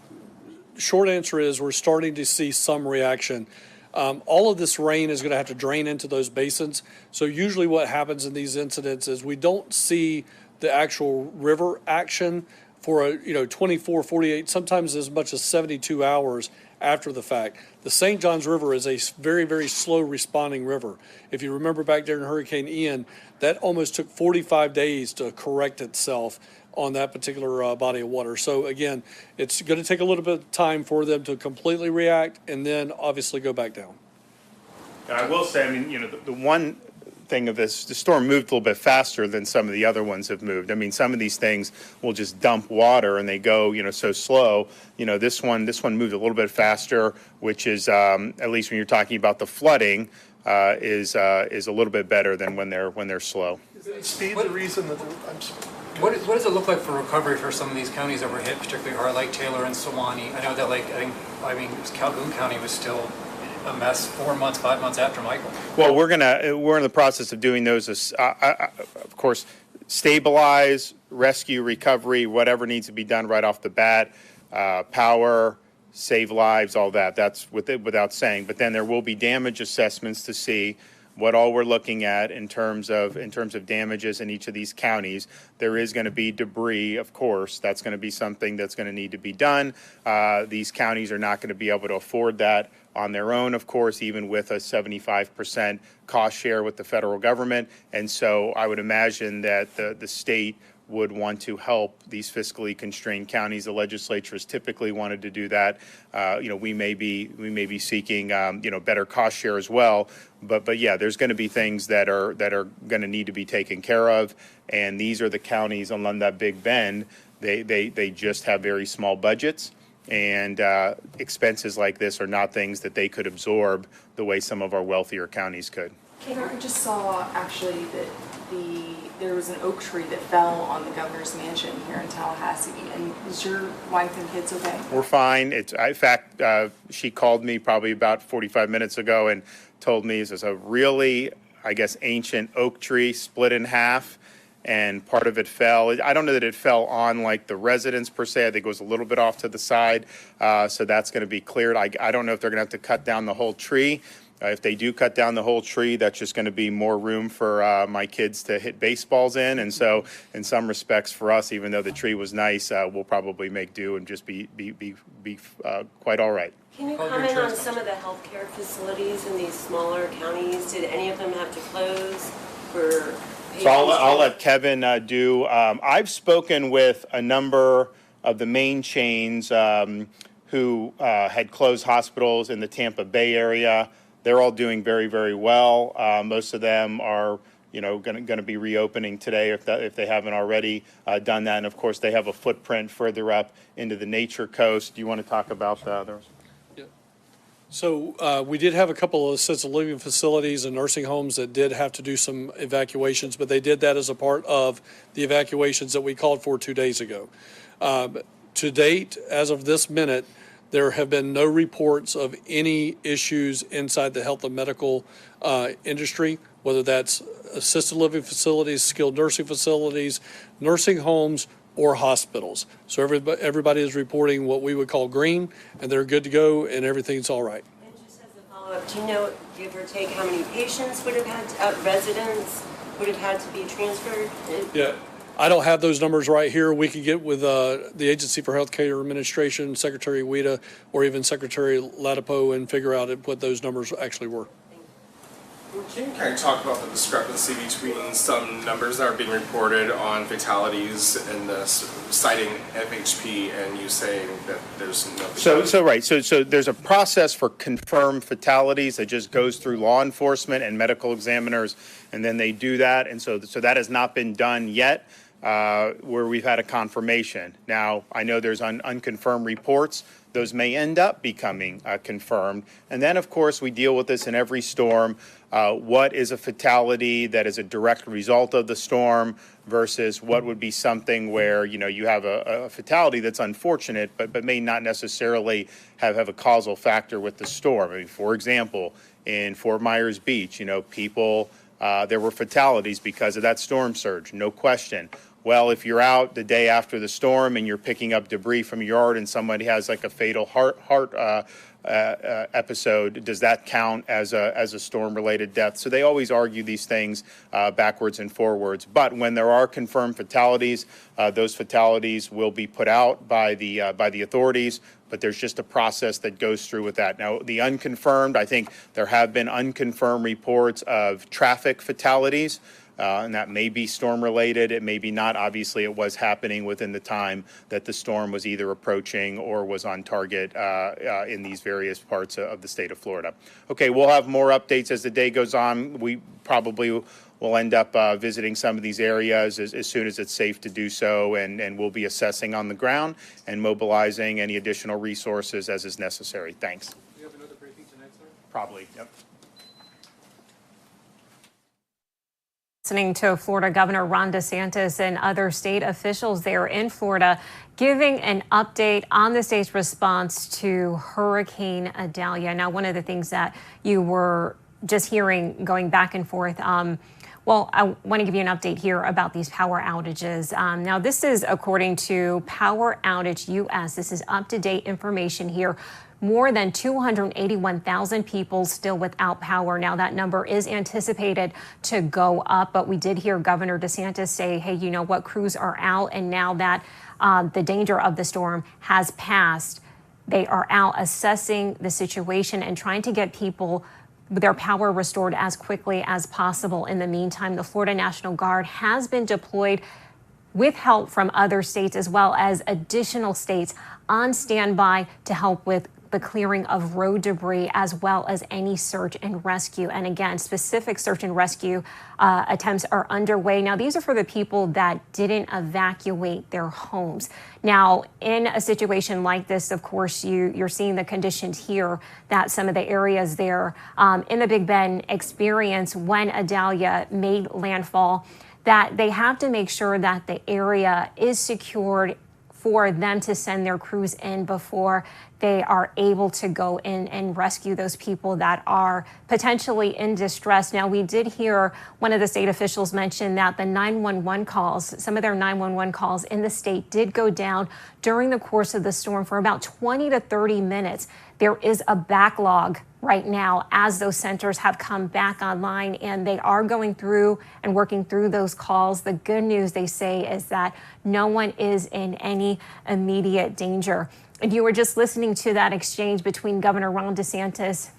short answer is we're starting to see some reaction. All of this rain is going to have to drain into those basins. So usually what happens in these incidents is we don't see the actual river action for 24, 48, sometimes as much as 72 hours after the fact. The St. Johns River is a very, very slow responding river. If you remember back during Hurricane Ian, that almost took 45 days to correct itself on that particular body of water. So again, it's going to take a little bit of time for them to completely react and then obviously go back down. I will say, the one thing of this, the storm moved a little bit faster than some of the other ones have moved. Some of these things will just dump water and they go, so slow. This one moved a little bit faster, which is, at least when you're talking about the flooding, is a little bit better than when they're slow. Is speed the reason that What does it look like for recovery for some of these counties that were hit, particularly hard, like Taylor and Sewanee? I know that Calhoun County was still a mess 4 months, 5 months after Michael. Well, we're in the process of doing those, of course, stabilize, rescue, recovery, whatever needs to be done right off the bat, power, save lives, all that. That's without saying. But then there will be damage assessments to see what all we're looking at in terms of damages in each of these counties. There is going to be debris, of course. That's going to be something that's going to need to be done. These counties are not going to be able to afford that on their own, of course, even with a 75% cost share with the federal government. And so I would imagine that the state would want to help these fiscally constrained counties. The legislature has typically wanted to do that. We may be seeking better cost share as well. But yeah, there's going to be things that are going to need to be taken care of. And these are the counties along that Big Bend. They just have very small budgets. And expenses like this are not things that they could absorb the way some of our wealthier counties could. I just saw actually that there was an oak tree that fell on the governor's mansion here in Tallahassee. And is your wife and kids okay? We're fine. In fact, she called me probably about 45 minutes ago and told me this is a really, ancient oak tree split in half. And part of it fell. I don't know that it fell on like the residence per se. I think it was a little bit off to the side. So that's going to be cleared. I don't know if they're going to have to cut down the whole tree. If they do cut down the whole tree, that's just going to be more room for my kids to hit baseballs in. And so in some respects for us, even though the tree was nice, we'll probably make do and just be quite all right. Can you comment on some of the healthcare facilities in these smaller counties? Did any of them have to close for? So I'll let Kevin do. I've spoken with a number of the main chains who had closed hospitals in the Tampa Bay area. They're all doing very, very well. Most of them are, going to be reopening today if they haven't already done that. And of course, they have a footprint further up into the Nature Coast. Do you want to talk about the others? So we did have a couple of assisted living facilities and nursing homes that did have to do some evacuations, but they did that as a part of the evacuations that we called for 2 days ago. To date, as of this minute, there have been no reports of any issues inside the health and medical industry, whether that's assisted living facilities, skilled nursing facilities, nursing homes, or hospitals. So everybody is reporting what we would call green, and they're good to go, and everything's all right. And just as a follow-up, do you know, give or take, how many patients would have had residents would have had to be transferred? Yeah, I don't have those numbers right here. We could get with the Agency for Healthcare Administration, Secretary Weta, or even Secretary Latipo, and figure out what those numbers actually were. Can you kind of talk about the discrepancy between some numbers that are being reported on fatalities and citing FHP and you saying that there's no fatalities? So there's a process for confirmed fatalities that just goes through law enforcement and medical examiners, and then they do that. And so that has not been done yet, where we've had a confirmation. Now, I know there's unconfirmed reports. Those may end up becoming confirmed. And then, of course, we deal with this in every storm. What is a fatality that is a direct result of the storm versus what would be something where, you have a fatality that's unfortunate, but may not necessarily have a causal factor with the storm. I mean, for example, in Fort Myers Beach, people, there were fatalities because of that storm surge, no question. Well, if you're out the day after the storm and you're picking up debris from your yard and somebody has like a fatal heart episode, does that count as a storm-related death? So they always argue these things backwards and forwards. But when there are confirmed fatalities, those fatalities will be put out by the authorities. But there's just a process that goes through with that. Now, the unconfirmed, I think there have been unconfirmed reports of traffic fatalities. And that may be storm-related. It may be not. Obviously, it was happening within the time that the storm was either approaching or was on target in these various parts of the state of Florida. Okay, we'll have more updates as the day goes on. We probably will end up visiting some of these areas as soon as it's safe to do so, and we'll be assessing on the ground and mobilizing any additional resources as is necessary. Thanks. Do you have another briefing tonight, sir? Probably, yep. Listening to Florida Governor Ron DeSantis and other state officials there in Florida giving an update on the state's response to Hurricane Idalia. Now, one of the things that you were just hearing going back and forth, well, I want to give you an update here about these power outages. Now, this is according to Power Outage US. This is up-to-date information here. More than 281,000 people still without power. Now, that number is anticipated to go up, but we did hear Governor DeSantis say, hey, you know what, crews are out, and now that the danger of the storm has passed, they are out assessing the situation and trying to get people their power restored as quickly as possible. In the meantime, the Florida National Guard has been deployed with help from other states as well as additional states on standby to help with the clearing of road debris as well as any search and rescue. And again, specific search and rescue attempts are underway. Now, these are for the people that didn't evacuate their homes. Now, in a situation like this, of course, you're seeing the conditions here that some of the areas there in the Big Bend experience when Idalia made landfall, that they have to make sure that the area is secured for them to send their crews in before they are able to go in and rescue those people that are potentially in distress. Now, we did hear one of the state officials mention that the 911 calls, some of their 911 calls in the state did go down during the course of the storm for about 20 to 30 minutes. There is a backlog right now as those centers have come back online, and they are going through and working through those calls. The good news, they say, is that no one is in any immediate danger. If you were just listening to that exchange between Governor Ron DeSantis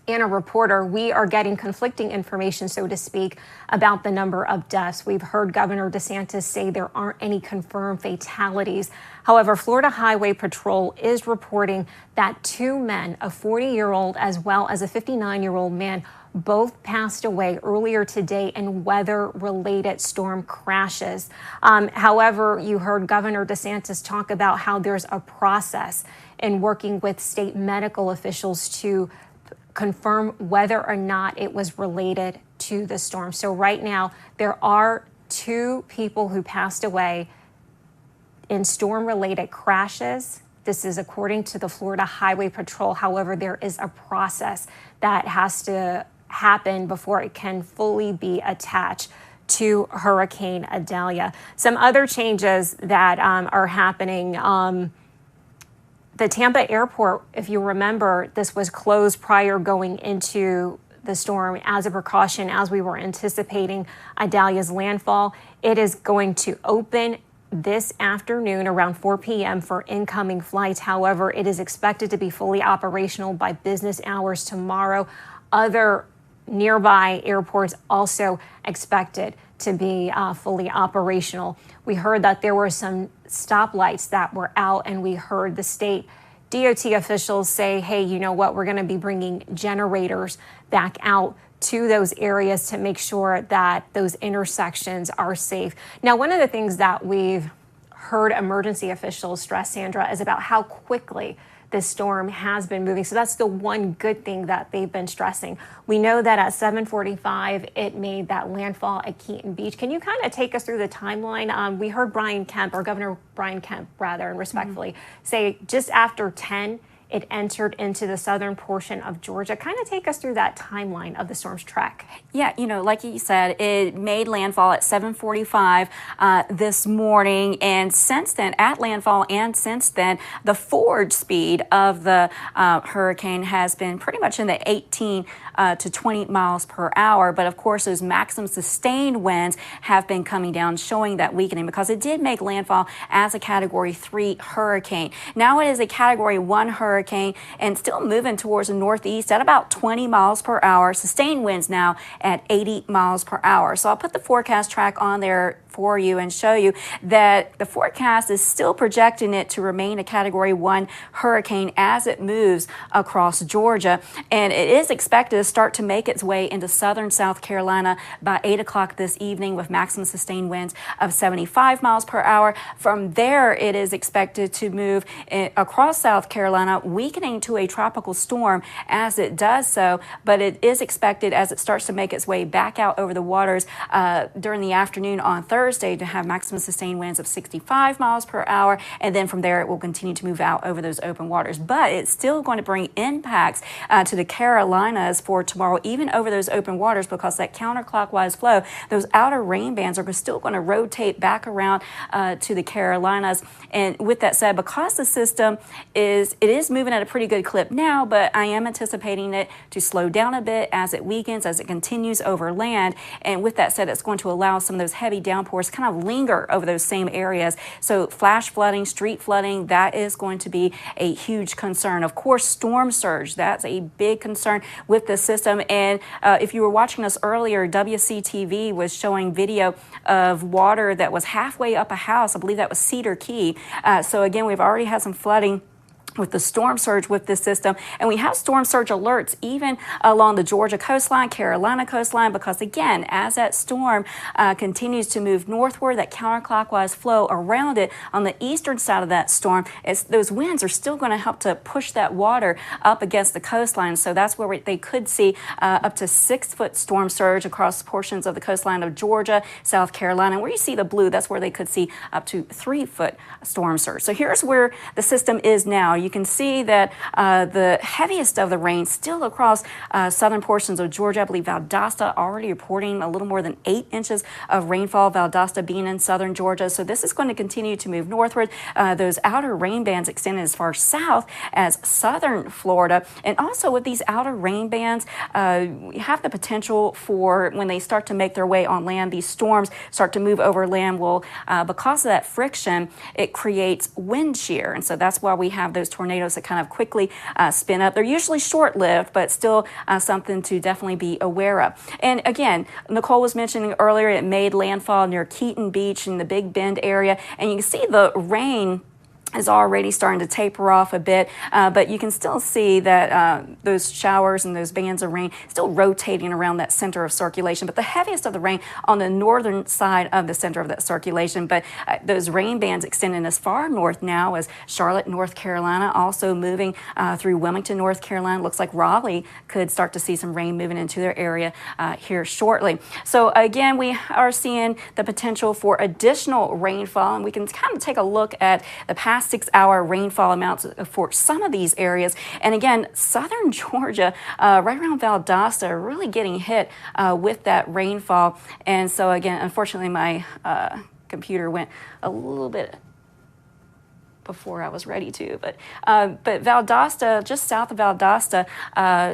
and a reporter, we are getting conflicting information, so to speak, about the number of deaths. We've heard Governor DeSantis say there aren't any confirmed fatalities. However, Florida Highway Patrol is reporting that two men, a 40-year-old as well as a 59-year-old man, both passed away earlier today in weather-related storm crashes. However, you heard Governor DeSantis talk about how there's a process in working with state medical officials to confirm whether or not it was related to the storm. So right now, there are two people who passed away in storm-related crashes. This is according to the Florida Highway Patrol. However, there is a process that has to happen before it can fully be attached to Hurricane Idalia. Some other changes that are happening. The Tampa airport, if you remember, this was closed prior going into the storm as a precaution as we were anticipating Idalia's landfall. It is going to open this afternoon around 4 p.m. for incoming flights. However, it is expected to be fully operational by business hours tomorrow. Other nearby airports also expected to be fully operational. We heard that there were some stoplights that were out, and we heard the state DOT officials say, hey, you know what, we're going to be bringing generators back out to those areas to make sure that those intersections are safe. Now, one of the things that we've heard emergency officials stress, Sandra, is about how quickly this storm has been moving. So that's the one good thing that they've been stressing. We know that at 7:45, it made that landfall at Keaton Beach. Can you kind of take us through the timeline? We heard Brian Kemp, or Governor Brian Kemp, rather, and respectfully, say just after 10, it entered into the southern portion of Georgia. Kind of take us through that timeline of the storm's track. Yeah, you know, like you said, it made landfall at 7:45 this morning. And since then, at landfall and since then, the forward speed of the hurricane has been pretty much in the 18 to 20 miles per hour. But of course, those maximum sustained winds have been coming down, showing that weakening, because it did make landfall as a Category 3 hurricane. Now it is a Category 1 hurricane and still moving towards the northeast at about 20 miles per hour. Sustained winds now at 80 miles per hour. So I'll put the forecast track on there for you and show you that the forecast is still projecting it to remain a Category 1 hurricane as it moves across Georgia. And it is expected to start to make its way into southern South Carolina by 8 o'clock this evening with maximum sustained winds of 75 miles per hour. From there, it is expected to move across South Carolina, weakening to a tropical storm as it does so. But it is expected, as it starts to make its way back out over the waters during the afternoon on Thursday, to have maximum sustained winds of 65 miles per hour. And then from there, it will continue to move out over those open waters. But it's still going to bring impacts to the Carolinas for tomorrow, even over those open waters, because that counterclockwise flow, those outer rain bands are still going to rotate back around to the Carolinas. And with that said, because the system is moving at a pretty good clip now, but I am anticipating it to slow down a bit as it weakens, as it continues over land. And with that said, it's going to allow some of those heavy downpours kind of linger over those same areas. So flash flooding, street flooding, that is going to be a huge concern. Of course, storm surge, that's a big concern with the system. And if you were watching us earlier, WCTV was showing video of water that was halfway up a house. I believe that was Cedar Key. So again, we've already had some flooding with the storm surge with this system. And we have storm surge alerts even along the Georgia coastline, Carolina coastline, because again, as that storm continues to move northward, that counterclockwise flow around it on the eastern side of that storm, those winds are still going to help to push that water up against the coastline. So that's where they could see up to 6-foot storm surge across portions of the coastline of Georgia, South Carolina. And where you see the blue, that's where they could see up to 3-foot storm surge. So here's where the system is now. You can see that the heaviest of the rain still across southern portions of Georgia. I believe Valdosta already reporting a little more than 8 inches of rainfall, Valdosta being in southern Georgia. So this is going to continue to move northward. Those outer rain bands extend as far south as southern Florida. And also with these outer rain bands, we have the potential for, when they start to make their way on land, these storms start to move over land. Well, because of that friction, it creates wind shear. And so that's why we have those tornadoes that kind of quickly spin up. They're usually short-lived, but still something to definitely be aware of. And again, Nicole was mentioning earlier, it made landfall near Keaton Beach in the Big Bend area. And you can see the rain is already starting to taper off a bit, but you can still see that those showers and those bands of rain still rotating around that center of circulation. But the heaviest of the rain on the northern side of the center of that circulation. But those rain bands extending as far north now as Charlotte, North Carolina, also moving through Wilmington, North Carolina. Looks like Raleigh could start to see some rain moving into their area here shortly. So again, we are seeing the potential for additional rainfall, and we can kind of take a look at the past 6-hour rainfall amounts for some of these areas. And again, southern Georgia, right around Valdosta, really getting hit with that rainfall. And so again, unfortunately, my computer went a little bit before I was ready to. But Valdosta, just south of Valdosta,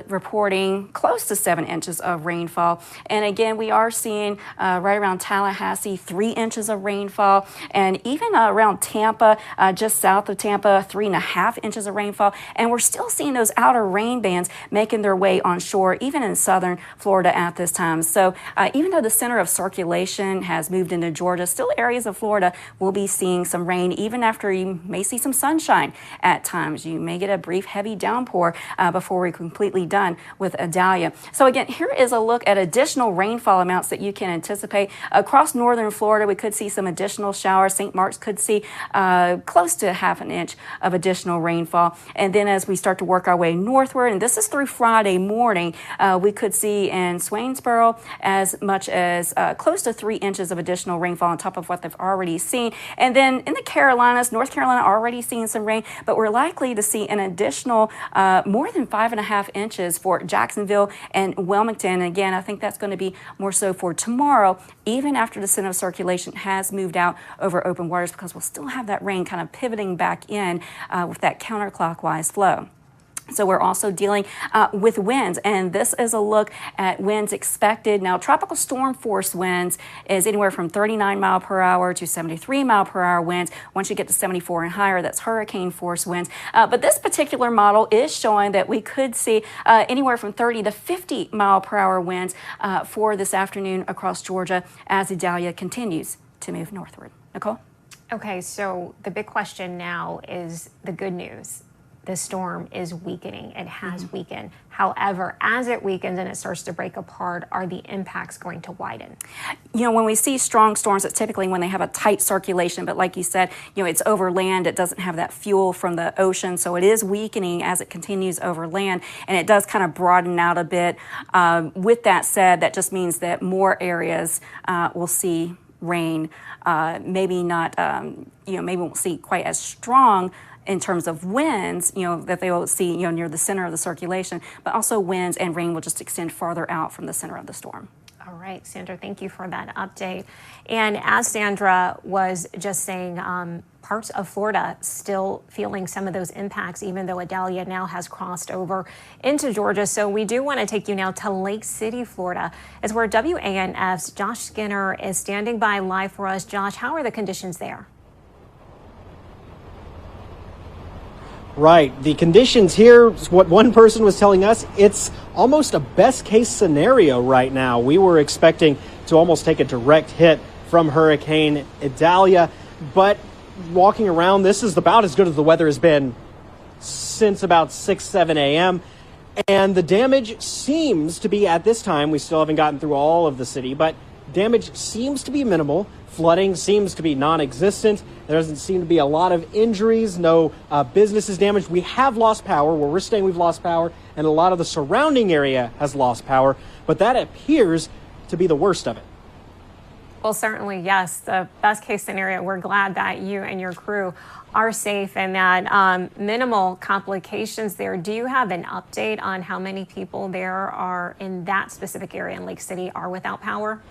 reporting close to 7 inches of rainfall. And again, we are seeing right around Tallahassee 3 inches of rainfall, and even around Tampa, just south of Tampa, 3.5 inches of rainfall. And we're still seeing those outer rain bands making their way on shore, even in southern Florida at this time. So even though the center of circulation has moved into Georgia, still areas of Florida will be seeing some rain, even after you may see some sunshine at times. You may get a brief heavy downpour before we're completely done with Idalia. So again, here is a look at additional rainfall amounts that you can anticipate. Across northern Florida, we could see some additional showers. St. Mark's could see close to 1/2 inch of additional rainfall. And then as we start to work our way northward, and this is through Friday morning, we could see in Swainsboro as much as close to 3 inches of additional rainfall on top of what they've already seen. And then in the Carolinas, North Carolina already seeing some rain, but we're likely to see an additional more than 5.5 inches for Jacksonville and Wilmington. And again, I think that's going to be more so for tomorrow, even after the center of circulation has moved out over open waters, because we'll still have that rain kind of pivoting back in with that counterclockwise flow. So we're also dealing with winds, and this is a look at winds expected. Now, tropical storm force winds is anywhere from 39 mile per hour to 73 mile per hour winds. Once you get to 74 and higher, that's hurricane force winds. But this particular model is showing that we could see anywhere from 30 to 50 mile per hour winds for this afternoon across Georgia as Idalia continues to move northward. Nicole? Okay, so the big question now is the good news. The storm is weakening. It has weakened. However, as it weakens and it starts to break apart, are the impacts going to widen? You know, when we see strong storms, it's typically when they have a tight circulation. But like you said, you know, it's over land. It doesn't have that fuel from the ocean. So it is weakening as it continues over land. And it does kind of broaden out a bit. With that said, that just means that more areas will see rain. Maybe not, maybe won't see quite as strong in terms of winds, that they will see, near the center of the circulation, but also winds and rain will just extend farther out from the center of the storm. All right, Sandra, thank you for that update. And as Sandra was just saying, parts of Florida still feeling some of those impacts, even though Idalia now has crossed over into Georgia. So we do want to take you now to Lake City, Florida. It's where WANF's Josh Skinner is standing by live for us. Josh, how are the conditions there? Right. The conditions here, what one person was telling us, it's almost a best case scenario right now. We were expecting to almost take a direct hit from Hurricane Idalia, but walking around, this is about as good as the weather has been since about 6, 7 a.m. And the damage seems to be, at this time, we still haven't gotten through all of the city, but damage seems to be minimal. Flooding seems to be non-existent. There doesn't seem to be a lot of injuries, no businesses damaged. We have lost power. Where we're staying, we've lost power, and a lot of the surrounding area has lost power, but that appears to be the worst of it. Well, certainly, yes. The best case scenario, we're glad that you and your crew are safe and that minimal complications there. Do you have an update on how many people there are in that specific area in Lake City are without power?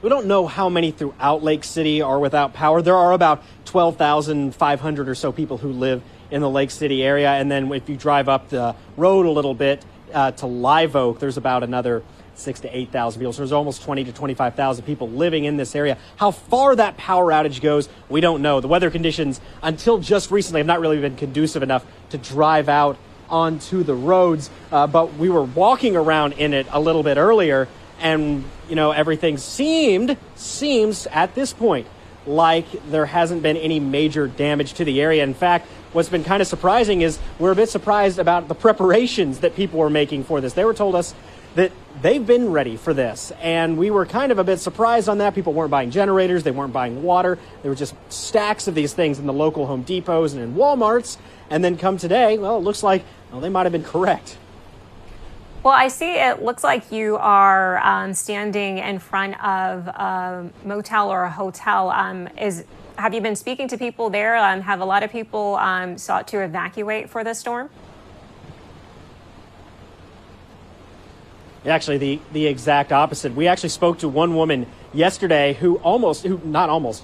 We don't know how many throughout Lake City are without power. There are about 12,500 or so people who live in the Lake City area. And then if you drive up the road a little bit to Live Oak, there's about another 6,000 to 8,000 people. So there's almost 20,000 to 25,000 people living in this area. How far that power outage goes, we don't know. The weather conditions, until just recently, have not really been conducive enough to drive out onto the roads. But we were walking around in it a little bit earlier, and everything seems at this point like there hasn't been any major damage to the area. In fact, what's been kind of surprising is we're a bit surprised about the preparations that people were making for this. They were told us that they've been ready for this, and we were kind of a bit surprised on that. People weren't buying generators, they weren't buying water. There were just stacks of these things in the local Home Depots and in Walmarts. And then come today, well, it looks like they might have been correct. Well, I see it looks like you are standing in front of a motel or a hotel. Have you been speaking to people there? Have a lot of people sought to evacuate for this storm? Actually, the exact opposite. We actually spoke to one woman yesterday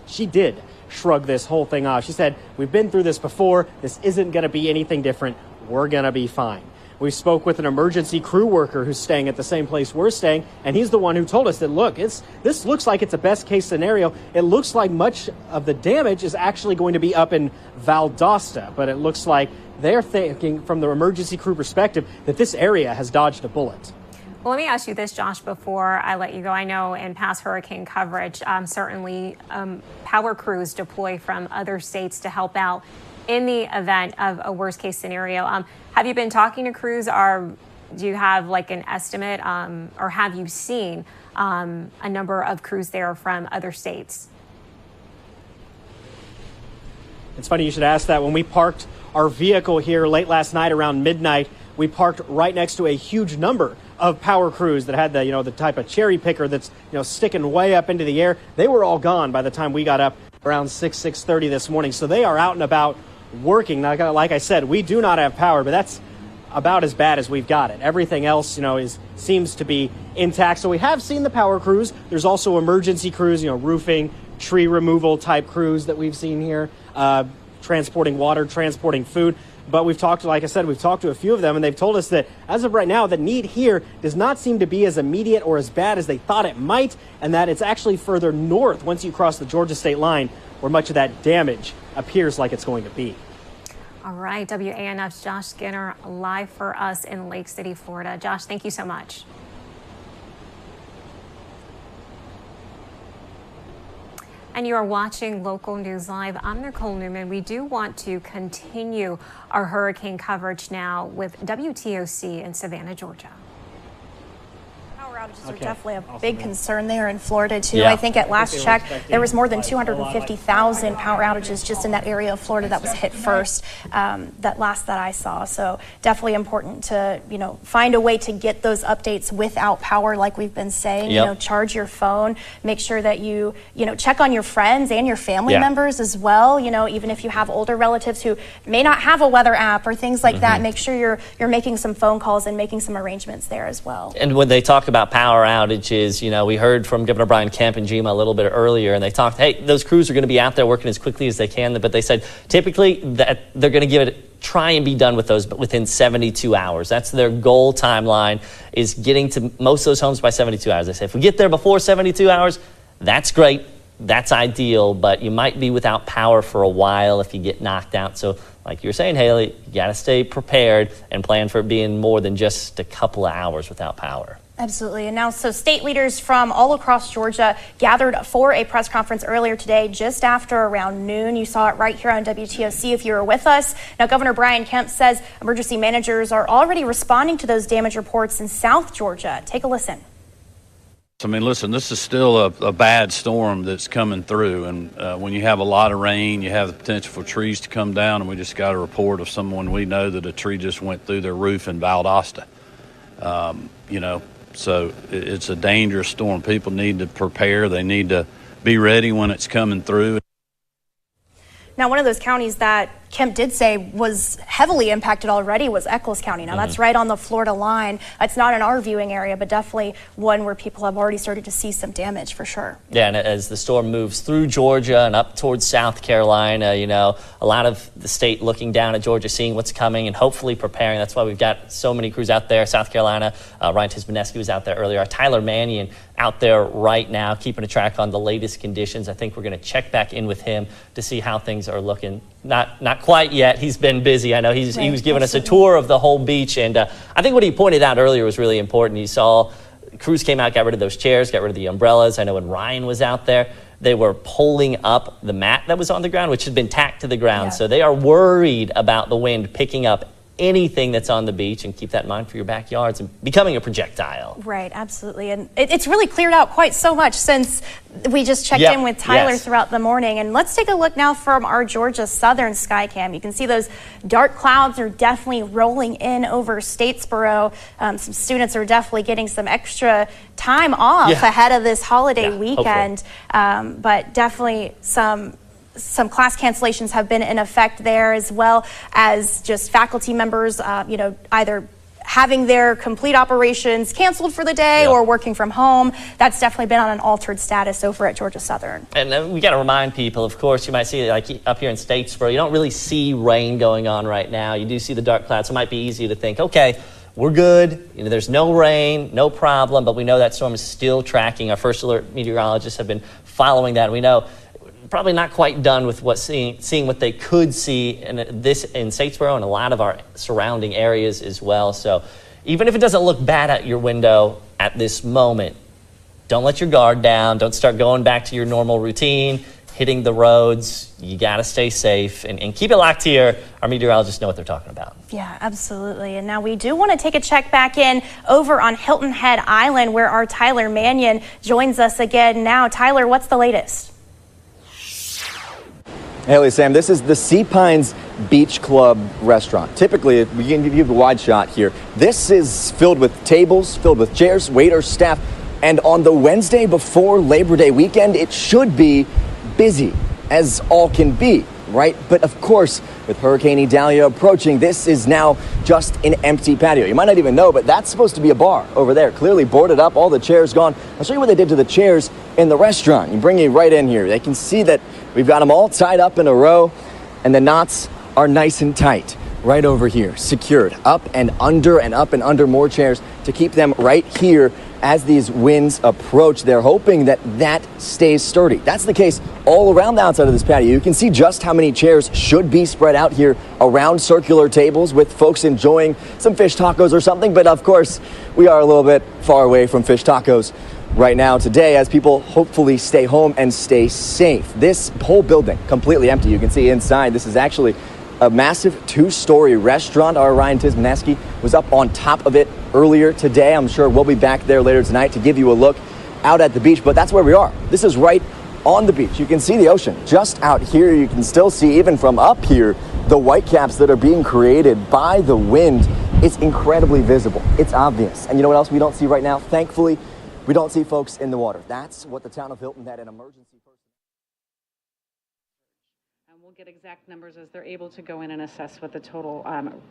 she did shrug this whole thing off. She said, we've been through this before. This isn't going to be anything different. We're going to be fine. We spoke with an emergency crew worker who's staying at the same place we're staying, and he's the one who told us that, look, this looks like it's a best case scenario. It looks like much of the damage is actually going to be up in Valdosta, but it looks like they're thinking from the emergency crew perspective that this area has dodged a bullet. Well, let me ask you this, Josh, before I let you go. I know in past hurricane coverage, certainly power crews deploy from other states to help out in the event of a worst case scenario. Have you been talking to crews, or do you have like an estimate, or have you seen a number of crews there from other states? It's funny you should ask that. When we parked our vehicle here late last night around midnight, we parked right next to a huge number of power crews that had the, the type of cherry picker that's, sticking way up into the air. They were all gone by the time we got up around 6:30 this morning. So they are out and about working. Like I said, we do not have power, but that's about as bad as we've got it. Everything else, seems to be intact. So we have seen the power crews. There's also emergency crews, roofing, tree removal type crews that we've seen here, transporting water, transporting food. But we've talked, like I said, we've talked to a few of them, and they've told us that as of right now, the need here does not seem to be as immediate or as bad as they thought it might, and that it's actually further north once you cross the Georgia state line where much of that damage appears like it's going to be. All right, WANF's Josh Skinner live for us in Lake City, Florida. Josh, thank you so much. And you are watching Local News Live. I'm Nicole Newman. We do want to continue our hurricane coverage now with WTOC in Savannah, Georgia. Power outages are definitely a big concern there in Florida, too. Yeah. I think at last check, there was more than 250,000 power outages just in that area of Florida that was hit first, that I saw. So definitely important to, find a way to get those updates without power, like we've been saying. Yep. Charge your phone, make sure that you, check on your friends and your family members as well. Even if you have older relatives who may not have a weather app or things like that, make sure you're making some phone calls and making some arrangements there as well. And when they talk about power outages, we heard from Governor Brian Kemp and GMA a little bit earlier, and they talked, hey, those crews are going to be out there working as quickly as they can, but they said typically that they're going to give it, try and be done with those within 72 hours. That's their goal timeline, is getting to most of those homes by 72 hours. They say if we get there before 72 hours, that's great. That's ideal, but you might be without power for a while if you get knocked out. So like you were saying, Haley, you got to stay prepared and plan for it being more than just a couple of hours without power. Absolutely. And now, so state leaders from all across Georgia gathered for a press conference earlier today, just after around noon. You saw it right here on WTOC if you were with us. Now, Governor Brian Kemp says emergency managers are already responding to those damage reports in South Georgia. Take a listen. I mean, listen, this is still a bad storm that's coming through. And when you have a lot of rain, you have the potential for trees to come down. And we just got a report of someone we know that a tree just went through their roof in Valdosta. So it's a dangerous storm. People need to prepare. They need to be ready when it's coming through. Now, one of those counties that Kemp did say was heavily impacted already was Eccles County. Now, that's right on the Florida line. It's not in our viewing area, but definitely one where people have already started to see some damage for sure. Yeah, and as the storm moves through Georgia and up towards South Carolina, a lot of the state looking down at Georgia, seeing what's coming and hopefully preparing. That's why we've got so many crews out there. South Carolina, Ryan Tismaneski was out there earlier. Tyler Mannion out there right now, keeping a track on the latest conditions. I think we're going to check back in with him to see how things are looking. Not quite yet. He's been busy. I know he was giving us a tour of the whole beach, and I think what he pointed out earlier was really important. You saw crews came out, got rid of those chairs, got rid of the umbrellas. I know when Ryan was out there, they were pulling up the mat that was on the ground, which had been tacked to the ground. So they are worried about the wind picking up anything that's on the beach, and keep that in mind for your backyards and becoming a projectile. Right, absolutely. And it's really cleared out quite so much since we just checked in with Tyler throughout the morning. And let's take a look now from our Georgia Southern Skycam. You can see those dark clouds are definitely rolling in over Statesboro. Some students are definitely getting some extra time off ahead of this holiday weekend, but definitely some class cancellations have been in effect there, as well as just faculty members, either having their complete operations canceled for the day or working from home. That's definitely been on an altered status over at Georgia Southern. And then we got to remind people, of course, you might see like up here in Statesboro, you don't really see rain going on right now. You do see the dark clouds. So it might be easy to think, okay, we're good. You know, there's no rain, no problem, but we know that storm is still tracking. Our first alert meteorologists have been following that. We know probably not quite done with seeing what they could see in Statesboro and a lot of our surrounding areas as well. So even if it doesn't look bad at your window at this moment, don't let your guard down. Don't start going back to your normal routine, hitting the roads. You got to stay safe and keep it locked here. Our meteorologists know what they're talking about. Yeah, absolutely. And now we do want to take a check back in over on Hilton Head Island, where our Tyler Mannion joins us again now. Tyler, what's the latest? Hey, Sam, this is the Sea Pines Beach Club restaurant. Typically, we can give you a wide shot here. This is filled with tables, filled with chairs, waiters, staff, and on the Wednesday before Labor Day weekend, it should be busy as all can be, right? But of course, with Hurricane Idalia approaching, this is now just an empty patio. You might not even know, but that's supposed to be a bar over there, clearly boarded up, all the chairs gone. I'll show you what they did to the chairs in the restaurant. You bring you right in here. They can see that we've got them all tied up in a row, and the knots are nice and tight right over here, secured up and under more chairs to keep them right here as these winds approach. They're hoping that that stays sturdy. That's the case all around the outside of this patio. You can see just how many chairs should be spread out here around circular tables with folks enjoying some fish tacos or something. But of course, we are a little bit far away from fish tacos right now today as people hopefully stay home and stay safe. This whole building completely empty. You can see inside. This is actually a massive 2-story restaurant. Our Ryan Tismaneski was up on top of it earlier today. I'm sure we'll be back there later tonight to give you a look out at the beach, but that's where we are. This is right on the beach. You can see the ocean just out here. You can still see, even from up here, the whitecaps that are being created by the wind. It's incredibly visible. It's obvious. And you know what else we don't see right now? Thankfully, we don't see folks in the water. That's what the town of Hilton had an emergency. We'll get exact numbers as they're able to go in and assess what the total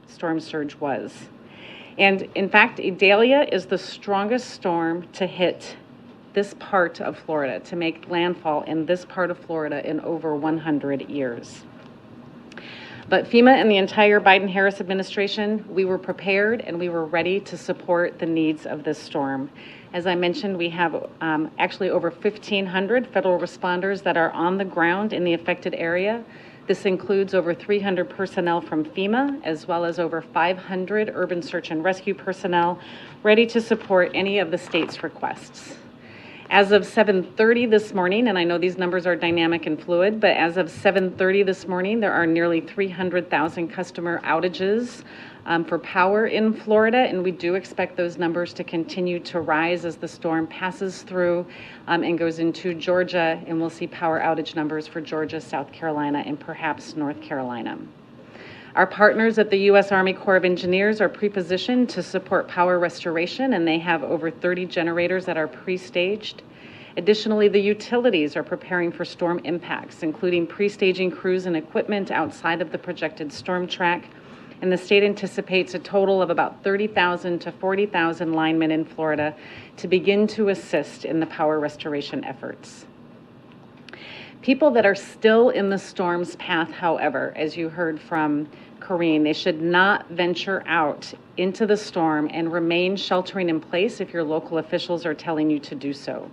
storm surge was. And in fact, Idalia is the strongest storm to hit this part of Florida, to make landfall in this part of Florida in over 100 years. But FEMA and the entire Biden-Harris administration, we were prepared and we were ready to support the needs of this storm. As I mentioned, we have actually over 1,500 federal responders that are on the ground in the affected area. This includes over 300 personnel from FEMA, as well as over 500 urban search and rescue personnel ready to support any of the state's requests. As of 7:30 this morning, and I know these numbers are dynamic and fluid, but as of 7:30 this morning, there are nearly 300,000 customer outages for power in Florida, and we do expect those numbers to continue to rise as the storm passes through and goes into Georgia, and we'll see power outage numbers for Georgia, South Carolina, and perhaps North Carolina. Our partners at the U.S. Army Corps of Engineers are pre-positioned to support power restoration, and they have over 30 generators that are pre-staged. Additionally, the utilities are preparing for storm impacts, including pre-staging crews and equipment outside of the projected storm track. And the state anticipates a total of about 30,000 to 40,000 linemen in Florida to begin to assist in the power restoration efforts. People that are still in the storm's path, however, as you heard from Corrine, they should not venture out into the storm and remain sheltering in place if your local officials are telling you to do so.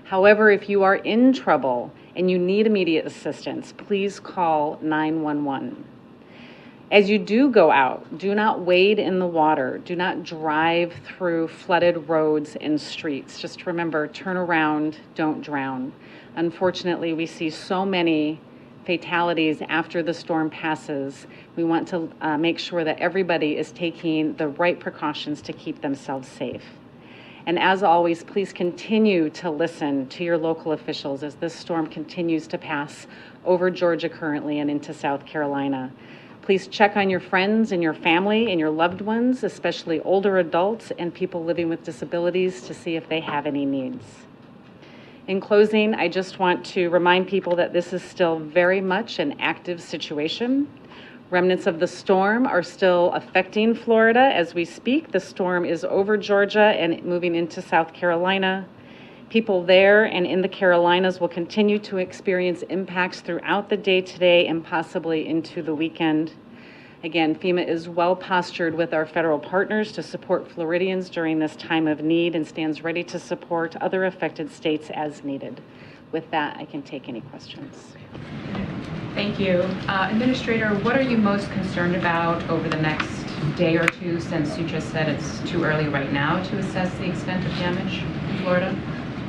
However, if you are in trouble and you need immediate assistance, please call 911. As you do go out, do not wade in the water. Do not drive through flooded roads and streets. Just remember, turn around, don't drown. Unfortunately, we see so many fatalities after the storm passes. We want to make sure that everybody is taking the right precautions to keep themselves safe. And as always, please continue to listen to your local officials as this storm continues to pass over Georgia currently and into South Carolina. Please check on your friends and your family and your loved ones, especially older adults and people living with disabilities, to see if they have any needs. In closing, I just want to remind people that this is still very much an active situation. Remnants of the storm are still affecting Florida as we speak. The storm is over Georgia and moving into South Carolina. People there and in the Carolinas will continue to experience impacts throughout the day today and possibly into the weekend. Again, FEMA is well postured with our federal partners to support Floridians during this time of need and stands ready to support other affected states as needed. With that, I can take any questions. Thank you. Administrator, what are you most concerned about over the next day or two, since you just said it's too early right now to assess the extent of damage in Florida?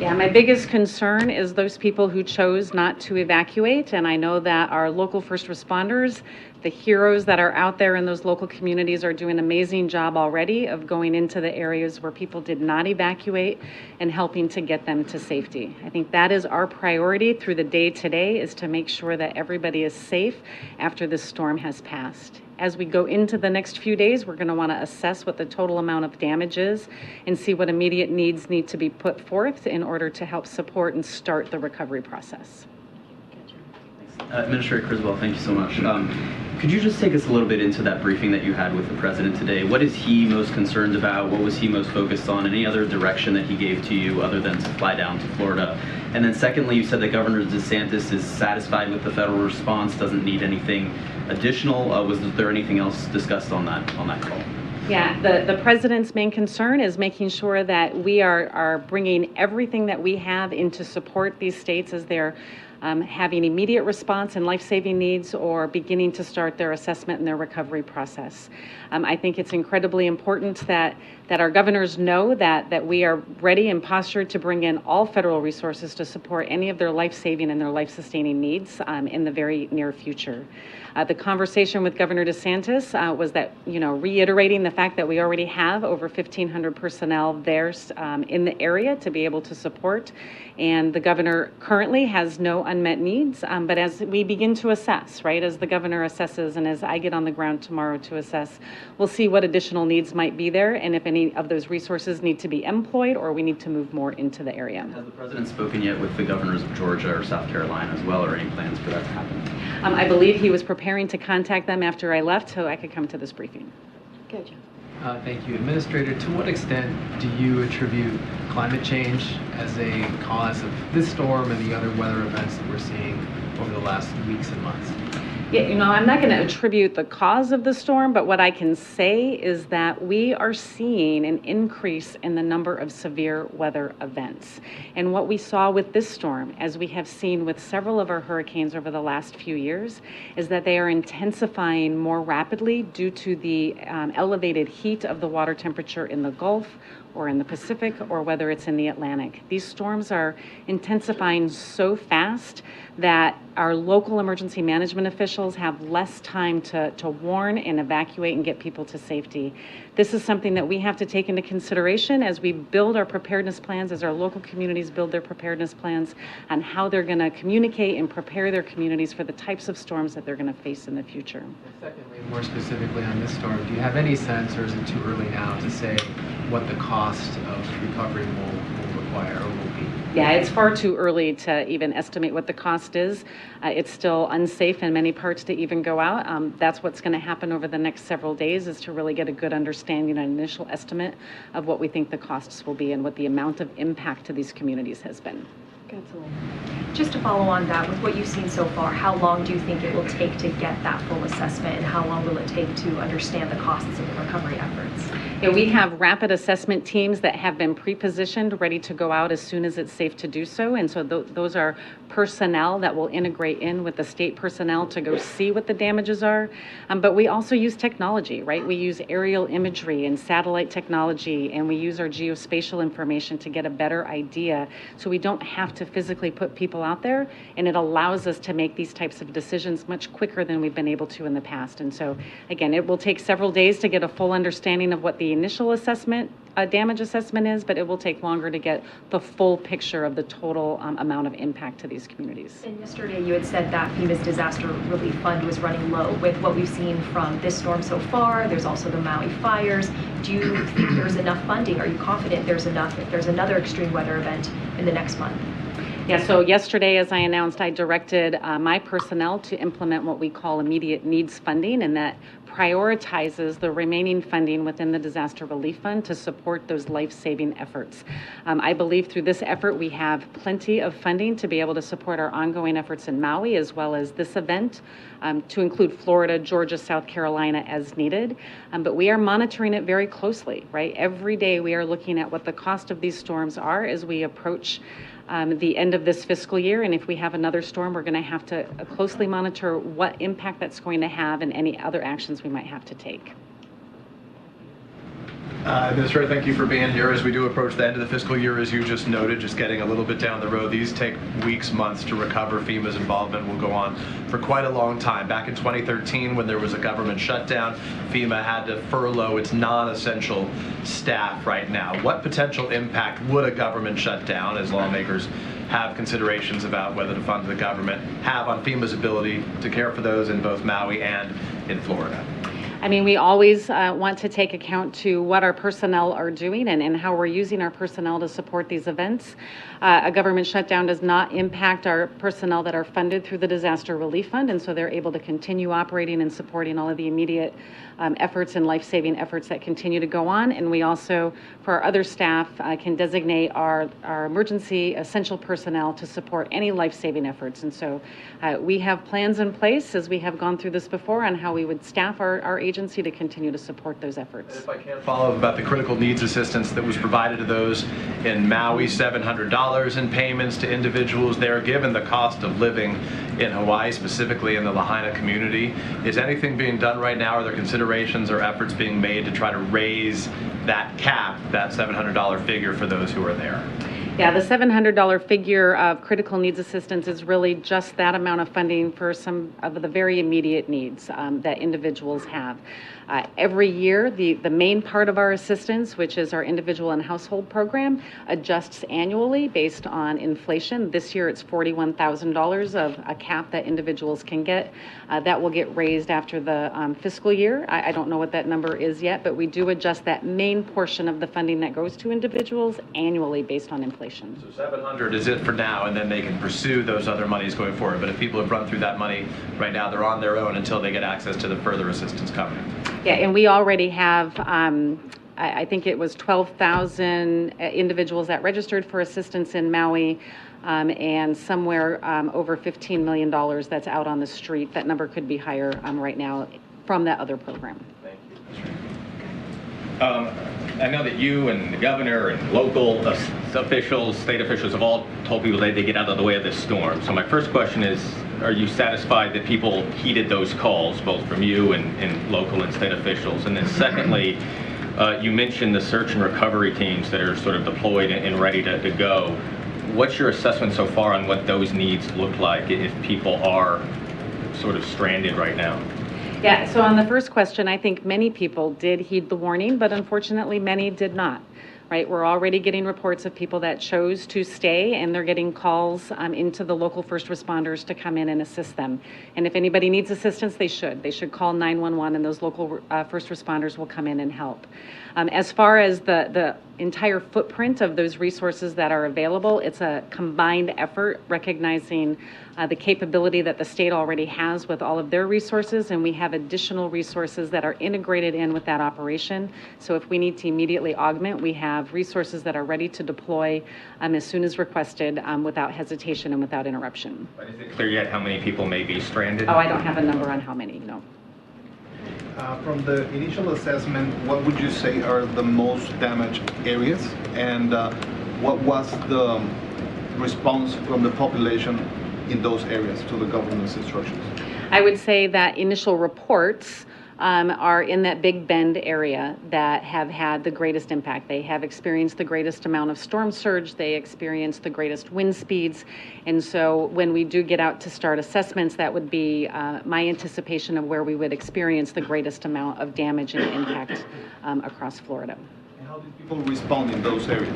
Yeah, my biggest concern is those people who chose not to evacuate, and I know that our local first responders, the heroes that are out there in those local communities, are doing an amazing job already of going into the areas where people did not evacuate and helping to get them to safety. I think that is our priority through the day today, is to make sure that everybody is safe after this storm has passed. As we go into the next few days, we're going to want to assess what the total amount of damage is and see what immediate needs need to be put forth in order to help support and start the recovery process. Administrator Criswell, thank you so much. Could you just take us a little bit into that briefing that you had with the president today? What is he most concerned about? What was he most focused on? Any other direction that he gave to you other than to fly down to Florida? And then secondly, you said that Governor DeSantis is satisfied with the federal response, doesn't need anything additional. Was there anything else discussed on that call? Yeah, the president's main concern is making sure that we are bringing everything that we have in to support these states as they're having immediate response and life-saving needs or beginning to start their assessment and their recovery process. I think it's incredibly important that our governors know that we are ready and postured to bring in all federal resources to support any of their life-saving and their life-sustaining needs in the very near future. The conversation with Governor DeSantis was that, reiterating the fact that we already have over 1,500 personnel there in the area to be able to support. And the governor currently has no unmet needs, but as we begin to assess, right, as the governor assesses and as I get on the ground tomorrow to assess, we'll see what additional needs might be there and if any of those resources need to be employed or we need to move more into the area. Has the president spoken yet with the governors of Georgia or South Carolina as well, or any plans for that to happen? I believe he was preparing to contact them after I left so I could come to this briefing. Good job. Thank you. Administrator, to what extent do you attribute climate change as a cause of this storm and the other weather events that we're seeing over the last weeks and months? Yeah, I'm not going to attribute the cause of the storm, but what I can say is that we are seeing an increase in the number of severe weather events. And what we saw with this storm, as we have seen with several of our hurricanes over the last few years, is that they are intensifying more rapidly due to the elevated heat of the water temperature in the Gulf or in the Pacific, or whether it's in the Atlantic. These storms are intensifying so fast that our local emergency management officials have less time to warn and evacuate and get people to safety. This is something that we have to take into consideration as we build our preparedness plans, as our local communities build their preparedness plans on how they're going to communicate and prepare their communities for the types of storms that they're going to face in the future. And secondly, more specifically on this storm, do you have any sense, or is it too early now to say what the cost of recovery will require or will be? Yeah, it's far too early to even estimate what the cost is. It's still unsafe in many parts to even go out. That's what's going to happen over the next several days, is to really get a good understanding, an initial estimate of what we think the costs will be and what the amount of impact to these communities has been. Just to follow on that, with what you've seen so far, how long do you think it will take to get that full assessment, and how long will it take to understand the costs of the recovery efforts? Yeah, we have rapid assessment teams that have been pre-positioned, ready to go out as soon as it's safe to do so. And so those are personnel that will integrate in with the state personnel to go see what the damages are. But we also use technology, right? We use aerial imagery and satellite technology, and we use our geospatial information to get a better idea. So we don't have to physically put people out there, and it allows us to make these types of decisions much quicker than we've been able to in the past. And so, again, it will take several days to get a full understanding of what the initial assessment, damage assessment is, but it will take longer to get the full picture of the total amount of impact to these communities. And yesterday you had said that FEMA's disaster relief fund was running low. With what we've seen from this storm so far, there's also the Maui fires. Do you think there's enough funding? Are you confident there's enough if there's another extreme weather event in the next month? Yeah, so yesterday, as I announced, I directed my personnel to implement what we call immediate needs funding, and that prioritizes the remaining funding within the disaster relief fund to support those life-saving efforts. I believe through this effort we have plenty of funding to be able to support our ongoing efforts in Maui as well as this event, to include Florida, Georgia, South Carolina as needed. But we are monitoring it very closely, right? Every day we are looking at what the cost of these storms are as we approach the end of this fiscal year, and if we have another storm, we're going to have to closely monitor what impact that's going to have and any other actions we might have to take. Administrator, thank you for being here. As we do approach the end of the fiscal year, as you just noted, just getting a little bit down the road, these take weeks, months to recover. FEMA's involvement will go on for quite a long time. Back in 2013, when there was a government shutdown, FEMA had to furlough its non-essential staff right now. What potential impact would a government shutdown, as lawmakers have considerations about whether to fund the government, have on FEMA's ability to care for those in both Maui and in Florida? I mean, we always want to take account to what our personnel are doing and how we're using our personnel to support these events. A government shutdown does not impact our personnel that are funded through the Disaster Relief Fund, and so they're able to continue operating and supporting all of the immediate efforts and life-saving efforts that continue to go on. And we also, for our other staff, can designate our emergency essential personnel to support any life-saving efforts. And so we have plans in place, as we have gone through this before, on how we would staff our agency to continue to support those efforts. If I can follow up about the critical needs assistance that was provided to those in Maui, $700 in payments to individuals there, given the cost of living in Hawaii, specifically in the Lahaina community. Is anything being done right now? Are there considerations or efforts being made to try to raise that cap, that $700 figure for those who are there? Yeah, the $700 figure of critical needs assistance is really just that amount of funding for some of the very immediate needs that individuals have. Every year, the main part of our assistance, which is our individual and household program, adjusts annually based on inflation. This year, it's $41,000 of a cap that individuals can get. That will get raised after the fiscal year. I don't know what that number is yet, but we do adjust that main portion of the funding that goes to individuals annually based on inflation. So 700 is it for now, and then they can pursue those other monies going forward. But if people have run through that money right now, they're on their own until they get access to the further assistance coming. Yeah, and we already have, I think it was 12,000 individuals that registered for assistance in Maui, and somewhere over $15 million that's out on the street. That number could be higher right now from that other program. Thank you. I know that you and the governor and local officials, state officials have all told people they get out of the way of this storm. So my first question is, are you satisfied that people heeded those calls, both from you and local and state officials? And then secondly, you mentioned the search and recovery teams that are sort of deployed and ready to go. What's your assessment so far on what those needs look like if people are sort of stranded right now? Yeah, so on the first question, I think many people did heed the warning, but unfortunately many did not. Right, we're already getting reports of people that chose to stay, and they're getting calls into the local first responders to come in and assist them. And if anybody needs assistance, they should call 911, and those local first responders will come in and help. As far as the entire footprint of those resources that are available, it's a combined effort, recognizing the capability that the state already has with all of their resources, and we have additional resources that are integrated in with that operation. So if we need to immediately augment, we have resources that are ready to deploy as soon as requested, without hesitation and without interruption. But is it clear yet how many people may be stranded? Oh, I don't have a number on how many, no. From the initial assessment, what would you say are the most damaged areas, and what was the response from the population in those areas to the government's instructions? I would say that initial reports are in that Big Bend area that have had the greatest impact. They have experienced the greatest amount of storm surge. They experienced the greatest wind speeds. And so when we do get out to start assessments, that would be my anticipation of where we would experience the greatest amount of damage and impact across Florida. How did people respond in those areas?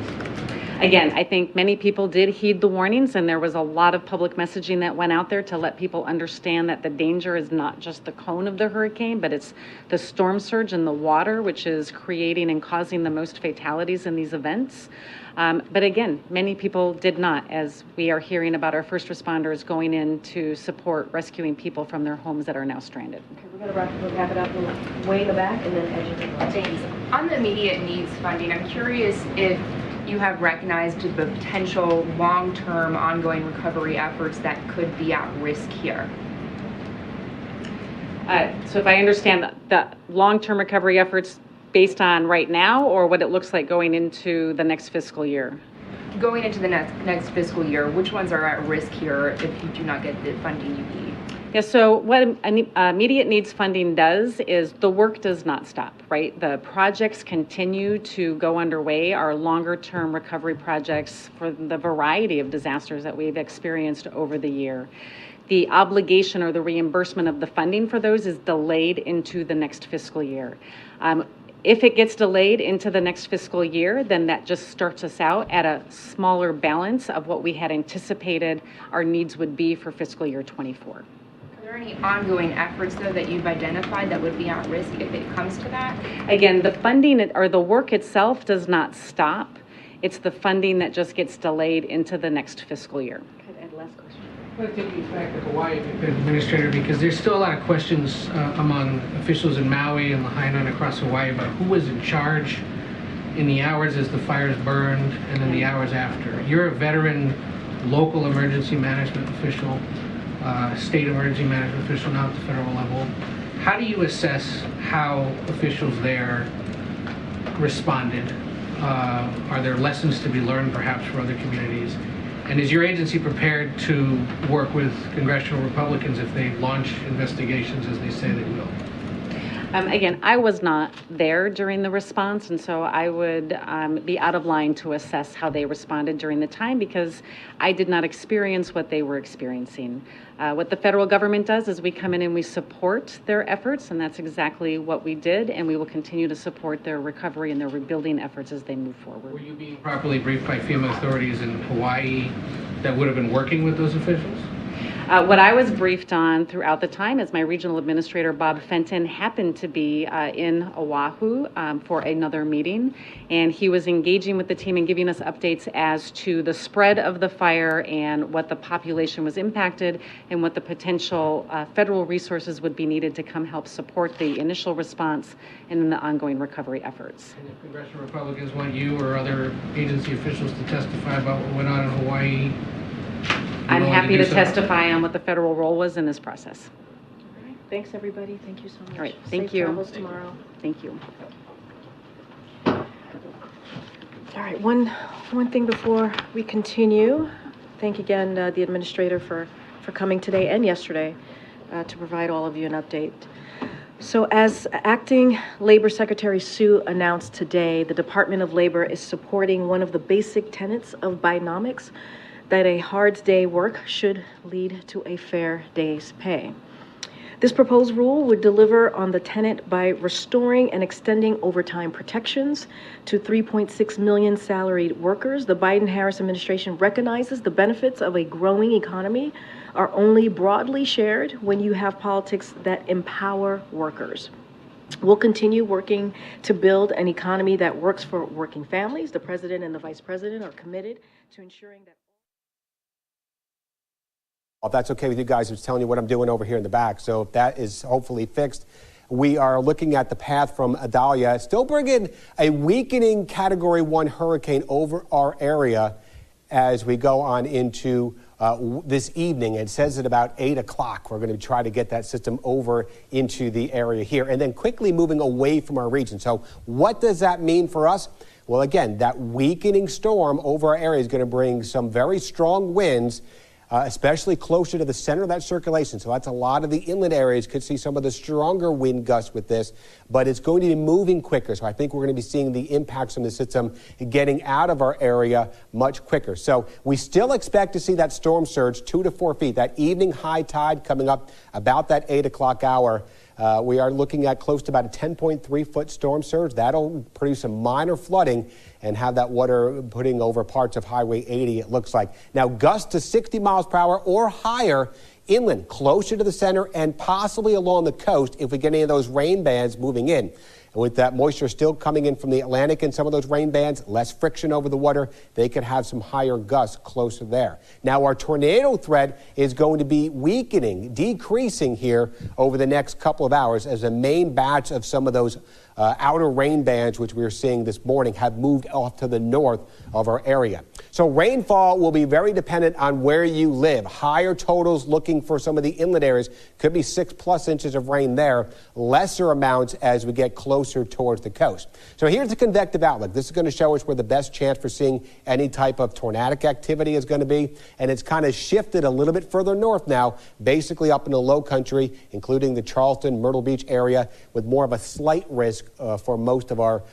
Again, I think many people did heed the warnings, and there was a lot of public messaging that went out there to let people understand that the danger is not just the cone of the hurricane, but it's the storm surge and the water, which is creating and causing the most fatalities in these events. But again, many people did not, as we are hearing about our first responders going in to support rescuing people from their homes that are now stranded. Okay, we're going to wrap it up way in the back and then edge. Thanks. On the immediate needs funding, I'm curious if you have recognized the potential long-term ongoing recovery efforts that could be at risk here. So if I understand the long-term recovery efforts based on right now, or what it looks like going into the next fiscal year? Going into the next fiscal year, which ones are at risk here if you do not get the funding you need? Yeah, so what immediate needs funding does is the work does not stop, right? The projects continue to go underway. Our longer term recovery projects for the variety of disasters that we've experienced over the year. The obligation or the reimbursement of the funding for those is delayed into the next fiscal year. If it gets delayed into the next fiscal year, then that just starts us out at a smaller balance of what we had anticipated our needs would be for fiscal year 24. Are there any ongoing efforts, though, that you've identified that would be at risk if it comes to that? Again, the funding or the work itself does not stop. It's the funding that just gets delayed into the next fiscal year. Okay, Ed, last question. I want to take you back to Hawaii, Administrator, because there's still a lot of questions among officials in Maui and Lahaina and across Hawaii about who was in charge in the hours as the fires burned and then the hours after. You're a veteran local emergency management official, state emergency management official now at the federal level. How do you assess how officials there responded? Are there lessons to be learned perhaps for other communities? And is your agency prepared to work with congressional Republicans if they launch investigations as they say they will? Again, I was not there during the response, and so I would be out of line to assess how they responded during the time because I did not experience what they were experiencing. What the federal government does is we come in and we support their efforts, and that's exactly what we did, and we will continue to support their recovery and their rebuilding efforts as they move forward. Were you being properly briefed by FEMA authorities in Hawaii that would have been working with those officials? What I was briefed on throughout the time is my regional administrator, Bob Fenton, happened to be in Oahu for another meeting, and he was engaging with the team and giving us updates as to the spread of the fire and what the population was impacted and what the potential federal resources would be needed to come help support the initial response and then the ongoing recovery efforts. And if congressional Republicans want you or other agency officials to testify about what went on in Hawaii, I'm happy to testify on what the federal role was in this process. All right. Thanks, everybody. Thank you so much. All right. Thank you. Safe travels tomorrow. Thank you. All right. One thing before we continue. Thank again the administrator for coming today and yesterday to provide all of you an update. So as Acting Labor Secretary Sue announced today, the Department of Labor is supporting one of the basic tenets of Bidenomics, that a hard day work should lead to a fair day's pay. This proposed rule would deliver on the tenet by restoring and extending overtime protections to 3.6 million salaried workers. The Biden-Harris administration recognizes the benefits of a growing economy are only broadly shared when you have politics that empower workers. We'll continue working to build an economy that works for working families. The president and the vice president are committed to ensuring that. If that's okay with you guys, I'm just telling you what I'm doing over here in the back. So if that is hopefully fixed, we are looking at the path from Idalia, still bringing a weakening Category 1 hurricane over our area as we go on into this evening. It says at about 8 o'clock, we're going to try to get that system over into the area here and then quickly moving away from our region. So what does that mean for us? Well, again, that weakening storm over our area is going to bring some very strong winds, especially closer to the center of that circulation. So that's a lot of the inland areas could see some of the stronger wind gusts with this, but it's going to be moving quicker. So I think we're going to be seeing the impacts from the system getting out of our area much quicker. So we still expect to see that storm surge 2 to 4 feet, that evening high tide coming up about that 8 o'clock hour. We are looking at close to about a 10.3-foot storm surge. That'll produce some minor flooding and have that water putting over parts of Highway 80, it looks like. Now, gusts to 60 miles per hour or higher inland, closer to the center and possibly along the coast if we get any of those rain bands moving in. And with that moisture still coming in from the Atlantic and some of those rain bands, less friction over the water, they could have some higher gusts closer there. Now, our tornado threat is going to be weakening, decreasing here over the next couple of hours as a main batch of some of those outer rain bands, which we are seeing this morning, have moved off to the north of our area. So rainfall will be very dependent on where you live. Higher totals looking for some of the inland areas. Could be 6+ inches of rain there. Lesser amounts as we get closer towards the coast. So here's the convective outlook. This is going to show us where the best chance for seeing any type of tornadic activity is going to be. And it's kind of shifted a little bit further north now, basically up in the low country, including the Charleston, Myrtle Beach area, with more of a slight risk for most of our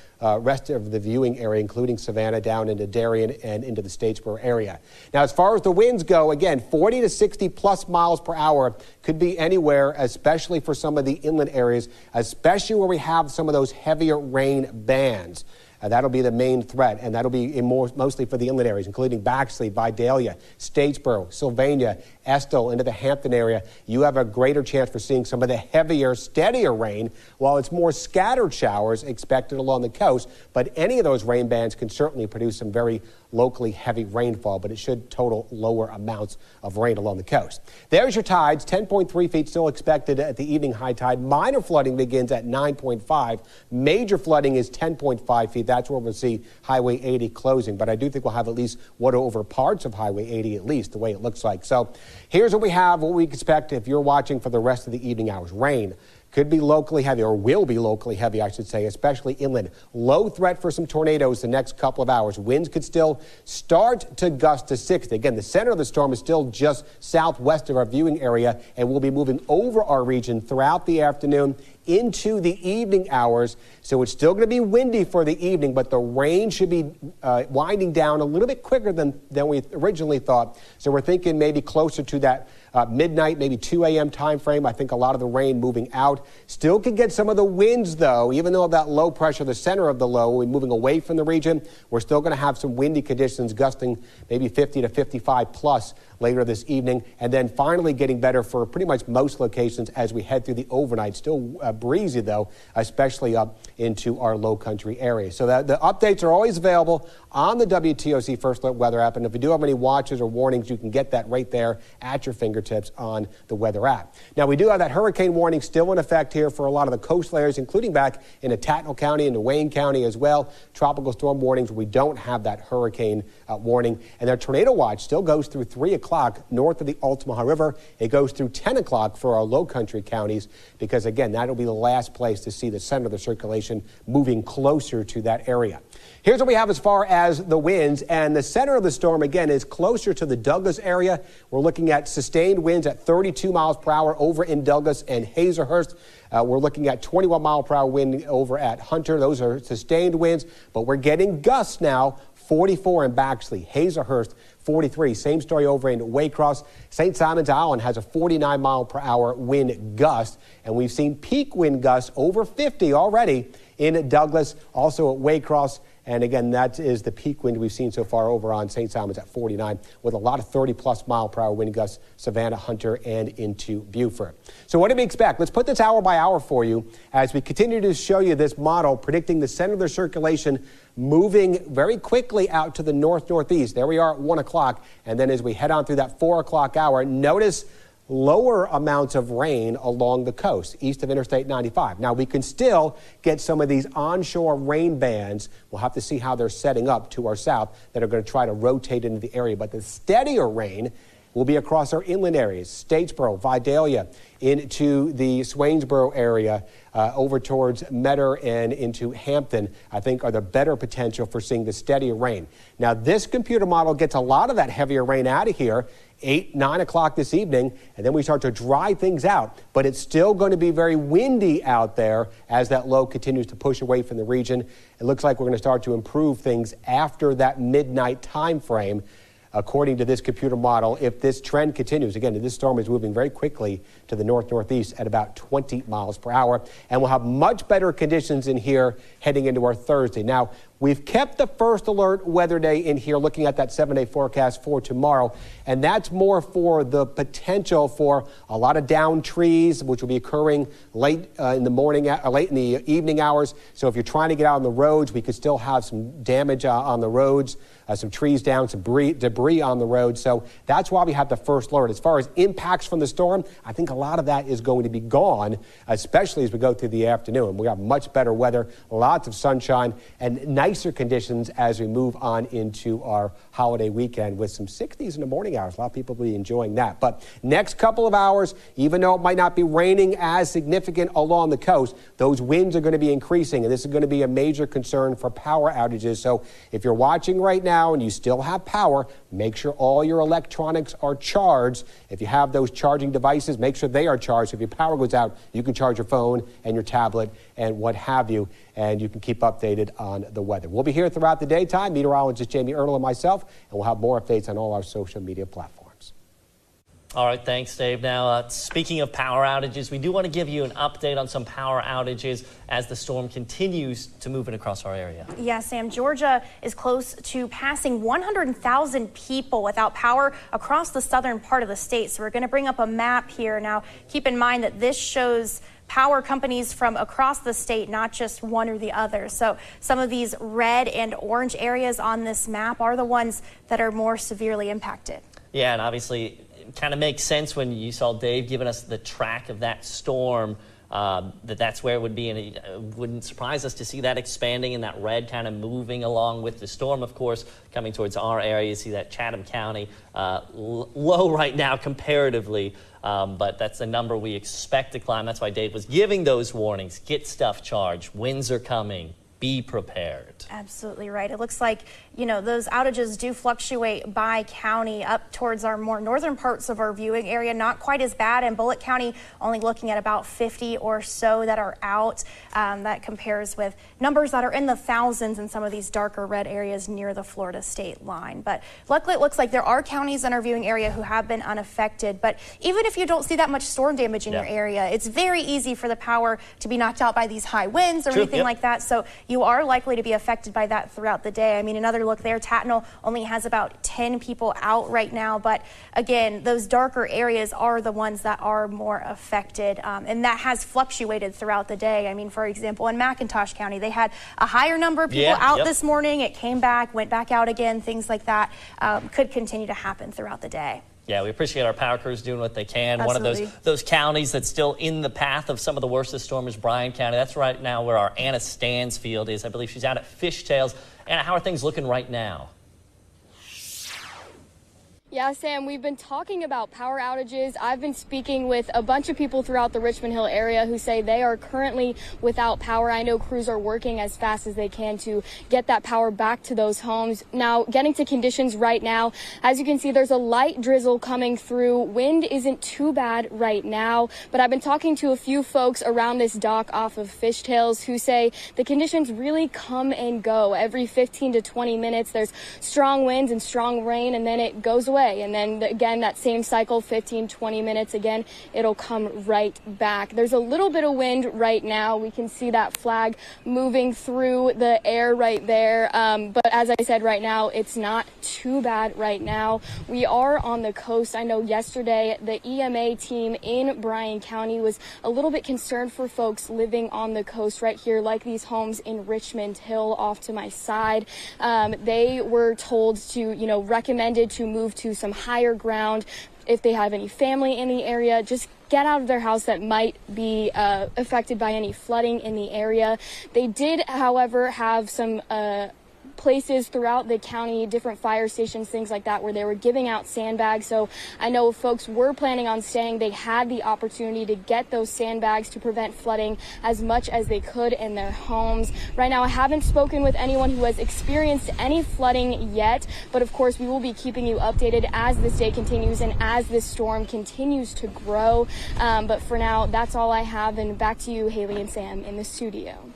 rest of the viewing area, including Savannah down into Darien and into the Statesboro area. Now, as far as the winds go, again, 40 to 60+ miles per hour could be anywhere, especially for some of the inland areas, especially where we have some of those heavier rain bands. That'll be the main threat, and that'll be mostly for the inland areas, including Baxley, Vidalia, Statesboro, Sylvania, Estill, into the Hampton area. You have a greater chance for seeing some of the heavier, steadier rain, while it's more scattered showers expected along the coast. But any of those rain bands can certainly produce some very locally heavy rainfall, but it should total lower amounts of rain along the coast. There's your tides. 10.3 feet still expected at the evening high tide. Minor flooding begins at 9.5. Major flooding is 10.5 feet. That's where we'll see Highway 80 closing. But I do think we'll have at least water over parts of Highway 80, at least the way it looks like. So here's what we have, what we expect if you're watching for the rest of the evening hours. Rain. Could be locally heavy, or will be locally heavy, I should say, especially inland. Low threat for some tornadoes the next couple of hours. Winds could still start to gust to 60. Again, the center of the storm is still just southwest of our viewing area and will be moving over our region throughout the afternoon into the evening hours. So it's still going to be windy for the evening, but the rain should be winding down a little bit quicker than we originally thought. So we're thinking maybe closer to that midnight, maybe 2 a.m. time frame. I think a lot of the rain moving out. Still could get some of the winds, though, even though that low pressure, the center of the low, will be moving away from the region. We're still going to have some windy conditions, gusting maybe 50 to 55 plus later this evening, and then finally getting better for pretty much most locations as we head through the overnight. Still breezy, though, especially up into our low country areas. So the updates are always available on the WTOC First Alert weather app, and if you do have any watches or warnings, you can get that right there at your fingertips on the weather app. Now, we do have that hurricane warning still in effect here for a lot of the coastal areas, including back into Tattnall County, into Wayne County as well. Tropical storm warnings, we don't have that hurricane warning, and their tornado watch still goes through 3 o'clock north of the Altamaha River. It goes through 10 o'clock for our low country counties because, again, that'll be the last place to see the center of the circulation moving closer to that area. Here's what we have as far as the winds, and the center of the storm, again, is closer to the Douglas area. We're looking at sustained winds at 32 miles per hour over in Douglas and Hazlehurst. We're looking at 21 mile per hour wind over at Hunter. Those are sustained winds, but we're getting gusts now. 44 in Baxley, Hazlehurst, 43. Same story over in Waycross. St. Simons Island has a 49 mile per hour wind gust, and we've seen peak wind gusts over 50 already in Douglas, also at Waycross. And again, that is the peak wind we've seen so far over on St. Simons at 49, with a lot of 30+ mile per hour wind gusts, Savannah, Hunter, and into Beaufort. So what do we expect? Let's put this hour by hour for you as we continue to show you this model predicting the center of the circulation moving very quickly out to the north-northeast. There we are at 1 o'clock. And then as we head on through that 4 o'clock hour, notice lower amounts of rain along the coast east of Interstate 95. Now, we can still get some of these onshore rain bands. We'll have to see how they're setting up to our south that are going to try to rotate into the area. But the steadier rain will be across our inland areas, Statesboro, Vidalia, into the Swainsboro area, over towards Metter and into Hampton, I think are the better potential for seeing the steadier rain. Now, this computer model gets a lot of that heavier rain out of here 8, 9 o'clock this evening, and then we start to dry things out. But it's still going to be very windy out there as that low continues to push away from the region. It looks like we're going to start to improve things after that midnight time frame. according to this computer model, if this trend continues, again, this storm is moving very quickly to the north-northeast at about 20 miles per hour, and we'll have much better conditions in here heading into our Thursday. Now, we've kept the first alert weather day in here, looking at that 7-day forecast for tomorrow, and that's more for the potential for a lot of downed trees, which will be occurring late in the morning, late in the evening hours. So if you're trying to get out on the roads, we could still have some damage on the roads, some trees down, some debris on the road. So that's why we have the first alert. As far as impacts from the storm, I think a lot of that is going to be gone, especially as we go through the afternoon. We have much better weather, lots of sunshine, and nicer conditions as we move on into our holiday weekend with some 60s in the morning hours. A lot of people will be enjoying that. But next couple of hours, even though it might not be raining as significant along the coast, those winds are going to be increasing, and this is going to be a major concern for power outages. So if you're watching right now and you still have power, make sure all your electronics are charged. If you have those charging devices, make sure they are charged. If your power goes out, you can charge your phone and your tablet and what have you, and you can keep updated on the weather. We'll be here throughout the daytime. Meteorologist Jamie Ertl and myself, and we'll have more updates on all our social media platforms. All right, thanks, Dave. Now, speaking of power outages, we do want to give you an update on some power outages as the storm continues to move in across our area. Yeah, Sam, Georgia is close to passing 100,000 people without power across the southern part of the state. So we're going to bring up a map here. Now, keep in mind that this shows power companies from across the state, not just one or the other. So some of these red and orange areas on this map are the ones that are more severely impacted. Yeah, and obviously it kind of makes sense when you saw Dave giving us the track of that storm, that's where it would be, and it wouldn't surprise us to see that expanding and that red kind of moving along with the storm, of course, coming towards our area. You see that Chatham County low right now comparatively, but that's a number we expect to climb. That's why Dave was giving those warnings. Get stuff charged. Winds are coming. Be prepared. Absolutely right. It looks like, those outages do fluctuate by county up towards our more northern parts of our viewing area. Not quite as bad. In Bullitt County, only looking at about 50 or so that are out. That compares with numbers that are in the thousands in some of these darker red areas near the Florida state line. But luckily, it looks like there are counties in our viewing area who have been unaffected. But even if you don't see that much storm damage in your area, it's very easy for the power to be knocked out by these high winds or anything like that. So you are likely to be affected by that throughout the day. I mean, another look there, Tatnall only has about 10 people out right now. But again, those darker areas are the ones that are more affected. And that has fluctuated throughout the day. I mean, for example, in McIntosh County, they had a higher number of people out this morning. It came back, went back out again. Things like that could continue to happen throughout the day. Yeah, we appreciate our power crews doing what they can. Absolutely. One of those counties that's still in the path of some of the worst of the storm is Bryan County. That's right now where our Anna Stansfield is. I believe she's out at Fishtails. Anna, how are things looking right now? Yeah, Sam, we've been talking about power outages. I've been speaking with a bunch of people throughout the Richmond Hill area who say they are currently without power. I know crews are working as fast as they can to get that power back to those homes. Now, getting to conditions right now, as you can see, there's a light drizzle coming through. Wind isn't too bad right now, but I've been talking to a few folks around this dock off of Fishtails who say the conditions really come and go. Every 15 to 20 minutes, there's strong winds and strong rain, and then it goes away. And then again, that same cycle, 15, 20 minutes, again, it'll come right back. There's a little bit of wind right now. We can see that flag moving through the air right there. But as I said, right now, it's not too bad right now. We are on the coast. I know yesterday the EMA team in Bryan County was a little bit concerned for folks living on the coast right here, like these homes in Richmond Hill off to my side. They were told to, recommended to move to some higher ground. If they have any family in the area, just get out of their house that might be affected by any flooding in the area. They did, however, have some places throughout the county, different fire stations, things like that, where they were giving out sandbags. So I know if folks were planning on staying, they had the opportunity to get those sandbags to prevent flooding as much as they could in their homes. Right now, I haven't spoken with anyone who has experienced any flooding yet, but of course, we will be keeping you updated as this day continues and as this storm continues to grow. But for now, that's all I have. And back to you, Haley and Sam, in the studio.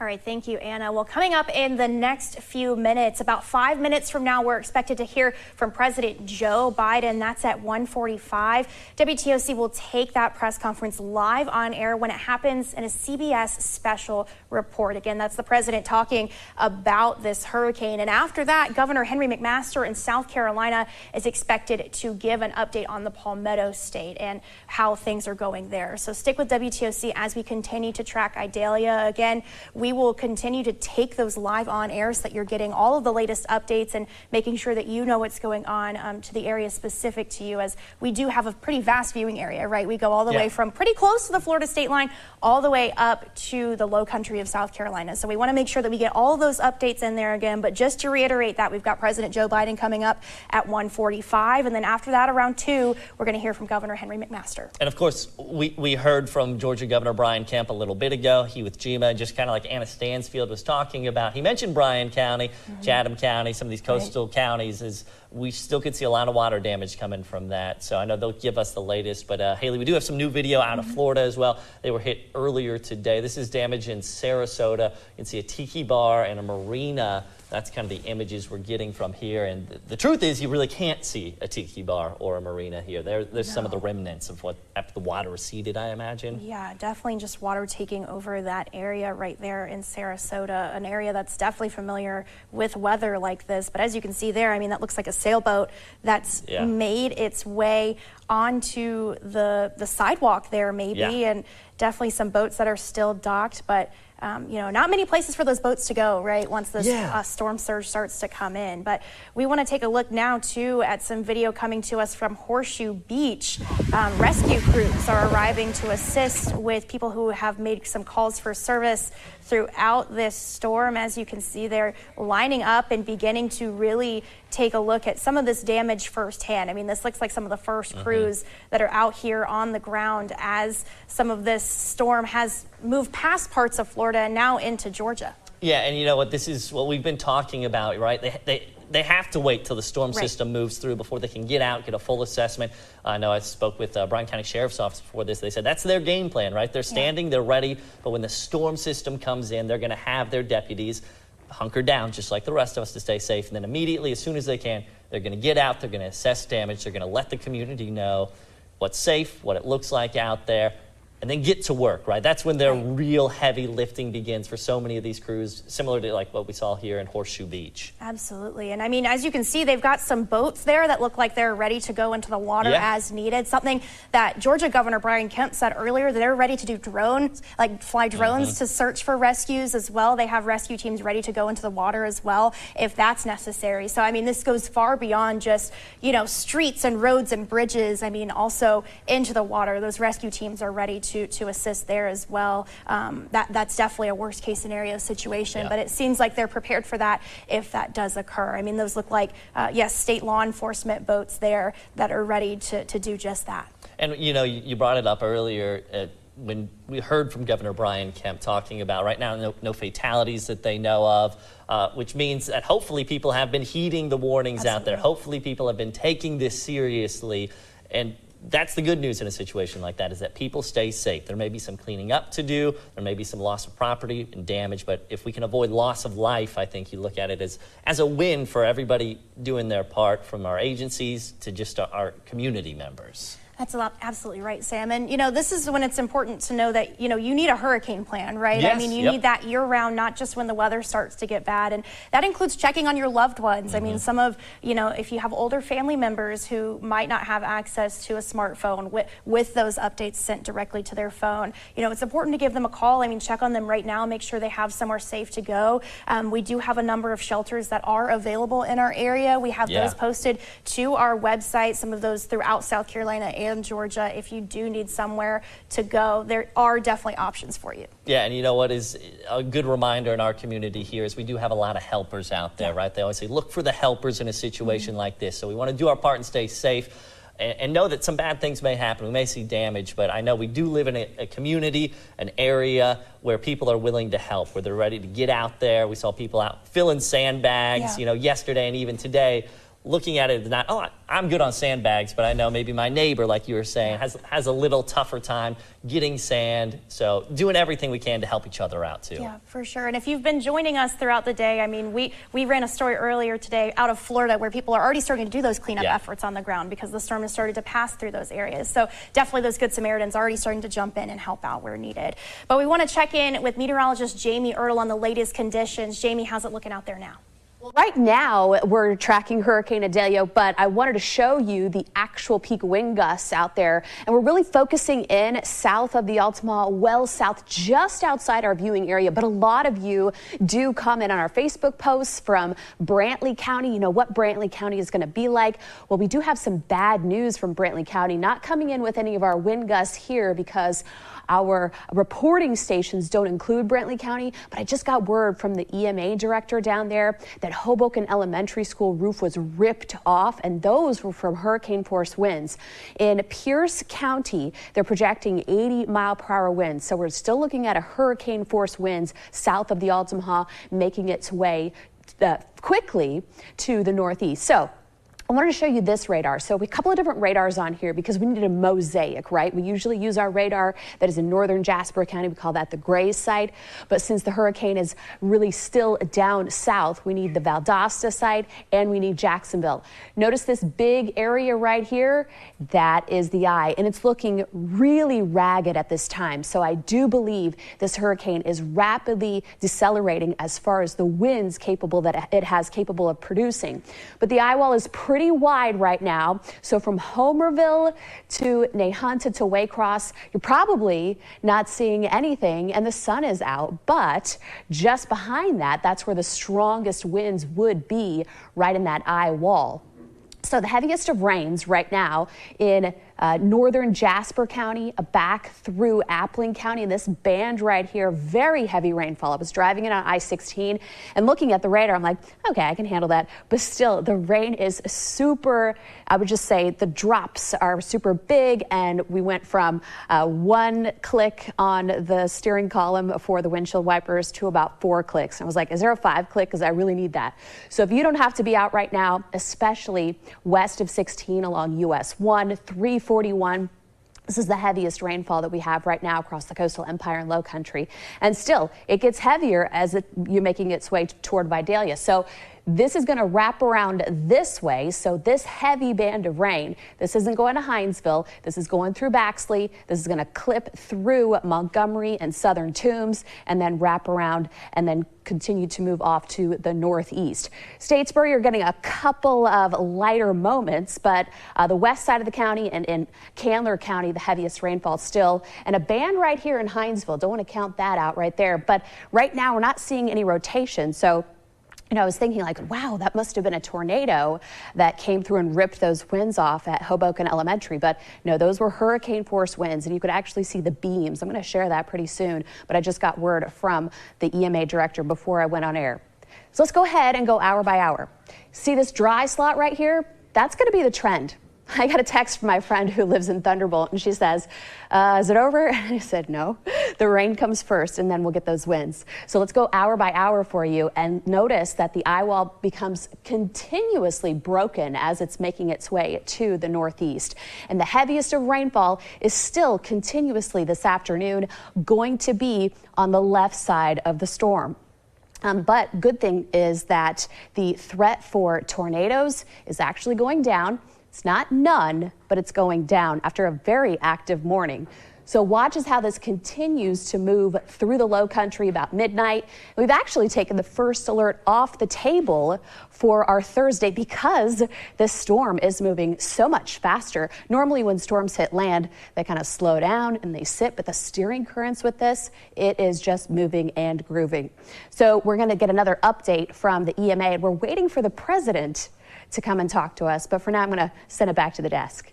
All right, thank you, Anna. Well, coming up in the next few minutes, about 5 minutes from now, we're expected to hear from President Joe Biden. That's at 1:45. WTOC will take that press conference live on air when it happens in a CBS special report. Again, that's the president talking about this hurricane. And after that, Governor Henry McMaster in South Carolina is expected to give an update on the Palmetto State and how things are going there. So stick with WTOC as we continue to track Idalia. Again, we will continue to take those live on air so that you're getting all of the latest updates and making sure that you know what's going on to the area specific to you, as we do have a pretty vast viewing area, right? We go all the way from pretty close to the Florida state line all the way up to the low country of South Carolina. So we want to make sure that we get all of those updates in there again. But just to reiterate that, we've got President Joe Biden coming up at 1:45. And then after that, around 2, we're going to hear from Governor Henry McMaster. And of course, we heard from Georgia Governor Brian Kemp a little bit ago. He with GMA, just kind of like Anna Stansfield was talking about. He mentioned Bryan County, Chatham County, some of these coastal counties. Is we still could see a lot of water damage coming from that. So I know they'll give us the latest. But Haley, we do have some new video out of Florida as well. They were hit earlier today. This is damage in Sarasota. You can see a tiki bar and a marina. That's kind of the images we're getting from here. And the truth is, you really can't see a tiki bar or a marina here. There's some of the remnants of what, after the water receded, I imagine. Yeah, definitely just water taking over that area right there in Sarasota, an area that's definitely familiar with weather like this. But as you can see there, I mean, that looks like a sailboat that's made its way onto the sidewalk there, maybe, and definitely some boats that are still docked, but you know, not many places for those boats to go, right, once this storm surge starts to come in. But we want to take a look now, too, at some video coming to us from Horseshoe Beach. Rescue crews are arriving to assist with people who have made some calls for service throughout this storm. As you can see, they're lining up and beginning to really take a look at some of this damage firsthand. I mean, this looks like some of the first crews that are out here on the ground as some of this storm has moved past parts of Florida and now into Georgia. Yeah, and you know what, this is what we've been talking about, right? They have to wait till the storm system moves through before they can get out, get a full assessment. I know I spoke with Bryan County Sheriff's Office before this. They said that's their game plan, right? They're standing, they're ready, but when the storm system comes in, they're going to have their deputies hunker down just like the rest of us to stay safe. And then immediately, as soon as they can, they're going to get out, they're going to assess damage, they're going to let the community know what's safe, what it looks like out there, and then get to work, right? That's when their real heavy lifting begins for so many of these crews, similar to like what we saw here in Horseshoe Beach. Absolutely. And I mean, as you can see, they've got some boats there that look like they're ready to go into the water as needed. Something that Georgia Governor Brian Kemp said earlier, that they're ready to do drones, like fly drones to search for rescues as well. They have rescue teams ready to go into the water as well, if that's necessary. So, I mean, this goes far beyond just, you know, streets and roads and bridges. I mean, also into the water. Those rescue teams are ready to assist there as well. That's definitely a worst case scenario situation, but it seems like they're prepared for that if that does occur. I mean, those look like, yes, state law enforcement boats there that are ready to do just that. And, you know, you brought it up earlier when we heard from Governor Brian Kemp talking about right now no fatalities that they know of, which means that hopefully people have been heeding the warnings out there. Hopefully people have been taking this seriously. And that's the good news in a situation like that, is that people stay safe. There may be some cleaning up to do, there may be some loss of property and damage, but if we can avoid loss of life, I think you look at it as a win for everybody doing their part, from our agencies to just our community members. That's absolutely right, Sam. And, you know, this is when it's important to know that, you know, you need a hurricane plan, right? Yes, I mean, you need that year-round, not just when the weather starts to get bad. And that includes checking on your loved ones. I mean, some of, you know, if you have older family members who might not have access to a smartphone with those updates sent directly to their phone, you know, it's important to give them a call. I mean, check on them right now, make sure they have somewhere safe to go. We do have a number of shelters that are available in our area. We have those posted to our website, some of those throughout South Carolina and Georgia. If you do need somewhere to go, there are definitely options for you. Yeah, and you know what is a good reminder in our community here is we do have a lot of helpers out there, right? They always say, look for the helpers in a situation like this. So we want to do our part and stay safe. And know that some bad things may happen. We may see damage, but I know we do live in a community, an area where people are willing to help, where they're ready to get out there. We saw people out filling sandbags, you know, yesterday and even today. looking at it, not, oh, I'm good on sandbags, but I know maybe my neighbor, like you were saying, has a little tougher time getting sand. So doing everything we can to help each other out too. Yeah, for sure. And if you've been joining us throughout the day, I mean, we ran a story earlier today out of Florida where people are already starting to do those cleanup efforts on the ground because the storm has started to pass through those areas. So definitely those Good Samaritans already starting to jump in and help out where needed. But we want to check in with meteorologist Jamie Ertl on the latest conditions. Jamie, how's it looking out there now? Well, right now, we're tracking Hurricane Idalia, but I wanted to show you the actual peak wind gusts out there. And we're really focusing in south of the Altamaha, well south, just outside our viewing area. But a lot of you do comment on our Facebook posts from Brantley County. You know what Brantley County is going to be like. Well, we do have some bad news from Brantley County, not coming in with any of our wind gusts here because our reporting stations don't include Brantley County, but I just got word from the EMA director down there that Hoboken Elementary School roof was ripped off, and those were from hurricane force winds. In Pierce County, they're projecting 80-mile-per-hour winds, so we're still looking at a hurricane force winds south of the Altamaha, making its way quickly to the northeast. So I wanted to show you this radar. So we have a couple of different radars on here because we need a mosaic, right? We usually use our radar that is in northern Jasper County. We call that the gray site. But since the hurricane is really still down south, we need the Valdosta site and we need Jacksonville. Notice this big area right here? That is the eye. And it's looking really ragged at this time. So I do believe this hurricane is rapidly decelerating as far as the winds capable that it has capable of producing. But the eye wall is pretty wide right now. So from Homerville to Nahunta to Waycross, you're probably not seeing anything and the sun is out. But just behind that, that's where the strongest winds would be, right in that eye wall. So the heaviest of rains right now in northern Jasper County, back through Appling County, and this band right here, very heavy rainfall. I was driving it on I-16 and looking at the radar, I'm like, okay, I can handle that. But still, the rain is super, I would just say the drops are super big, and we went from 1 click on the steering column for the windshield wipers to about 4 clicks. And I was like, is there a 5 click? Because I really need that. So if you don't have to be out right now, especially west of 16 along US 1, 341. This is the heaviest rainfall that we have right now across the coastal empire and low country. And still, it gets heavier as you're making its way toward Vidalia. So this is going to wrap around this way. So this heavy band of rain, this isn't going to Hinesville. This is going through Baxley. This is going to clip through Montgomery and Southern Tombs and then wrap around and then continue to move off to the northeast. Statesboro, you're getting a couple of lighter moments, but the west side of the county and in Candler County, the heaviest rainfall still. And a band right here in Hinesville. Don't want to count that out right there. But right now, we're not seeing any rotation. So I was thinking like, wow, that must have been a tornado that came through and ripped those winds off at Hoboken Elementary. But no, those were hurricane force winds, and you could actually see the beams. I'm going to share that pretty soon, but I just got word from the EMA director before I went on air. So let's go ahead and go hour by hour. See this dry slot right here? That's going to be the trend. I got a text from my friend who lives in Thunderbolt, and she says, is it over? And I said, no, the rain comes first, and then we'll get those winds. So let's go hour by hour for you, and notice that the eye wall becomes continuously broken as it's making its way to the northeast. And the heaviest of rainfall is still continuously this afternoon going to be on the left side of the storm. But good thing is that the threat for tornadoes is actually going down. It's not none, but it's going down after a very active morning. So watch as how this continues to move through the low country about midnight. We've actually taken the first alert off the table for our Thursday because this storm is moving so much faster. Normally when storms hit land, they kind of slow down and they sit, but the steering currents with this, it is just moving and grooving. So we're going to get another update from the EMA, and we're waiting for the president to come and talk to us. But for now, I'm going to send it back to the desk.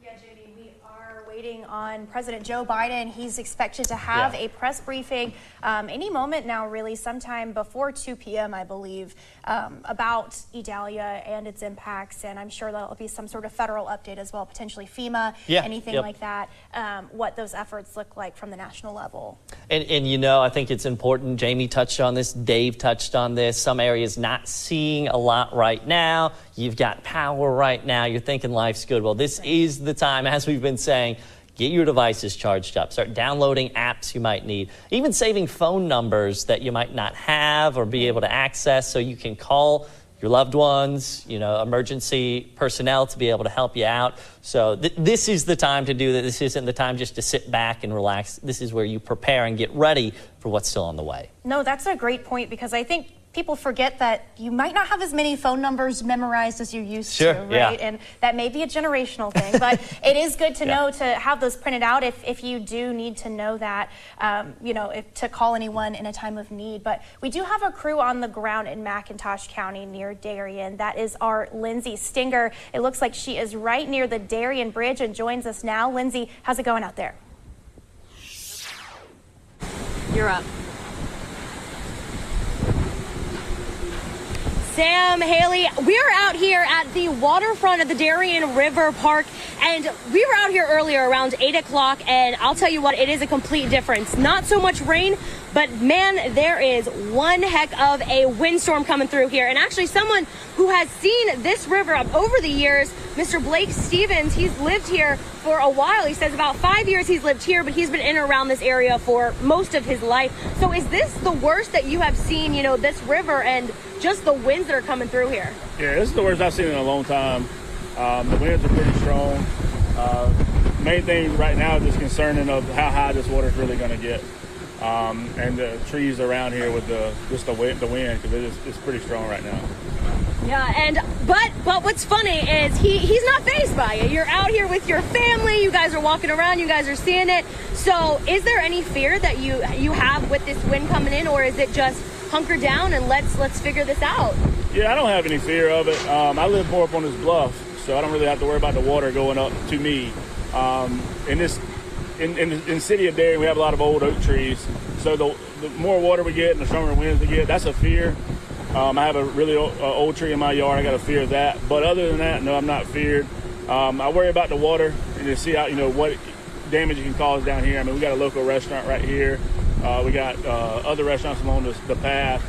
Yeah, Jamie, we are waiting on President Joe Biden. He's expected to have a press briefing any moment now, really, sometime before 2 p.m., I believe, about Idalia and its impacts. And I'm sure there'll be some sort of federal update as well, potentially FEMA, anything like that, what those efforts look like from the national level. And you know, I think it's important. Jamie touched on this. Dave touched on this. Some areas not seeing a lot right now. You've got power right now. You're thinking life's good. Well, this is the time, as we've been saying, get your devices charged up. Start downloading apps you might need. Even saving phone numbers that you might not have or be able to access so you can call your loved ones, you know, emergency personnel to be able to help you out. So this is the time to do that. This isn't the time just to sit back and relax. This is where you prepare and get ready for what's still on the way. No, that's a great point, because I think people forget that you might not have as many phone numbers memorized as you used to, right? Yeah. And that may be a generational thing, but it is good to know to have those printed out if you do need to know that, you know, to call anyone in a time of need. But we do have a crew on the ground in McIntosh County near Darien. That is our Lindsay Stinger. It looks like she is right near the Darien Bridge and joins us now. Lindsay, how's it going out there? You're up. Sam, Haley, we are out here at the waterfront of the Darien River Park, and we were out here earlier around 8 o'clock, and I'll tell you what, it is a complete difference. Not so much rain, but man, there is one heck of a windstorm coming through here. And actually someone who has seen this river up over the years, Mr. Blake Stevens, he's lived here for a while. He says about 5 years he's lived here, but he's been in and around this area for most of his life. So is this the worst that you have seen, you know, this river and just the winds that are coming through here? Yeah, this is the worst I've seen in a long time. The winds are pretty strong. Main thing right now is just concerning of how high this water is really going to get. And the trees around here with the wind, because it's pretty strong right now. Yeah, and but what's funny is he's not fazed by it. You're out here with your family, you guys are walking around, you guys are seeing it. So is there any fear that you have with this wind coming in, or is it just hunker down and let's figure this out? Yeah, I don't have any fear of it. I live more up on this bluff, so I don't really have to worry about the water going up to me. In the city of Darien, we have a lot of old oak trees, so the more water we get and the stronger winds we get, that's a fear. I have a really old tree in my yard. I got a fear of that. But other than that, no, I'm not feared. I worry about the water and to see how, you know, what damage it can cause down here. I mean, we got a local restaurant right here. We got other restaurants along the path.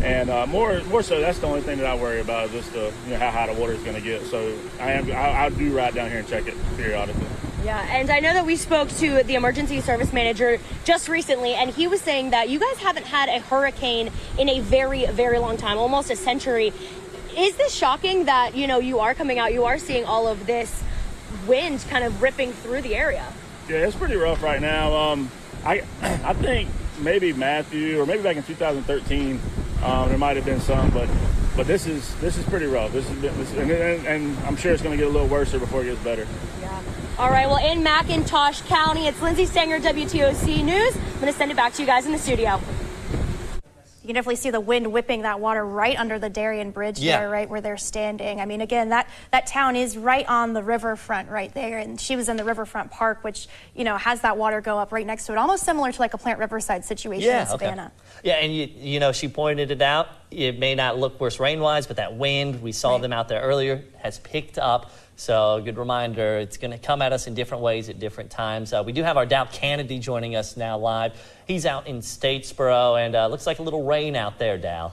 And more so, that's the only thing that I worry about is just how high the water is going to get. So I do ride down here and check it periodically. Yeah, and I know that we spoke to the emergency service manager just recently, and he was saying that you guys haven't had a hurricane in a very, very long time, almost a century. Is this shocking that, you know, you are coming out, you are seeing all of this wind kind of ripping through the area? Yeah, it's pretty rough right now. I think maybe Matthew, or maybe back in 2013, there might have been some, but this is pretty rough. And I'm sure it's going to get a little worse before it gets better. Yeah. All right, well, in McIntosh County, it's Lindsay Stenger, WTOC News. I'm going to send it back to you guys in the studio. You can definitely see the wind whipping that water right under the Darien Bridge there, right where they're standing. I mean, again, that town is right on the riverfront right there, and she was in the riverfront park, which, you know, has that water go up right next to it, almost similar to like a Plant Riverside situation in Savannah. Okay. Yeah, and you know, she pointed it out. It may not look worse rain-wise, but that wind, we saw them out there earlier, has picked up. So a good reminder, it's going to come at us in different ways at different times. We do have our Dow Kennedy joining us now live. He's out in Statesboro, and looks like a little rain out there, Dow.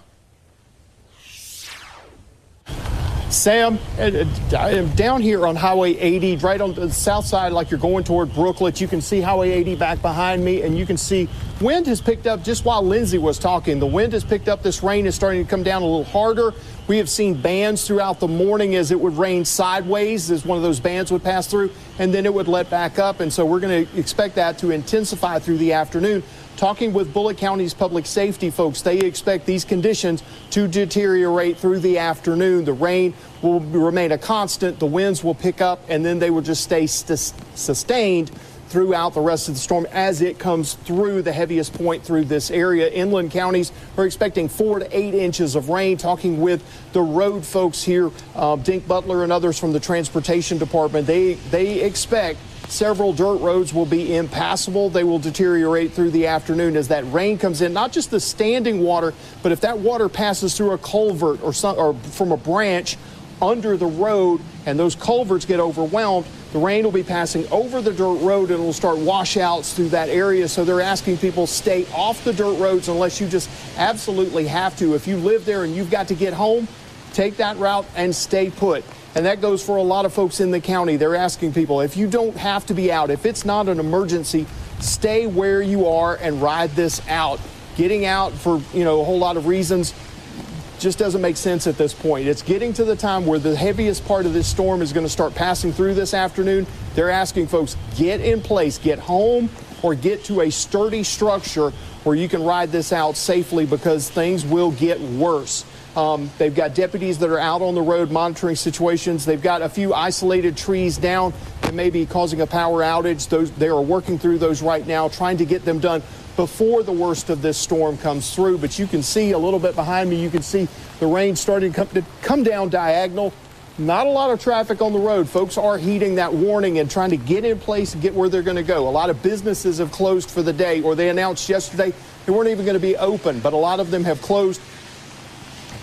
Sam, I am down here on Highway 80, right on the south side, like you're going toward Brooklet. You can see Highway 80 back behind me, and you can see wind has picked up just while Lindsay was talking. The wind has picked up. This rain is starting to come down a little harder. We have seen bands throughout the morning as it would rain sideways, as one of those bands would pass through, and then it would let back up. And so we're going to expect that to intensify through the afternoon. Talking with Bullitt County's public safety folks, they expect these conditions to deteriorate through the afternoon. The rain will remain a constant, the winds will pick up, and then they will just stay sustained throughout the rest of the storm as it comes through the heaviest point through this area. Inland counties are expecting 4 to 8 inches of rain. Talking with the road folks here, Dink Butler and others from the transportation department, they expect several dirt roads will be impassable. They will deteriorate through the afternoon as that rain comes in, not just the standing water, but if that water passes through a culvert or from a branch under the road and those culverts get overwhelmed, The rain will be passing over the dirt road and it'll start washouts through that area. So they're asking people stay off the dirt roads unless you just absolutely have to. If you live there and you've got to get home, take that route and stay put. And that goes for a lot of folks in the county. They're asking people, if you don't have to be out, if it's not an emergency, stay where you are and ride this out. Getting out for, a whole lot of reasons just doesn't make sense at this point. It's getting to the time where the heaviest part of this storm is going to start passing through this afternoon. They're asking folks, get in place, get home, or get to a sturdy structure where you can ride this out safely, because things will get worse. They've got deputies that are out on the road monitoring situations. They've got a few isolated trees down that may be causing a power outage. They are working through those right now, trying to get them done before the worst of this storm comes through. But you can see a little bit behind me, you can see the rain starting to come down diagonal. Not a lot of traffic on the road. Folks are heeding that warning and trying to get in place and get where they're going to go. A lot of businesses have closed for the day, or they announced yesterday they weren't even going to be open, but a lot of them have closed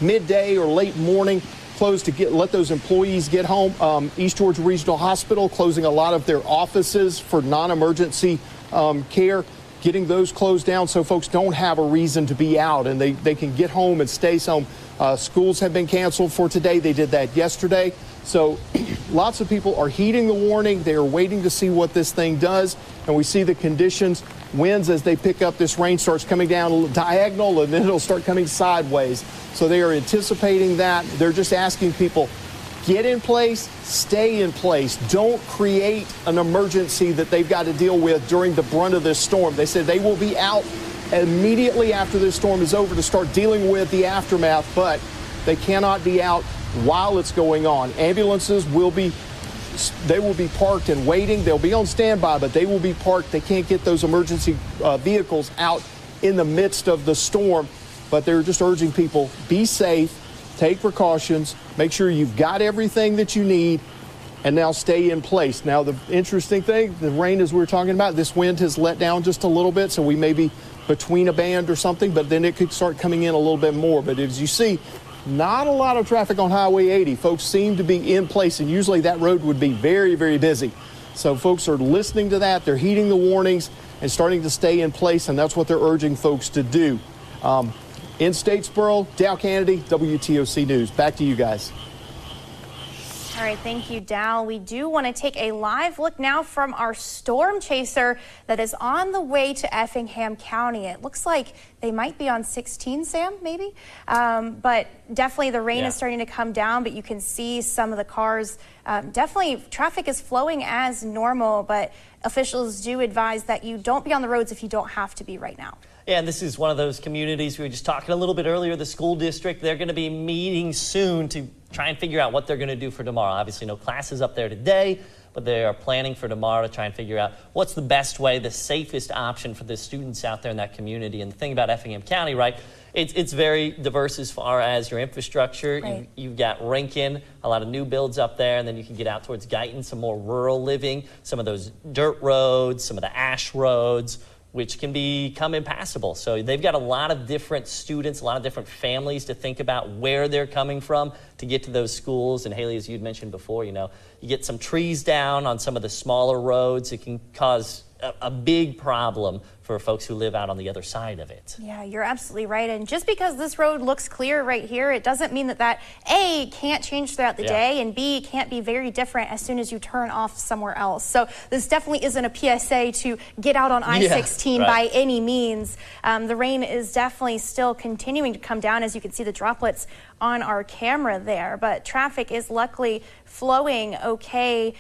midday or late morning, closed to let those employees get home. East Georgia Regional Hospital closing a lot of their offices for non-emergency care, getting those closed down so folks don't have a reason to be out and they can get home and stay home. Schools have been canceled for today. They did that yesterday. So lots of people are heeding the warning. They are waiting to see what this thing does. And we see the conditions, winds as they pick up, this rain starts coming down diagonal and then it'll start coming sideways. So they are anticipating that. They're just asking people, get in place, stay in place. Don't create an emergency that they've got to deal with during the brunt of this storm. They said they will be out immediately after this storm is over to start dealing with the aftermath, but they cannot be out while it's going on. Ambulances will be parked and waiting. They'll be on standby, but they will be parked. They can't get those emergency vehicles out in the midst of the storm. But they're just urging people, be safe, take precautions, make sure you've got everything that you need, and now stay in place. Now, the interesting thing, the rain, as we were talking about, this wind has let down just a little bit, so we may be between a band or something, but then it could start coming in a little bit more. But as you see, not a lot of traffic on Highway 80. Folks seem to be in place, and usually that road would be very, very busy. So folks are listening to that. They're heeding the warnings and starting to stay in place, and that's what they're urging folks to do. In Statesboro, Dow Kennedy, WTOC News. Back to you guys. All right, thank you, Dow. We do want to take a live look now from our storm chaser that is on the way to Effingham County. It looks like they might be on 16, Sam, maybe. But definitely the rain is starting to come down, but you can see some of the cars. Definitely traffic is flowing as normal, but officials do advise that you don't be on the roads if you don't have to be right now. Yeah, and this is one of those communities we were just talking a little bit earlier, the school district. They're going to be meeting soon to try and figure out what they're going to do for tomorrow. Obviously, no classes up there today, but they are planning for tomorrow to try and figure out what's the best way, the safest option for the students out there in that community. And the thing about Effingham County, right, it's very diverse as far as your infrastructure. Right. You've got Rankin, a lot of new builds up there, and then you can get out towards Guyton, some more rural living, some of those dirt roads, some of the ash roads, which can become impassable. So they've got a lot of different students, a lot of different families to think about where they're coming from to get to those schools. And Haley, as you'd mentioned before, you get some trees down on some of the smaller roads. It can cause a big problem for folks who live out on the other side of it. Yeah, you're absolutely right. And just because this road looks clear right here, it doesn't mean that A, can't change throughout the day, and B, can't be very different as soon as you turn off somewhere else. So this definitely isn't a PSA to get out on I-16 by any means. The rain is definitely still continuing to come down, as you can see the droplets on our camera there. But traffic is luckily flowing okay,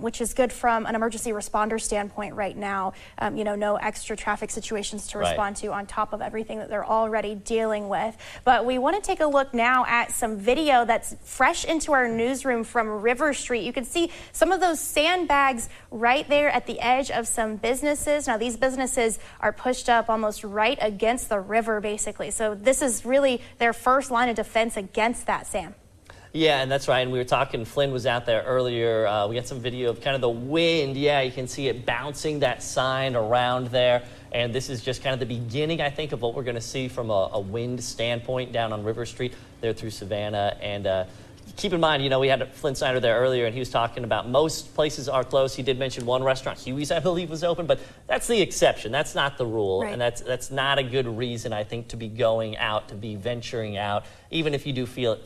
which is good from an emergency responder standpoint right now. No extra traffic situations to respond to on top of everything that they're already dealing with. But we want to take a look now at some video that's fresh into our newsroom from River Street. You can see some of those sandbags right there at the edge of some businesses. Now, these businesses are pushed up almost right against the river, basically. So this is really their first line of defense against that, Sam. Yeah, and that's right. And we were talking, Flynn was out there earlier. We got some video of kind of the wind. Yeah, you can see it bouncing that sign around there. And this is just kind of the beginning, I think, of what we're going to see from a wind standpoint down on River Street there through Savannah. And keep in mind, we had Flynn Snyder there earlier, and he was talking about most places are closed. He did mention one restaurant, Huey's, I believe, was open, but that's the exception. That's not the rule, Right. and that's not a good reason, I think, to be going out, to be venturing out, even if you do feel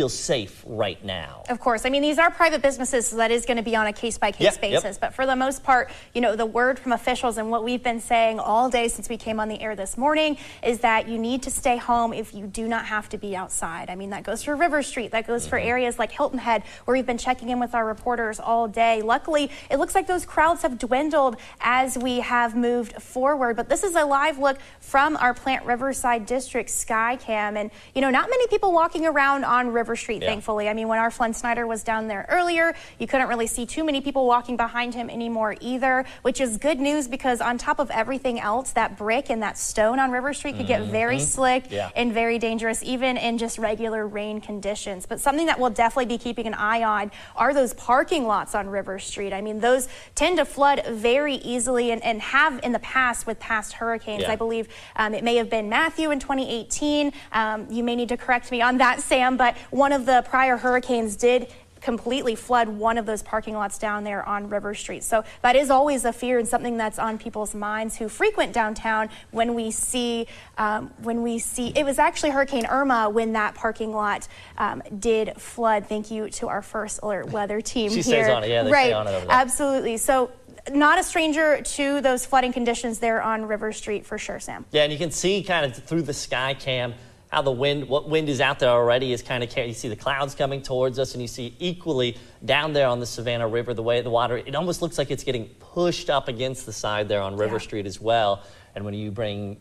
safe right now. Of course. I mean, these are private businesses, so that is going to be on a case-by-case basis. But for the most part, the word from officials and what we've been saying all day since we came on the air this morning is that you need to stay home if you do not have to be outside. I mean, that goes for River Street. That goes for areas like Hilton Head, where we've been checking in with our reporters all day. Luckily, it looks like those crowds have dwindled as we have moved forward. But this is a live look from our Plant Riverside District Skycam. And, not many people walking around on River Street, thankfully. I mean, when our Flynn Snyder was down there earlier, you couldn't really see too many people walking behind him anymore either, which is good news because on top of everything else, that brick and that stone on River Street could get very slick and very dangerous, even in just regular rain conditions. But something that we'll definitely be keeping an eye on are those parking lots on River Street. I mean, those tend to flood very easily and have in the past with past hurricanes. I believe it may have been Matthew in 2018. You may need to correct me on that, Sam, but one of the prior hurricanes did completely flood one of those parking lots down there on River Street. So that is always a fear and something that's on people's minds who frequent downtown when we see it was actually Hurricane Irma when that parking lot did flood. Thank you to our first alert weather team here. She stays on it, they stay on it over there. Absolutely. So not a stranger to those flooding conditions there on River Street for sure, Sam. Yeah, and you can see kind of through the sky cam how what wind is out there already is kind of, you see the clouds coming towards us, and you see equally down there on the Savannah River, the way the water, it almost looks like it's getting pushed up against the side there on River Street as well. And when you bring,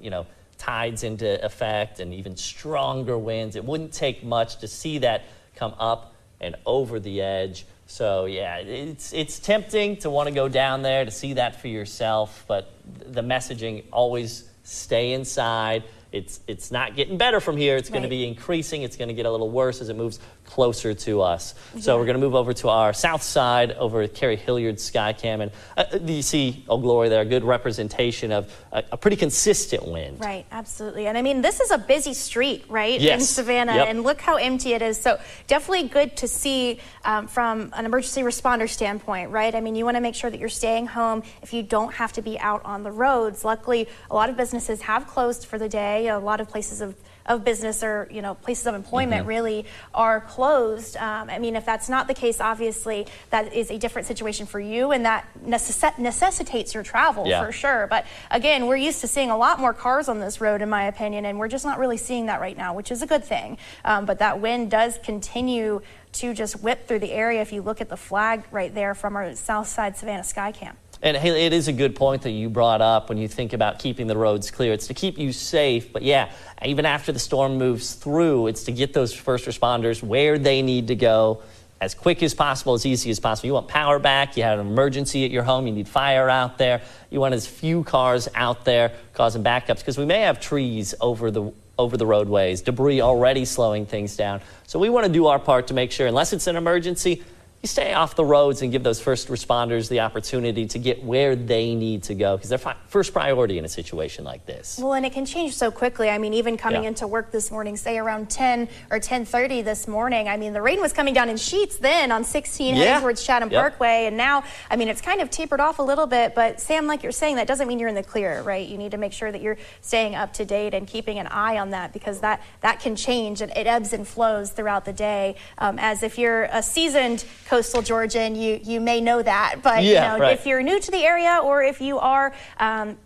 tides into effect and even stronger winds, it wouldn't take much to see that come up and over the edge. So yeah, it's tempting to want to go down there to see that for yourself, but the messaging always stay inside. It's not getting better from here. It's going to be increasing. It's going to get a little worse as it moves closer to us. So we're going to move over to our south side, over at Carrie Hilliard's Skycam. And you see, oh glory there, a good representation of a pretty consistent wind. Right, absolutely. And I mean, this is a busy street, right, in Savannah, and look how empty it is. So definitely good to see from an emergency responder standpoint, right? I mean, you want to make sure that you're staying home if you don't have to be out on the roads. Luckily, a lot of businesses have closed for the day. A lot of places of business or places of employment really are closed. I mean, if that's not the case, obviously that is a different situation for you, and that necessitates your travel for sure. But again, we're used to seeing a lot more cars on this road, in my opinion, and we're just not really seeing that right now, which is a good thing. But that wind does continue to just whip through the area if you look at the flag right there from our south side Savannah Skycam. And Haley, it is a good point that you brought up when you think about keeping the roads clear. It's to keep you safe, but yeah, even after the storm moves through, it's to get those first responders where they need to go as quick as possible, as easy as possible. You want power back, you have an emergency at your home, you need fire out there, you want as few cars out there causing backups, because we may have trees over the roadways, debris already slowing things down. So we want to do our part to make sure, unless it's an emergency, you stay off the roads and give those first responders the opportunity to get where they need to go, because they're first priority in a situation like this. Well, and it can change so quickly. I mean, even coming into work this morning, say around 10 or 10:30 this morning, I mean, the rain was coming down in sheets then on 16 heading towards Chatham Parkway, and now, I mean, it's kind of tapered off a little bit, but Sam, like you're saying, that doesn't mean you're in the clear, right? You need to make sure that you're staying up to date and keeping an eye on that, because that can change, and it ebbs and flows throughout the day. As if you're a seasoned coastal Georgian, you may know that, but if you're new to the area or if you are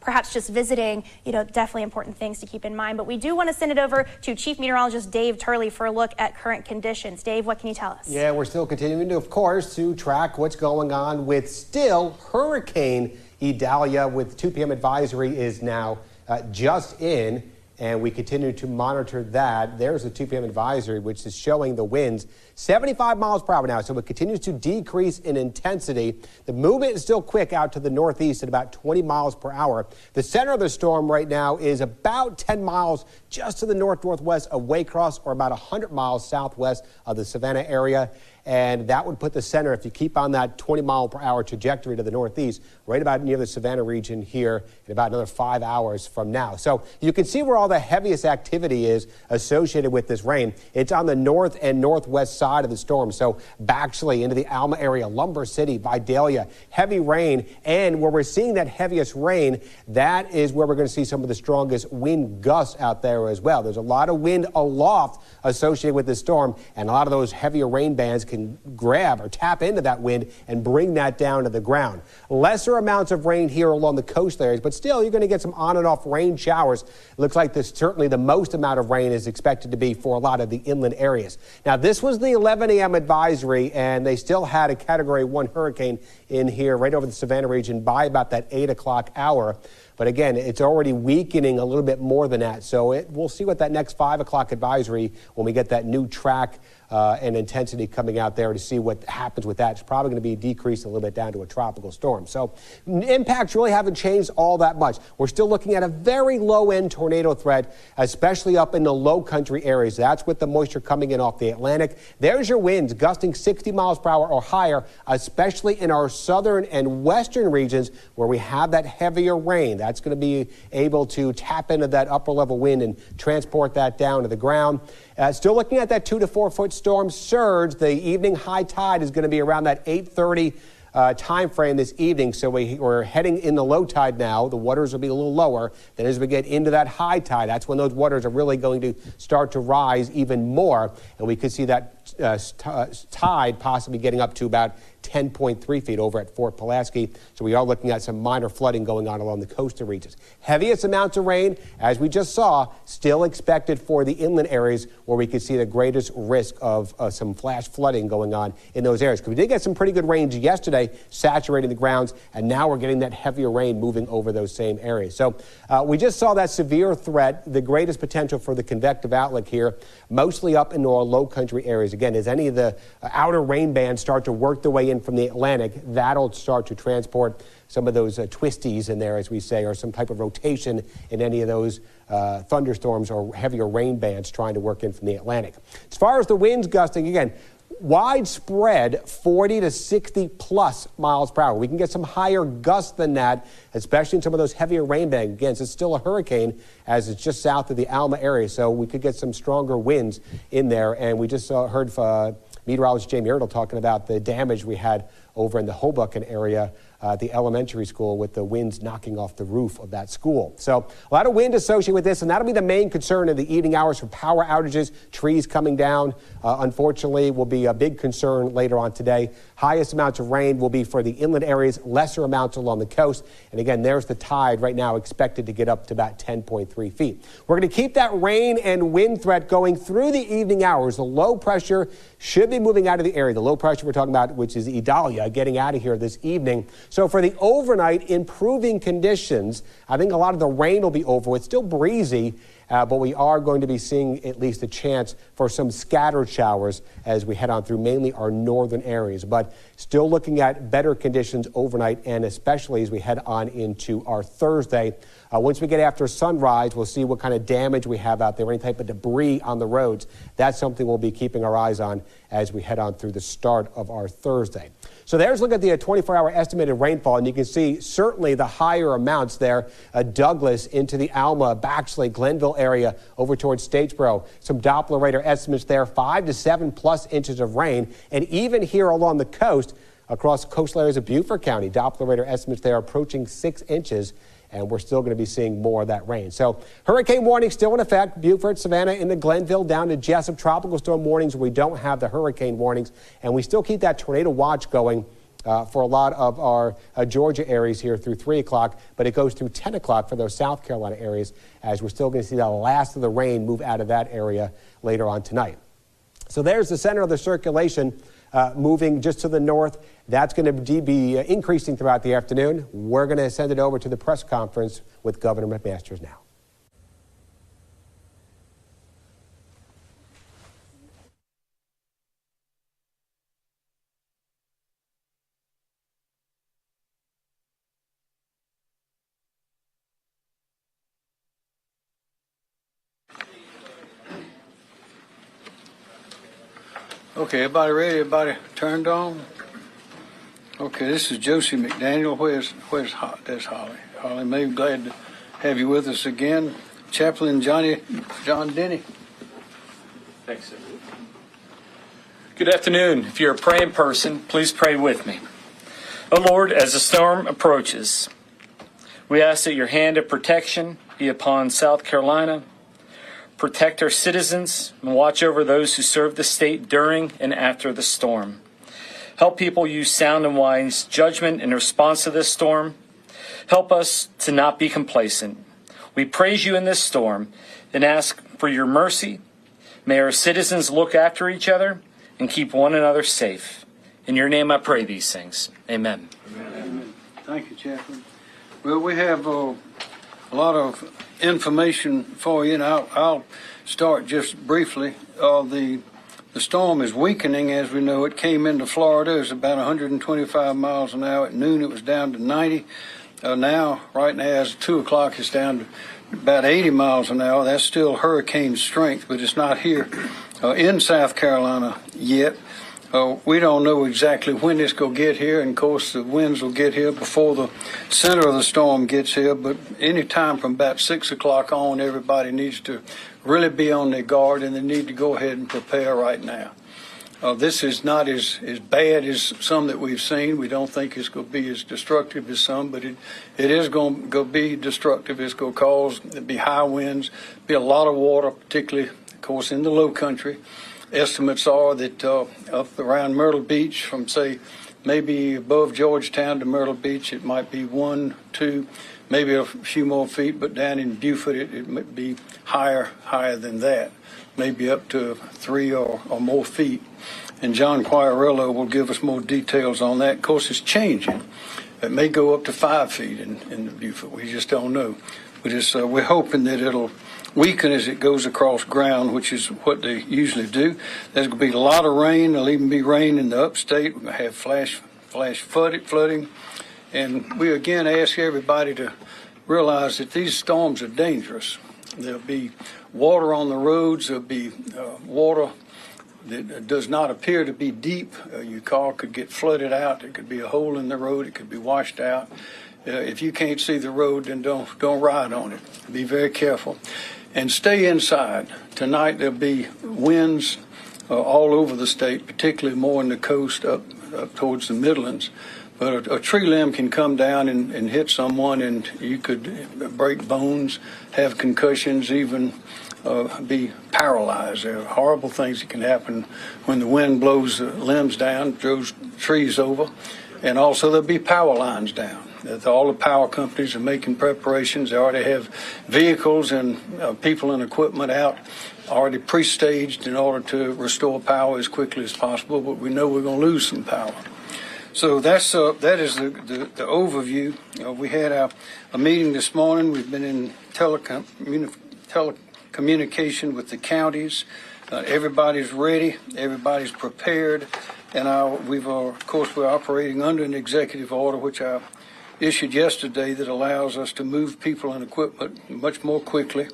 perhaps just visiting, definitely important things to keep in mind. But we do want to send it over to Chief Meteorologist Dave Turley for a look at current conditions. Dave, what can you tell us? Yeah, we're still continuing to, of course, to track what's going on with still Hurricane Idalia, with 2 p.m. advisory is now just in. And we continue to monitor that. There's a 2 p.m. advisory, which is showing the winds 75 miles per hour now. So it continues to decrease in intensity. The movement is still quick out to the northeast at about 20 miles per hour. The center of the storm right now is about 10 miles just to the northwest of Waycross, or about 100 miles southwest of the Savannah area. and that would put the center, if you keep on that 20-mile-per-hour trajectory to the northeast, right about near the Savannah region here in about another 5 hours from now. So you can see where all the heaviest activity is associated with this rain. It's on the north and northwest side of the storm. So Baxley into the Alma area, Lumber City, Idalia, heavy rain. And where we're seeing that heaviest rain, that is where we're going to see some of the strongest wind gusts out there as well. There's a lot of wind aloft associated with this storm, and a lot of those heavier rain bands can grab or tap into that wind and bring that down to the ground. Lesser amounts of rain here along the coast areas, but still you're going to get some on and off rain showers. It looks like this certainly the most amount of rain is expected to be for a lot of the inland areas. Now, this was the 11 a.m. advisory, and they still had a Category 1 hurricane in here right over the Savannah region by about that 8 o'clock hour. But again, it's already weakening a little bit more than that. So we'll see what that next 5 o'clock advisory, when we get that new track and intensity coming out there to see what happens with that. It's probably going to be decreased a little bit down to a tropical storm. So impacts really haven't changed all that much. We're still looking at a very low-end tornado threat, especially up in the low country areas. That's with the moisture coming in off the Atlantic. There's your winds gusting 60 miles per hour or higher, especially in our southern and western regions where we have that heavier rain. That's going to be able to tap into that upper level wind and transport that down to the ground. Still looking at that 2 to 4 foot storm surge. The evening high tide is going to be around that 8:30 time frame this evening. So we're heading in the low tide now. The waters will be a little lower. Then as we get into that high tide, that's when those waters are really going to start to rise even more. And we could see that tide possibly getting up to about 10.3 feet over at Fort Pulaski. So we are looking at some minor flooding going on along the coastal regions. Heaviest amounts of rain, as we just saw, still expected for the inland areas where we could see the greatest risk of some flash flooding going on in those areas. Because we did get some pretty good rains yesterday, saturating the grounds, and now we're getting that heavier rain moving over those same areas. So we just saw that severe threat, the greatest potential for the convective outlook here, mostly up into our low country areas. Again, as any of the outer rain bands start to work their way in from the Atlantic, that'll start to transport some of those twisties in there, as we say, or some type of rotation in any of those thunderstorms or heavier rain bands trying to work in from the Atlantic. As far as the winds gusting, again, widespread 40 to 60 plus miles per hour. We can get some higher gusts than that, especially in some of those heavier rain bands. Again, it's still a hurricane as it's just south of the Alma area, so we could get some stronger winds in there. And we just heard meteorologist Jamie Ertl talking about the damage we had over in the Hoboken area, the elementary school, with the winds knocking off the roof of that school. So a lot of wind associated with this, and that'll be the main concern in the evening hours for power outages. Trees coming down, unfortunately, will be a big concern later on today. Highest amounts of rain will be for the inland areas, lesser amounts along the coast. And again, there's the tide right now expected to get up to about 10.3 feet. We're going to keep that rain and wind threat going through the evening hours. The low pressure should be moving out of the area. The low pressure we're talking about, which is Idalia, getting out of here this evening. So for the overnight, improving conditions. I think a lot of the rain will be over. It's still breezy, but we are going to be seeing at least a chance for some scattered showers as we head on through mainly our northern areas. But still looking at better conditions overnight, and especially as we head on into our Thursday. Once we get after sunrise, we'll see what kind of damage we have out there, any type of debris on the roads. That's something we'll be keeping our eyes on as we head on through the start of our Thursday. So there's a look at the 24-hour estimated rainfall, and you can see certainly the higher amounts there. Douglas into the Alma, Baxley, Glenville area over towards Statesboro. Some Doppler radar estimates there, 5 to 7 plus inches of rain. And even here along the coast, across coastal areas of Beaufort County, Doppler radar estimates there approaching 6 inches. And we're still going to be seeing more of that rain. So hurricane warning still in effect. Beaufort, Savannah, into Glenville, down to Jessup. Tropical storm warnings. We don't have the hurricane warnings. And we still keep that tornado watch going for a lot of our Georgia areas here through 3 o'clock. But it goes through 10 o'clock for those South Carolina areas, as we're still going to see the last of the rain move out of that area later on tonight. So there's the center of the circulation. Moving just to the north. That's going to be increasing throughout the afternoon. We're going to send it over to the press conference with Governor McMaster now. Okay, everybody ready? Everybody turned on? Okay, this is Josie McDaniel. Where's there's Holly? Holly May, glad to have you with us again. Chaplain John Denny. Thanks, sir. Good afternoon. If you're a praying person, please pray with me. Oh Lord, as the storm approaches, we ask that your hand of protection be upon South Carolina. Protect our citizens and watch over those who serve the state during and after the storm. Help people use sound and wise judgment in response to this storm. Help us to not be complacent. We praise you in this storm and ask for your mercy. May our citizens look after each other and keep one another safe. In your name I pray these things. Amen. Amen. Thank you, Chaplain. Well, we have a lot of information for you, and I'll start just briefly. The storm is weakening as we know. It came into Florida. It's about 125 miles an hour. At noon, it was down to 90. Now, right now, as 2 o'clock, it's down to about 80 miles an hour. That's still hurricane strength, but it's not here in South Carolina yet. We don't know exactly when it's going to get here, and of course the winds will get here before the center of the storm gets here, but any time from about 6 o'clock on, everybody needs to really be on their guard, and they need to go ahead and prepare right now. This is not as bad as some that we've seen. We don't think it's going to be as destructive as some, but it is going to be destructive. It's going to cause, be high winds, be a lot of water, particularly, of course, in the low country. Estimates are that up around Myrtle Beach, from say maybe above Georgetown to Myrtle Beach, it might be 1, 2, maybe a few more feet, but down in Beaufort it might be higher than that, maybe up to 3 or more feet. And John Quirello will give us more details on that. Of course, it's changing. It may go up to 5 feet in the Beaufort. We just don't know. But we're hoping that it'll weaken as it goes across ground, which is what they usually do. There's going to be a lot of rain. There'll even be rain in the upstate. We're going to have flash flooding. And we again ask everybody to realize that these storms are dangerous. There'll be water on the roads. There'll be water that does not appear to be deep. Your car could get flooded out. There could be a hole in the road. It could be washed out. If you can't see the road, then don't ride on it. Be very careful. And stay inside. Tonight there'll be winds all over the state, particularly more in the coast up towards the Midlands. But a tree limb can come down and hit someone, and you could break bones, have concussions, even be paralyzed. There are horrible things that can happen when the wind blows the limbs down, throws trees over, and also there'll be power lines down. All the power companies are making preparations. They already have vehicles and people and equipment out already pre-staged in order to restore power as quickly as possible, but we know we're going to lose some power. So that is the overview. We had a meeting this morning. We've been in telecommunication with the counties. Everybody's ready. Everybody's prepared. And of course, we're operating under an executive order, which I issued yesterday, that allows us to move people and equipment much more quickly.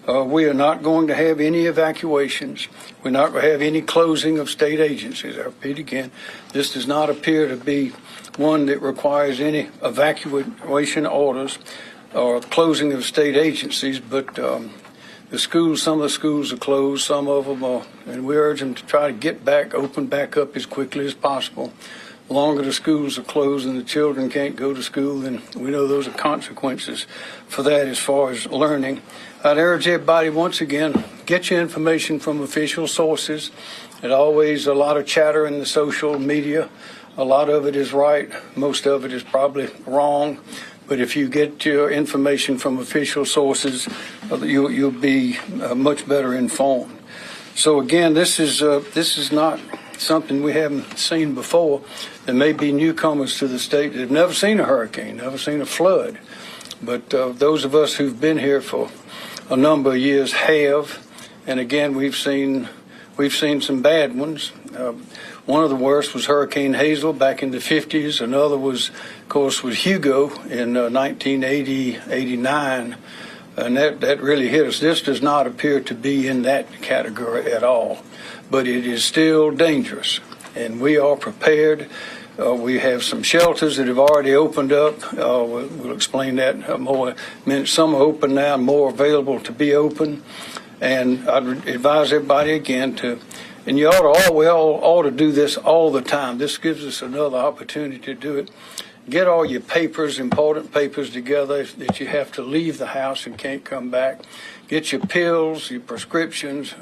We are not going to have any evacuations. We're not going to have any closing of state agencies. I repeat again, this does not appear to be one that requires any evacuation orders or closing of state agencies, but some of the schools are closed, some of them are, and we urge them to try to open back up as quickly as possible. The longer the schools are closed and the children can't go to school, then we know those are consequences for that as far as learning. I'd urge everybody, once again, get your information from official sources. There's always a lot of chatter in the social media. A lot of it is right. Most of it is probably wrong. But if you get your information from official sources, you'll be much better informed. So again, this is not something we haven't seen before. There may be newcomers to the state that have never seen a hurricane, never seen a flood. But those of us who've been here for a number of years have. And again, we've seen some bad ones. One of the worst was Hurricane Hazel back in the 50s. Another was, of course, was Hugo in 1980-89. And that really hit us. This does not appear to be in that category at all, but it is still dangerous, and we are prepared. We have some shelters that have already opened up. We'll explain that more in a minute. Some are open now, more available to be open. And I'd advise everybody again to, and you ought to do this all the time. This gives us another opportunity to do it. Get all your papers, important papers together that you have to leave the house and can't come back. Get your pills, your prescriptions,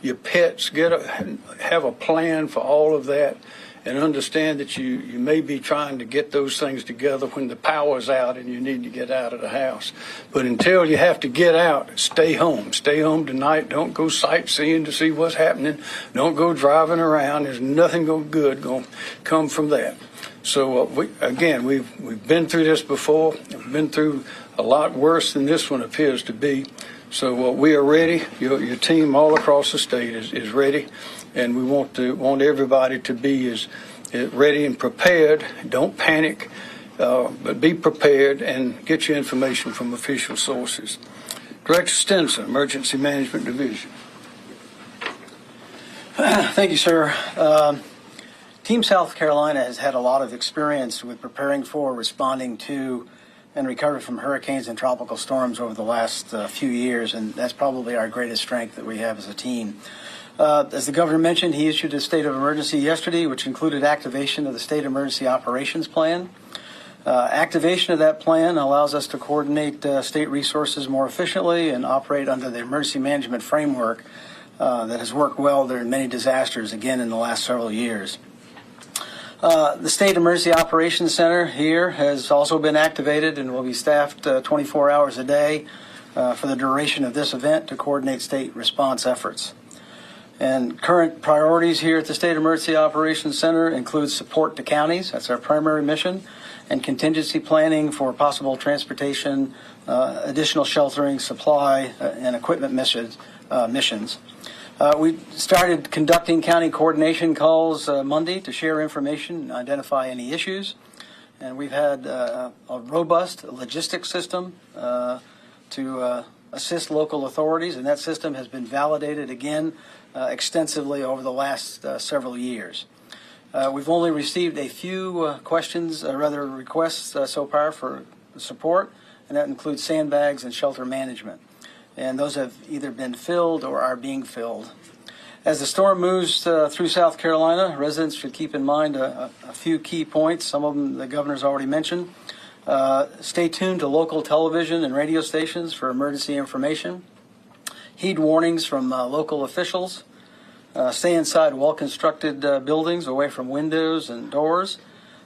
your pets. Have a plan for all of that, and understand that you may be trying to get those things together when the power's out and you need to get out of the house. But until you have to get out, stay home. Stay home tonight. Don't go sightseeing to see what's happening. Don't go driving around. There's nothing good going to come from that. So we've been through this before. We've been through a lot worse than this one appears to be. So we are ready. Your team all across the state is ready, and we want everybody to be as ready and prepared. Don't panic, but be prepared and get your information from official sources. Director Stinson, Emergency Management Division. Thank you, sir. Team South Carolina has had a lot of experience with preparing for, responding to, and recovering from hurricanes and tropical storms over the last few years, and that's probably our greatest strength that we have as a team. As the governor mentioned, he issued a state of emergency yesterday, which included activation of the State Emergency Operations Plan. Activation of that plan allows us to coordinate state resources more efficiently and operate under the emergency management framework that has worked well during many disasters, again, in the last several years. The State Emergency Operations Center here has also been activated and will be staffed 24 hours a day for the duration of this event to coordinate state response efforts. And current priorities here at the State Emergency Operations Center include support to counties, that's our primary mission, and contingency planning for possible transportation, additional sheltering, supply, and equipment missions. We started conducting county coordination calls Monday to share information and identify any issues. And we've had a robust logistics system to assist local authorities, and that system has been validated again extensively over the last several years. We've only received a few requests so far for support, and that includes sandbags and shelter management. And those have either been filled or are being filled. As the storm moves through South Carolina, residents should keep in mind a few key points. Some of them the governor's already mentioned. Stay tuned to local television and radio stations for emergency information. Heed warnings from local officials. Stay inside well-constructed buildings away from windows and doors.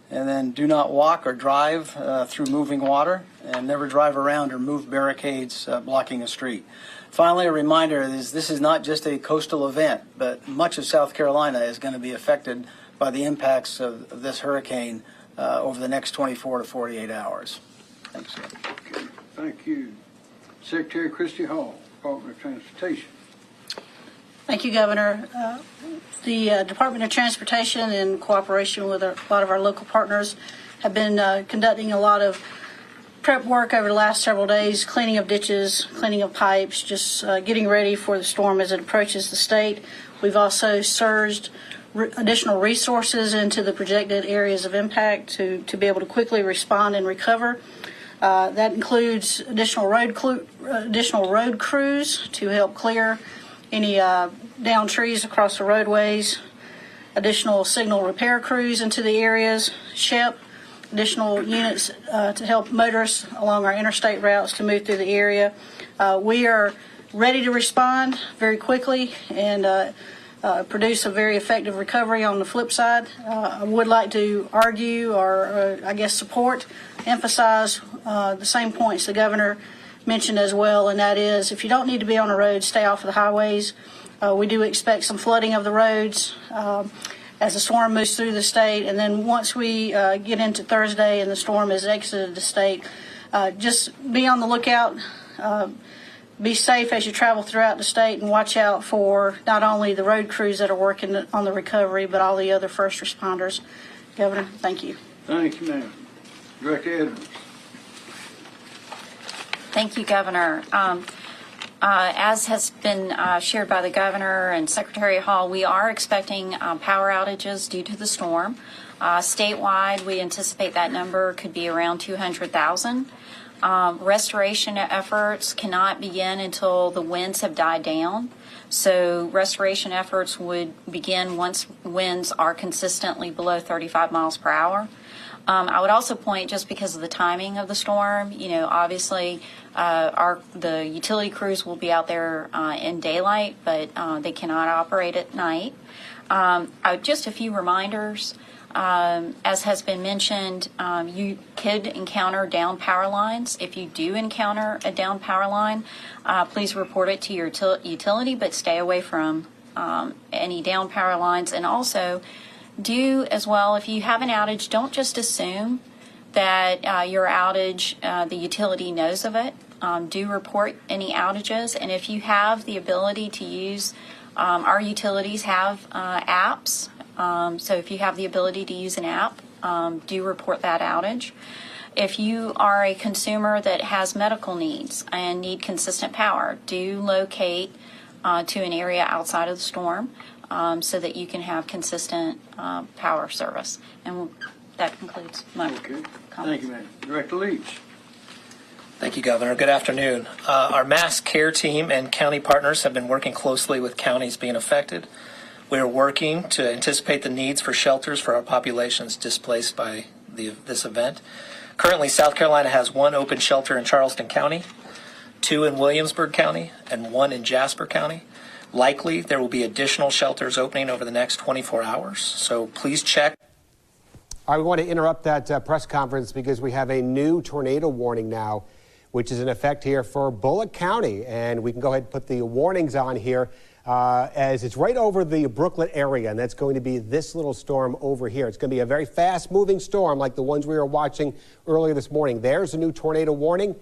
And then do not walk or drive through moving water, and never drive around or move barricades blocking a street. Finally, a reminder is this is not just a coastal event, but much of South Carolina is going to be affected by the impacts of this hurricane over the next 24 to 48 hours. Thanks, sir. Okay. Thank you. Secretary Christy Hall, Department of Transportation. Thank you, Governor. The Department of Transportation, in cooperation with a lot of our local partners, have been conducting a lot of prep work over the last several days, cleaning of ditches, cleaning of pipes, just getting ready for the storm as it approaches the state. We've also surged additional resources into the projected areas of impact to be able to quickly respond and recover. That includes additional road crews to help clear any downed trees across the roadways, additional signal repair crews into the areas, SHIP, additional units to help motorists along our interstate routes to move through the area. We are ready to respond very quickly and produce a very effective recovery on the flip side. I would like to argue or emphasize the same points the governor mentioned as well, and that is if you don't need to be on the road, stay off of the highways. We do expect some flooding of the roads as the storm moves through the state, and then once we get into Thursday and the storm has exited the state, just be on the lookout. Be safe as you travel throughout the state, and watch out for not only the road crews that are working on the recovery, but all the other first responders. Governor, thank you. Thank you, ma'am. Director Edwards. Thank you, Governor. As has been shared by the Governor and Secretary Hall, we are expecting power outages due to the storm. Statewide, we anticipate that number could be around 200,000. Restoration efforts cannot begin until the winds have died down. So restoration efforts would begin once winds are consistently below 35 miles per hour. I would also point, just because of the timing of the storm, obviously the utility crews will be out there in daylight, but they cannot operate at night. Just a few reminders. As has been mentioned, you could encounter down power lines. If you do encounter a down power line, please report it to your utility, but stay away from any down power lines. And also, do as well, if you have an outage, don't just assume that your outage, the utility knows of it. Do report any outages. And if you have the ability to use, our utilities have apps. So if you have the ability to use an app, do report that outage. If you are a consumer that has medical needs and need consistent power, do locate to an area outside of the storm so that you can have consistent power service. And that concludes my comments. Thank you, ma'am. Director Leach. Thank you, Governor. Good afternoon. Our mass care team and county partners have been working closely with counties being affected. We are working to anticipate the needs for shelters for our populations displaced by this event. Currently, South Carolina has 1 open shelter in Charleston County, 2 in Williamsburg County, and 1 in Jasper County. Likely, there will be additional shelters opening over the next 24 hours, so please check. I want to interrupt that press conference because we have a new tornado warning now, which is in effect here for Bullock County, and we can go ahead and put the warnings on here. As it's right over the Brooklet area, and that's going to be this little storm over here. It's going to be a very fast-moving storm like the ones we were watching earlier this morning. There's a new tornado warning.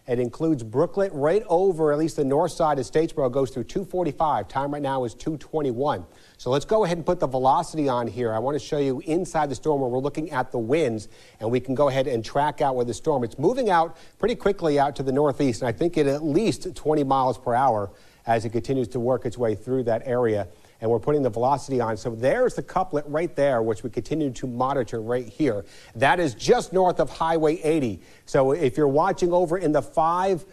It includes Brooklet right over, at least the north side of Statesboro, goes through 245. Time right now is 221. So let's go ahead and put the velocity on here. I want to show you inside the storm where we're looking at the winds, and we can go ahead and track out where the storm. It's moving out pretty quickly out to the northeast, and I think at least 20 miles per hour as it continues to work its way through that area. And we're putting the velocity on. So there's the couplet right there, which we continue to monitor right here. That is just north of Highway 80. So if you're watching over in the 5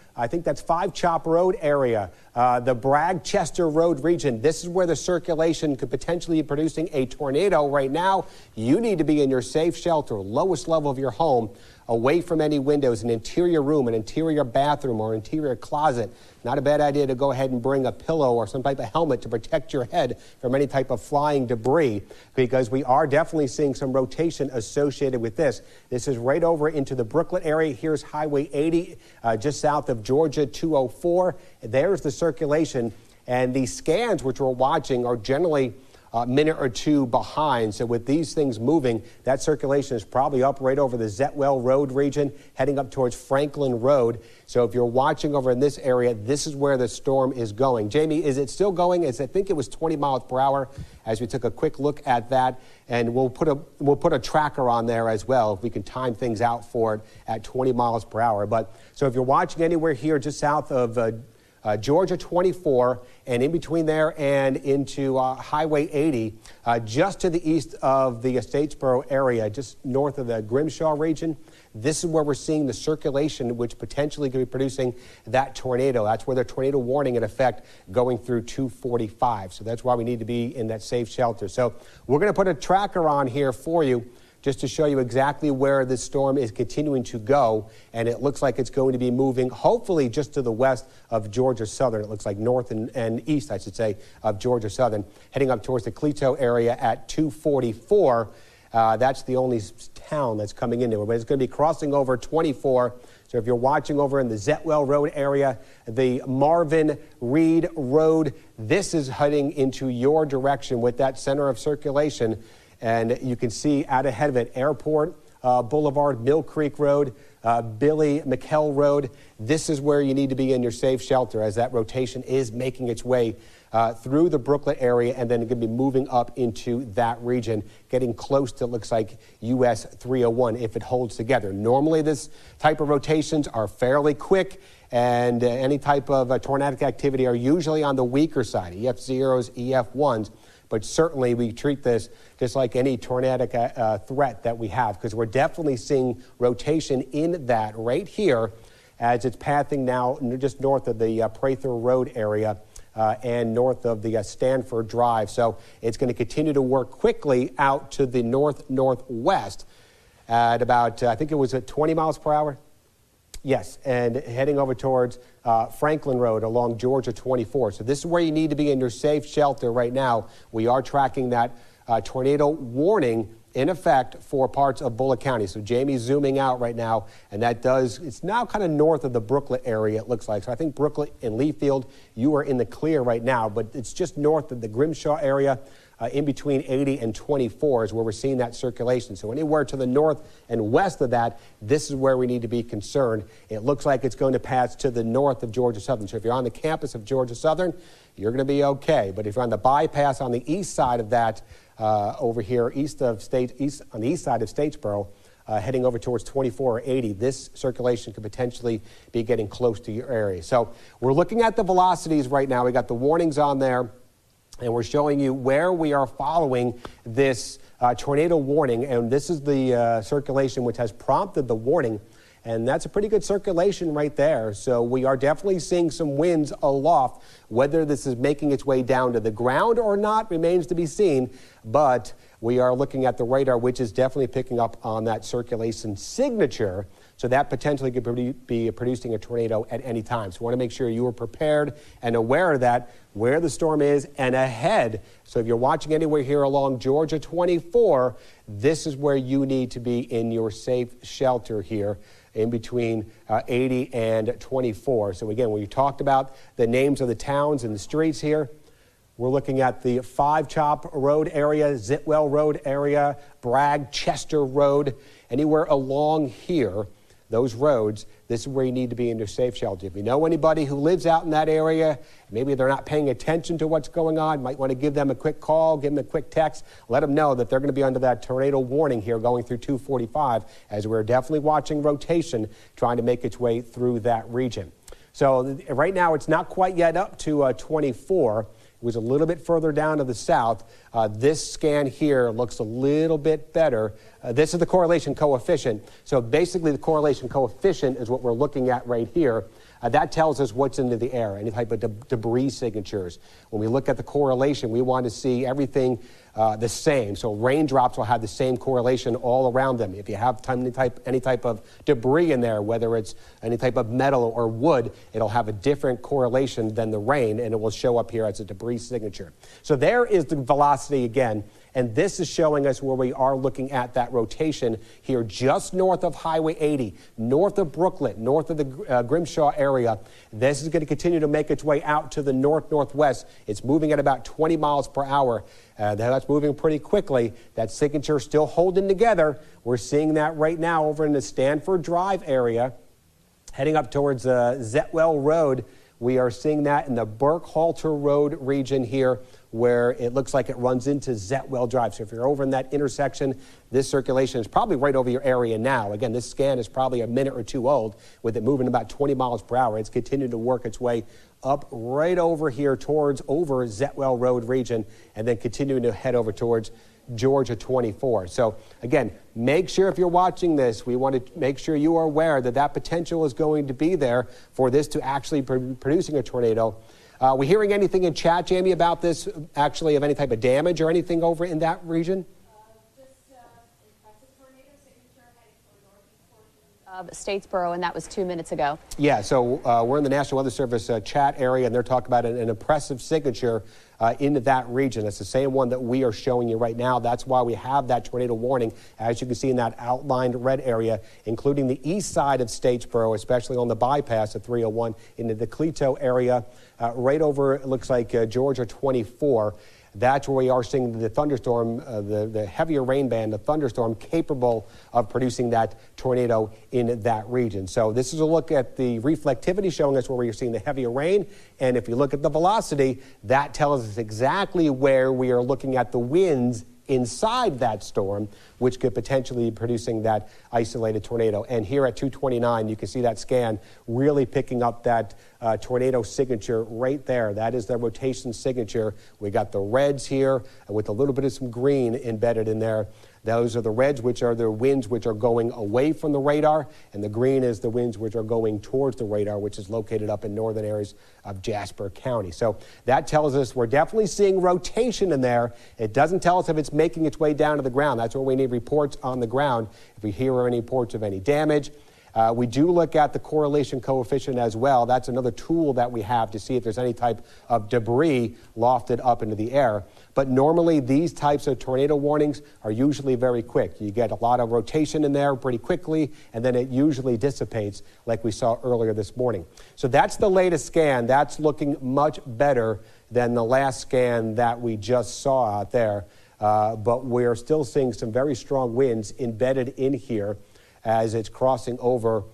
Chop Road area, the Bragg-Chester Road region, this is where the circulation could potentially be producing a tornado right now. You need to be in your safe shelter, lowest level of your home, away from any windows, an interior room, an interior bathroom, or interior closet. Not a bad idea to go ahead and bring a pillow or some type of helmet to protect your head from any type of flying debris, because we are definitely seeing some rotation associated with this. This is right over into the Brooklet area. Here's Highway 80, just south of Georgia 204. There's the circulation, and these scans which we're watching are generally a minute or two behind. So with these things moving, that circulation is probably up right over the Zetwell Road region, heading up towards Franklin Road. So if you're watching over in this area, this is where the storm is going. Jamie, is it still going? I think it was 20 miles per hour as we took a quick look at that. And we'll put a tracker on there as well if we can time things out for it at 20 miles per hour. But so if you're watching anywhere here just south of Georgia 24 and in between there and into Highway 80, just to the east of the Statesboro area, just north of the Grimshaw region. This is where we're seeing the circulation, which potentially could be producing that tornado. That's where the tornado warning in effect going through 245. So that's why we need to be in that safe shelter. So we're going to put a tracker on here for you, just to show you exactly where this storm is continuing to go. And it looks like it's going to be moving, hopefully, just to the west of Georgia Southern. It looks like north and east, I should say, of Georgia Southern, heading up towards the Cleto area at 244. That's the only town that's coming into it, but it's going to be crossing over 24. So if you're watching over in the Zetwell Road area, the Marvin Reed Road, this is heading into your direction with that center of circulation. And you can see out ahead of it, Airport, Boulevard, Mill Creek Road, Billy McKell Road. This is where you need to be in your safe shelter as that rotation is making its way through the Brooklyn area and then going to be moving up into that region, getting close to, it looks like, US 301 if it holds together. Normally this type of rotations are fairly quick, and any type of tornadic activity are usually on the weaker side, EF0s, EF1s. But certainly we treat this just like any tornadic threat that we have, because we're definitely seeing rotation in that right here as it's pathing now just north of the Prather Road area and north of the Stanford Drive. So it's going to continue to work quickly out to the northwest at about, I think it was at 20 miles per hour. Yes, and heading over towards Franklin Road along Georgia 24. So this is where you need to be in your safe shelter right now. We are tracking that tornado warning in effect for parts of Bullitt County. So Jamie's zooming out right now, and it's now kind of north of the Brooklyn area, it looks like. So I think Brooklyn and Leafield, you are in the clear right now, but it's just north of the Grimshaw area. In between 80 and 24 is where we're seeing that circulation. So anywhere to the north and west of that, this is where we need to be concerned. It looks like it's going to pass to the north of Georgia Southern. So if you're on the campus of Georgia Southern, you're going to be okay. But if you're on the bypass on the east side of that, over here, on the east side of Statesboro, heading over towards 24 or 80, this circulation could potentially be getting close to your area. So we're looking at the velocities right now. We got the warnings on there, and we're showing you where we are following this tornado warning. And this is the circulation which has prompted the warning. And that's a pretty good circulation right there. So we are definitely seeing some winds aloft. Whether this is making its way down to the ground or not remains to be seen. But we are looking at the radar, which is definitely picking up on that circulation signature. So that potentially could be producing a tornado at any time. So we want to make sure you are prepared and aware of that, where the storm is and ahead. So if you're watching anywhere here along Georgia 24, this is where you need to be in your safe shelter here in between 80 and 24. So again, when you talked about the names of the towns and the streets here, we're looking at the Five Chop Road area, Zitwell Road area, Bragg, Chester Road, anywhere along here, those roads, this is where you need to be in your safe shelter. If you know anybody who lives out in that area, maybe they're not paying attention to what's going on, might want to give them a quick call, give them a quick text, let them know that they're going to be under that tornado warning here going through 245, as we're definitely watching rotation trying to make its way through that region. So right now it's not quite yet up to 24. It was a little bit further down to the south. This scan here looks a little bit better. This is the correlation coefficient. So basically the correlation coefficient is what we're looking at right here. That tells us what's into the air, any type of debris signatures. When we look at the correlation, we want to see everything the same. So raindrops will have the same correlation all around them. If you have any type of debris in there, whether it's any type of metal or wood, it'll have a different correlation than the rain, and it will show up here as a debris signature. So there is the velocity again. And this is showing us where we are looking at that rotation here just north of Highway 80, north of Brooklyn, north of the Grimshaw area. This is going to continue to make its way out to the northwest. It's moving at about 20 miles per hour. That's moving pretty quickly. That signature still holding together. We're seeing that right now over in the Stanford Drive area, heading up towards Zetwell Road. We are seeing that in the Burkhalter Road region here, where it looks like it runs into Zetwell Drive. So if you're over in that intersection, this circulation is probably right over your area now. Again, this scan is probably a minute or two old, with it moving about 20 miles per hour. It's continuing to work its way up right over here towards over Zetwell Road region, and then continuing to head over towards Georgia 24. So again, make sure if you're watching this, we want to make sure you are aware that that potential is going to be there for this to actually producing a tornado. We hearing anything in chat, Jamie, about this actually of any type of damage or anything over in that region? Of Statesboro, and that was 2 minutes ago. Yeah, so we're in the National Weather Service chat area, and they're talking about an impressive signature into that region. It's the same one that we are showing you right now. That's why we have that tornado warning, as you can see in that outlined red area, including the east side of Statesboro, especially on the bypass of 301 into the Cleto area, right over, it looks like Georgia 24. that's where we are seeing the thunderstorm, the heavier rain band, the thunderstorm capable of producing that tornado in that region. So this is a look at the reflectivity showing us where we're seeing the heavier rain. And if you look at the velocity, that tells us exactly where we are looking at the winds inside that storm, which could potentially be producing that isolated tornado. And here at 229, you can see that scan really picking up that tornado signature right there. That is the rotation signature. We got the reds here with a little bit of some green embedded in there. Those are the reds, which are the winds which are going away from the radar, and the green is the winds which are going towards the radar, which is located up in northern areas of Jasper County. So that tells us we're definitely seeing rotation in there. It doesn't tell us if it's making its way down to the ground. That's where we need reports on the ground if we hear any reports of any damage. We do look at the correlation coefficient as well. That's another tool that we have to see if there's any type of debris lofted up into the air. But normally these types of tornado warnings are usually very quick. You get a lot of rotation in there pretty quickly, and then it usually dissipates like we saw earlier this morning. So that's the latest scan. That's looking much better than the last scan that we just saw out there. But we're still seeing some very strong winds embedded in here as it's crossing over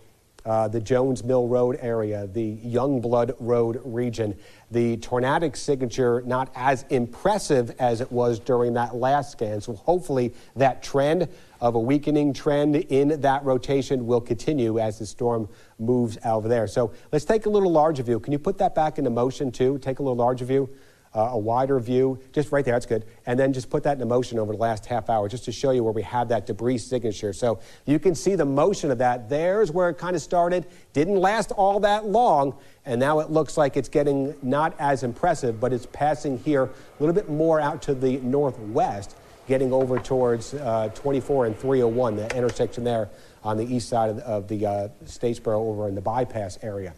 the Jones Mill Road area, the Youngblood Road region. The tornadic signature not as impressive as it was during that last scan. So hopefully that trend of a weakening trend in that rotation will continue as the storm moves over there. So let's take a little larger view. Can you put that back into motion too? Take a little larger view. A wider view, just right there, that's good. And then just put that into motion over the last half hour just to show you where we have that debris signature. So you can see the motion of that. There's where it kind of started. Didn't last all that long, and now it looks like it's getting not as impressive, but it's passing here a little bit more out to the northwest, getting over towards 24 and 301, the intersection there on the east side of the Statesboro over in the bypass area.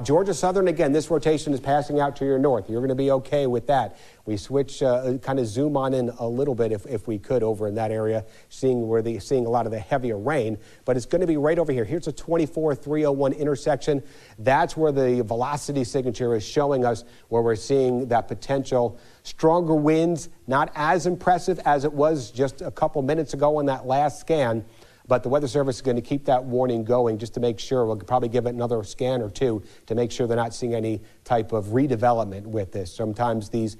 Georgia Southern, again, this rotation is passing out to your north. You're going to be okay with that. We switch, kind of zoom on in a little bit if we could over in that area, seeing a lot of the heavier rain. But it's going to be right over here. Here's a 24-301 intersection. That's where the velocity signature is showing us where we're seeing that potential stronger winds, not as impressive as it was just a couple minutes ago on that last scan. But the Weather Service is going to keep that warning going just to make sure. We'll probably give it another scan or two to make sure they're not seeing any type of redevelopment with this. Sometimes these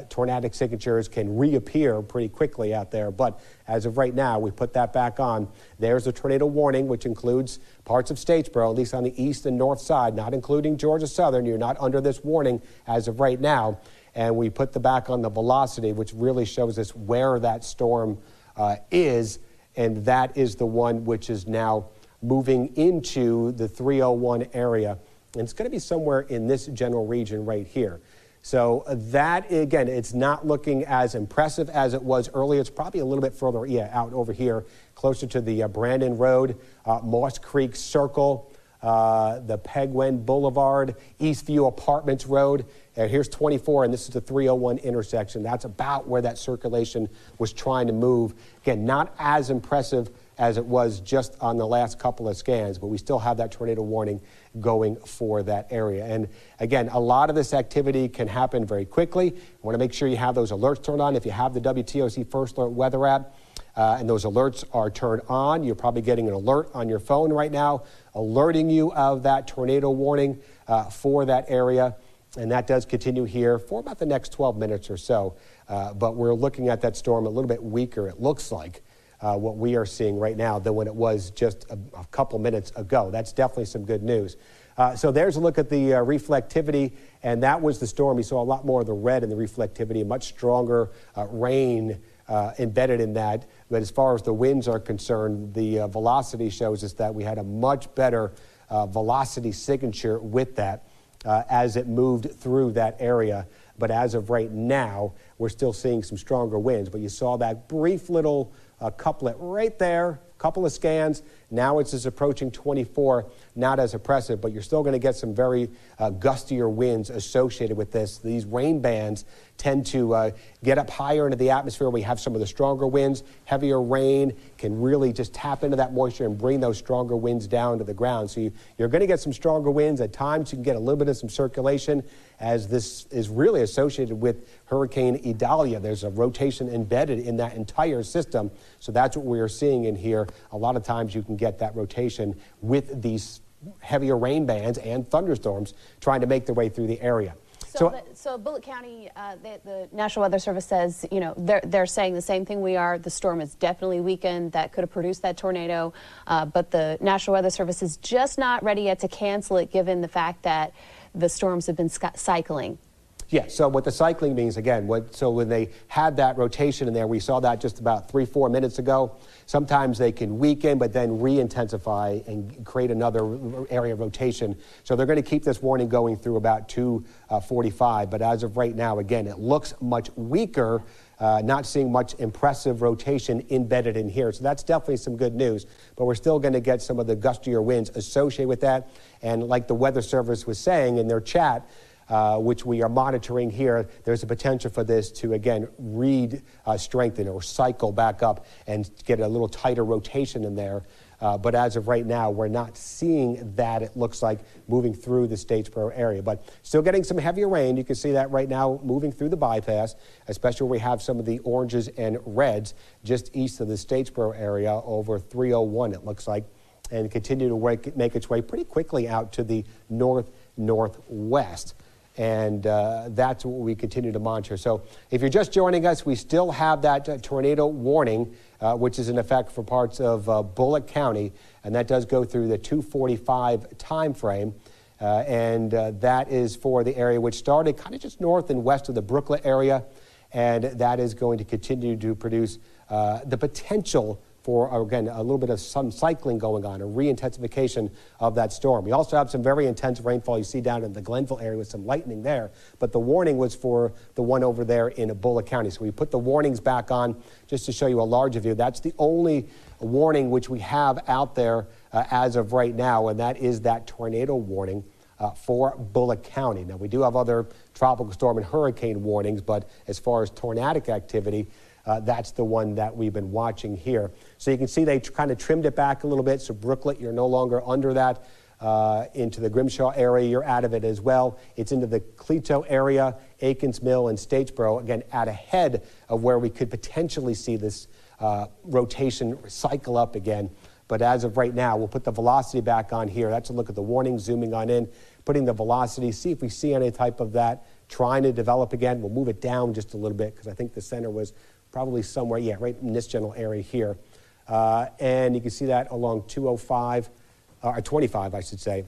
tornadic signatures can reappear pretty quickly out there. But as of right now, we put that back on. There's a tornado warning, which includes parts of Statesboro, at least on the east and north side, not including Georgia Southern. You're not under this warning as of right now. And we put the back on the velocity, which really shows us where that storm is. And that is the one which is now moving into the 301 area. And it's going to be somewhere in this general region right here. So that, again, it's not looking as impressive as it was earlier. It's probably a little bit further out over here, closer to the Brandon Road, Moss Creek Circle, the Pegwin Boulevard, Eastview Apartments Road. Here's 24, and this is the 301 intersection. That's about where that circulation was trying to move. Again, not as impressive as it was just on the last couple of scans, but we still have that tornado warning going for that area. And again, a lot of this activity can happen very quickly. You want to make sure you have those alerts turned on. If you have the WTOC First Alert weather app, and those alerts are turned on, you're probably getting an alert on your phone right now, alerting you of that tornado warning for that area. And that does continue here for about the next 12 minutes or so. But we're looking at that storm a little bit weaker, it looks like, what we are seeing right now than when it was just a couple minutes ago. That's definitely some good news. So there's a look at the reflectivity, and that was the storm. You saw a lot more of the red in the reflectivity, much stronger rain embedded in that. But as far as the winds are concerned, the velocity shows us that we had a much better velocity signature with that. As it moved through that area. But as of right now, we're still seeing some stronger winds. But you saw that brief little couplet right there, couple of scans. Now it's just approaching 24, not as oppressive, but you're still going to get some very gustier winds associated with this. These rain bands tend to get up higher into the atmosphere. We have some of the stronger winds. Heavier rain can really just tap into that moisture and bring those stronger winds down to the ground. So you're going to get some stronger winds. At times you can get a little bit of some circulation, as this is really associated with Hurricane Idalia. There's a rotation embedded in that entire system. So that's what we're seeing in here. A lot of times you can get that rotation with these heavier rain bands and thunderstorms trying to make their way through the area. So Bullitt County, the National Weather Service says, you know, they're saying the same thing we are. The storm is definitely weakened. That could have produced that tornado. But the National Weather Service is just not ready yet to cancel it, given the fact that the storms have been cycling. Yeah, so what the cycling means, again, so when they had that rotation in there, we saw that just about 3-4 minutes ago. Sometimes they can weaken, but then re-intensify and create another area of rotation. So they're going to keep this warning going through about 2:45. But as of right now, again, it looks much weaker, not seeing much impressive rotation embedded in here. So that's definitely some good news. But we're still going to get some of the gustier winds associated with that. And like the Weather Service was saying in their chat, which we are monitoring here, there's a potential for this to, again, strengthen or cycle back up and get a little tighter rotation in there. But as of right now, we're not seeing that, it looks like, moving through the Statesboro area. But still getting some heavier rain. You can see that right now moving through the bypass, especially where we have some of the oranges and reds just east of the Statesboro area over 301, it looks like, and continue to make its way pretty quickly out to the northwest. And that's what we continue to monitor. So if you're just joining us, we still have that tornado warning, which is in effect for parts of Bullitt County, and that does go through the 2:45 time frame. And that is for the area which started kind of just north and west of the Brooklet area, and that is going to continue to produce the potential for, again, a little bit of some cycling going on, a re-intensification of that storm. We also have some very intense rainfall you see down in the Glenville area with some lightning there, but the warning was for the one over there in Bullitt County. So we put the warnings back on just to show you a larger view. That's the only warning which we have out there as of right now, and that is that tornado warning for Bullitt County. Now, we do have other tropical storm and hurricane warnings, but as far as tornadic activity, that's the one that we've been watching here. So you can see they kind of trimmed it back a little bit. So Brooklet, you're no longer under that. Into the Grimshaw area, you're out of it as well. It's into the Cleto area, Aikens Mill, and Statesboro, again, out ahead of where we could potentially see this rotation cycle up again. But as of right now, we'll put the velocity back on here. That's a look at the warning, zooming on in, putting the velocity, see if we see any type of that trying to develop again. We'll move it down just a little bit because I think the center was probably somewhere, yeah, right in this general area here. And you can see that along 205, or 25, I should say,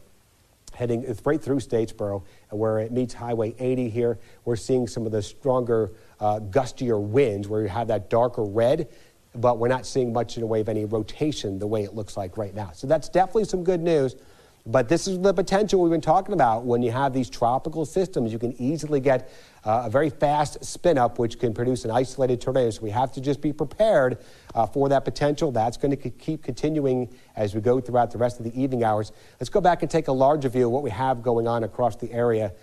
heading right through Statesboro, where it meets Highway 80 here. We're seeing some of the stronger, gustier winds where you have that darker red, but we're not seeing much in the way of any rotation the way it looks like right now. So that's definitely some good news. But this is the potential we've been talking about. When you have these tropical systems, you can easily get a very fast spin up, which can produce an isolated tornado. So we have to just be prepared for that potential. That's going to keep continuing as we go throughout the rest of the evening hours. Let's go back and take a larger view of what we have going on across the area,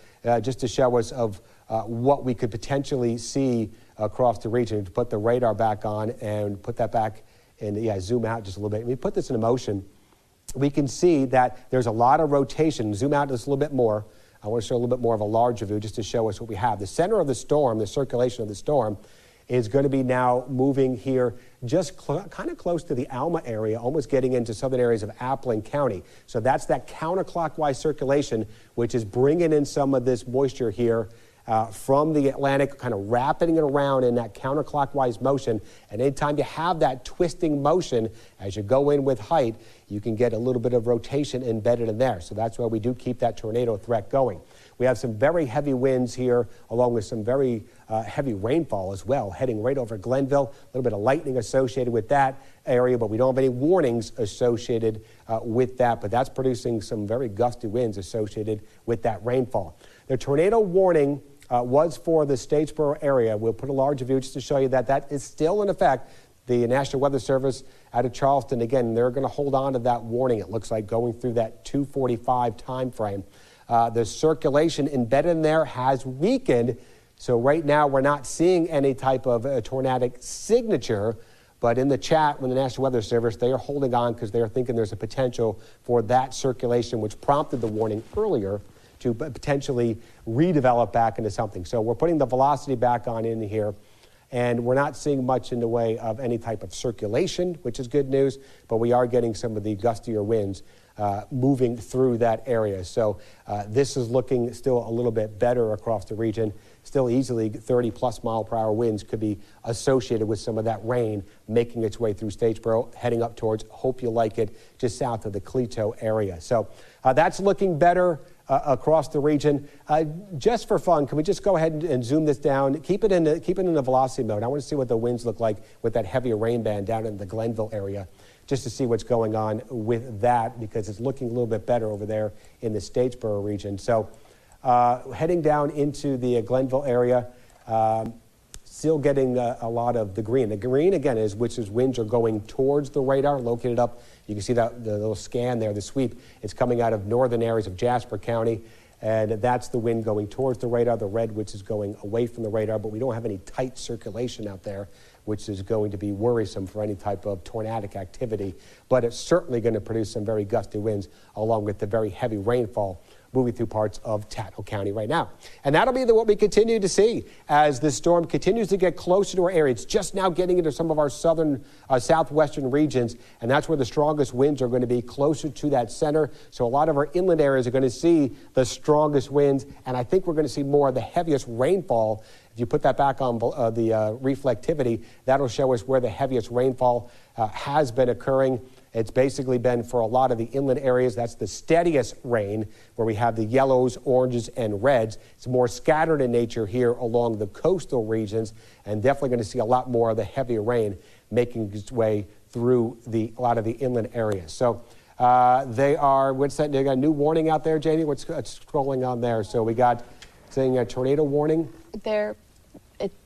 just to show us of what we could potentially see across the region. To put the radar back on and put that back and zoom out just a little bit. We put this in motion. We can see that there's a lot of rotation. Zoom out just a little bit more. I want to show a little bit more of a larger view just to show us what we have. The center of the storm, the circulation of the storm, is going to be now moving here just kind of close to the Alma area, almost getting into southern areas of Appling County. So that's that counterclockwise circulation, which is bringing in some of this moisture here from the Atlantic, kind of wrapping it around in that counterclockwise motion. And anytime you have that twisting motion, as you go in with height, you can get a little bit of rotation embedded in there. So that's why we do keep that tornado threat going. We have some very heavy winds here, along with some very heavy rainfall as well, heading right over Glenville. A little bit of lightning associated with that area, but we don't have any warnings associated with that. But that's producing some very gusty winds associated with that rainfall. The tornado warning was for the Statesboro area. We'll put a larger view just to show you that that is still in effect. the National Weather Service out of Charleston, again, they're going to hold on to that warning, it looks like, going through that 2:45 time frame. The circulation embedded in there has weakened, so right now we're not seeing any type of tornadic signature. But in the chat with the National Weather Service, they are holding on because they are thinking there's a potential for that circulation, which prompted the warning earlier, to potentially redevelop back into something. So we're putting the velocity back on in here, and we're not seeing much in the way of any type of circulation, which is good news, but we are getting some of the gustier winds moving through that area. So this is looking still a little bit better across the region. Still easily 30+ mile per hour winds could be associated with some of that rain making its way through Statesboro, heading up towards Hope You Like It, just south of the Cleto area. So that's looking better across the region. Just for fun, can we just go ahead and zoom this down? Keep it in the velocity mode. I want to see what the winds look like with that heavier rain band down in the Glenville area, just to see what's going on with that, because it's looking a little bit better over there in the Statesboro region. So heading down into the Glenville area, still getting a lot of the green. The green, again, is winds are going towards the radar, located up. You can see that the little scan there, the sweep. It's coming out of northern areas of Jasper County, and that's the wind going towards the radar. The red, which is going away from the radar, but we don't have any tight circulation out there, which is going to be worrisome for any type of tornadic activity. But it's certainly going to produce some very gusty winds, along with the very heavy rainfall moving through parts of Tattnall County right now. And that'll be what we continue to see as this storm continues to get closer to our area. It's just now getting into some of our southern, southwestern regions, and that's where the strongest winds are going to be, closer to that center. So a lot of our inland areas are going to see the strongest winds, and I think we're going to see more of the heaviest rainfall. If you put that back on the reflectivity, that'll show us where the heaviest rainfall has been occurring. It's basically been for a lot of the inland areas. That's the steadiest rain, where we have the yellows, oranges, and reds. It's more scattered in nature here along the coastal regions, and definitely going to see a lot more of the heavier rain making its way through a lot of the inland areas. So they got a new warning out there, Jamie? What's scrolling on there? So we got saying a tornado warning.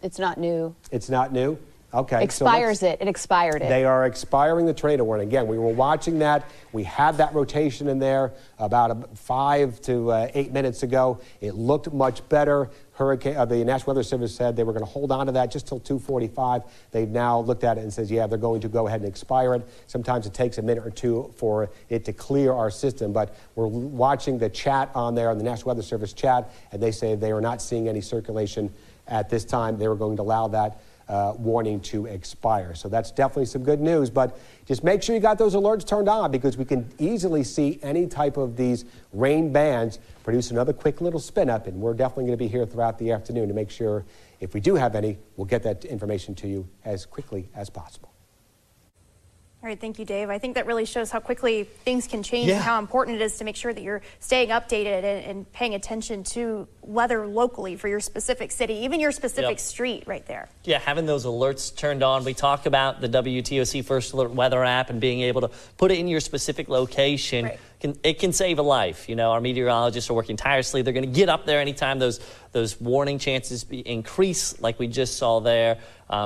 It's not new. It's not new? Okay. It expired it. They are expiring the tornado warning. Again, we were watching that. We had that rotation in there about 5 to 8 minutes ago. It looked much better. The National Weather Service said they were going to hold on to that just till 2:45. They've now looked at it and says, yeah, they're going to go ahead and expire it. Sometimes it takes a minute or two for it to clear our system, but we're watching the chat on there, on the National Weather Service chat, and they say they are not seeing any circulation at this time. They were going to allow that warning to expire. So that's definitely some good news, but just make sure you got those alerts turned on, because we can easily see any type of these rain bands produce another quick little spin up, and we're definitely going to be here throughout the afternoon to make sure, if we do have any, we'll get that information to you as quickly as possible. All right, thank you, Dave. I think that really shows how quickly things can change and how important it is to make sure that you're staying updated and paying attention to weather locally for your specific city, even your specific street right there. Yeah, having those alerts turned on. We talk about the WTOC First Alert Weather app and being able to put it in your specific location. Right. It can save a life. You know, our meteorologists are working tirelessly. They're going to get up there anytime those warning chances increase, like we just saw there.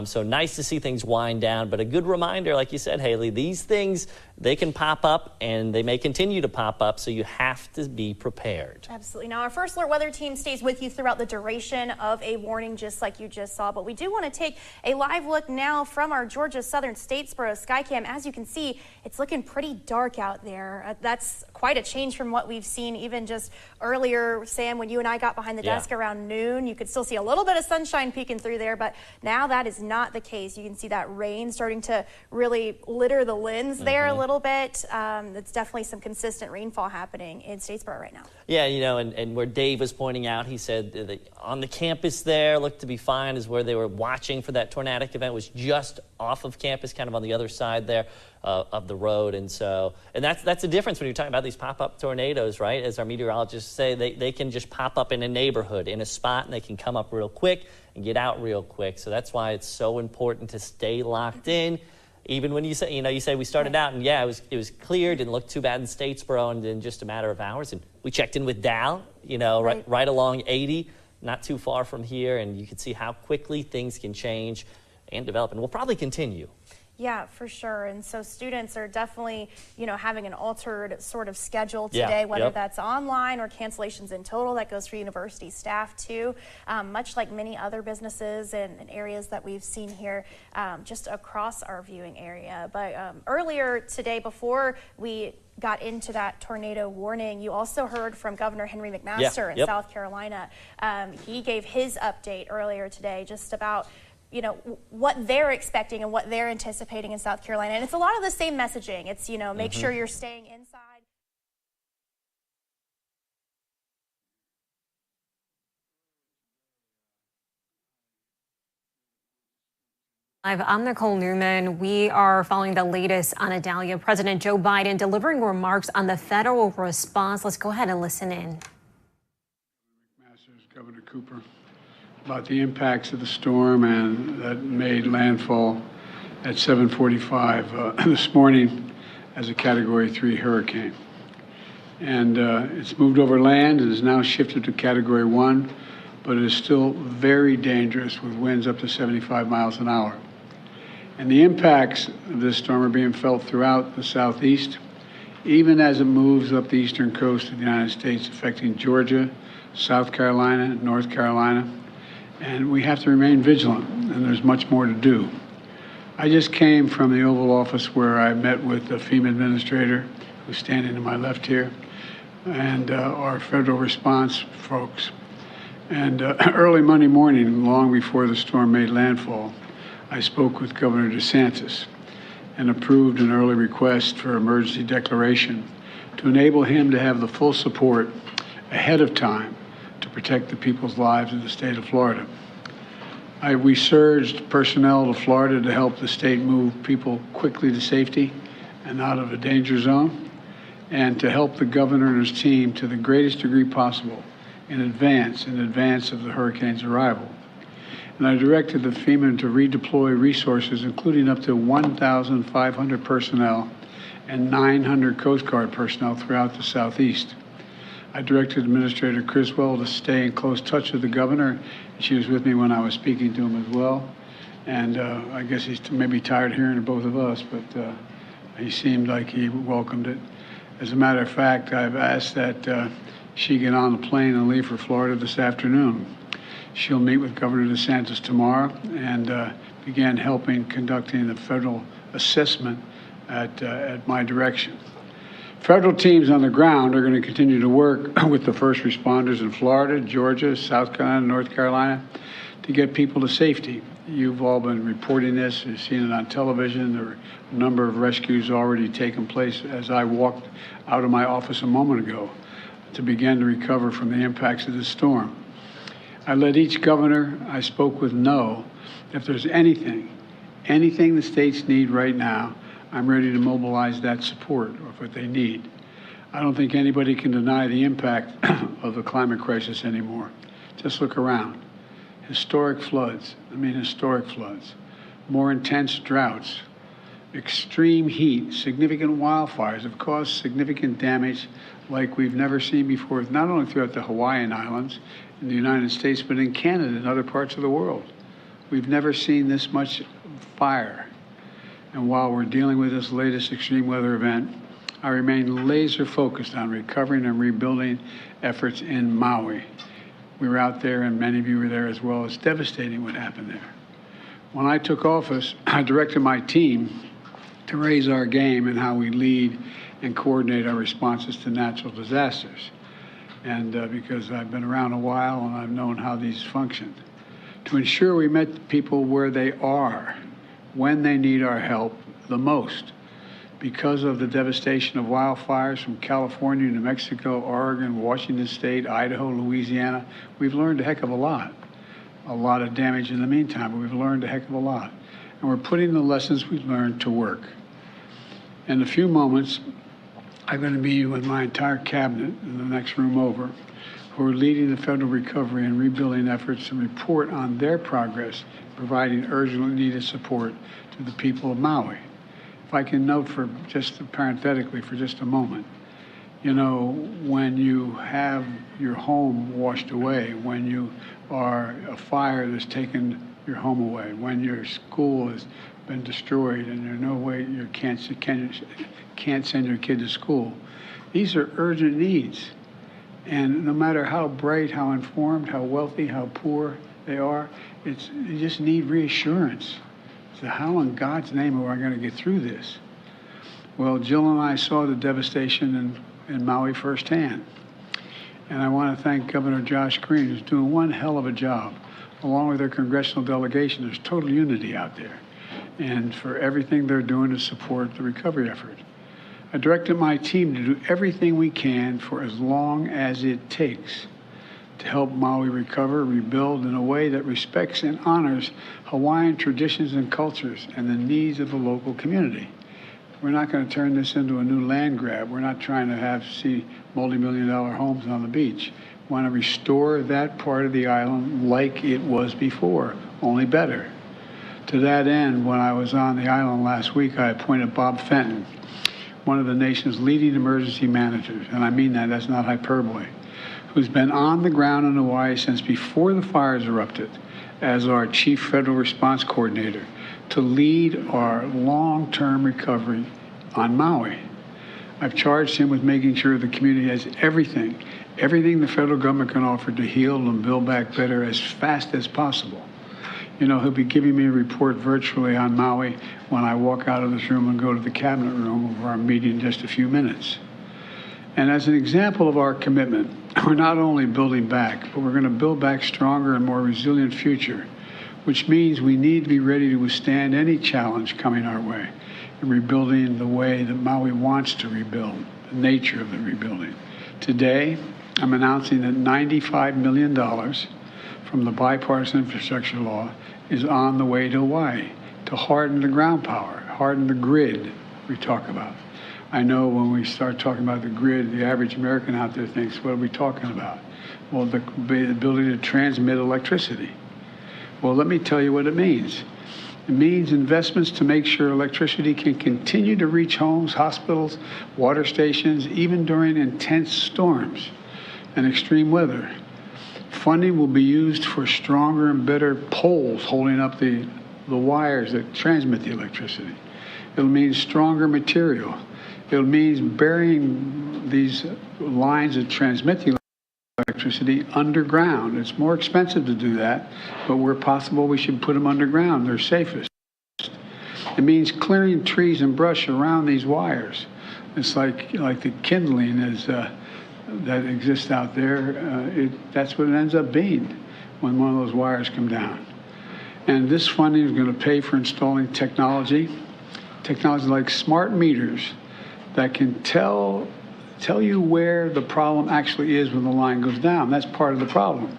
So nice to see things wind down, but a good reminder, like you said, Haley, these things, they can pop up and they may continue to pop up, so you have to be prepared. Absolutely. Now, our First Alert Weather team stays with you throughout the duration of a warning, just like you just saw, but we do want to take a live look now from our Georgia Southern Statesboro Skycam. As you can see, it's looking pretty dark out there. That's quite a change from what we've seen even just earlier, Sam, when you and I got behind the desk around noon. You could still see a little bit of sunshine peeking through there, but now that is not the case. You can see that rain starting to really litter the lens there a little bit. It's definitely some consistent rainfall happening in Statesboro right now. Yeah, you know, and where Dave was pointing out, he said that on the campus there looked to be fine, is where they were watching for that tornadic event, was just off of campus, kind of on the other side there of the road. And so, and that's the difference when you're talking about these pop-up tornadoes, right? As our meteorologists say, they can just pop up in a neighborhood, in a spot, and they can come up real quick and get out real quick. So that's why it's so important to stay locked in. Even when you say we started out and it was clear, didn't look too bad in Statesboro, and in just a matter of hours, and we checked in with Dal, right along 80, not too far from here, and you can see how quickly things can change and develop, and will probably continue. Yeah, for sure. And so students are definitely, having an altered sort of schedule Yeah, today, whether yep. that's online or cancellations in total. That goes for university staff too, much like many other businesses and areas that we've seen here just across our viewing area. But earlier today, before we got into that tornado warning, you also heard from Governor Henry McMaster in South Carolina. He gave his update earlier today just about what they're expecting and what they're anticipating in South Carolina. And it's a lot of the same messaging. It's, make sure you're staying inside. I'm Nicole Newman. We are following the latest on Idalia. President Joe Biden delivering remarks on the federal response. Let's go ahead and listen in. Governor Cooper, about the impacts of the storm and that made landfall at 7:45 this morning as a Category 3 hurricane. And it's moved over land and is now shifted to Category 1, but it is still very dangerous with winds up to 75 miles an hour. And the impacts of this storm are being felt throughout the southeast, even as it moves up the eastern coast of the United States, affecting Georgia, South Carolina, North Carolina. And we have to remain vigilant, and there's much more to do. I just came from the Oval Office where I met with the FEMA administrator, who's standing to my left here, and our federal response folks. And early Monday morning, long before the storm made landfall, I spoke with Governor DeSantis and approved an early request for emergency declaration to enable him to have the full support ahead of time to protect the people's lives in the state of Florida. We surged personnel to Florida to help the state move people quickly to safety and out of a danger zone, and to help the governor and his team to the greatest degree possible in advance of the hurricane's arrival. And I directed the FEMA to redeploy resources, including up to 1,500 personnel and 900 Coast Guard personnel throughout the southeast. I directed Administrator Criswell to stay in close touch with the governor. She was with me when I was speaking to him as well. And I guess he's maybe tired of hearing both of us, but he seemed like he welcomed it. As a matter of fact, I've asked that she get on the plane and leave for Florida this afternoon. She'll meet with Governor DeSantis tomorrow and begin conducting the federal assessment at my direction. Federal teams on the ground are going to continue to work with the first responders in Florida, Georgia, South Carolina, North Carolina to get people to safety. You've all been reporting this, you've seen it on television. There are a number of rescues already taking place as I walked out of my office a moment ago to begin to recover from the impacts of this storm. I let each governor I spoke with know if there's anything the states need right now, I'm ready to mobilize that support or what they need. I don't think anybody can deny the impact of the climate crisis anymore. Just look around. Historic floods, more intense droughts, extreme heat, significant wildfires have caused significant damage like we've never seen before, not only throughout the Hawaiian Islands in the United States, but in Canada and other parts of the world. We've never seen this much fire. And while we're dealing with this latest extreme weather event, I remain laser focused on recovering and rebuilding efforts in Maui. We were out there, and many of you were there as well. It's devastating what happened there. When I took office, I directed my team to raise our game in how we lead and coordinate our responses to natural disasters. And because I've been around a while and I've known how these functioned, to ensure we met people where they are, when they need our help the most. Because of the devastation of wildfires from California, New Mexico, Oregon, Washington State, Idaho, Louisiana, we've learned a heck of a lot. A lot of damage in the meantime, but we've learned a heck of a lot. And we're putting the lessons we've learned to work. In a few moments, I'm going to be with my entire cabinet in the next room over, who are leading the federal recovery and rebuilding efforts and report on their progress, providing urgently needed support to the people of Maui. If I can note parenthetically for just a moment, when you have your home washed away, when you are a fire that's taken your home away, when your school has been destroyed and there's no way you can't send your kid to school. These are urgent needs. And no matter how bright, how informed, how wealthy, how poor they are, you just need reassurance. So how in God's name are I going to get through this? Well, Jill and I saw the devastation in Maui firsthand. And I want to thank Governor Josh Green, who's doing one hell of a job. Along with their congressional delegation, there's total unity out there. And for everything they're doing to support the recovery effort. I directed my team to do everything we can for as long as it takes to help Maui recover, rebuild in a way that respects and honors Hawaiian traditions and cultures and the needs of the local community. We're not going to turn this into a new land grab. We're not trying to see multi-million-dollar homes on the beach. We want to restore that part of the island like it was before, only better. To that end, when I was on the island last week, I appointed Bob Fenton, one of the nation's leading emergency managers, and I mean that's not hyperbole, who's been on the ground in Hawaii since before the fires erupted as our chief federal response coordinator to lead our long-term recovery on Maui. I've charged him with making sure the community has everything the federal government can offer to heal and build back better as fast as possible. You know, he'll be giving me a report virtually on Maui when I walk out of this room and go to the cabinet room of our meeting in just a few minutes. And as an example of our commitment, we're not only building back, but we're going to build back stronger and more resilient future, which means we need to be ready to withstand any challenge coming our way in rebuilding the way that Maui wants to rebuild, the nature of the rebuilding. Today, I'm announcing that $95 million from the bipartisan infrastructure law is on the way to Hawaii to harden the ground power, harden the grid we talk about. I know when we start talking about the grid, the average American out there thinks, what are we talking about? Well, the ability to transmit electricity. Well, let me tell you what it means. It means investments to make sure electricity can continue to reach homes, hospitals, water stations, even during intense storms and extreme weather. Funding will be used for stronger and better poles holding up the wires that transmit the electricity. It'll mean stronger material. It'll mean burying these lines that transmit the electricity underground. It's more expensive to do that, but where possible, we should put them underground. They're safest. It means clearing trees and brush around these wires. It's like the kindling that exists out there. That's what it ends up being when one of those wires come down. And this funding is going to pay for installing technology like smart meters that can tell you where the problem actually is when the line goes down. That's part of the problem.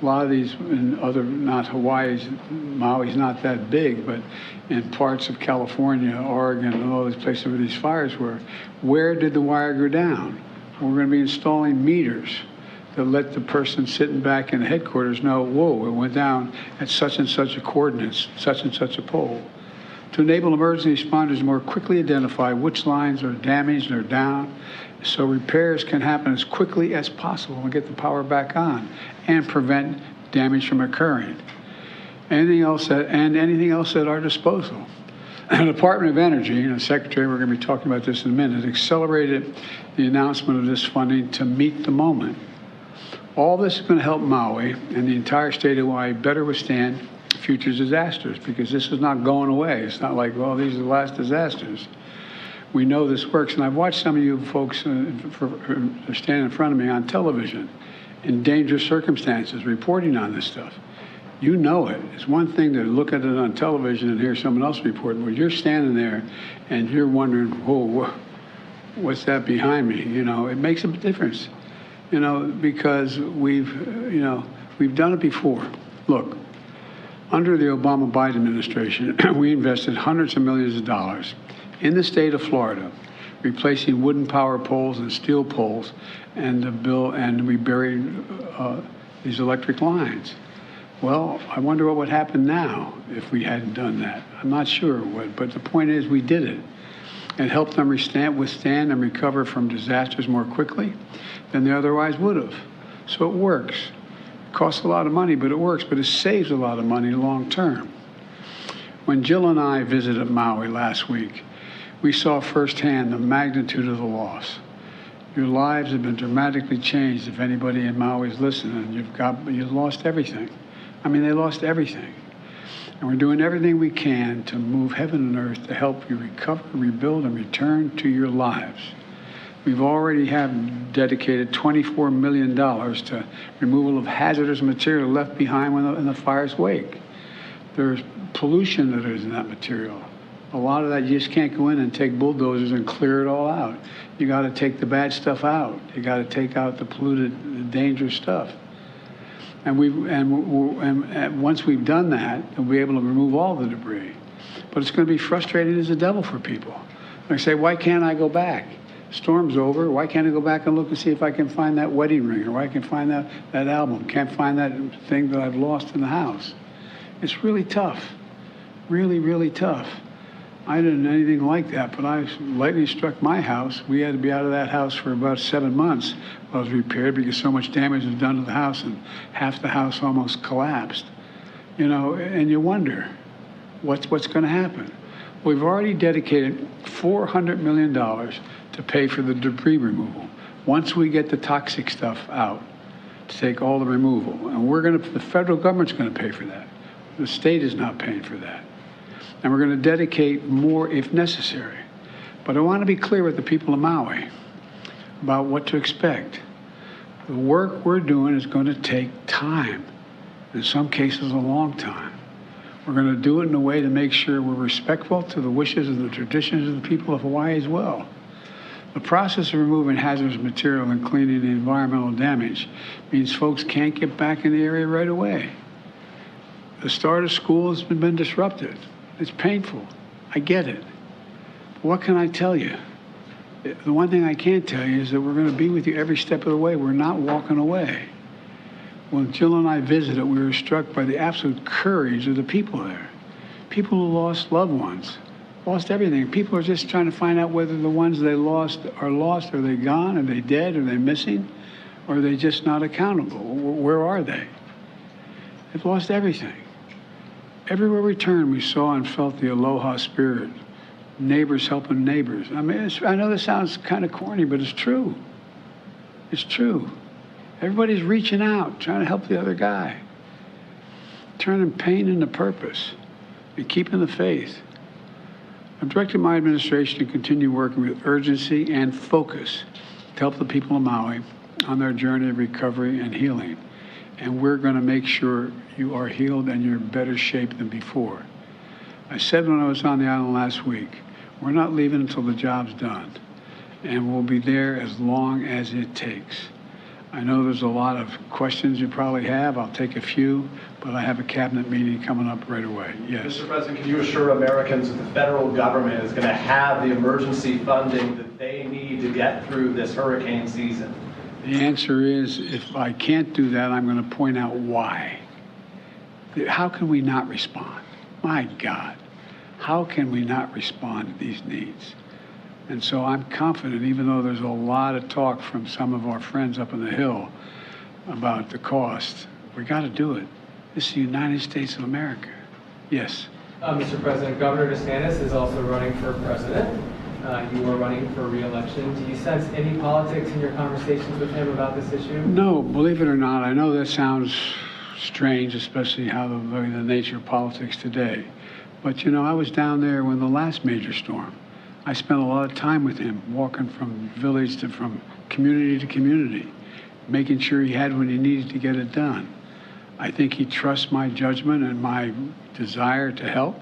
A lot of these in other, not Maui's not that big, but in parts of California, Oregon, and all these places where these fires were, where did the wire go down? We're going to be installing meters that let the person sitting back in the headquarters know, whoa, it went down at such and such a coordinates, such and such a pole. To enable emergency responders to more quickly identify which lines are damaged or down, so repairs can happen as quickly as possible and get the power back on and prevent damage from occurring. Anything else at our disposal. The Department of Energy, Secretary, we're going to be talking about this in a minute, accelerated the announcement of this funding to meet the moment. All this is going to help Maui and the entire state of Hawaii better withstand future disasters, because this is not going away. It's not like, well, these are the last disasters. We know this works, and I've watched some of you folks stand in front of me on television in dangerous circumstances reporting on this stuff. You know it. It's one thing to look at it on television and hear someone else reporting, but you're standing there and you're wondering, whoa, what's that behind me? It makes a difference, because we've done it before. Look, under the Obama-Biden administration, we invested hundreds of millions of dollars in the state of Florida, replacing wooden power poles and steel poles, and we buried these electric lines. Well, I wonder what would happen now if we hadn't done that. I'm not sure what, but the point is we did it. It helped them withstand and recover from disasters more quickly than they otherwise would have. So it works. It costs a lot of money, but it works, but it saves a lot of money long term. When Jill and I visited Maui last week, we saw firsthand the magnitude of the loss. Your lives have been dramatically changed. If anybody in Maui is listening, you've lost everything. I mean, they lost everything. And we're doing everything we can to move heaven and earth to help you recover, rebuild, and return to your lives. We've already have dedicated $24 million to removal of hazardous material left behind in the fire's wake. There's pollution that is in that material. A lot of that you just can't go in and take bulldozers and clear it all out. You got to take the bad stuff out. You got to take out the polluted, the dangerous stuff. And once we've done that, we'll be able to remove all the debris. But it's going to be frustrating as the devil for people. They say, why can't I go back? Storm's over. Why can't I go back and look and see if I can find that wedding ring, or why I can find that album? Can't find that thing that I've lost in the house. It's really tough. Really, really tough. I didn't know anything like that, but lightning struck my house. We had to be out of that house for about 7 months while it was repaired because so much damage was done to the house and half the house almost collapsed. You know, and you wonder what's going to happen. We've already dedicated $400 million to pay for the debris removal. Once we get the toxic stuff out, to take all the removal, and the federal government's going to pay for that. The state is not paying for that. And we're going to dedicate more if necessary. But I want to be clear with the people of Maui about what to expect. The work we're doing is going to take time, in some cases a long time. We're going to do it in a way to make sure we're respectful to the wishes and the traditions of the people of Hawaii as well. The process of removing hazardous material and cleaning the environmental damage means folks can't get back in the area right away. The start of school has been disrupted. It's painful. I get it. But what can I tell you? The one thing I can tell you is that we're going to be with you every step of the way. We're not walking away. When Jill and I visited, we were struck by the absolute courage of the people there. People who lost loved ones, lost everything. People are just trying to find out whether the ones they lost, are they gone? Are they dead? Are they missing? Or are they just not accountable? Where are they? They've lost everything. Everywhere we turned, we saw and felt the aloha spirit. Neighbors helping neighbors. I mean, I know this sounds kind of corny, but it's true. It's true. Everybody's reaching out, trying to help the other guy. Turning pain into purpose and keeping the faith. I've directed my administration to continue working with urgency and focus to help the people of Maui on their journey of recovery and healing. And we're going to make sure you are healed and you're in better shape than before. I said when I was on the island last week, we're not leaving until the job's done. And we'll be there as long as it takes. I know there's a lot of questions you probably have. I'll take a few, but I have a cabinet meeting coming up right away. Yes. Mr. President, can you assure Americans that the federal government is going to have the emergency funding that they need to get through this hurricane season? The answer is, if I can't do that, I'm going to point out why. How can we not respond? My God, how can we not respond to these needs? And so I'm confident, even though there's a lot of talk from some of our friends up on the Hill about the cost, we got to do it. This is the United States of America. Yes. Mr. President, Governor DeSantis is also running for president. You are running for re-election. Do you sense any politics in your conversations with him about this issue? No, believe it or not, I know that sounds strange, especially how the nature of politics today. But you know, I was down there when the last major storm. I spent a lot of time with him, walking from village to from community to community, making sure he had what he needed to get it done. I think he trusts my judgment and my desire to help.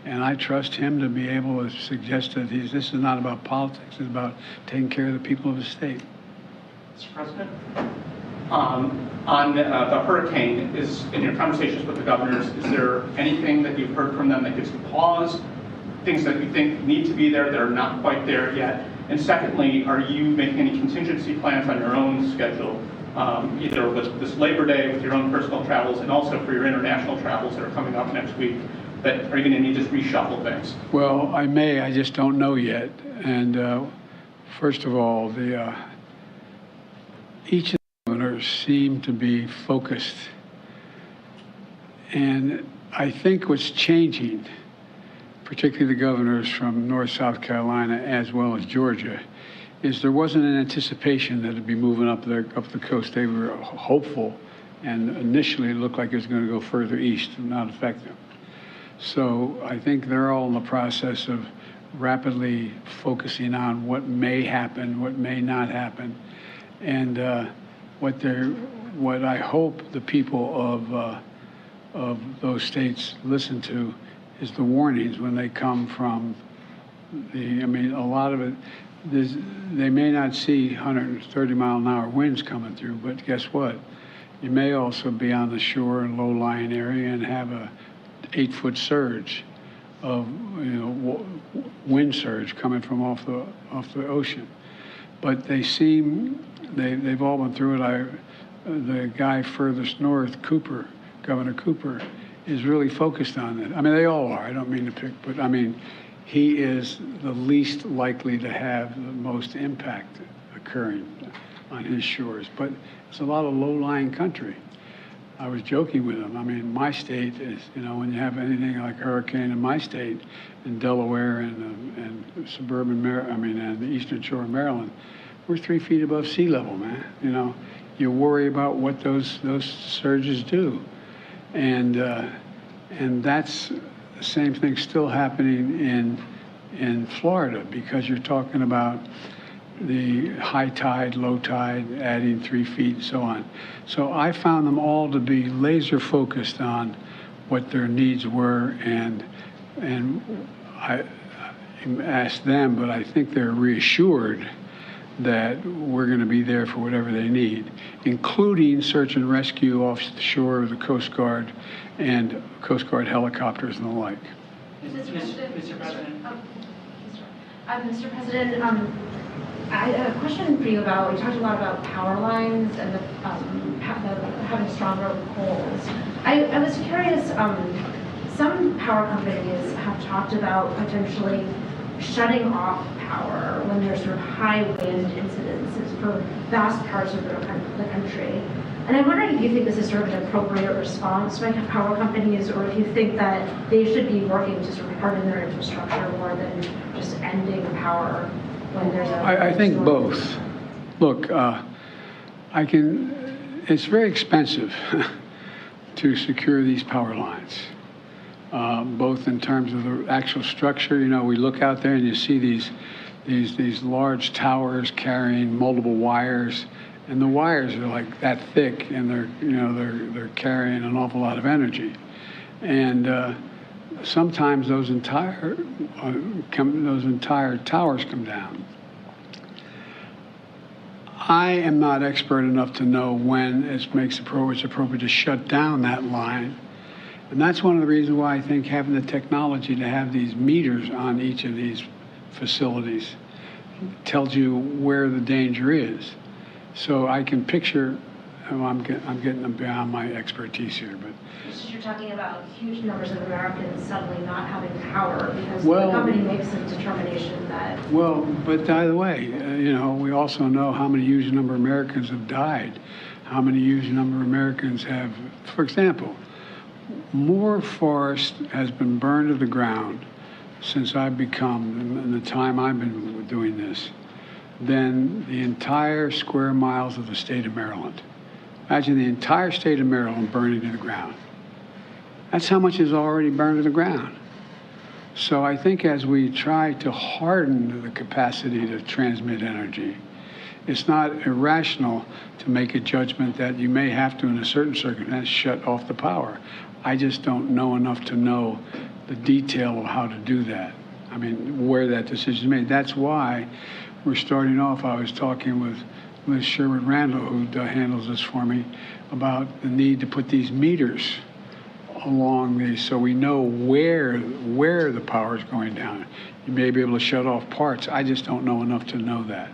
And I trust him to be able to suggest that this is not about politics, it's about taking care of the people of the state. Mr. President, on the hurricane, in your conversations with the governors, is there anything that you've heard from them that gives you pause, things that you think need to be there that are not quite there yet? And secondly, are you making any contingency plans on your own schedule, either with this Labor Day, with your own personal travels, and also for your international travels that are coming up next week? But are you going to need to reshuffle things? Well, I may. I just don't know yet. And first of all, each of the governors governors seem to be focused. And I think what's changing, particularly the governors from North South Carolina as well as Georgia, is there wasn't an anticipation that it'd be moving up the coast. They were hopeful, and initially it looked like it was going to go further east and not affect them. So I think they're all in the process of rapidly focusing on what may happen, what may not happen, and what I hope the people of those states listen to is the warnings when they come from I mean, a lot of it, they may not see 130-mile-an-hour winds coming through, but guess what? You may also be on the shore in low-lying area and have a 8-foot surge of wind surge coming from off the ocean. But they've all been through it. The guy furthest north, Cooper, Governor Cooper, is really focused on it. I mean, they all are. I don't mean to pick, but I mean, he is the least likely to have the most impact occurring on his shores. But it's a lot of low-lying country. I was joking with him. I mean, my state is, when you have anything like a hurricane in my state, in Delaware and suburban and the eastern shore of Maryland, we're 3 feet above sea level, man. You worry about what those surges do. And that's the same thing still happening in Florida, because you're talking about the high tide, low tide, adding 3 feet, and so on. So I found them all to be laser focused on what their needs were, and I asked them, but I think they're reassured that we're going to be there for whatever they need, including search and rescue off the shore of the Coast Guard and Coast Guard helicopters and the like. Mr. President. Mr. President, I have a question for you about, we talked a lot about power lines and having stronger poles. I was curious, some power companies have talked about potentially shutting off power when there's sort of high wind incidences for vast parts of the country. And I'm wondering if you think this is sort of an appropriate response by power companies, or if you think that they should be working to sort of harden their infrastructure more than just ending power when there's a... I think both. Look, it's very expensive to secure these power lines. Both in terms of the actual structure. We look out there and you see these large towers carrying multiple wires, and the wires are like that thick, and they're carrying an awful lot of energy. And sometimes those entire towers come down. I am not expert enough to know when it's appropriate to shut down that line. And that's one of the reasons why I think having the technology to have these meters on each of these facilities tells you where the danger is. So I can picture, I'm getting beyond my expertise here, but. You're talking about huge numbers of Americans suddenly not having power because the company makes a determination that. Well, but by the way, we also know how many huge number of Americans have died, how many huge number of Americans have, for example, more forest has been burned to the ground since I've become, in the time I've been doing this, than the entire square miles of the state of Maryland. Imagine the entire state of Maryland burning to the ground. That's how much is already burned to the ground. So I think as we try to harden the capacity to transmit energy, it's not irrational to make a judgment that you may have to, in a certain circumstance, shut off the power. I just don't know enough to know the detail of how to do that. I mean, where that decision is made. That's why we're starting off. I was talking with Sherwood Randall, who handles this for me, about the need to put these meters along these so we know where the power is going down. You may be able to shut off parts. I just don't know enough to know that.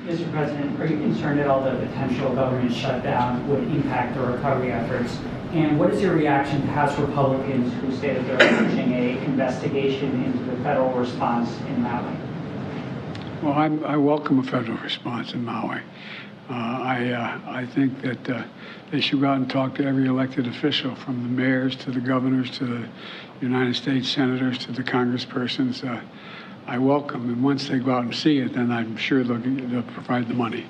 Mr. President, are you concerned at all that a potential government shutdown would impact the recovery efforts? And what is your reaction to House Republicans who stated they're launching an investigation into the federal response in Maui? Well, I welcome a federal response in Maui. I think that they should go out and talk to every elected official, from the mayors to the governors to the United States senators to the congresspersons. I welcome, and once they go out and see it, then I'm sure they'll provide the money.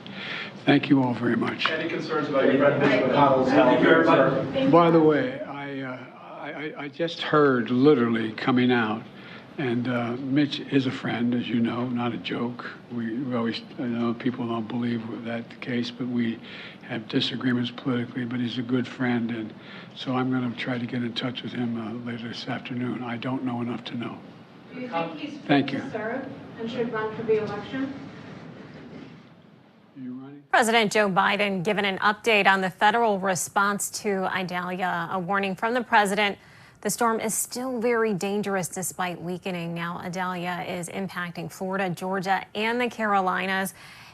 Thank you all very much. Any concerns about your friend Mitch McConnell's health? By the way, I just heard, literally coming out, and Mitch is a friend, as you know, not a joke. We always, people don't believe that's the case, but we have disagreements politically, but he's a good friend, and so I'm going to try to get in touch with him later this afternoon. I don't know enough to know. Do you think he's Thank fit you. to serve and should run for re-election? President Joe Biden given an update on the federal response to Idalia. A warning from the president. The storm is still very dangerous despite weakening. Now, Idalia is impacting Florida, Georgia, and the Carolinas.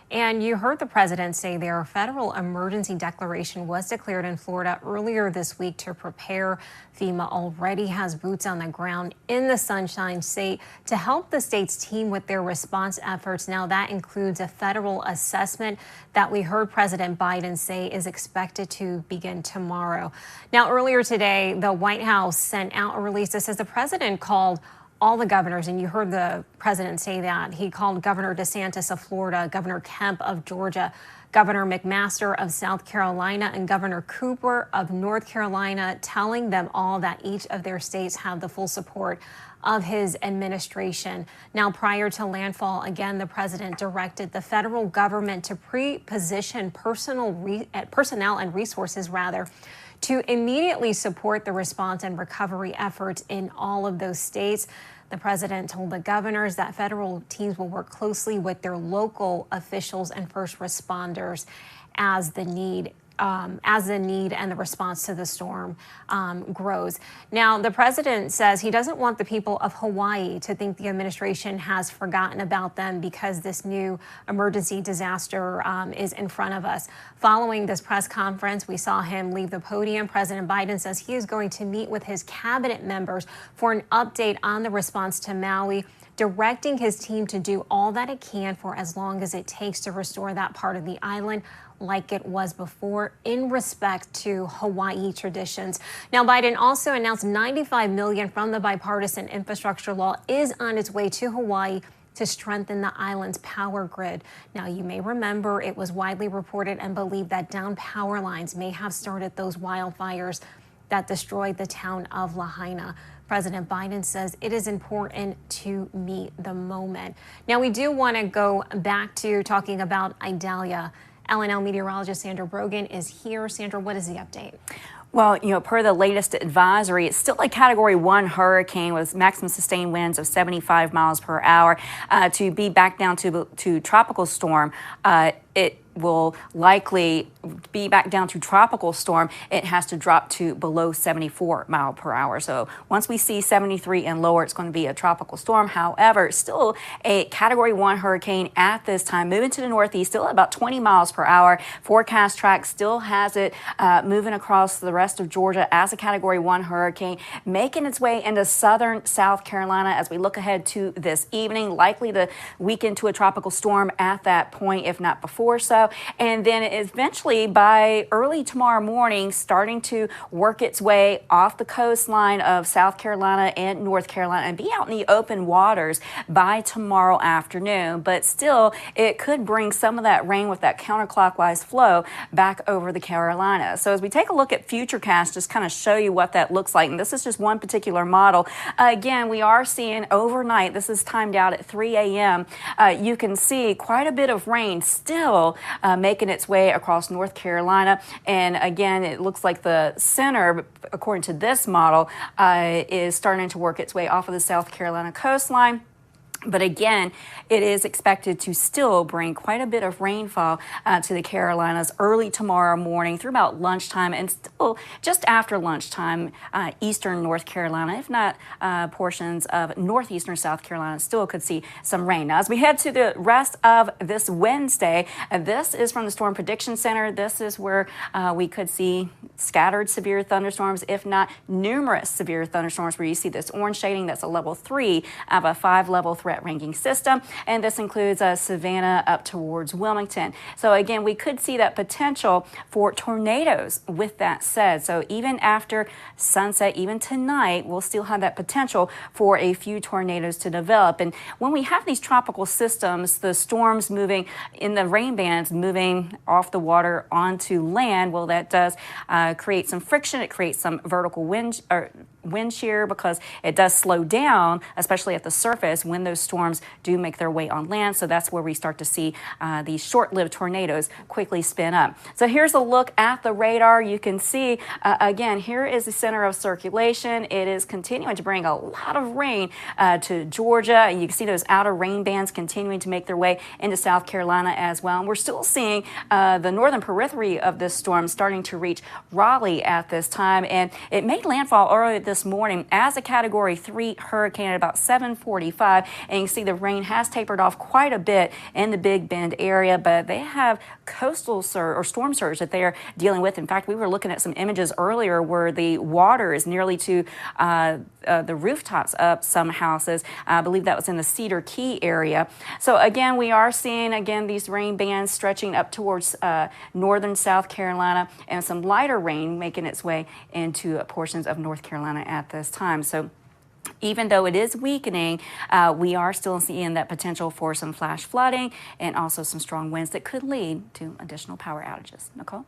And you heard the president say their federal emergency declaration was declared in Florida earlier this week to prepare. FEMA already has boots on the ground in the Sunshine State to help the state's team with their response efforts. Now, that includes a federal assessment that we heard President Biden say is expected to begin tomorrow. Now, earlier today, the White House sent out a release that says the president called all the governors, and you heard the president say that. He called Governor DeSantis of Florida, Governor Kemp of Georgia, Governor McMaster of South Carolina, and Governor Cooper of North Carolina, telling them all that each of their states have the full support of his administration. Now, prior to landfall, again, the president directed the federal government to pre-position personnel and resources, to immediately support the response and recovery efforts in all of those states. The president told the governors that federal teams will work closely with their local officials and first responders as the need and the response to the storm grows. Now, the president says he doesn't want the people of Hawaii to think the administration has forgotten about them because this new emergency disaster is in front of us. Following this press conference, we saw him leave the podium. President Biden says he is going to meet with his cabinet members for an update on the response to Maui, directing his team to do all that it can for as long as it takes to restore that part of the island like it was before, in respect to Hawaii traditions. Now, Biden also announced $95 million from the bipartisan infrastructure law is on its way to Hawaii to strengthen the island's power grid. Now, you may remember it was widely reported and believed that downed power lines may have started those wildfires that destroyed the town of Lahaina. President Biden says it is important to meet the moment. Now, we do want to go back to talking about Idalia. LNL meteorologist Sandra Brogan is here. Sandra, what is the update? Well, per the latest advisory, it's still a Category 1 hurricane with maximum sustained winds of 75 miles per hour. To be back down to tropical storm, it will likely be back down to tropical storm. It has to drop to below 74 mile per hour. So once we see 73 and lower, it's going to be a tropical storm. However, still a Category 1 hurricane at this time, moving to the northeast, still at about 20 miles per hour. Forecast track still has it moving across the rest of Georgia as a Category 1 hurricane, making its way into southern South Carolina as we look ahead to this evening, likely to weaken to a tropical storm at that point, if not before so. And then eventually by early tomorrow morning, starting to work its way off the coastline of South Carolina and North Carolina and be out in the open waters by tomorrow afternoon. But still, it could bring some of that rain with that counterclockwise flow back over the Carolinas. So as we take a look at Futurecast, just kind of show you what that looks like. And this is just one particular model. Again, we are seeing overnight, this is timed out at 3 a.m. You can see quite a bit of rain still making its way across North Carolina. And again, it looks like the center, according to this model, is starting to work its way off of the South Carolina coastline. But again, it is expected to still bring quite a bit of rainfall to the Carolinas early tomorrow morning through about lunchtime and still just after lunchtime, eastern North Carolina, if not portions of northeastern South Carolina, still could see some rain. Now, as we head to the rest of this Wednesday, this is from the Storm Prediction Center. This is where we could see scattered severe thunderstorms, if not numerous severe thunderstorms, where you see this orange shading. That's a level 3 of a 5-level threat ranking system. And this includes Savannah up towards Wilmington. So again, we could see that potential for tornadoes with that said. So even after sunset, even tonight, we'll still have that potential for a few tornadoes to develop. And when we have these tropical systems, the storms moving in the rain bands, moving off the water onto land, well, that does create some friction. It creates some vertical wind shear, because it does slow down, especially at the surface, when those storms do make their way on land. So that's where we start to see these short-lived tornadoes quickly spin up. So here's a look at the radar. You can see, again, here is the center of circulation. It is continuing to bring a lot of rain to Georgia. And you can see those outer rain bands continuing to make their way into South Carolina as well. And we're still seeing the northern periphery of this storm starting to reach Raleigh at this time. And it made landfall earlier this morning as a Category 3 hurricane at about 7:45. And you can see the rain has tapered off quite a bit in the Big Bend area, but they have coastal surge or storm surge that they're dealing with. In fact, we were looking at some images earlier where the water is nearly to the rooftops of some houses. I believe that was in the Cedar Key area. So again, we are seeing these rain bands stretching up towards northern South Carolina, and some lighter rain making its way into portions of North Carolina at this time. So even though it is weakening, we are still seeing that potential for some flash flooding and also some strong winds that could lead to additional power outages. Nicole?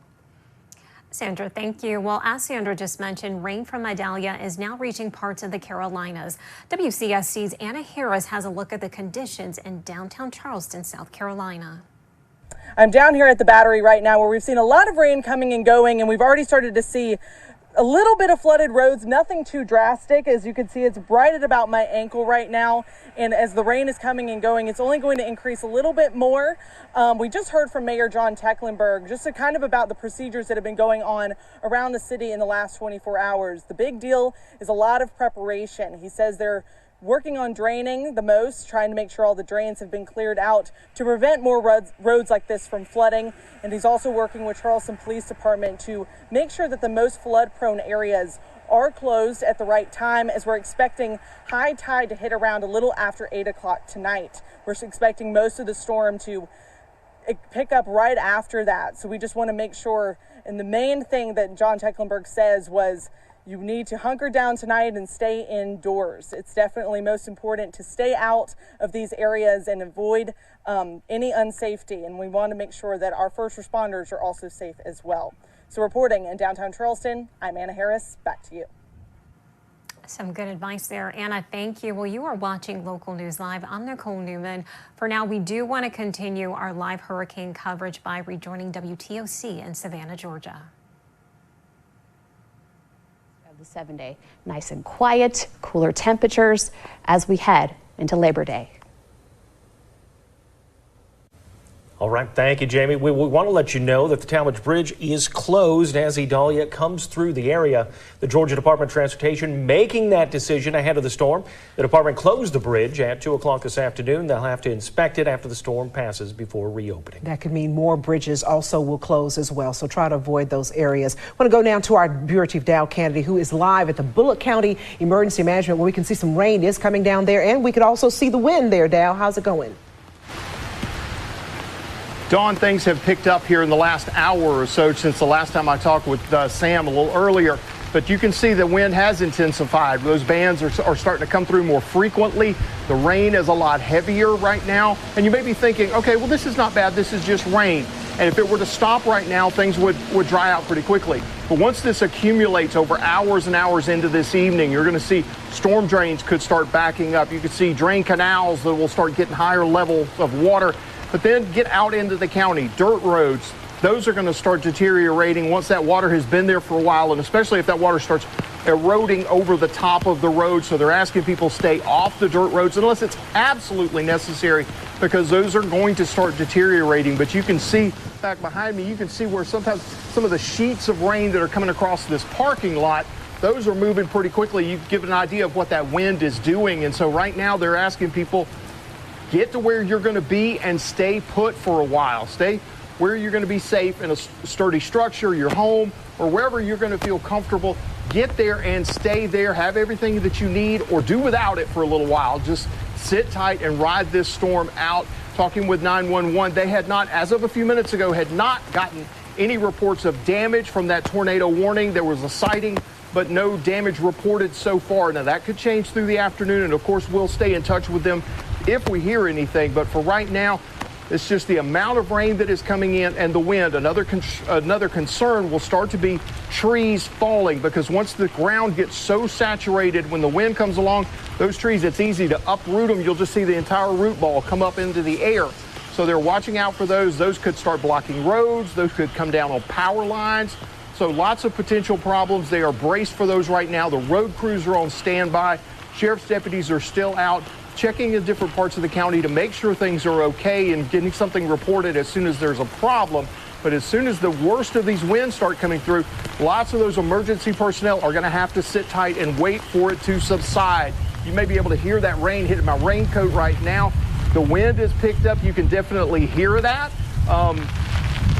Sandra, thank you. Well, as Sandra just mentioned, rain from Idalia is now reaching parts of the Carolinas. WCSC's Anna Harris has a look at the conditions in downtown Charleston, South Carolina. I'm down here at the Battery right now, where we've seen a lot of rain coming and going, and we've already started to see a little bit of flooded roads, nothing too drastic. As you can see, it's right at about my ankle right now. And as the rain is coming and going, it's only going to increase a little bit more. We just heard from Mayor John Tecklenburg just kind of about the procedures that have been going on around the city in the last 24 hours. The big deal is a lot of preparation. He says they're working on draining the most, trying to make sure all the drains have been cleared out to prevent more roads like this from flooding. And he's also working with Charleston Police Department to make sure that the most flood-prone areas are closed at the right time, as we're expecting high tide to hit around a little after 8 o'clock tonight. We're expecting most of the storm to pick up right after that. So we just want to make sure, and the main thing that John Tecklenburg says was, you need to hunker down tonight and stay indoors. It's definitely most important to stay out of these areas and avoid any unsafety. And we want to make sure that our first responders are also safe as well. So reporting in downtown Charleston, I'm Anna Harris. Back to you. Some good advice there, Anna. Thank you. Well, you are watching Local News Live. I'm Nicole Newman. For now, we do want to continue our live hurricane coverage by rejoining WTOC in Savannah, Georgia. The 7-day, nice and quiet, cooler temperatures as we head into Labor Day. All right, thank you, Jamie. We want to let you know that the Talmadge Bridge is closed as Idalia comes through the area. The Georgia Department of Transportation making that decision ahead of the storm. The department closed the bridge at 2 o'clock this afternoon. They'll have to inspect it after the storm passes before reopening. That could mean more bridges also will close as well, so try to avoid those areas. I want to go now to our Bureau Chief Dow Kennedy, who is live at the Bullock County Emergency Management, where we can see some rain is coming down there, and we could also see the wind there. Dow, how's it going? Dawn, things have picked up here in the last hour or so since the last time I talked with Sam a little earlier. But you can see the wind has intensified. Those bands are starting to come through more frequently. The rain is a lot heavier right now. And you may be thinking, okay, well, this is not bad. This is just rain. And if it were to stop right now, things would dry out pretty quickly. But once this accumulates over hours and hours into this evening, you're going to see storm drains could start backing up. You could see drain canals that will start getting higher levels of water. But then get out into the county, dirt roads, those are going to start deteriorating once that water has been there for a while, and especially if that water starts eroding over the top of the road. So they're asking people stay off the dirt roads unless it's absolutely necessary, because those are going to start deteriorating. But you can see back behind me, you can see where sometimes some of the sheets of rain that are coming across this parking lot, those are moving pretty quickly. You give an idea of what that wind is doing. And so right now they're asking people, get to where you're going to be and stay put for a while. Stay where you're going to be safe in a sturdy structure, your home, or wherever you're going to feel comfortable. Get there and stay there. Have everything that you need, or do without it for a little while. Just sit tight and ride this storm out. Talking with 911, they had not, as of a few minutes ago, had not gotten any reports of damage from that tornado warning. There was a sighting, but no damage reported so far. Now, that could change through the afternoon, and of course, we'll stay in touch with them if we hear anything. But for right now, it's just the amount of rain that is coming in and the wind. Another concern will start to be trees falling, because once the ground gets so saturated, when the wind comes along, those trees, it's easy to uproot them. You'll just see the entire root ball come up into the air. So they're watching out for those. Those could start blocking roads. Those could come down on power lines. So lots of potential problems. They are braced for those right now. The road crews are on standby. Sheriff's deputies are still out checking in different parts of the county to make sure things are okay and getting something reported as soon as there's a problem. But as soon as the worst of these winds start coming through, lots of those emergency personnel are going to have to sit tight and wait for it to subside. You may be able to hear that rain hitting my raincoat right now. The wind is picked up. You can definitely hear that.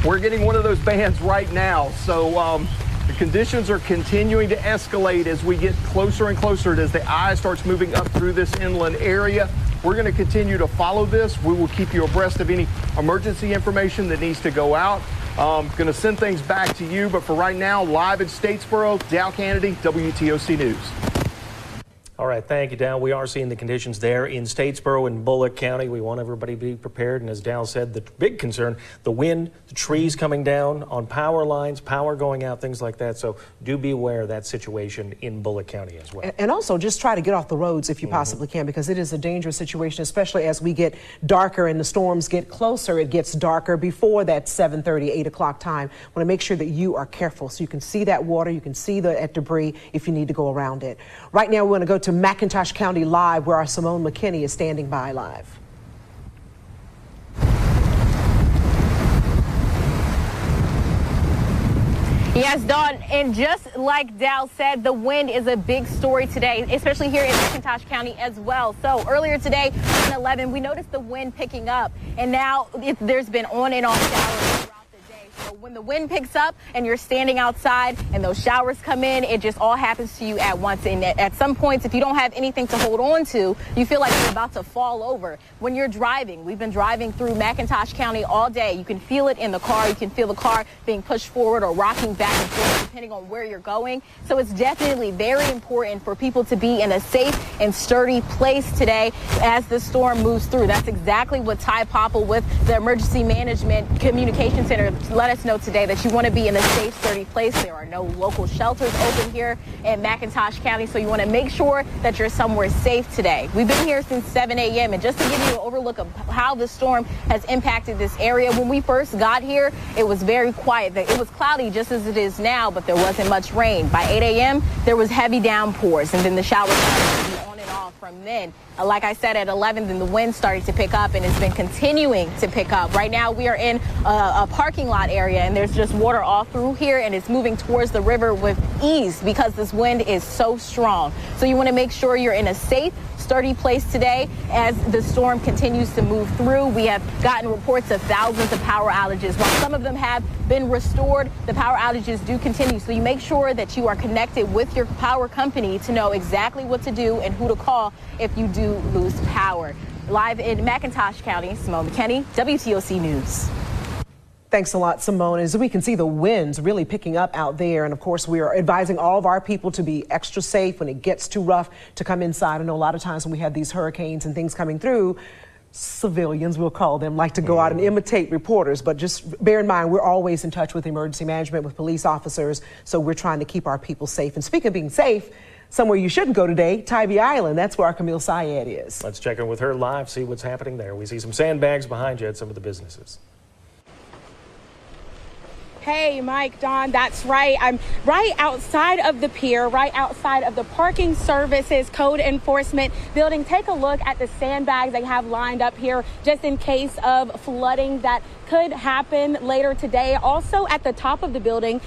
We're getting one of those bands right now. So the conditions are continuing to escalate as we get closer and closer, as the eye starts moving up through this inland area. We're going to continue to follow this. We will keep you abreast of any emergency information that needs to go out. Going to send things back to you, but for right now, live in Statesboro, Dow Kennedy, WTOC News. All right, thank you, Dal. We are seeing the conditions there in Statesboro and Bullock County. We want everybody to be prepared, and as Dal said, the big concern, the wind, the trees coming down on power lines, power going out, things like that. So do be aware of that situation in Bullock County as well. And also just try to get off the roads if you possibly can, because it is a dangerous situation, especially as we get darker and the storms get closer. It gets darker before that 7:30, 8 o'clock time. Want to make sure that you are careful so you can see that water, you can see the debris if you need to go around it. Right now, we want to go to McIntosh County live, where our Simone McKinney is standing by live. Yes, Dawn, and just like Dal said, the wind is a big story today, especially here in McIntosh County as well. So earlier today, on 11, we noticed the wind picking up, and now there's been on and off showers throughout the day. So when the wind picks up and you're standing outside and those showers come in, it just all happens to you at once. And at some points, if you don't have anything to hold on to, you feel like you're about to fall over. When you're driving, we've been driving through McIntosh County all day. You can feel it in the car. You can feel the car being pushed forward or rocking back and forth depending on where you're going. So it's definitely very important for people to be in a safe and sturdy place today as the storm moves through. That's exactly what Ty Popple with the Emergency Management Communication Center let us know today, that you want to be in a safe, sturdy place. There are no local shelters open here in McIntosh County, so you want to make sure that you're somewhere safe today. We've been here since 7 a.m. and just to give you an overlook of how the storm has impacted this area, when we first got here, it was very quiet. It was cloudy just as it is now, but there wasn't much rain. By 8 a.m., there was heavy downpours, and then the showers started to be on and off from then. Like I said, at 11, then the wind started to pick up, and it's been continuing to pick up. Right now, we are in a parking lot area, and there's just water all through here, and it's moving towards the river with ease because this wind is so strong. So you want to make sure you're in a safe, sturdy place today as the storm continues to move through. We have gotten reports of thousands of power outages. While some of them have been restored, the power outages do continue. So you make sure that you are connected with your power company to know exactly what to do and who to call if you do lose power. Live in McIntosh County, Simone McKinney, WTOC News. Thanks a lot, Simone. As we can see, the winds really picking up out there. And of course, we are advising all of our people to be extra safe when it gets too rough to come inside. I know a lot of times when we have these hurricanes and things coming through, civilians, we'll call them, like to go out and imitate reporters. But just bear in mind, we're always in touch with emergency management, with police officers. So we're trying to keep our people safe. And speaking of being safe, somewhere you shouldn't go today, Tybee Island. That's where our Camille Syed is. Let's check in with her live, see what's happening there. We see some sandbags behind you at some of the businesses. Hey, Mike, Dawn, that's right. I'm right outside of the pier, right outside of the Parking Services Code Enforcement building. Take a look at the sandbags they have lined up here just in case of flooding that could happen later today. Also at the top of the building,